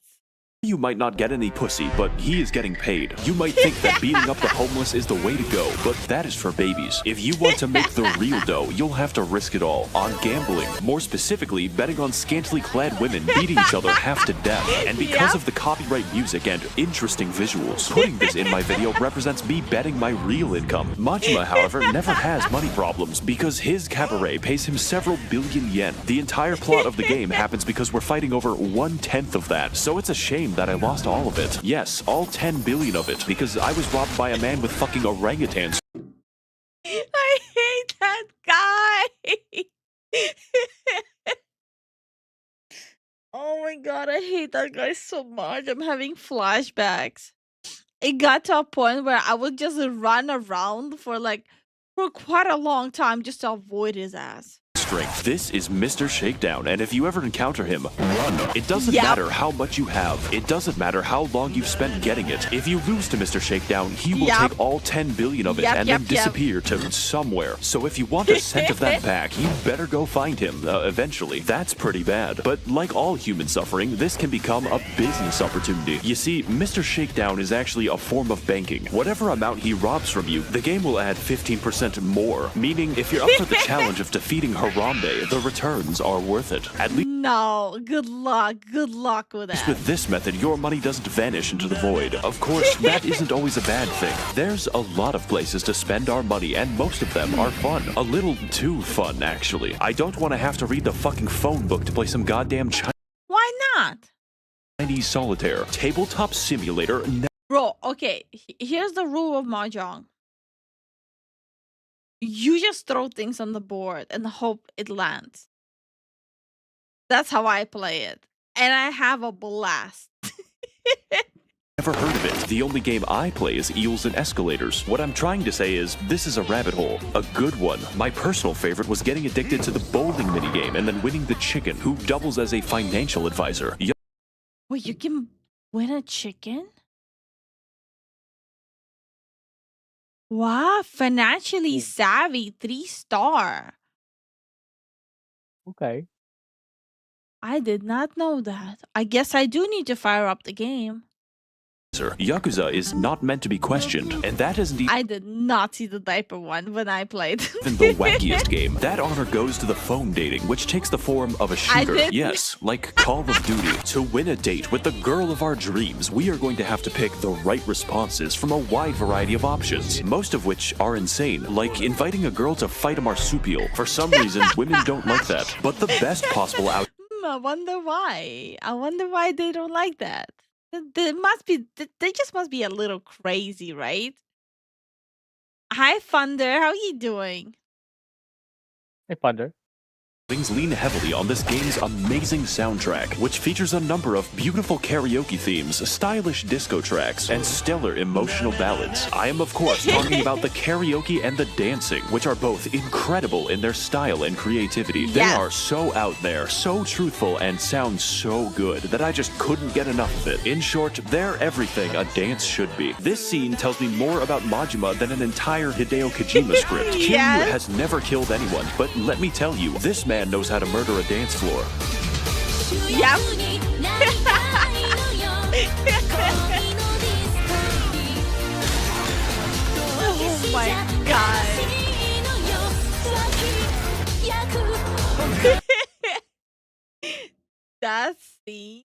You might not get any pussy, but he is getting paid. You might think that beating up the homeless is the way to go, but that is for babies. If you want to make the real dough, you'll have to risk it all on gambling. More specifically, betting on scantily clad women beating each other half to death. And because of the copyright music and interesting visuals, putting this in my video represents me betting my real income. Majima, however, never has money problems because his cabaret pays him several billion yen. The entire plot of the game happens because we're fighting over 1/10 of that, so it's a shame that I lost all of it. Yes, all 10 billion of it, because I was robbed by a man with fucking orangutans. I hate that guy. Oh my god, I hate that guy so much. I'm having flashbacks. It got to a point where I would just run around for quite a long time just to avoid his ass. Strength. This is Mr. Shakedown, and if you ever encounter him, run. It doesn't matter how much you have. It doesn't matter how long you've spent getting it. If you lose to Mr. Shakedown, he will take all 10 billion of it and then disappear to somewhere. So if you want a cent of that back, you better go find him eventually. That's pretty bad. But like all human suffering, this can become a business opportunity. You see, Mr. Shakedown is actually a form of banking. Whatever amount he robs from you, the game will add 15% more, meaning if you're up for the challenge of defeating Harambe, the returns are worth it. At least No, good luck. Good luck with that. with this method, your money doesn't vanish into the void. Of course, that isn't always a bad thing. There's a lot of places to spend our money, and most of them are fun. A little too fun, actually. I don't want to have to read the fucking phone book to play some goddamn Why not? Chinese solitaire. Tabletop simulator. Bro, okay, here's the rule of Mahjong. You just throw things on the board and hope it lands. That's how I play it. And I have a blast. Never heard of it. The only game I play is Eels and Escalators. What I'm trying to say is, this is a rabbit hole. A good one. My personal favorite was getting addicted to the bowling minigame and then winning the chicken, who doubles as a financial advisor. Wait, you can win a chicken? Wow, financially savvy, 3-star. Okay. I did not know that. I guess I do need to fire up the game. Yakuza is not meant to be questioned, and that isn't I did not see the diaper one when I played. even the wackiest game. That honor goes to the phone dating, which takes the form of a shooter. did- Yes, like Call of Duty. To win a date with the girl of our dreams, we are going to have to pick the right responses from a wide variety of options, most of which are insane, like inviting a girl to fight a marsupial. For some reason, women don't like that. But the best possible out. I wonder why. I wonder why they don't like that. They just must be a little crazy, right? Hi, Thunder. How you doing? Hey, Thunder. Things lean heavily on this game's amazing soundtrack, which features a number of beautiful karaoke themes, stylish disco tracks, and stellar emotional ballads. I am, of course, talking about the karaoke and the dancing, which are both incredible in their style and creativity. They are so out there, so truthful, and sound so good that I just couldn't get enough of it. In short, they're everything a dance should be. This scene tells me more about Majima than an entire Hideo Kojima script. Kiryu has never killed anyone, but let me tell you, this man knows how to murder a dance floor. Yep. Oh my god. That scene.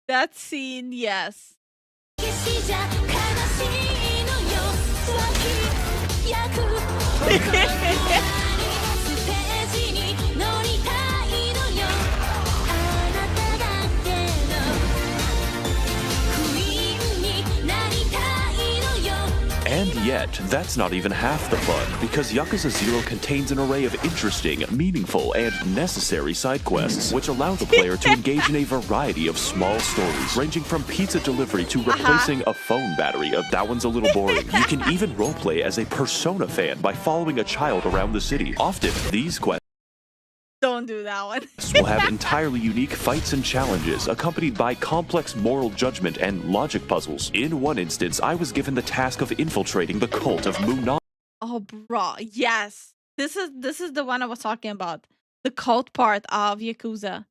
That scene, yes. And yet, that's not even half the fun, because Yakuza 0 contains an array of interesting, meaningful, and necessary side quests, which allow the player to engage in a variety of small stories, ranging from pizza delivery to replacing a phone battery. That one's a little boring. You can even roleplay as a Persona fan by following a child around the city. Often, these quests Don't do that one. will have entirely unique fights and challenges, accompanied by complex moral judgment and logic puzzles. In one instance, I was given the task of infiltrating the cult of Munan. Oh, bro, yes. This is the one I was talking about. The cult part of Yakuza.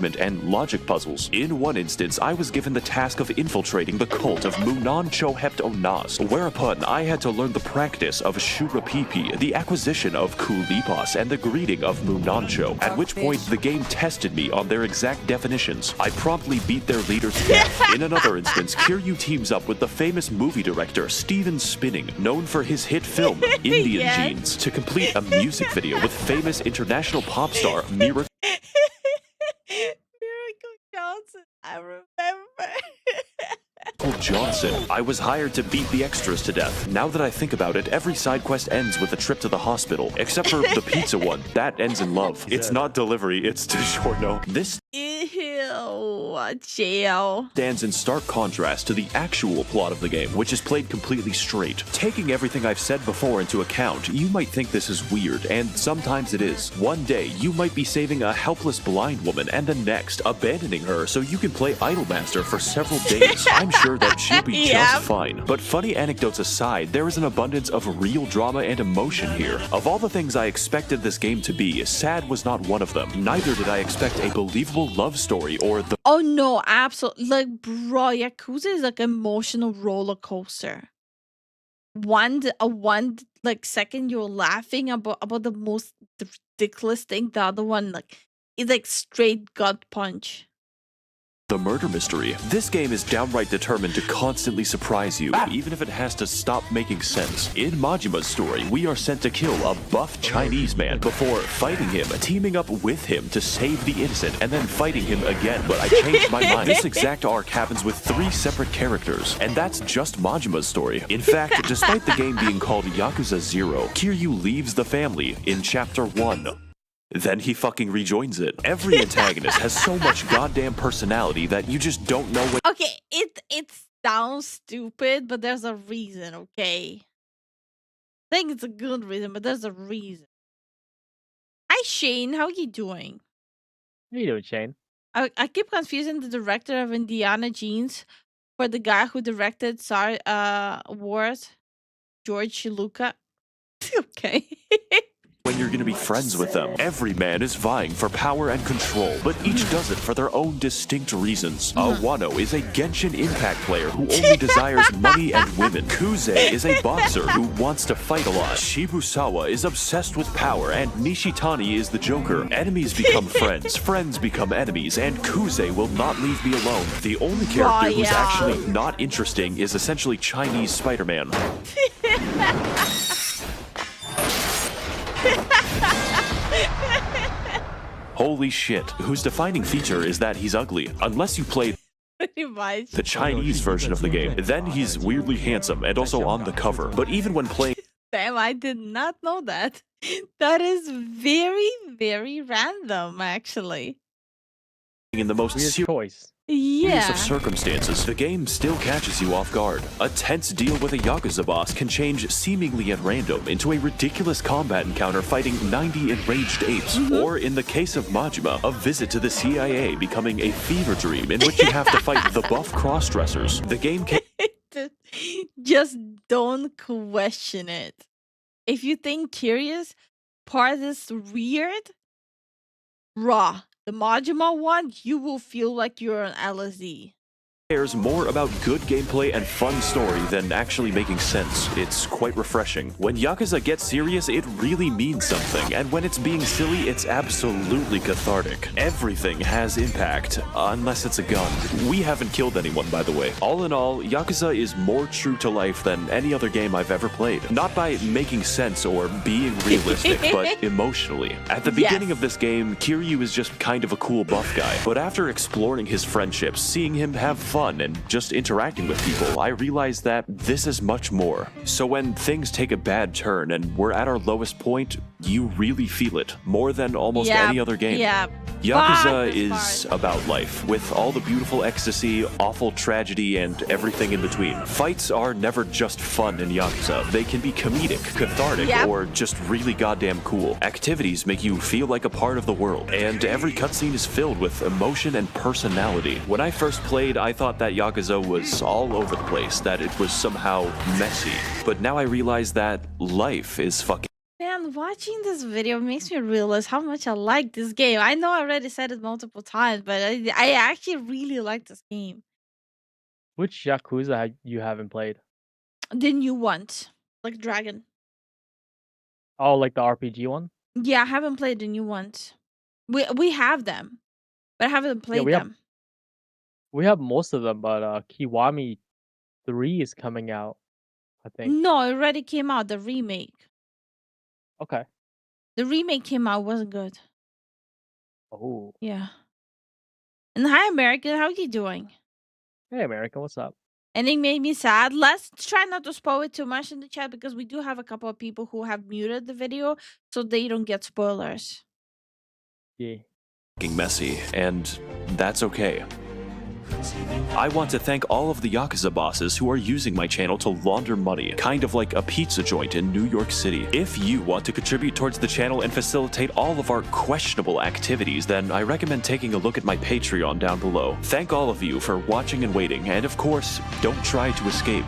and logic puzzles. In one instance, I was given the task of infiltrating the cult of Munan Chohept Onas, whereupon I had to learn the practice of Shurapipi, the acquisition of Kulipas, and the greeting of Munancho, at which point the game tested me on their exact definitions. I promptly beat their leader to death. In another instance, Kiryu teams up with the famous movie director Steven Spinning, known for his hit film Indian Jeans, to complete a music video with famous international pop star Miracle Johnson, I remember. Johnson. I was hired to beat the extras to death. Now that I think about it, every side quest ends with a trip to the hospital, except for the pizza one. That ends in love. It's not delivery, it's DiGiorno. This Ew, jail. stands in stark contrast to the actual plot of the game, which is played completely straight. Taking everything I've said before into account, you might think this is weird, and sometimes it is. One day, you might be saving a helpless blind woman, and the next, abandoning her so you can play Idolmaster for several days. I'm sure that she'll be just fine. But funny anecdotes aside, there is an abundance of real drama and emotion here. Of all the things I expected this game to be, sad was not one of them. Neither did I expect a believable love story or the— Oh no, absolutely. Like, bro, Yakuza is like an emotional roller coaster. One like second you're laughing about the most ridiculous thing. The other one, like, it's like straight gut punch. the murder mystery. This game is downright determined to constantly surprise you, even if it has to stop making sense. In Majima's story, we are sent to kill a buff Chinese man before fighting him, teaming up with him to save the innocent, and then fighting him again. But I changed my mind. This exact arc happens with 3 separate characters, and that's just Majima's story. In fact, despite the game being called Yakuza 0, Kiryu leaves the family in Chapter 1. Then he fucking rejoins it. Every antagonist has so much goddamn personality that you just don't know what— Okay, it sounds stupid, but there's a reason, okay? I think it's a good reason, but there's a reason. Hi, Shane. How you doing? How you doing, Shane? I keep confusing the director of Indiana Jeans for the guy who directed Wars, George Lucas. Okay. when you're gonna be friends with them. Every man is vying for power and control, but each does it for their own distinct reasons. Wano is a Genshin Impact player who only desires money and women. Kuze is a boxer who wants to fight a lot. Shibusawa is obsessed with power, and Nishitani is the Joker. Enemies become friends, friends become enemies, and Kuze will not leave me alone. The only character who's actually not interesting is essentially Chinese Spider-Man. Holy shit, whose defining feature is that he's ugly. Unless you play the Chinese version of the game, then he's weirdly handsome and also on the cover. But even when playing— Damn, I did not know that. That is very, very random, actually. in the most serious of circumstances, the game still catches you off guard. A tense deal with a Yakuza boss can change seemingly at random into a ridiculous combat encounter fighting 90 enraged apes. Or in the case of Majima, a visit to the CIA becoming a fever dream in which you have to fight the buff cross-dressers. The game can— Just don't question it. If you think curious, part is weird, raw. The Majima one, you will feel like you're on LSD. cares more about good gameplay and fun story than actually making sense. It's quite refreshing. When Yakuza gets serious, it really means something, and when it's being silly, it's absolutely cathartic. Everything has impact, unless it's a gun. We haven't killed anyone, by the way. All in all, Yakuza is more true to life than any other game I've ever played. Not by making sense or being realistic, but emotionally. At the beginning of this game, Kiryu is just kind of a cool buff guy, but after exploring his friendships, seeing him have fun and just interacting with people, I realized that this is much more. So when things take a bad turn and we're at our lowest point, you really feel it, more than almost any other game. Yakuza is about life, with all the beautiful ecstasy, awful tragedy, and everything in between. Fights are never just fun in Yakuza. They can be comedic, cathartic, or just really goddamn cool. Activities make you feel like a part of the world, and every cutscene is filled with emotion and personality. When I first played, I thought that Yakuza was all over the place, that it was somehow messy. But now I realize that life is fucking— Man, man, watching this video makes me realize how much I like this game. I know I already said it multiple times, but I actually really like this game. Which Yakuza you haven't played? The new ones, like Dragon. Oh, like the RPG one? Yeah, I haven't played the new ones. We have them, but I haven't Yeah, played them. we have most of them, but Kiwami 3 is coming out, I think. No, it already came out, the remake. Okay. The remake came out, wasn't good. Oh. Yeah. And hi, American, how you doing? Hey, American, what's up? And it made me sad. Let's try not to spoil it too much in the chat because we do have a couple of people who have muted the video so they don't get spoilers. Yeah. Messy, and that's okay. I want to thank all of the Yakuza bosses who are using my channel to launder money, kind of like a pizza joint in New York City. If you want to contribute towards the channel and facilitate all of our questionable activities, then I recommend taking a look at my Patreon down below. Thank all of you for watching and waiting, and of course, don't try to escape.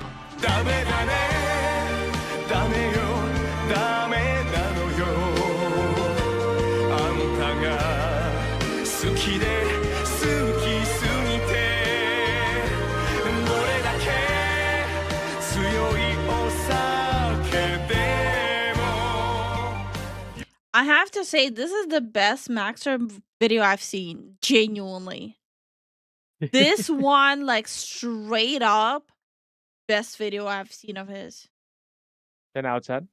I have to say, this is the best Maxer video I've seen, genuinely. This one, like, straight up, best video I've seen of his. 10 out of 10?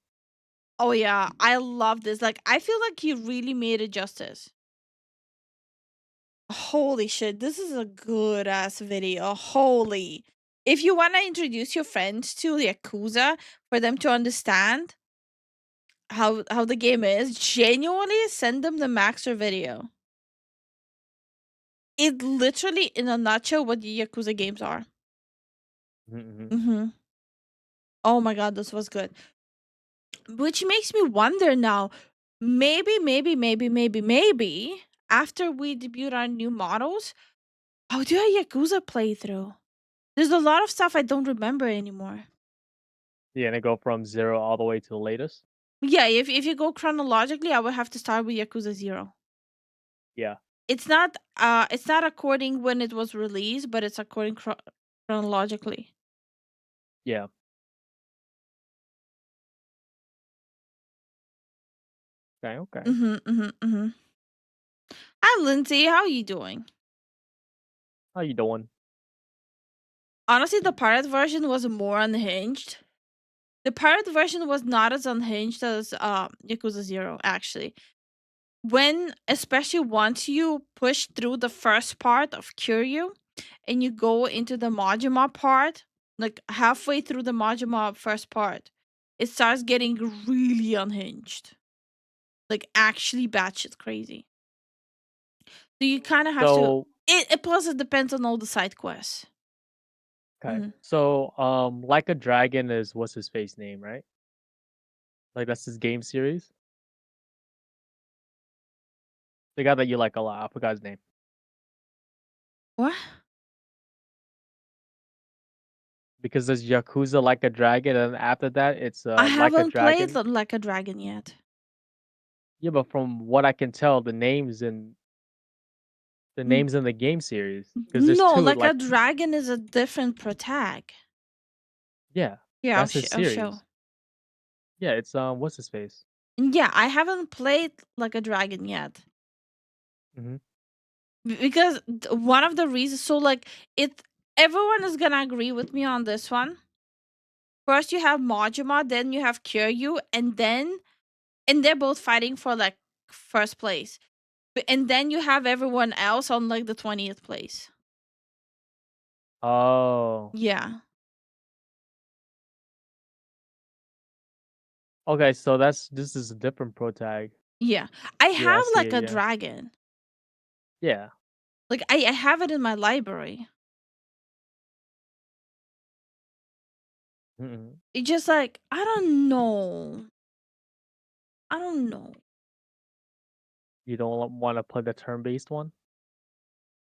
Oh, yeah, I love this. Like, I feel like he really made it justice. Holy shit, this is a good-ass video. Holy. If you want to introduce your friends to Yakuza for them to understand how the game is, genuinely send them the Maxer video. It literally, in a nutshell, what the Yakuza games are. Oh my god, this was good. Which makes me wonder now, maybe, after we debut our new models, I'll do a Yakuza playthrough. There's a lot of stuff I don't remember anymore. Yeah, and they go from 0 all the way to the latest? Yeah, if you go chronologically, I would have to start with Yakuza 0. Yeah. It's not according when it was released, but it's according chronologically. Yeah. Okay. Hi, Lindsay. How are you doing? How you doing? Honestly, the pirate version was more unhinged. The pirate version was not as unhinged as Yakuza 0, actually. Especially once you push through the first part of Kiryu and you go into the Majima part, like halfway through the Majima first part, it starts getting really unhinged. Like actually batshit crazy. So you kind of have to... Plus, it depends on all the side quests. Okay. So, Like a Dragon is what's his face name, right? Like that's his game series. The guy that you like a lot. I forgot his name. What? Because there's Yakuza Like a Dragon, and after that, it's I Like a haven't Dragon. played Like a Dragon yet. Yeah, but from what I can tell, the names in the game series. Because there's No, two. Like a Dragon is a different protag. Yeah. Yeah, That's his I'll series. show. Yeah, it's what's his face? Yeah, I haven't played Like a Dragon yet. Because one of the reasons, so like everyone is gonna agree with me on this one. First you have Majima, then you have Kiryu, and they're both fighting for like first place. And then you have everyone else on like the 20th place. Oh. Yeah. Okay, so this is a different pro tag. Yeah. I Yeah, I have see like it, a yeah. dragon. Yeah. Like I have it in my library. It's just like I don't know. You don't want to play the turn-based one?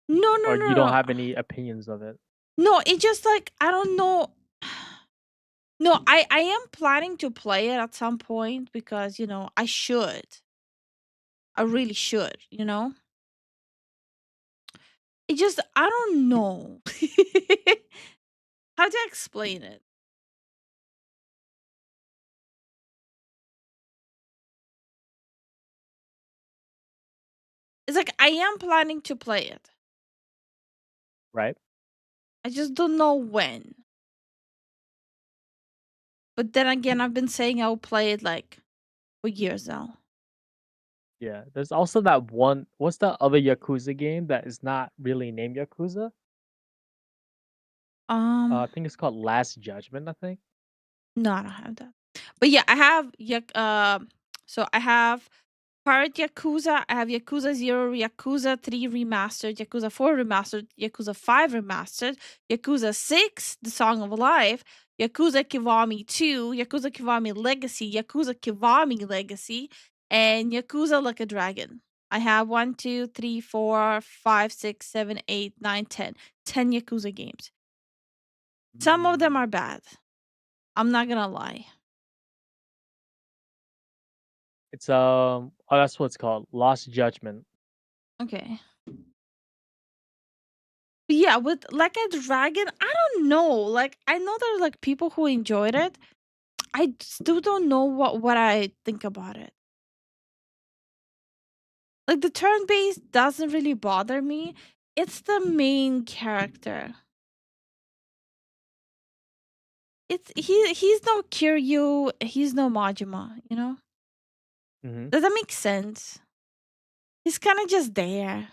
No, Or you don't have any opinions of it? No, it's just like I don't know. No, I am planning to play it at some point because, I should. I really should, It just, I don't know how to explain it. It's like I am planning to play it. Right. I just don't know when. But then again, I've been saying I'll play it like for years now. Yeah. There's also that one. What's the other Yakuza game that is not really named Yakuza? I think it's called Last Judgment. I think. No, I don't have that. But yeah, I have so I have Pirate Yakuza, I have Yakuza 0, Yakuza 3 Remastered, Yakuza 4 Remastered, Yakuza 5 Remastered, Yakuza 6, The Song of Life, Yakuza Kiwami 2, Yakuza Kiwami Legacy, Yakuza Kiwami Legacy, and Yakuza Like a Dragon. I have 1, 2, 3, 4, 5, 6, 7, 8, 9, 10. 10 Yakuza games. Some of them are bad. I'm not gonna lie. It's oh, that's what it's called, Lost Judgment. Okay. But yeah, with Like a Dragon, I don't know. Like, I know there's like people who enjoyed it. I still don't know what I think about it. Like, the turn based doesn't really bother me. It's the main character. He's no Kiryu, he's no Majima, Mm-hmm. Does that make sense? He's kind of just there.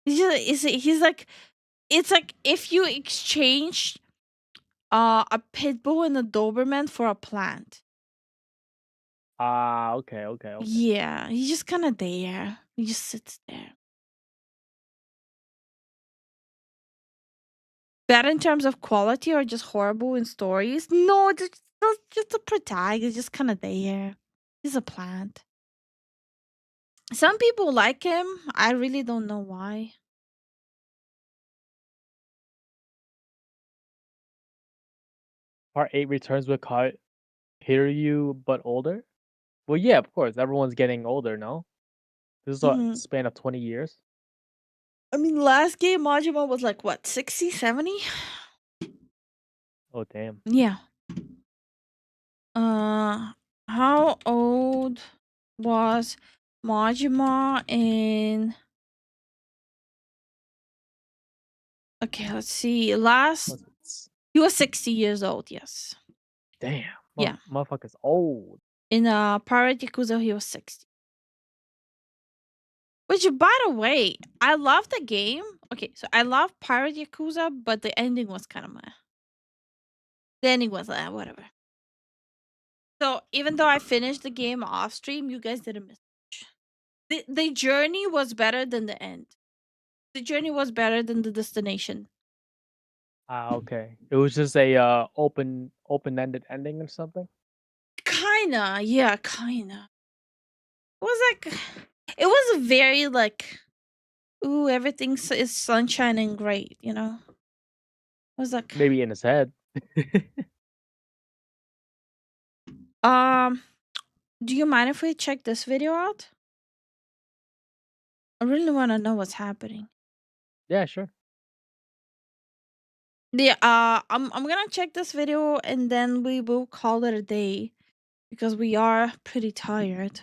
He's like, it's like if you exchange a pit bull and a Doberman for a plant. Ah, okay, okay, okay. Yeah, he's just kind of there. He just sits there. Bad in terms of quality or just horrible in stories? No, just the protagonist is just kind of there. He's a plant. Some people like him. I really don't know why. Part 8 returns with Hiryu, but older? Well, yeah, of course. Everyone's getting older, no? This is a Mhm. span of 20 years. I mean, last game Majima was like, what, 60, 70? Oh, damn. Yeah. How old was Majima in... Okay, let's see. He was 60 years old, yes. Damn. Yeah. Motherfucker's old. In Pirate Yakuza, he was 60. Which, by the way, I love the game. Okay, so I love Pirate Yakuza, but the ending was kind of meh. The ending was whatever. So even though I finished the game off stream, you guys didn't miss much. The journey was better than the end. The journey was better than the destination. Ah, okay. It was just a open-ended ending or something? Kinda, yeah, kinda. It was like, it was very like, ooh, everything is sunshine and great, It was like, Maybe in his head. do you mind if we check this video out? I really want to know what's happening. Yeah, sure. Yeah, I'm gonna check this video and then we will call it a day because we are pretty tired.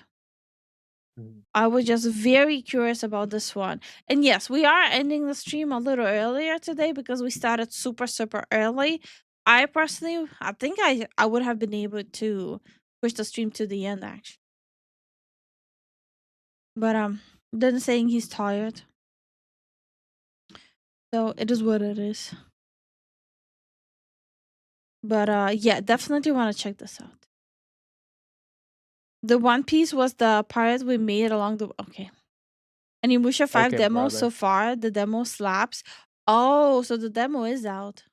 I was just very curious about this one. And yes, we are ending the stream a little earlier today because we started super early. I personally, I think I would have been able to push the stream to the end actually. But then saying he's tired. So it is what it is. But yeah, definitely want to check this out. The One Piece was the pirate we made along the okay. And Musha 5 Okay, demo brother. so far, the demo slaps. Oh, so the demo is out.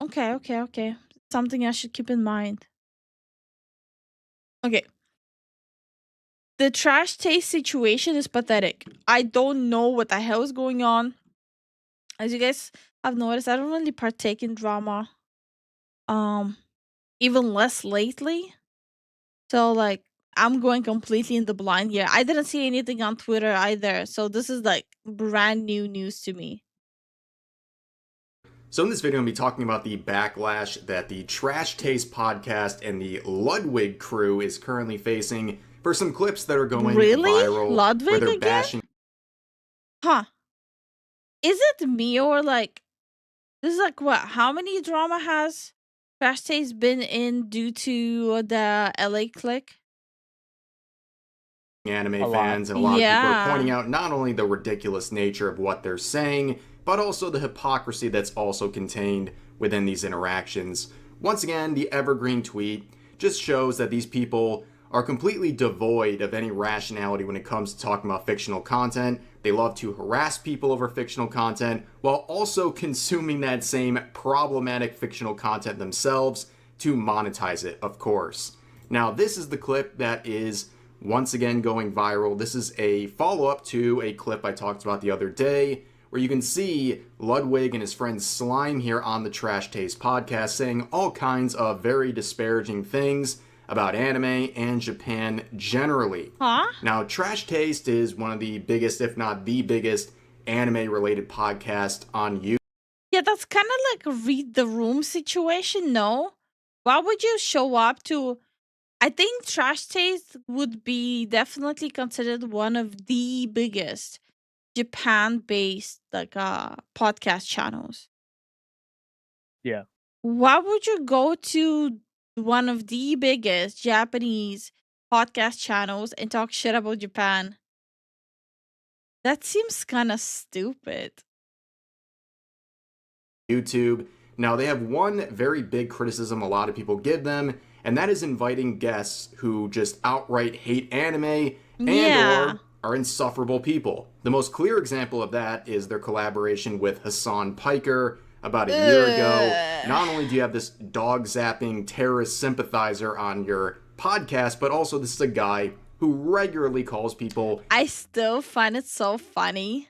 Okay. Something I should keep in mind. Okay. The trash taste situation is pathetic. I don't know what the hell is going on. As you guys I've noticed I don't really partake in drama. Um, even less lately. So like I'm going completely in the blind here. I didn't see anything on Twitter either. So this is like brand new news to me. So in this video, I'm going to be talking about the backlash that the Trash Taste podcast and the Ludwig crew is currently facing for some clips that are going viral. Ludwig where they're again? bashing. Huh. Is it me or like this is like what? How many drama has Trash Taste been in due to the LA click? Anime fans, and a lot of people are Yeah. pointing out not only the ridiculous nature of what they're saying, but also the hypocrisy that's also contained within these interactions. Once again, the evergreen tweet just shows that these people are completely devoid of any rationality when it comes to talking about fictional content. They love to harass people over fictional content while also consuming that same problematic fictional content themselves to monetize it, of course. Now, this is the clip that is once again going viral. This is a follow-up to a clip I talked about the other day where you can see Ludwig and his friend Slime here on the Trash Taste podcast saying all kinds of very disparaging things about anime and Japan generally. Huh? Now, Trash Taste is one of the biggest, if not the biggest, anime-related podcast on YouTube. Yeah, that's kind of like a read the room situation, no? Why would you show up to I think Trash Taste would be definitely considered one of the biggest Japan-based like podcast channels. Yeah. Why would you go to one of the biggest Japanese podcast channels and talk shit about Japan? That seems kind of stupid. YouTube. Now, they have one very big criticism a lot of people give them, and that is inviting guests who just outright hate anime and or are insufferable people. The most clear example of that is their collaboration with Hassan Piker about a year ago. Not only do you have this dog-zapping terrorist sympathizer on your podcast, but also this is a guy who regularly calls people... I still find it so funny.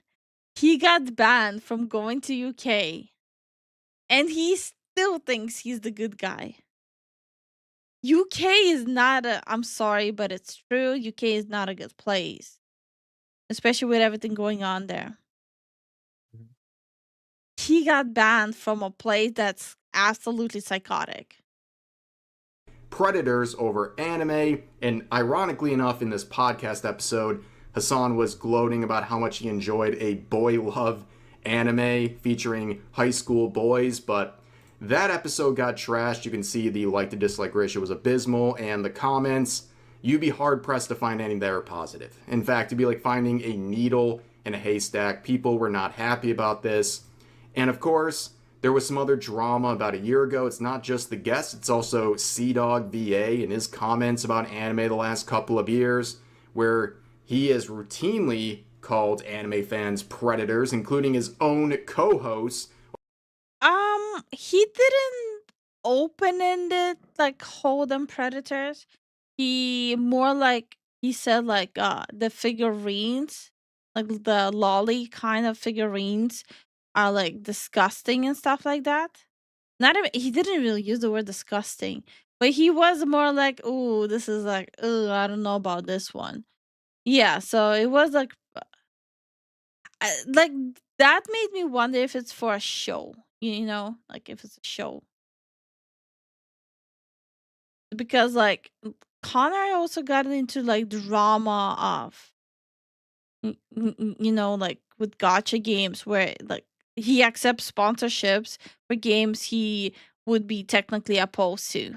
He got banned from going to UK. And he still thinks he's the good guy. UK is not I'm sorry, but it's true. UK is not a good place. Especially with everything going on there. He got banned from a place that's absolutely psychotic. Predators over anime, and ironically enough, in this podcast episode, Hassan was gloating about how much he enjoyed a boy love anime featuring high school boys, but that episode got trashed. You can see the like to dislike ratio was abysmal, and the comments, you'd be hard pressed to find any that are positive. In fact, it'd be like finding a needle in a haystack. People were not happy about this. And of course, there was some other drama about a year ago. It's not just the guests, it's also Sea-Dog VA and his comments about anime the last couple of years, where he has routinely called anime fans predators, including his own co-hosts. He didn't open-ended like call them predators. He more like he said like the figurines, like the lolly kind of figurines are like disgusting and stuff like that. Not even he didn't really use the word disgusting, but he was more like, "Ooh, this is like, oh, I don't know about this one." Yeah, so it was like like that made me wonder if it's for a show, you know, like if it's a show. Because like Connor also got into like drama of you know, like with gotcha games where like he accepts sponsorships for games he would be technically opposed to.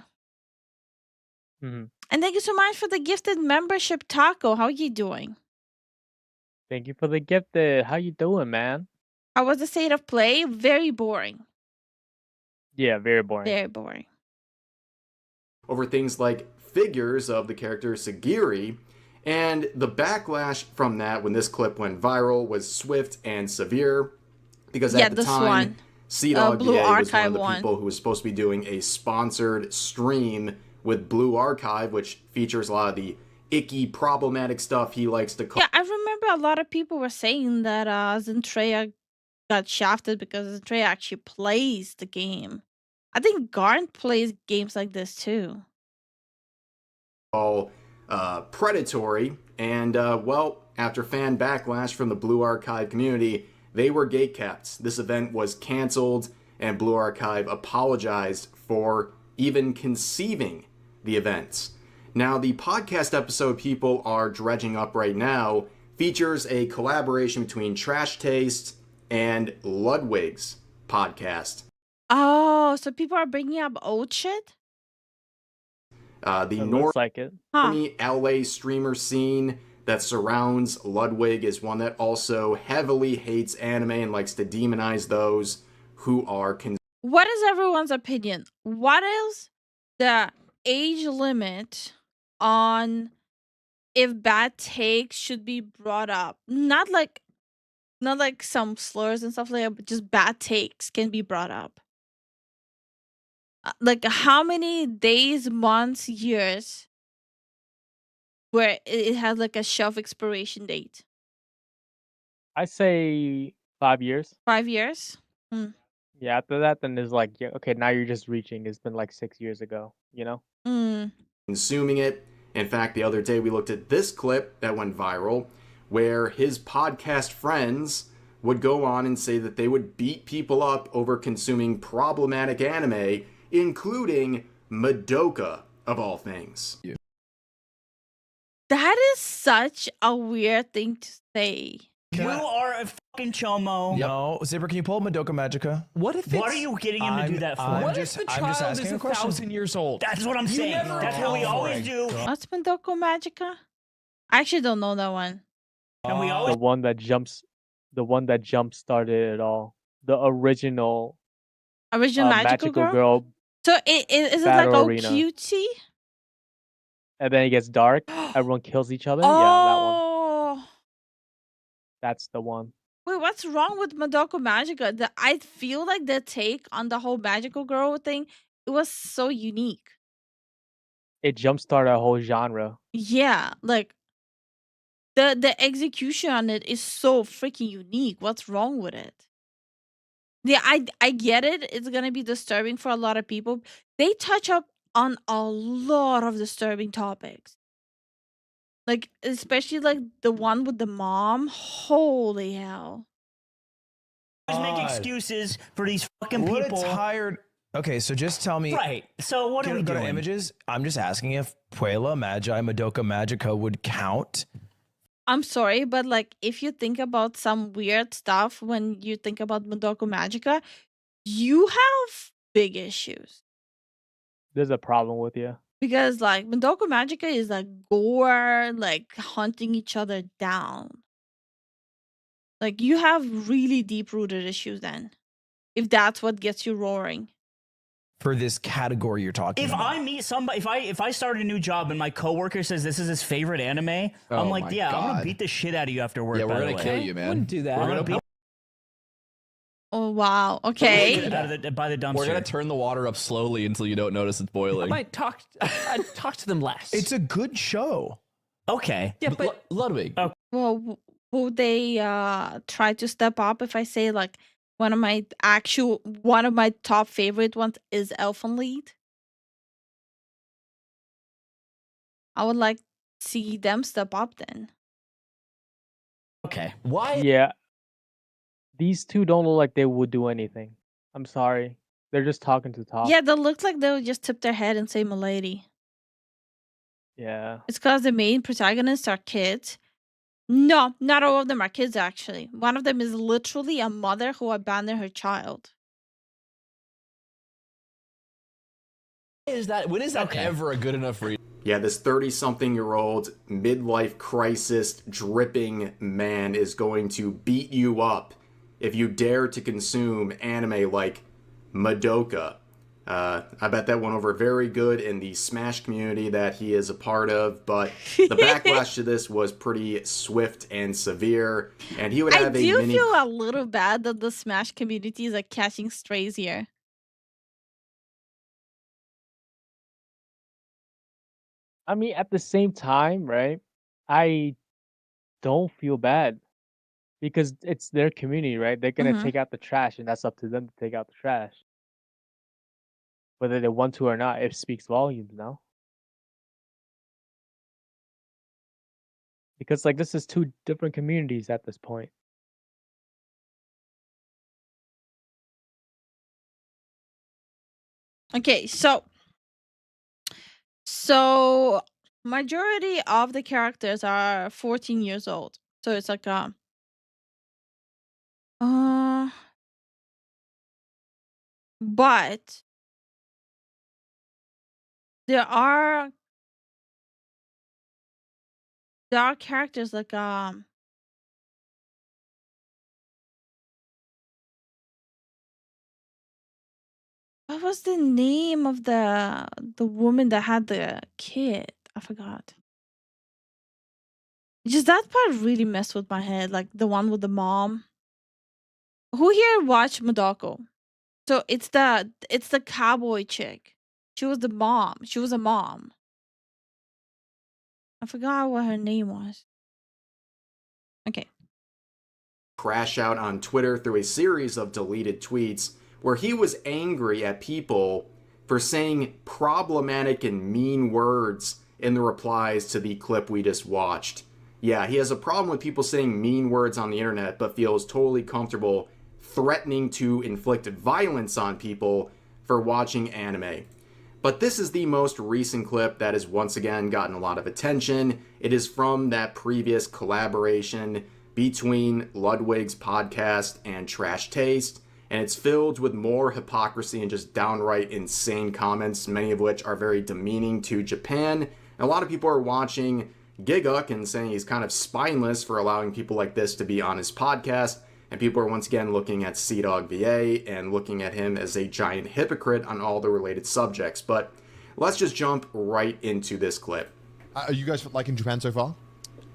Mm-hmm. And thank you so much for the gifted membership, Taco. How you doing? Thank you for the gifted. How you doing, man? How was the state of play? Very boring. Yeah, very boring. Very boring. Over things like figures of the character Sagiri, and the backlash from that when this clip went viral was swift and severe, because at the time, Sea-Dog Blue VA was one Archive of the people who was supposed to be doing a sponsored stream with Blue Archive, which features a lot of the icky, problematic stuff he likes to call. Yeah, I remember a lot of people were saying that Zentreya got shafted because Trey actually plays the game. I think Garnt plays games like this too. All predatory, and well, after fan backlash from the Blue Archive community, they were gatekept. This event was canceled, and Blue Archive apologized for even conceiving the events. Now, the podcast episode people are dredging up right now features a collaboration between Trash Taste and Ludwig's podcast. Oh, so people are bringing up old shit? The It North looks like it. LA streamer scene that surrounds Ludwig is one that also heavily hates anime and likes to demonize those who are What is everyone's opinion? What is the age limit on if bad takes should be brought up? Not like some slurs and stuff like that, but just bad takes can be brought up. Like how many days, months, years where it has like a shelf expiration date? I say 5 years. 5 years? Hmm. Yeah, after that, then there's like, yeah, okay, now you're just reaching. It's been like 6 years ago, you know? consuming it. In fact, the other day we looked at this clip that went viral where his podcast friends would go on and say that they would beat people up over consuming problematic anime, including Madoka, of all things. That is such a weird thing to say. You are a fucking chomo. No, Zipper, can you pull up Madoka Magica? What if What are you getting him to do that for? I'm What if just, the I'm just child asking is a question. 1,000 years old. That's what I'm saying. That's what we always do. What's Madoka Magica? I actually don't know that one. And we The always one that jump started it all. The original Magical Girl? So is it like Battle oh Arena. cutie? And then it gets dark. Everyone kills each other. Yeah, that one. Oh, That's the one. wait, what's wrong with Madoka Magica? I feel like the take on the whole magical girl thing, it was so unique. It jumpstarted a whole genre. Yeah, like the execution on it is so freaking unique. What's wrong with it? Yeah, I get it. It's gonna be disturbing for a lot of people. They touch up on a lot of disturbing topics. Like especially like the one with the mom. Holy hell. make excuses for these fucking What people. a tired. Okay, so just tell me. Right. So what are Can we go to doing? images? I'm just asking if Puella Magi Madoka Magica would count. I'm sorry, but like if you think about some weird stuff when you think about Madoka Magica, you have big issues. There's a problem with you. Because like Madoka Magica is like gore, like hunting each other down. Like you have really deep rooted issues then. If that's what gets you roaring. For this category you're talking If about. I meet somebody, if I start a new job and my coworker says this is his favorite anime, I'm Oh like, my yeah, I'm gonna God. beat the shit out of you after work. Yeah, by we're the gonna way. kill you, man. Wouldn't do that. We're gonna Oh wow. Okay. By the dumpster. We're gonna turn the water up slowly until you don't notice it's boiling. I'd talk to them less. It's a good show. Okay. Yeah, but Ludwig. Well, would they try to step up if I say like one of my top favorite ones is Elfen Lied? I would like to see them step up then. Okay. Why? Yeah. These two don't look like they would do anything. I'm sorry. They're just talking to talk. Yeah, they look like they would just tip their head and say "milady." Yeah. It's because the main protagonists are kids. No, not all of them are kids actually. One of them is literally a mother who abandoned her child. When is that ever a good enough reason? Yeah, this 30-something-year-old midlife crisis dripping man is going to beat you up if you dare to consume anime like Madoka. I bet that went over very good in the Smash community that he is a part of, but the backlash to this was pretty swift and severe, and he would I have a do mini... feel a little bad that the Smash community is like catching strays here. I mean, at the same time, right? I don't feel bad Because it's their community, right? They're gonna Mhm. take out the trash, and that's up to them to take out the trash. Whether they want to or not, it speaks volumes, no? Because like this is two different communities at this point. Okay, so majority of the characters are 14 years old. So it's like uh but there are characters like what was the name of the woman that had the kid? I forgot. Just that part really messed with my head, like the one with the mom. Who here watched Madoko? So it's the cowboy chick. She was the mom. She was a mom. I forgot what her name was. Okay. Crash out on Twitter through a series of deleted tweets where he was angry at people for saying problematic and mean words in the replies to the clip we just watched. Yeah, he has a problem with people saying mean words on the internet, but feels totally comfortable threatening to inflict violence on people for watching anime. But this is the most recent clip that has once again gotten a lot of attention. It is from that previous collaboration between Ludwig's podcast and Trash Taste, and it's filled with more hypocrisy and just downright insane comments, many of which are very demeaning to Japan. And a lot of people are watching Giguk and saying he's kind of spineless for allowing people like this to be on his podcast, and people are once again looking at CDawg VA and looking at him as a giant hypocrite on all the related subjects. But let's just jump right into this clip. Are you guys liking Japan so far?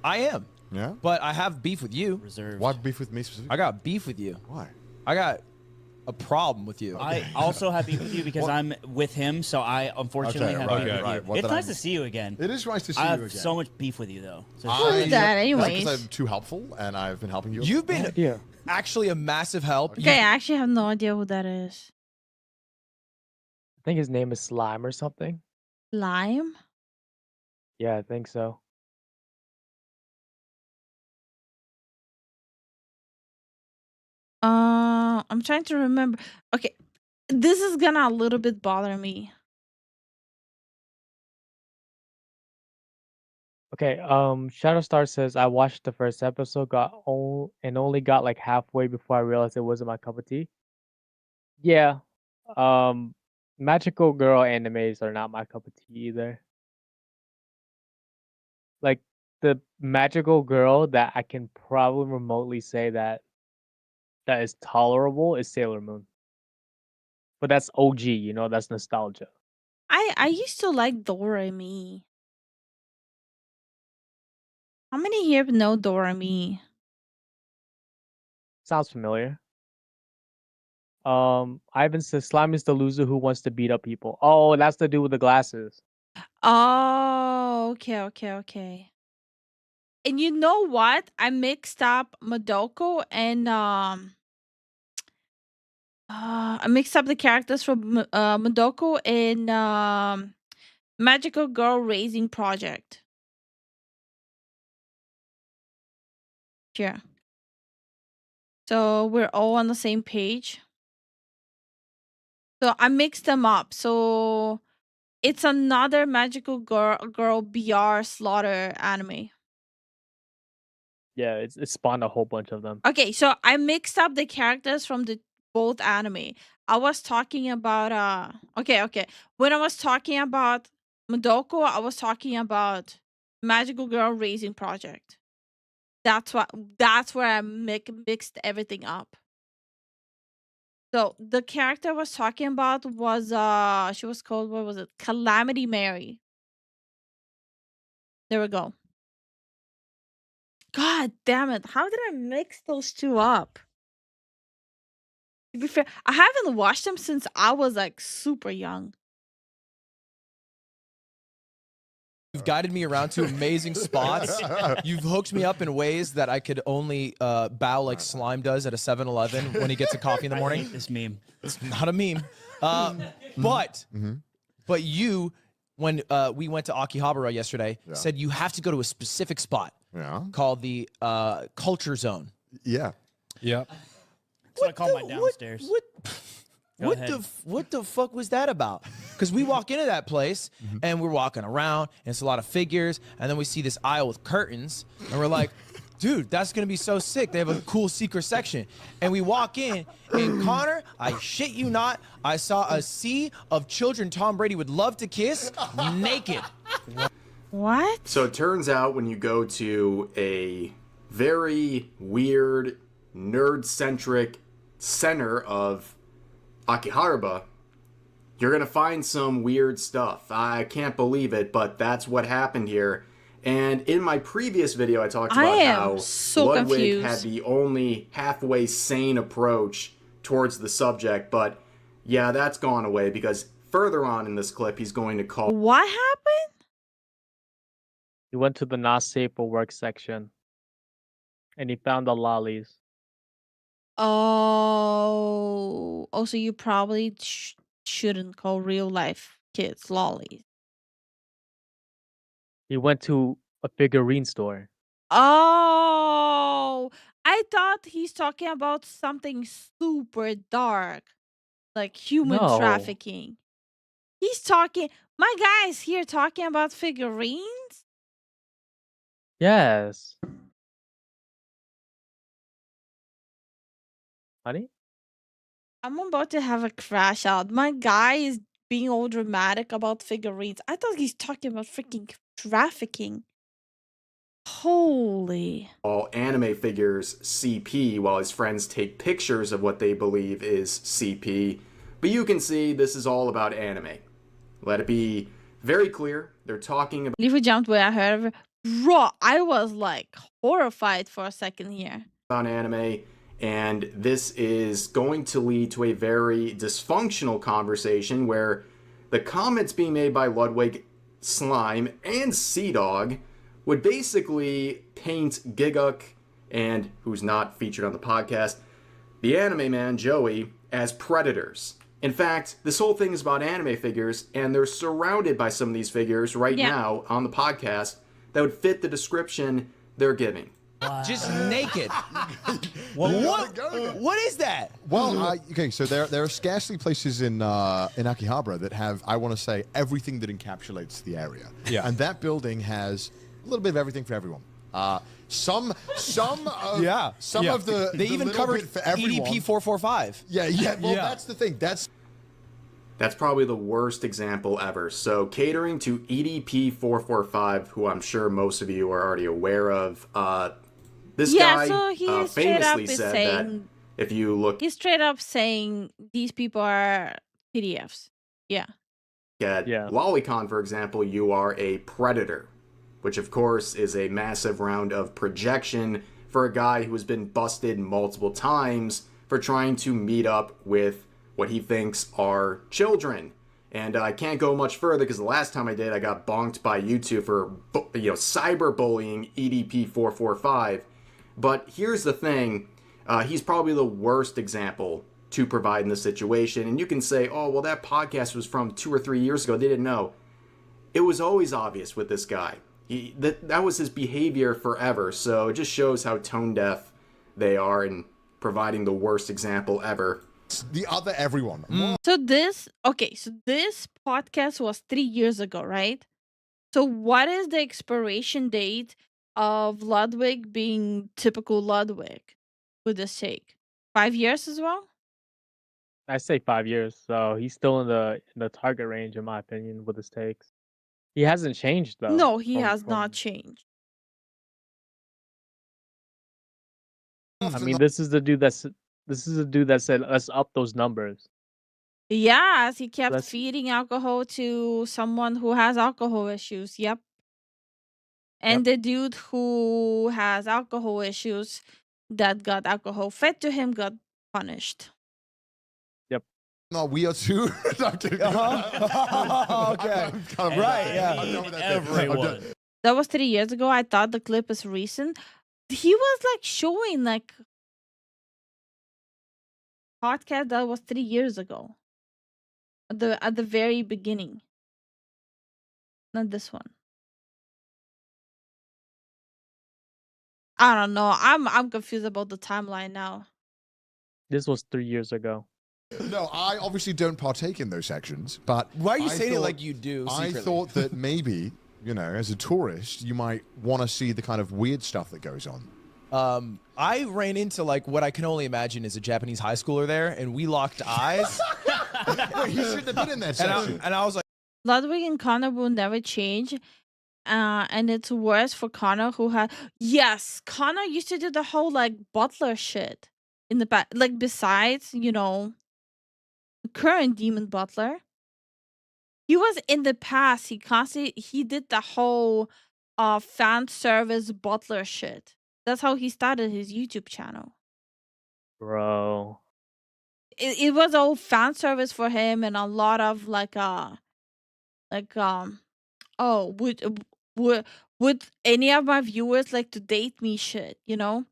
I am. Yeah? But I have beef with you. Why beef with me specifically? I got beef with you. Why? I got a problem with you. I also have beef with you because I'm with him, so I unfortunately have beef with you. It's nice to see you again. It is nice to see I you have again. so much beef with you, though. So Who's that anyways? Because I'm too helpful, and I've been helping you. You've been actually a massive help. Okay, I actually have no idea who that is. I think his name is Slime or something. Lime? Yeah, I think so. I'm trying to remember. Okay, this is gonna a little bit bother me. Okay, Shadowstar says I watched the first episode, and only got like halfway before I realized it wasn't my cup of tea. Yeah, magical girl animes are not my cup of tea either. Like the magical girl that I can probably remotely say that is tolerable is Sailor Moon. But that's OG, you know, that's nostalgia. I used to like Doremi. How many here know Doremi? Sounds familiar. Ivan says Slime is the loser who wants to beat up people. Oh, that's the dude with the glasses. Oh, okay. And you know what? I mixed up Madoko and I mixed up the characters from Madoko and Magical Girl Raising Project. Here. So we're all on the same page. So I mixed them up. So it's another Magical Girl BR Slaughter anime. Yeah, it spawned a whole bunch of them. Okay, so I mixed up the characters from the both anime. I was talking about okay. When I was talking about Madoko, I was talking about Magical Girl Raising Project. That's where I mixed everything up. So the character I was talking about was she was called, what was it? Calamity Mary. There we go. God damn it. How did I mix those two up? To be fair, I haven't watched them since I was like super young. You've guided me around to amazing spots. You've hooked me up in ways that I could only bow like Slime does at a 7-Eleven when he gets a coffee in the morning. I hate this meme. It's not a meme. But you, when we went to Akihabara yesterday, said you have to go to a specific spot called the Culture Zone. Yeah. Yep. That's what I call my downstairs. What the fuck was that about? Because we walk into that place and we're walking around and it's a lot of figures, and then we see this aisle with curtains and we're like, dude, that's gonna be so sick. They have a cool secret section. And we walk in and Connor, I shit you not, I saw a sea of children Tom Brady would love to kiss naked. What? So it turns out when you go to a very weird, nerd-centric center of Akihabara, you're gonna find some weird stuff. I can't believe it, but that's what happened here. And in my previous video, I talked about how Ludwig confused. had the only halfway sane approach towards the subject, but yeah, that's gone away because further on in this clip, he's going to call. What happened? He went to the not safe for work section, and he found the lollies. Oh, so you probably shouldn't call real life kids lollies. He went to a figurine store. Oh, I thought he's talking about something super dark, like human No. trafficking. He's talking, my guy is here talking about figurines? Yes. Honey? I'm about to have a crash out. My guy is being all dramatic about figurines. I thought he's talking about freaking trafficking. Holy. All anime figures CP while his friends take pictures of what they believe is CP. But you can see this is all about anime. Let it be very clear. They're talking about Lifu jumped where I heard of it. Bro, I was like horrified for a second here. anime, and this is going to lead to a very dysfunctional conversation where the comments being made by Ludwig, Slime, and Sea Dog would basically paint Giguk, and who's not featured on the podcast, the anime man, Joey, as predators. In fact, this whole thing is about anime figures, and they're surrounded by some of these figures right now on the podcast that would fit the description they're giving. Just naked. What is that? Well, okay, so there are scarcely places in Akihabara that have, I want to say, everything that encapsulates the area. Yeah. And that building has a little bit of everything for everyone. Some of the they even little covered bit for everyone. EDP 445. Well, that's the thing. That's probably the worst example ever. So catering to EDP 445, who I'm sure most of you are already aware of, this guy so he straight up famously is said saying, that if you look he's straight up saying these people are PDFs. Yeah. at Lolicon, for example, you are a predator, which of course is a massive round of projection for a guy who has been busted multiple times for trying to meet up with what he thinks are children. And I can't go much further because the last time I did, I got bonked by YouTube for cyberbullying EDP 445. But here's the thing, he's probably the worst example to provide in this situation. And you can say, oh, well, that podcast was from 2 or 3 years ago. They didn't know. It was always obvious with this guy. That was his behavior forever. So it just shows how tone deaf they are in providing the worst example ever. The other everyone. So this podcast was 3 years ago, right? So what is the expiration date of Ludwig being typical Ludwig with this take? 5 years as well? I say 5 years, so he's still in the target range, in my opinion, with his takes. He hasn't changed though. No, he has not changed. I mean, this is the dude that said let's up those numbers. Yes, he kept feeding alcohol to someone who has alcohol issues. Yep. And the dude who has alcohol issues that got alcohol fed to him got punished. Yep. No, we are too. Okay. Right, yeah. Everyone. That was 3 years ago. I thought the clip is recent. He was like showing like podcast that was 3 years ago. At the very beginning. Not this one. I don't know. I'm confused about the timeline now. This was 3 years ago. No, I obviously don't partake in those sections, but Why are you I saying it thought- like you do? Secretly? I thought that maybe, you know, as a tourist, you might want to see the kind of weird stuff that goes on. I ran into like what I can only imagine is a Japanese high schooler there, and we locked eyes. Wait, he shouldn't have been in that section. And I was like, Ludwig and Connor will never change. And it's worse for Connor, who had... Yes, Connor used to do the whole, like, butler shit in the back. Like, besides, you know, the current Demon Butler. He was in the past. He did the whole fan service butler shit. That's how he started his YouTube channel. Bro. It was all fan service for him and a lot of, like, oh, would any of my viewers like to date me shit, you know?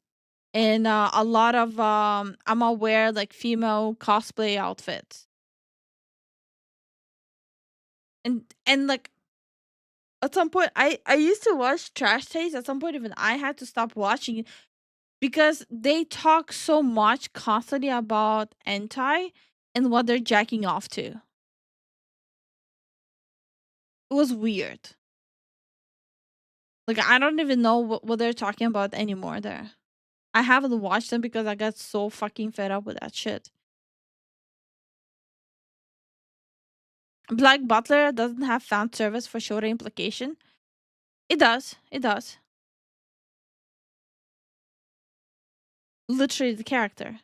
And a lot of I'm aware like female cosplay outfits. And like at some point I used to watch Trash Taste. At some point even I had to stop watching it because they talk so much constantly about hentai and what they're jacking off to. It was weird. Like, I don't even know what they're talking about anymore there. I haven't watched them because I got so fucking fed up with that shit. Black Butler doesn't have fan service for shoulder implication. It does. It does. Literally the character.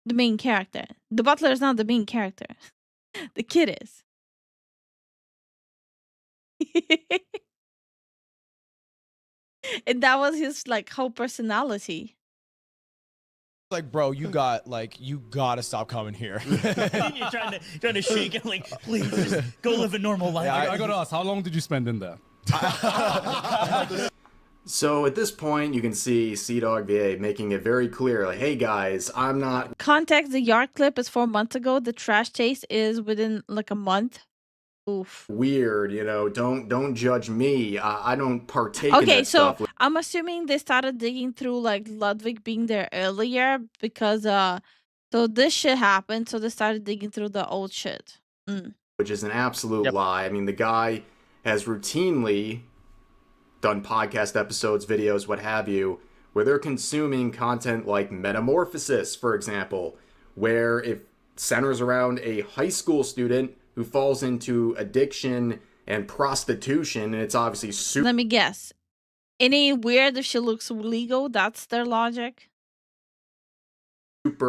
The main character. The butler is not the main character. The kid is. And that was his like whole personality. like, bro, you gotta stop coming here. You're trying to shake it, like, please, just go live a normal life. I gotta ask, how long did you spend in there? So at this point, you can see Sea-Dog VA making it very clear, like, hey guys, I'm not... Context, the yard clip is 4 months ago. The trash taste is within like a month. Oof. Weird, you know, don't judge me. I don't partake in Okay, that so stuff. I'm assuming they started digging through like Ludwig being there earlier because so this shit happened, so they started digging through the old shit. Which is an absolute lie. I mean, the guy has routinely done podcast episodes, videos, what have you, where they're consuming content like Metamorphosis, for example, where it centers around a high school student who falls into addiction and prostitution, and it's obviously super... Let me guess. Any weird if she looks legal, that's their logic?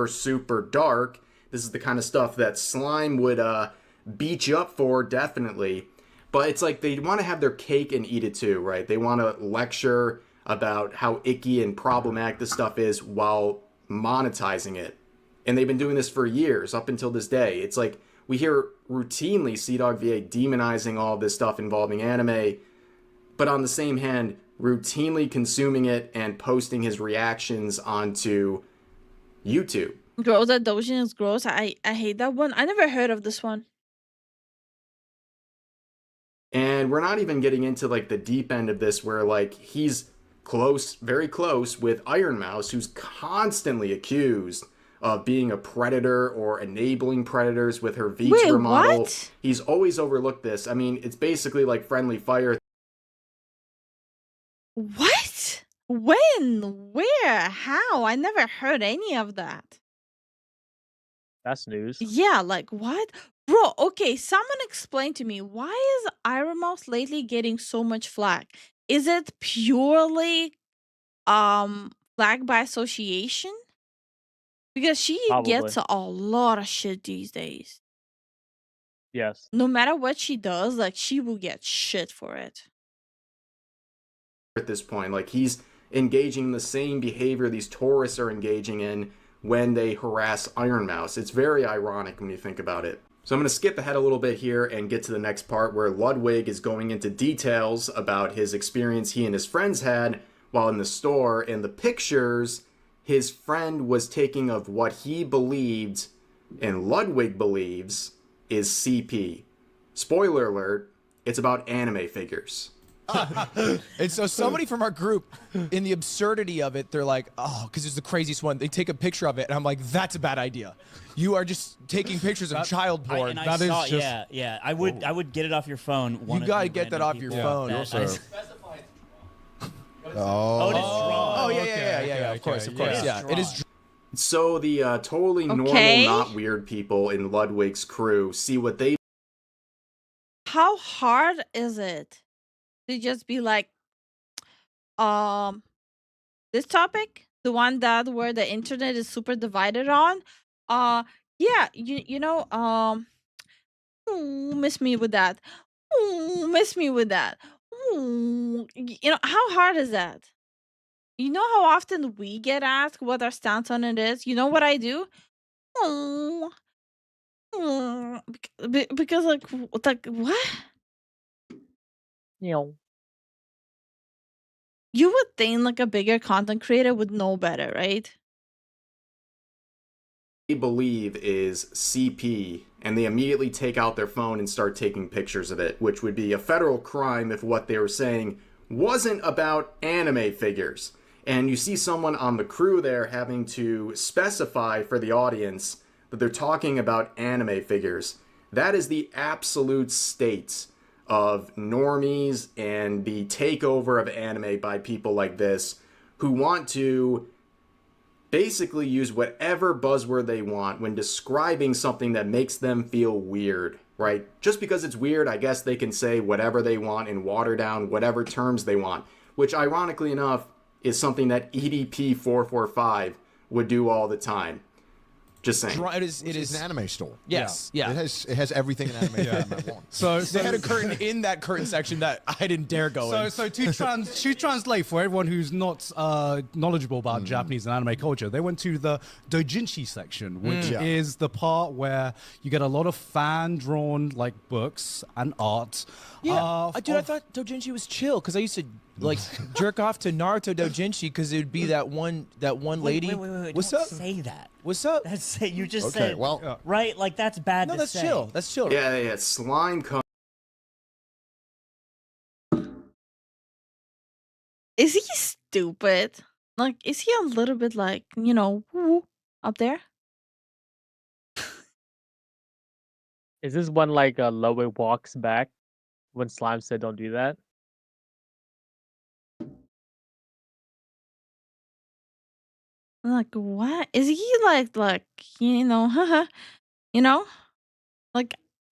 super dark. This is the kind of stuff that Slime would beat you up for, definitely. But it's like they want to have their cake and eat it too, right? They want to lecture about how icky and problematic this stuff is while monetizing it. And they've been doing this for years, up until this day. It's like we hear routinely Sea-Dog VA demonizing all this stuff involving anime, but on the same hand, routinely consuming it and posting his reactions onto YouTube. Girls at Dojin is gross. I hate that one. I never heard of this one. And we're not even getting into like the deep end of this where like he's close, very close with Iron Mouse, who's constantly accused of being a predator or enabling predators with her VTuber model. What? He's always overlooked this. I mean, it's basically like friendly fire. What? When? Where? How? I never heard any of that. That's news. Yeah, like what? Bro, okay, someone explain to me, why is Iron Mouse lately getting so much flack? Is it purely flag by association? Because she gets a lot of shit these days. Yes. No matter what she does, like she will get shit for it. At this point, like he's engaging in the same behavior these tourists are engaging in when they harass Iron Mouse. It's very ironic when you think about it. So I'm going to skip ahead a little bit here and get to the next part where Ludwig is going into details about his experience he and his friends had while in the store, and the pictures his friend was taking of what he believed and Ludwig believes is CP. Spoiler alert, it's about anime figures. And so somebody from our group, in the absurdity of it, they're like, oh, because it's the craziest one. They take a picture of it, and I'm like, that's a bad idea. You are just taking pictures of child porn. I saw, yeah. I would get it off your phone. You gotta get that off your phone. Oh, it is drawn. Oh, yeah. Of course. Yeah, it is. So the totally normal, not weird people in Ludwig's crew see what they. How hard is it to just be like, this topic, the one that where the internet is super divided on, miss me with that. Ooh, miss me with that. Ooh, how hard is that? You know how often we get asked what our stance on it is? You know what I do? Ooh, because like what? You would think like a bigger content creator would know better, right? Believe is CP, and they immediately take out their phone and start taking pictures of it, which would be a federal crime if what they were saying wasn't about anime figures. And you see someone on the crew there having to specify for the audience that they're talking about anime figures. That is the absolute state of normies and the takeover of anime by people like this who want to basically use whatever buzzword they want when describing something that makes them feel weird, right? Just because it's weird, I guess they can say whatever they want and water down whatever terms they want, which ironically enough is something that EDP 445 would do all the time. Just saying. It is an anime store. Yes, yeah. It has everything an anime store wants. So they had a curtain in that curtain section that I didn't dare go in. So to translate for everyone who's not knowledgeable about Japanese and anime culture, they went to the doujinshi section, which is the part where you get a lot of fan-drawn like books and art. Yeah, dude, I thought doujinshi was chill because I used to like jerk off to Naruto doujinshi because it would be that one lady. Wait, What's don't up? Say that. What's up? You just Okay, said. well, right? Like that's bad. No, to that's say. chill. That's chill. Yeah, slime comes. Is he stupid? Like, is he a little bit like, woo up there? Is this one like Ludwig walks back when Slime said don't do that? Like, what? Is he like, like, like,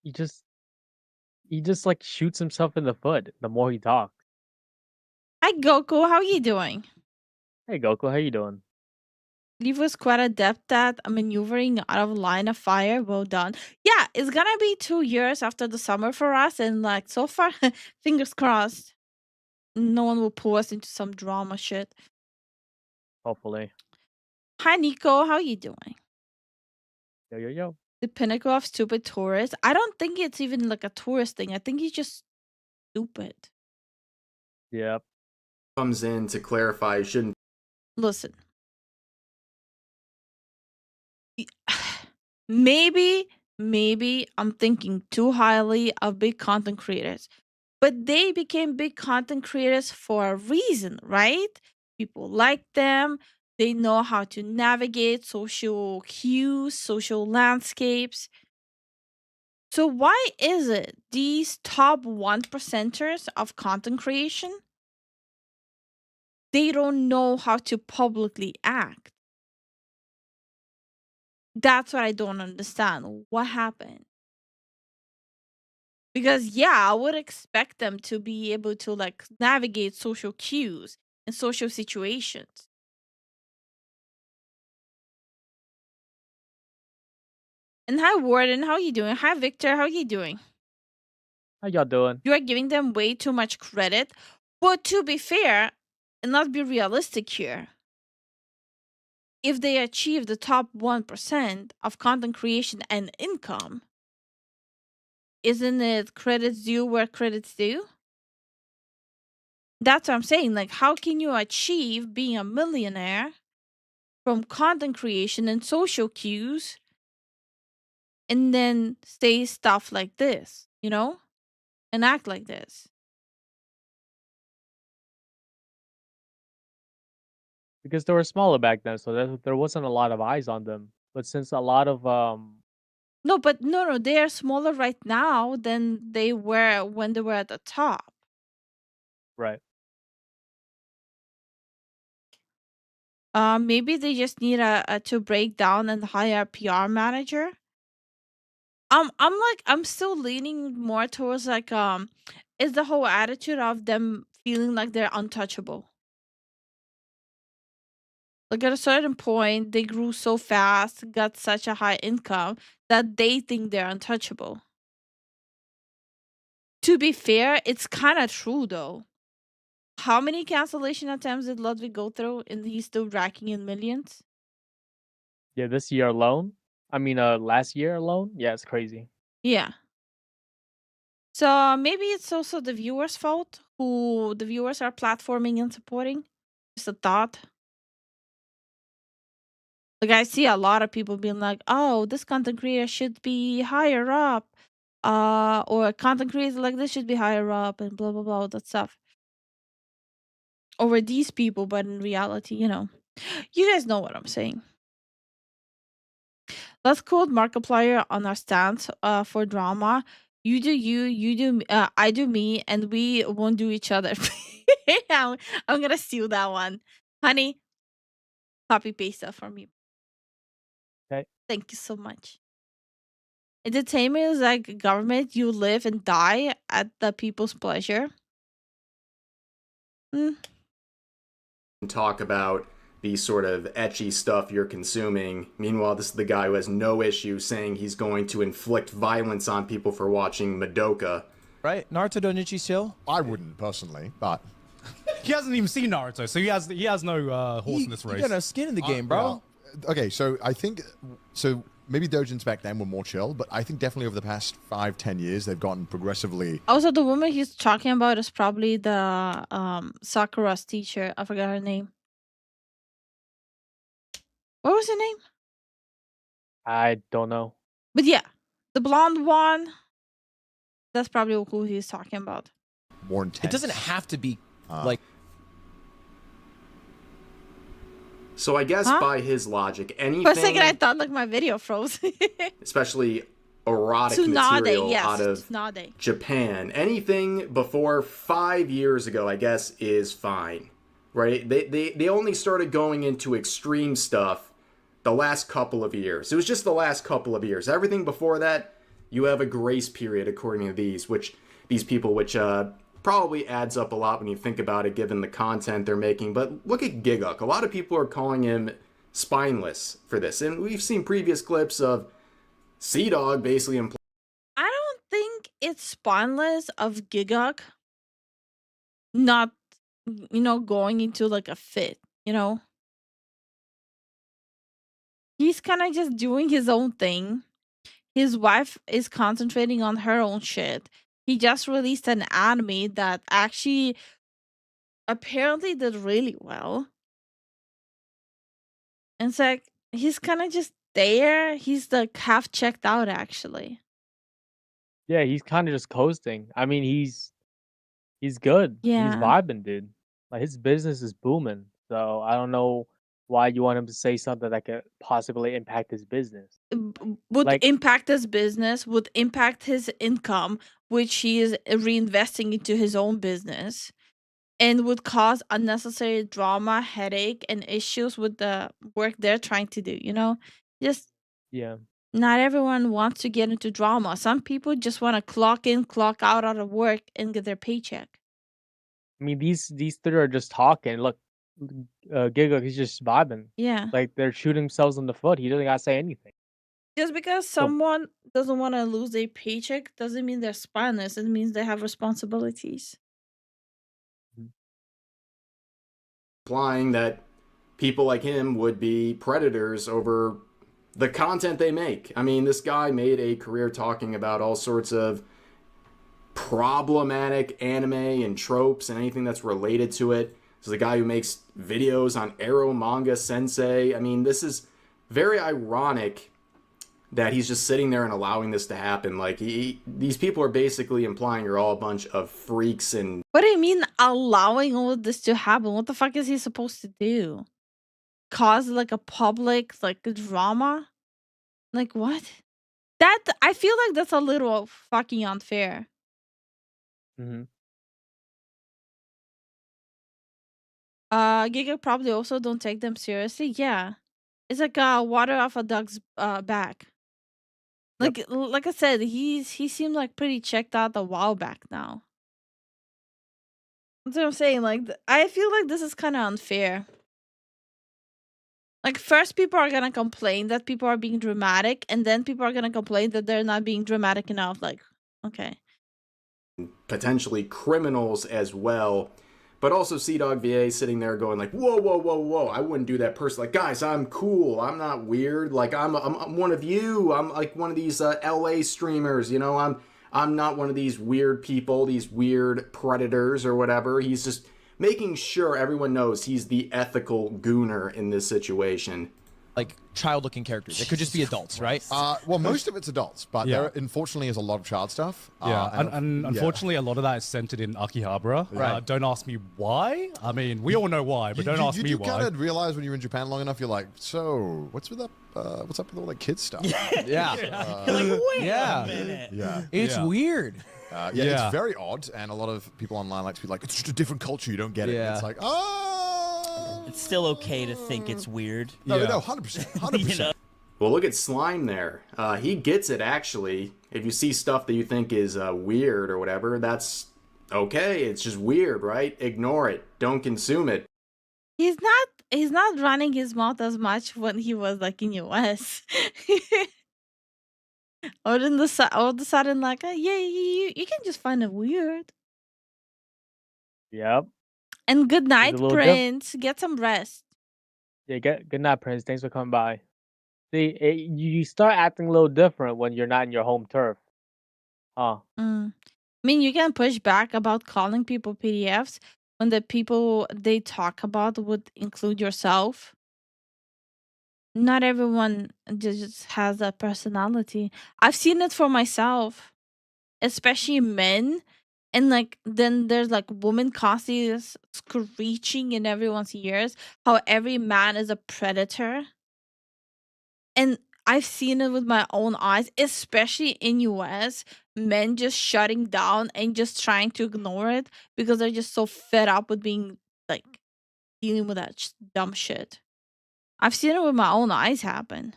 He just like shoots himself in the foot the more he talks. hi Goku, how you doing? Hey Goku, how you doing? Leaf was quite adept at maneuvering out of line of fire. Well done. Yeah, it's gonna be 2 years after the summer for us, and like so far, fingers crossed, no one will pull us into some drama shit. Hopefully. Hi Nico, how you doing? Yo. The pinnacle of stupid tourists. I don't think it's even like a tourist thing. I think he's just stupid. Yep. Comes in to clarify, shouldn't. Listen. Maybe I'm thinking too highly of big content creators. But they became big content creators for a reason, right? People like them. They know how to navigate social cues, social landscapes. So why is it these top 1%ers of content creation, they don't know how to publicly act? That's what I don't understand. What happened? Because I would expect them to be able to like navigate social cues and social situations. And hi Warden, how you doing? Hi Victor, how you doing? How y'all doing? You are giving them way too much credit. But to be fair and not be realistic here, if they achieve the top 1% of content creation and income, isn't it credits due where credits due? That's what I'm saying. Like, how can you achieve being a millionaire from content creation and social cues and then say stuff like this, you know? And act like this? Because they were smaller back then, so there wasn't a lot of eyes on them. But since a lot of No, but no, they are smaller right now than they were when they were at the top. right. Maybe they just need a to break down and hire a PR manager. I'm still leaning more towards like it's the whole attitude of them feeling like they're untouchable. Like at a certain point, they grew so fast, got such a high income that they think they're untouchable. To be fair, it's kind of true though. How many cancellation attempts did Ludwig go through, and he's still racking in millions? Yeah, this year alone. I mean, last year alone. Yeah, it's crazy. Yeah. So maybe it's also the viewers' fault, who the viewers are platforming and supporting. Just a thought. Like I see a lot of people being like, "Oh, this content creator should be higher up," or content creator like this should be higher up, and blah blah blah, all that stuff. Over these people, but in reality, you guys know what I'm saying. Let's quote Markiplier on our stance for drama. You do you, I do me, and we won't do each other. I'm gonna steal that one. Honey, copy paste that for me. Okay. Thank you so much. Entertainment is like government. You live and die at the people's pleasure. Talk about the sort of ecchi stuff you're consuming. Meanwhile, this is the guy who has no issue saying he's going to inflict violence on people for watching Madoka. Right? Naruto Donichi chill? I wouldn't personally, but he hasn't even seen Naruto, so he has no horse in this race. You got no skin in the game, bro. Yeah. Okay, so I think maybe doujins back then were more chill, but I think definitely over the past 5-10 years they've gotten progressively. Also, the woman he's talking about is probably the Sakura's teacher. I forgot her name. What was her name? I don't know. But yeah, the blonde one. That's probably who he's talking about. More intense. It doesn't have to be like. So I guess by his logic, anything. For a second, I thought like my video froze. Especially erotic material out of Japan. Anything before 5 years ago, I guess, is fine, right? They only started going into extreme stuff the last couple of years. It was just the last couple of years. Everything before that, you have a grace period according to these people, which probably adds up a lot when you think about it, given the content they're making. But look at Giguk. A lot of people are calling him spineless for this, and we've seen previous clips of Sea Dog basically implying. I don't think it's spineless of Giguk not, going into like a fit, He's kind of just doing his own thing. His wife is concentrating on her own shit. He just released an anime that actually apparently did really well. And it's like, he's kind of just there. He's like half checked out, actually. Yeah, he's kind of just coasting. I mean, he's good. He's Yeah. vibing, dude. Like his business is booming. So I don't know why you want him to say something that could possibly impact his business. Would impact his business, would impact his income, which he is reinvesting into his own business, and would cause unnecessary drama, headache, and issues with the work they're trying to do, Just Yeah. not everyone wants to get into drama. Some people just want to clock in, clock out of work and get their paycheck. I mean, these three are just talking. Look, Giga, he's just vibing. Yeah. Like they're shooting themselves in the foot. He doesn't gotta say anything. Just because someone doesn't want to lose their paycheck doesn't mean they're spineless. It means they have responsibilities. Implying that people like him would be predators over the content they make. I mean, this guy made a career talking about all sorts of problematic anime and tropes and anything that's related to it. This is a guy who makes videos on Arrow Manga Sensei. I mean, this is very ironic that he's just sitting there and allowing this to happen. Like, these people are basically implying you're all a bunch of freaks and... What do you mean allowing all of this to happen? What the fuck is he supposed to do? Cause like a public like drama? Like what? That I feel like that's a little fucking unfair. Giga probably also don't take them seriously. Yeah. It's like water off a duck's back. Like I said, he seemed like pretty checked out a while back now. That's what I'm saying. Like I feel like this is kind of unfair. Like first people are gonna complain that people are being dramatic, and then people are gonna complain that they're not being dramatic enough. Like, okay. potentially criminals as well. But also C-Dog VA sitting there going like, whoa, whoa, whoa, whoa, I wouldn't do that person. Like, guys, I'm cool. I'm not weird. Like, I'm one of you. I'm like one of these LA streamers, you know? I'm not one of these weird people, these weird predators or whatever. He's just making sure everyone knows he's the ethical gooner in this situation. Like child-looking characters. It could just be adults, right? Well, most of it's adults, but there unfortunately is a lot of child stuff. And unfortunately, a lot of that is centered in Akihabara. Right. Don't ask me why. I mean, we all know why, but don't ask me why. You kind of realize when you're in Japan long enough, you're like, so what's up with all that kids stuff? Yeah. Like, wait a minute. Yeah. It's weird. It's very odd, and a lot of people online like to be like, it's just a different culture, you don't get it. And it's like, it's still okay to think it's weird. No, 100%. 100%. Well, look at Slime there. He gets it, actually. If you see stuff that you think is weird or whatever, that's okay. It's just weird, right? Ignore it. Don't consume it. He's not running his mouth as much when he was like in US. All of a sudden, like, you can just find it weird. Yep. And good night, little Prince. Get some rest. Yeah, good night, Prince. Thanks for coming by. See, you start acting a little different when you're not in your home turf. Huh. I mean, you can push back about calling people PDFs when the people they talk about would include yourself. Not everyone just has that personality. I've seen it for myself, especially men. And like then there's like woman constantly screeching in everyone's ears how every man is a predator. And I've seen it with my own eyes, especially in US, men just shutting down and just trying to ignore it because they're just so fed up with being like dealing with that dumb shit. I've seen it with my own eyes happen.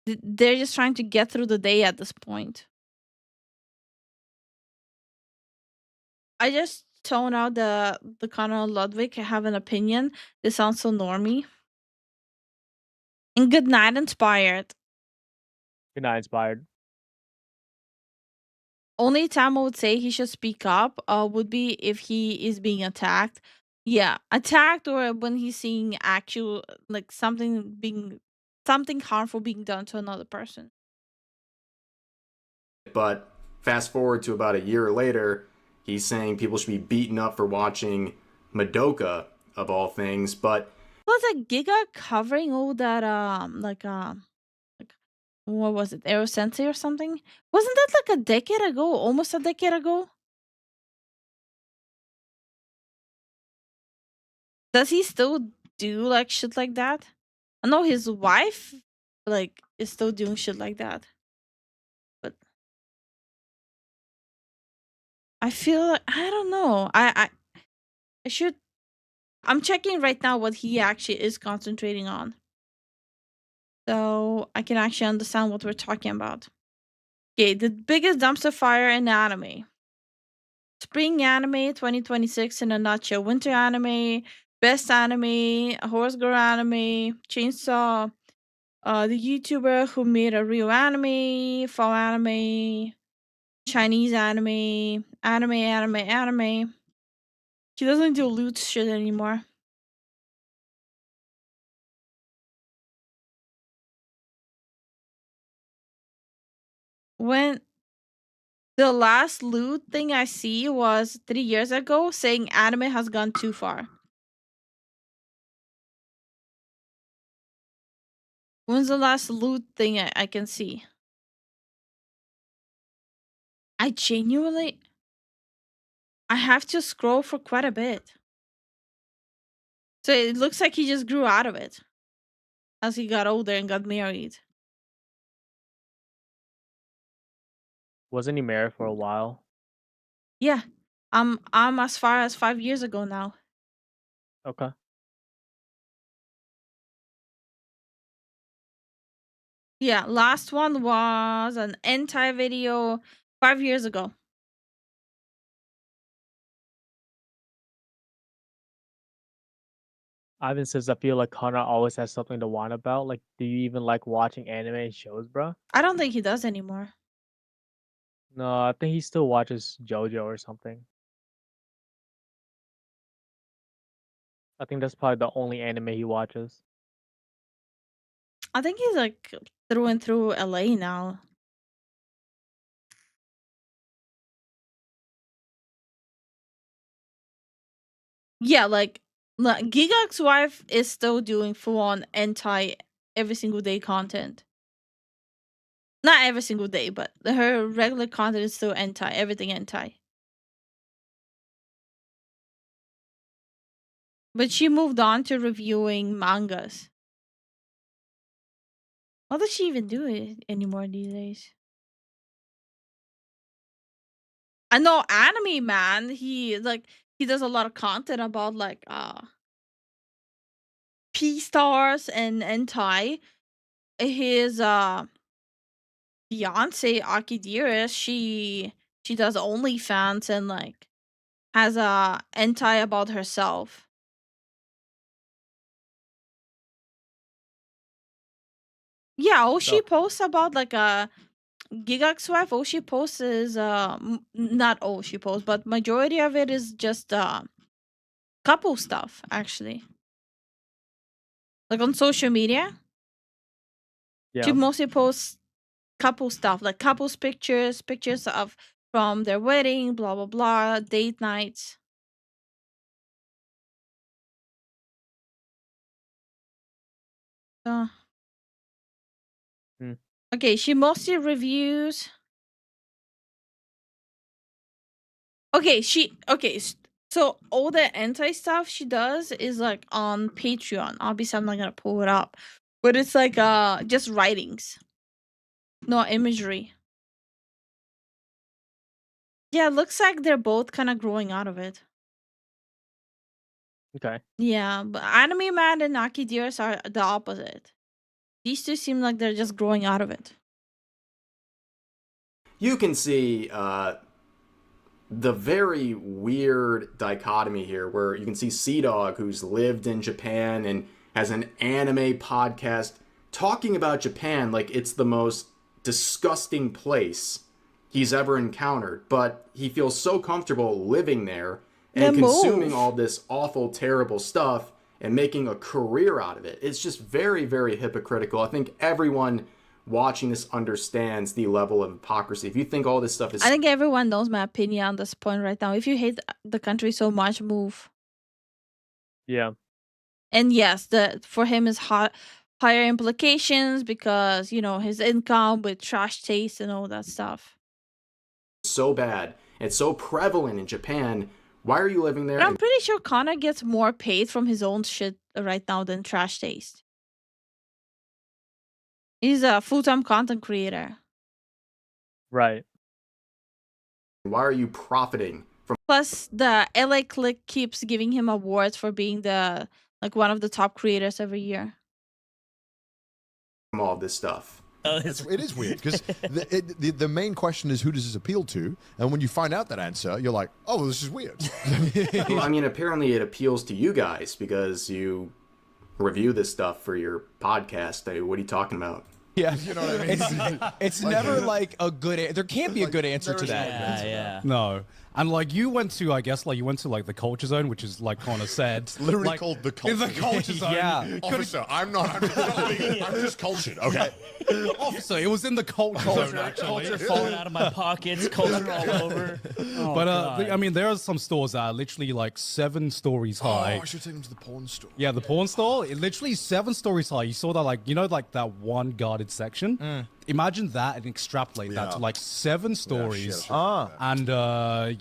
They're just trying to get through the day at this point. I just tone out the Connor Ludwig have an opinion. This sounds so normie. And good night, Inspired. Good night, Inspired. Only time I would say he should speak up would be if he is being attacked. Yeah, attacked or when he's seeing actual like something harmful being done to another person. But fast forward to about a year later, he's saying people should be beaten up for watching Madoka, of all things. But was like Giga covering all that like what was it, Arrow Sensei or something? Wasn't that like a decade ago? Almost a decade ago? Does he still do like shit like that? I know his wife like is still doing shit like that. But I feel like I don't know. I should I'm checking right now what he actually is concentrating on. So I can actually understand what we're talking about. Okay, the biggest dumpster fire in anime. Spring anime 2026 in a nutshell. Winter anime, best anime, horse girl anime, chainsaw, the YouTuber who made a real anime, fall anime, Chinese anime. She doesn't do loot shit anymore. When the last loot thing I see was 3 years ago saying anime has gone too far. When's the last loot thing I can see? I genuinely... I have to scroll for quite a bit. So it looks like he just grew out of it as he got older and got married. Wasn't he married for a while? Yeah. I'm as far as 5 years ago now. Okay. Yeah, last one was an hentai video 5 years ago. Ivan says, I feel like Connor always has something to whine about. Like, do you even like watching anime shows, bro? I don't think he does anymore. No, I think he still watches JoJo or something. I think that's probably the only anime he watches. I think he's like through and through LA now. Yeah, like Gigak's wife is still doing full on hentai every single day content. Not every single day, but her regular content is still hentai, everything hentai. But she moved on to reviewing mangas. What does she even do it anymore these days? I know Anime Man, he does a lot of content about like P stars and hentai. His fiance Akidiris, she does OnlyFans and like has a hentai about herself. Yeah, all she posts about like Gigak's wife, all she posts is not all she posts, but majority of it is just couple stuff actually. Like on social media. Yeah. She mostly posts couple stuff, like couples pictures of from their wedding, blah blah blah, date nights. Uh, Hmm. Okay, she mostly reviews. Okay, so all the anti stuff she does is like on Patreon. Obviously, I'm not gonna pull it up, but it's like just writings, no imagery. Yeah, it looks like they're both kind of growing out of it. Okay. Yeah, but Anime Man and Naki Deers are the opposite. These two seem like they're just growing out of it. You can see the very weird dichotomy here where you can see Sea-Dog, who's lived in Japan and has an anime podcast talking about Japan like it's the most disgusting place he's ever encountered, but he feels so comfortable living there and consuming all this awful, terrible stuff and making a career out of it. It's just very, very hypocritical. I think everyone watching this understands the level of hypocrisy. If you think all this stuff is... I think everyone knows my opinion on this point right now. If you hate the country so much, move. Yeah. And yes, for him is higher implications because, you know, his income with trash taste and all that stuff. So bad. It's so prevalent in Japan. Why are you living there? But I'm pretty sure Connor gets more paid from his own shit right now than trash taste. He's a full-time content creator. Right. Why are you profiting from... Plus, the LA Click keeps giving him awards for being one of the top creators every year. All this stuff. It is weird because the main question is who does this appeal to, and when you find out that answer, you're like, oh, well, this is weird. Well, I mean, apparently it appeals to you guys because you review this stuff for your podcast. What are you talking about? Yeah, you know what I mean. It's never like a good. There can't be a good answer to that. No, And like you went to, I guess, like you went to like the culture zone, which is like Connor said, It's literally like, called the culture. in the culture zone. Yeah. Officer, I'm just cultured. Okay. Officer, it was in the culture zone actually. Culture falling out of my pockets, culture all over. Oh, But God. I mean, there are some stores that are literally like 7 stories high. Oh, I should take them to the porn store. Yeah, the porn store. It literally 7 stories high. You saw that, like, you know, like that one guarded section. Imagine that and extrapolate that to like 7 stories. And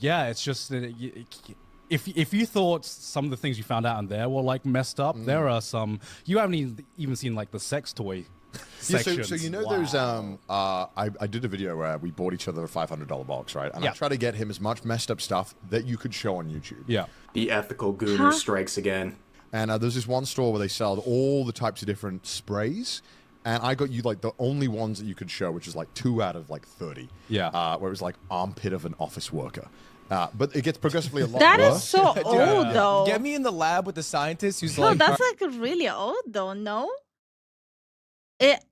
yeah, it's just if you thought some of the things you found out in there were like messed up, there are some you haven't even seen like the sex toy. Yeah, so you know those I did a video where we bought each other a $500 box, right? And I tried to get him as much messed up stuff that you could show on YouTube. Yeah. The ethical gooner strikes again. And there's this one store where they sell all the types of different sprays. And I got you like the only ones that you could show, which is like 2 out of like 30. Yeah. Where it was like armpit of an office worker. But it gets progressively a lot That worse. is so old, though. Get me in the lab with the scientist who's No, like, that's like really old, though. No,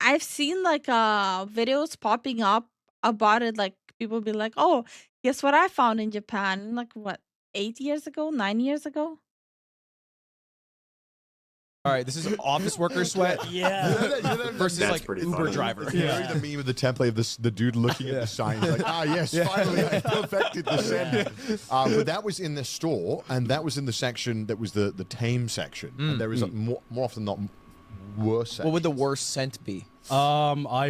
I've seen like videos popping up about it. Like people be like, "Oh, guess what I found in Japan?" Like what, 8 years ago, 9 years ago? all right, this is office worker sweat. Yeah. Versus That's like pretty Uber funny. driver. The meme of the template of this, the dude looking at the sign, like, yes, finally I perfected the send. But that was in the store, and that was in the section that was the tame section. And there is more often than not worse section. What would the worst scent be? Okay. I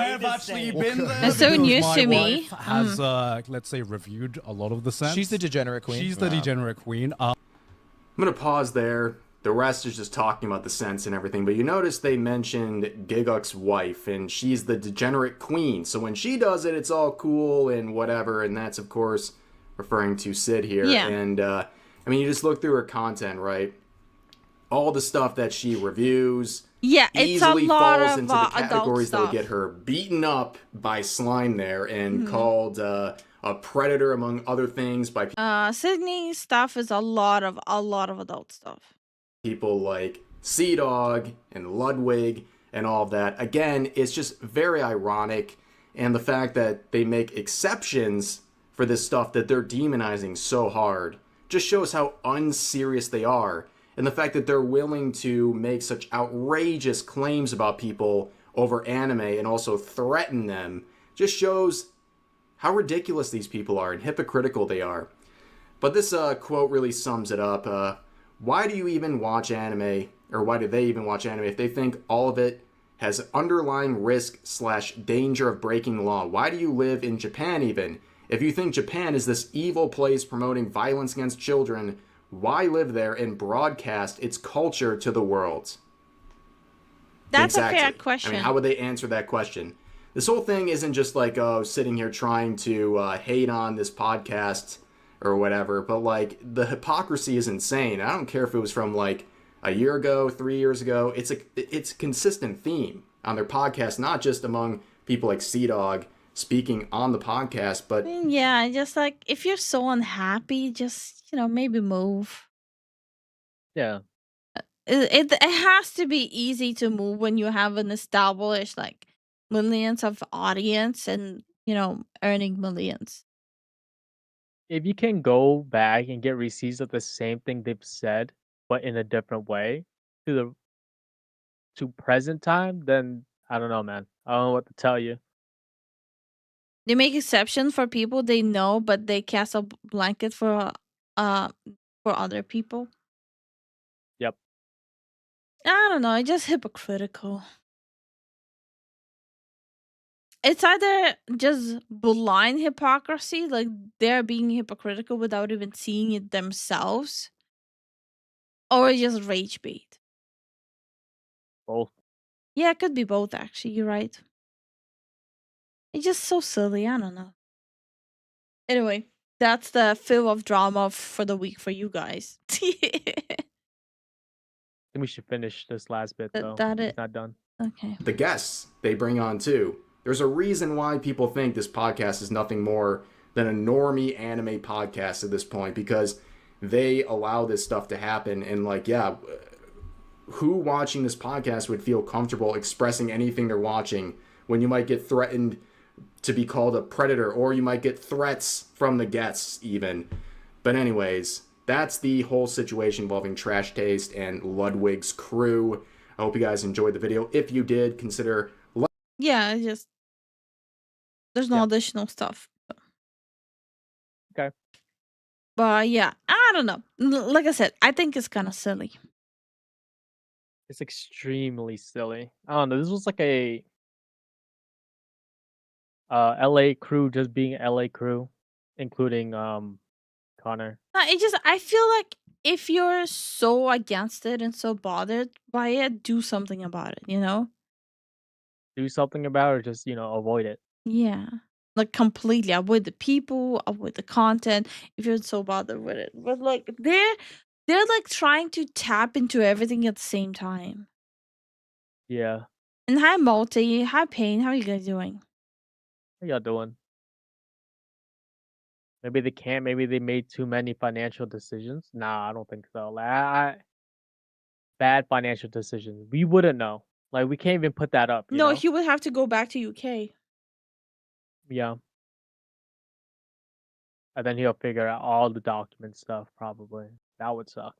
have actually been there. That's so because news my to me. wife has, let's say, reviewed a lot of the scents. She's the degenerate queen. She's the degenerate queen. I'm going to pause there. The rest is just talking about the scents and everything, but you notice they mentioned Giguk's wife, and she's the degenerate queen. So when she does it, it's all cool and whatever, and that's, of course, referring to Sid here. Yeah. And, I mean, you just look through her content, right? All the stuff that she reviews Yeah, it's a easily lot falls of into the adult categories that stuff. would get her beaten up by slime there and called a predator, among other things, by Sydney stuff is a lot of adult stuff. people like Sea Dog and Ludwig and all of that. Again, it's just very ironic, and the fact that they make exceptions for this stuff that they're demonizing so hard just shows how unserious they are, and the fact that they're willing to make such outrageous claims about people over anime and also threaten them just shows how ridiculous these people are and hypocritical they are. But this quote really sums it up. Why do you even watch anime, or why do they even watch anime if they think all of it has underlying risk/danger of breaking the law? Why do you live in Japan even? If you think Japan is this evil place promoting violence against children, why live there and broadcast its culture to the world? That's Exactly. a fair question. I mean, how would they answer that question? This whole thing isn't just like, sitting here trying to hate on this podcast or whatever, but like the hypocrisy is insane. I don't care if it was from like a year ago, 3 years ago. It's a consistent theme on their podcast, not just among people like Sea Dog speaking on the podcast, but Yeah, just like if you're so unhappy, just maybe move. Yeah. It has to be easy to move when you have an established like millions of audience and earning millions. If you can go back and get receipts of the same thing they've said, but in a different way to present time, then I don't know, man. I don't know what to tell you. They make exceptions for people they know, but they cast a blanket for other people. Yep. I don't know. It's just hypocritical. It's either just blind hypocrisy, like they're being hypocritical without even seeing it themselves, or it's just rage bait. Both. Yeah, it could be both, actually. You're right. It's just so silly. I don't know. Anyway, that's the fill of drama for the week for you guys. I think we should finish this last bit though. It's not done. Okay. the guests they bring on too. There's a reason why people think this podcast is nothing more than a normie anime podcast at this point, because they allow this stuff to happen. And like, yeah, who watching this podcast would feel comfortable expressing anything they're watching when you might get threatened to be called a predator, or you might get threats from the guests even. But anyways, that's the whole situation involving Trash Taste and Ludwig's crew. I hope you guys enjoyed the video. If you did, consider... Yeah, just there's no additional stuff. Okay. But yeah, I don't know. Like I said, I think it's kind of silly. It's extremely silly. I don't know. This was like a LA crew just being LA crew, including Connor. I feel like if you're so against it and so bothered by it, do something about it, you know? Do something about it, or just, avoid it. Yeah. Like completely avoid the people, avoid the content if you're so bothered with it. But like they're like trying to tap into everything at the same time. Yeah. And hi Multi, hi Pain, how are you guys doing? How y'all doing? Maybe they can't. Maybe they made too many financial decisions. Nah, I don't think so. Bad financial decisions. We wouldn't know. Like, we can't even put that up. No, he would have to go back to UK. Yeah. And then he'll figure out all the document stuff. Probably that would suck.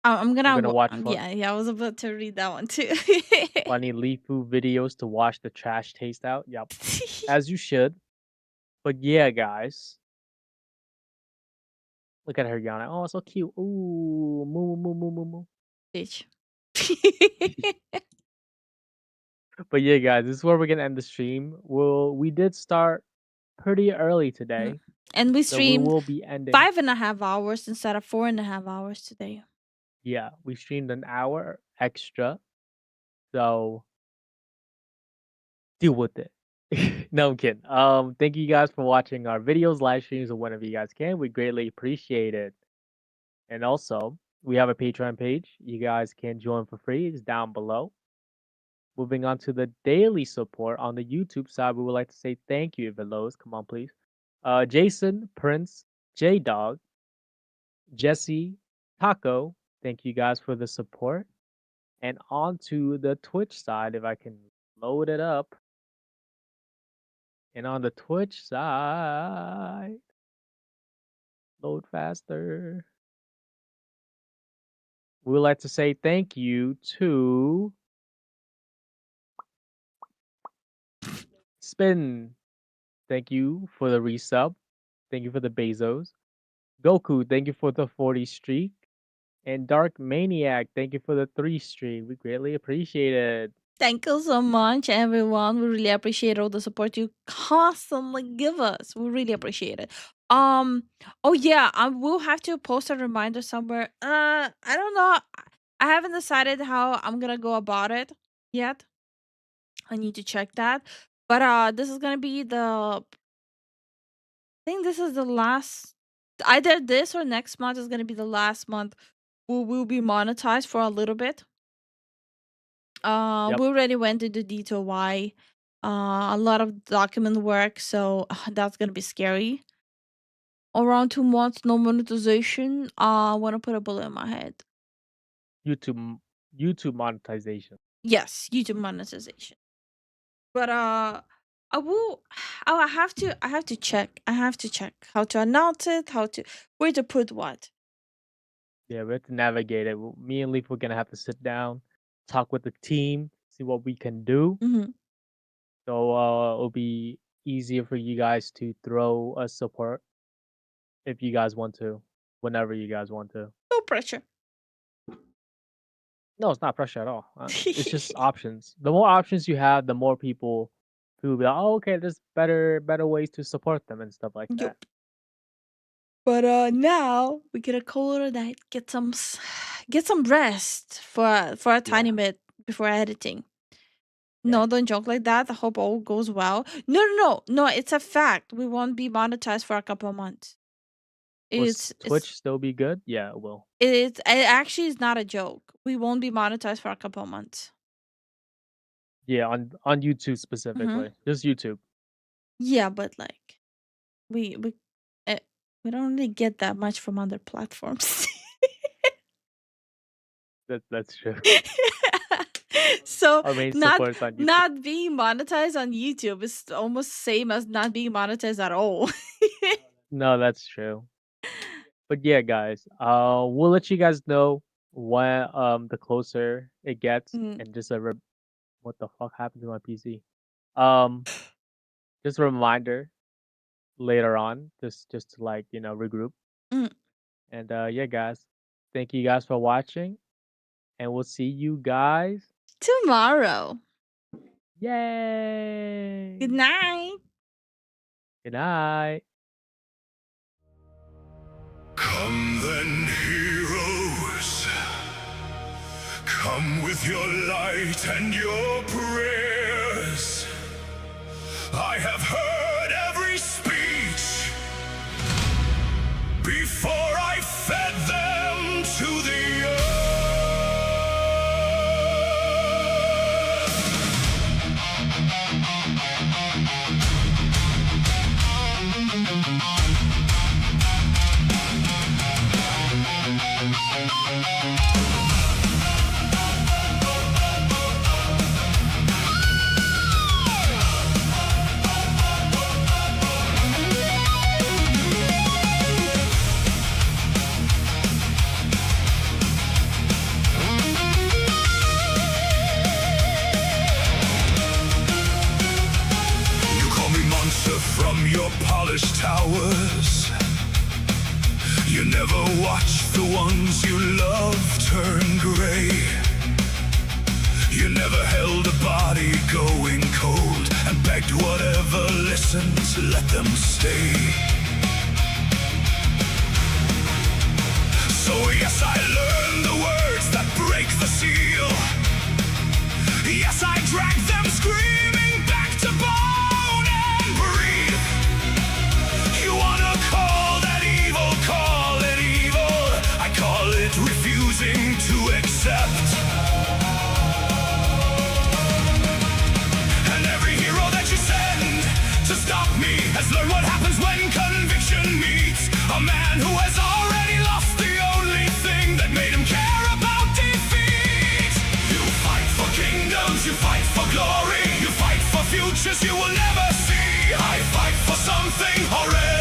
I'm gonna watch. Yeah, I was about to read that one too. Funny Lifu videos to wash the trash taste out. Yep. As you should. But yeah, guys. Look at her yawning. Oh, so cute. Ooh, moo moo moo moo moo. Bitch. But yeah, guys, this is where we're gonna end the stream. We did start pretty early today. And we So streamed will be ending 5.5 hours instead of 4.5 hours today. Yeah, we streamed an hour extra. So deal with it. No, I'm kidding. Thank you guys for watching our videos, live streams, or whenever you guys can. We greatly appreciate it. And also, we have a Patreon page. You guys can join for free. It's down below. Moving on to the daily support on the YouTube side, we would like to say thank you, Veloz. Come on, please. Jason, Prince, J Dog, Jesse, Taco. Thank you guys for the support. And on to the Twitch side, if I can load it up. And on the Twitch side, load faster. We would like to say thank you to Spin. Thank you for the resub. Thank you for the Bezos. Goku, thank you for the 40 streak. And Dark Maniac, thank you for the 3 streak. We greatly appreciate it. Thank you so much, everyone. We really appreciate all the support you constantly give us. We really appreciate it. Oh yeah, I will have to post a reminder somewhere. I don't know. I haven't decided how I'm gonna go about it yet. I need to check that. But this is gonna be I think this is the last, either this or next month is gonna be the last month we will be monetized for a little bit. Yep. We already went into detail why. A lot of document work, so that's gonna be scary. Around 2 months, no monetization. I wanna put a bullet in my head. YouTube monetization. Yes, YouTube monetization. But I will. Oh, I have to check. I have to check how to announce it. Where to put what. Yeah, we have to navigate it. Me and Leaf, we're gonna have to sit down, talk with the team, see what we can do. Mm-hmm. So it'll be easier for you guys to throw us support if you guys want to, whenever you guys want to. No pressure. No, it's not pressure at all. It's just options. The more options you have, the more people will be like, oh, okay, there's better ways to support them and stuff like that. But now we get a call it a night. Get some rest for a tiny bit before editing. No, don't joke like that. I hope all goes well. No. It's a fact. We won't be monetized for a couple of months. Will Twitch still be good? Yeah, it will. It actually is not a joke. We won't be monetized for a couple of months. Yeah, on YouTube specifically, just YouTube. Yeah, but like, we don't really get that much from other platforms. That's true. So Our main not supporters on YouTube. not being monetized on YouTube is almost same as not being monetized at all. No, that's true. But yeah, guys, we'll let you guys know when the closer it gets, Mm. and just what the fuck happened to my PC? Um, just a reminder later on, just to like regroup. Mm. And yeah, guys, thank you guys for watching, and we'll see you guys Tomorrow. Yay! Good night. Good night. Come then, heroes. Come with your light and your prayers. I have heard every speech before I fed them to the earth. You call me monster from your polished towers. You never watch the ones you love turn gray. You never held a body going cold and begged whatever listened to let them stay. So yes, I learned the words that break the seal. Yes, I drag them screaming back to bone and breathe. You wanna call that evil, call it evil. I call it refusing to accept. And every hero that you send to stop me has learned what happens when conviction meets a man who has already lost the only thing that made him care about defeat. You fight for kingdoms, you fight for glory, you fight for futures you will never see. I fight for something horrible.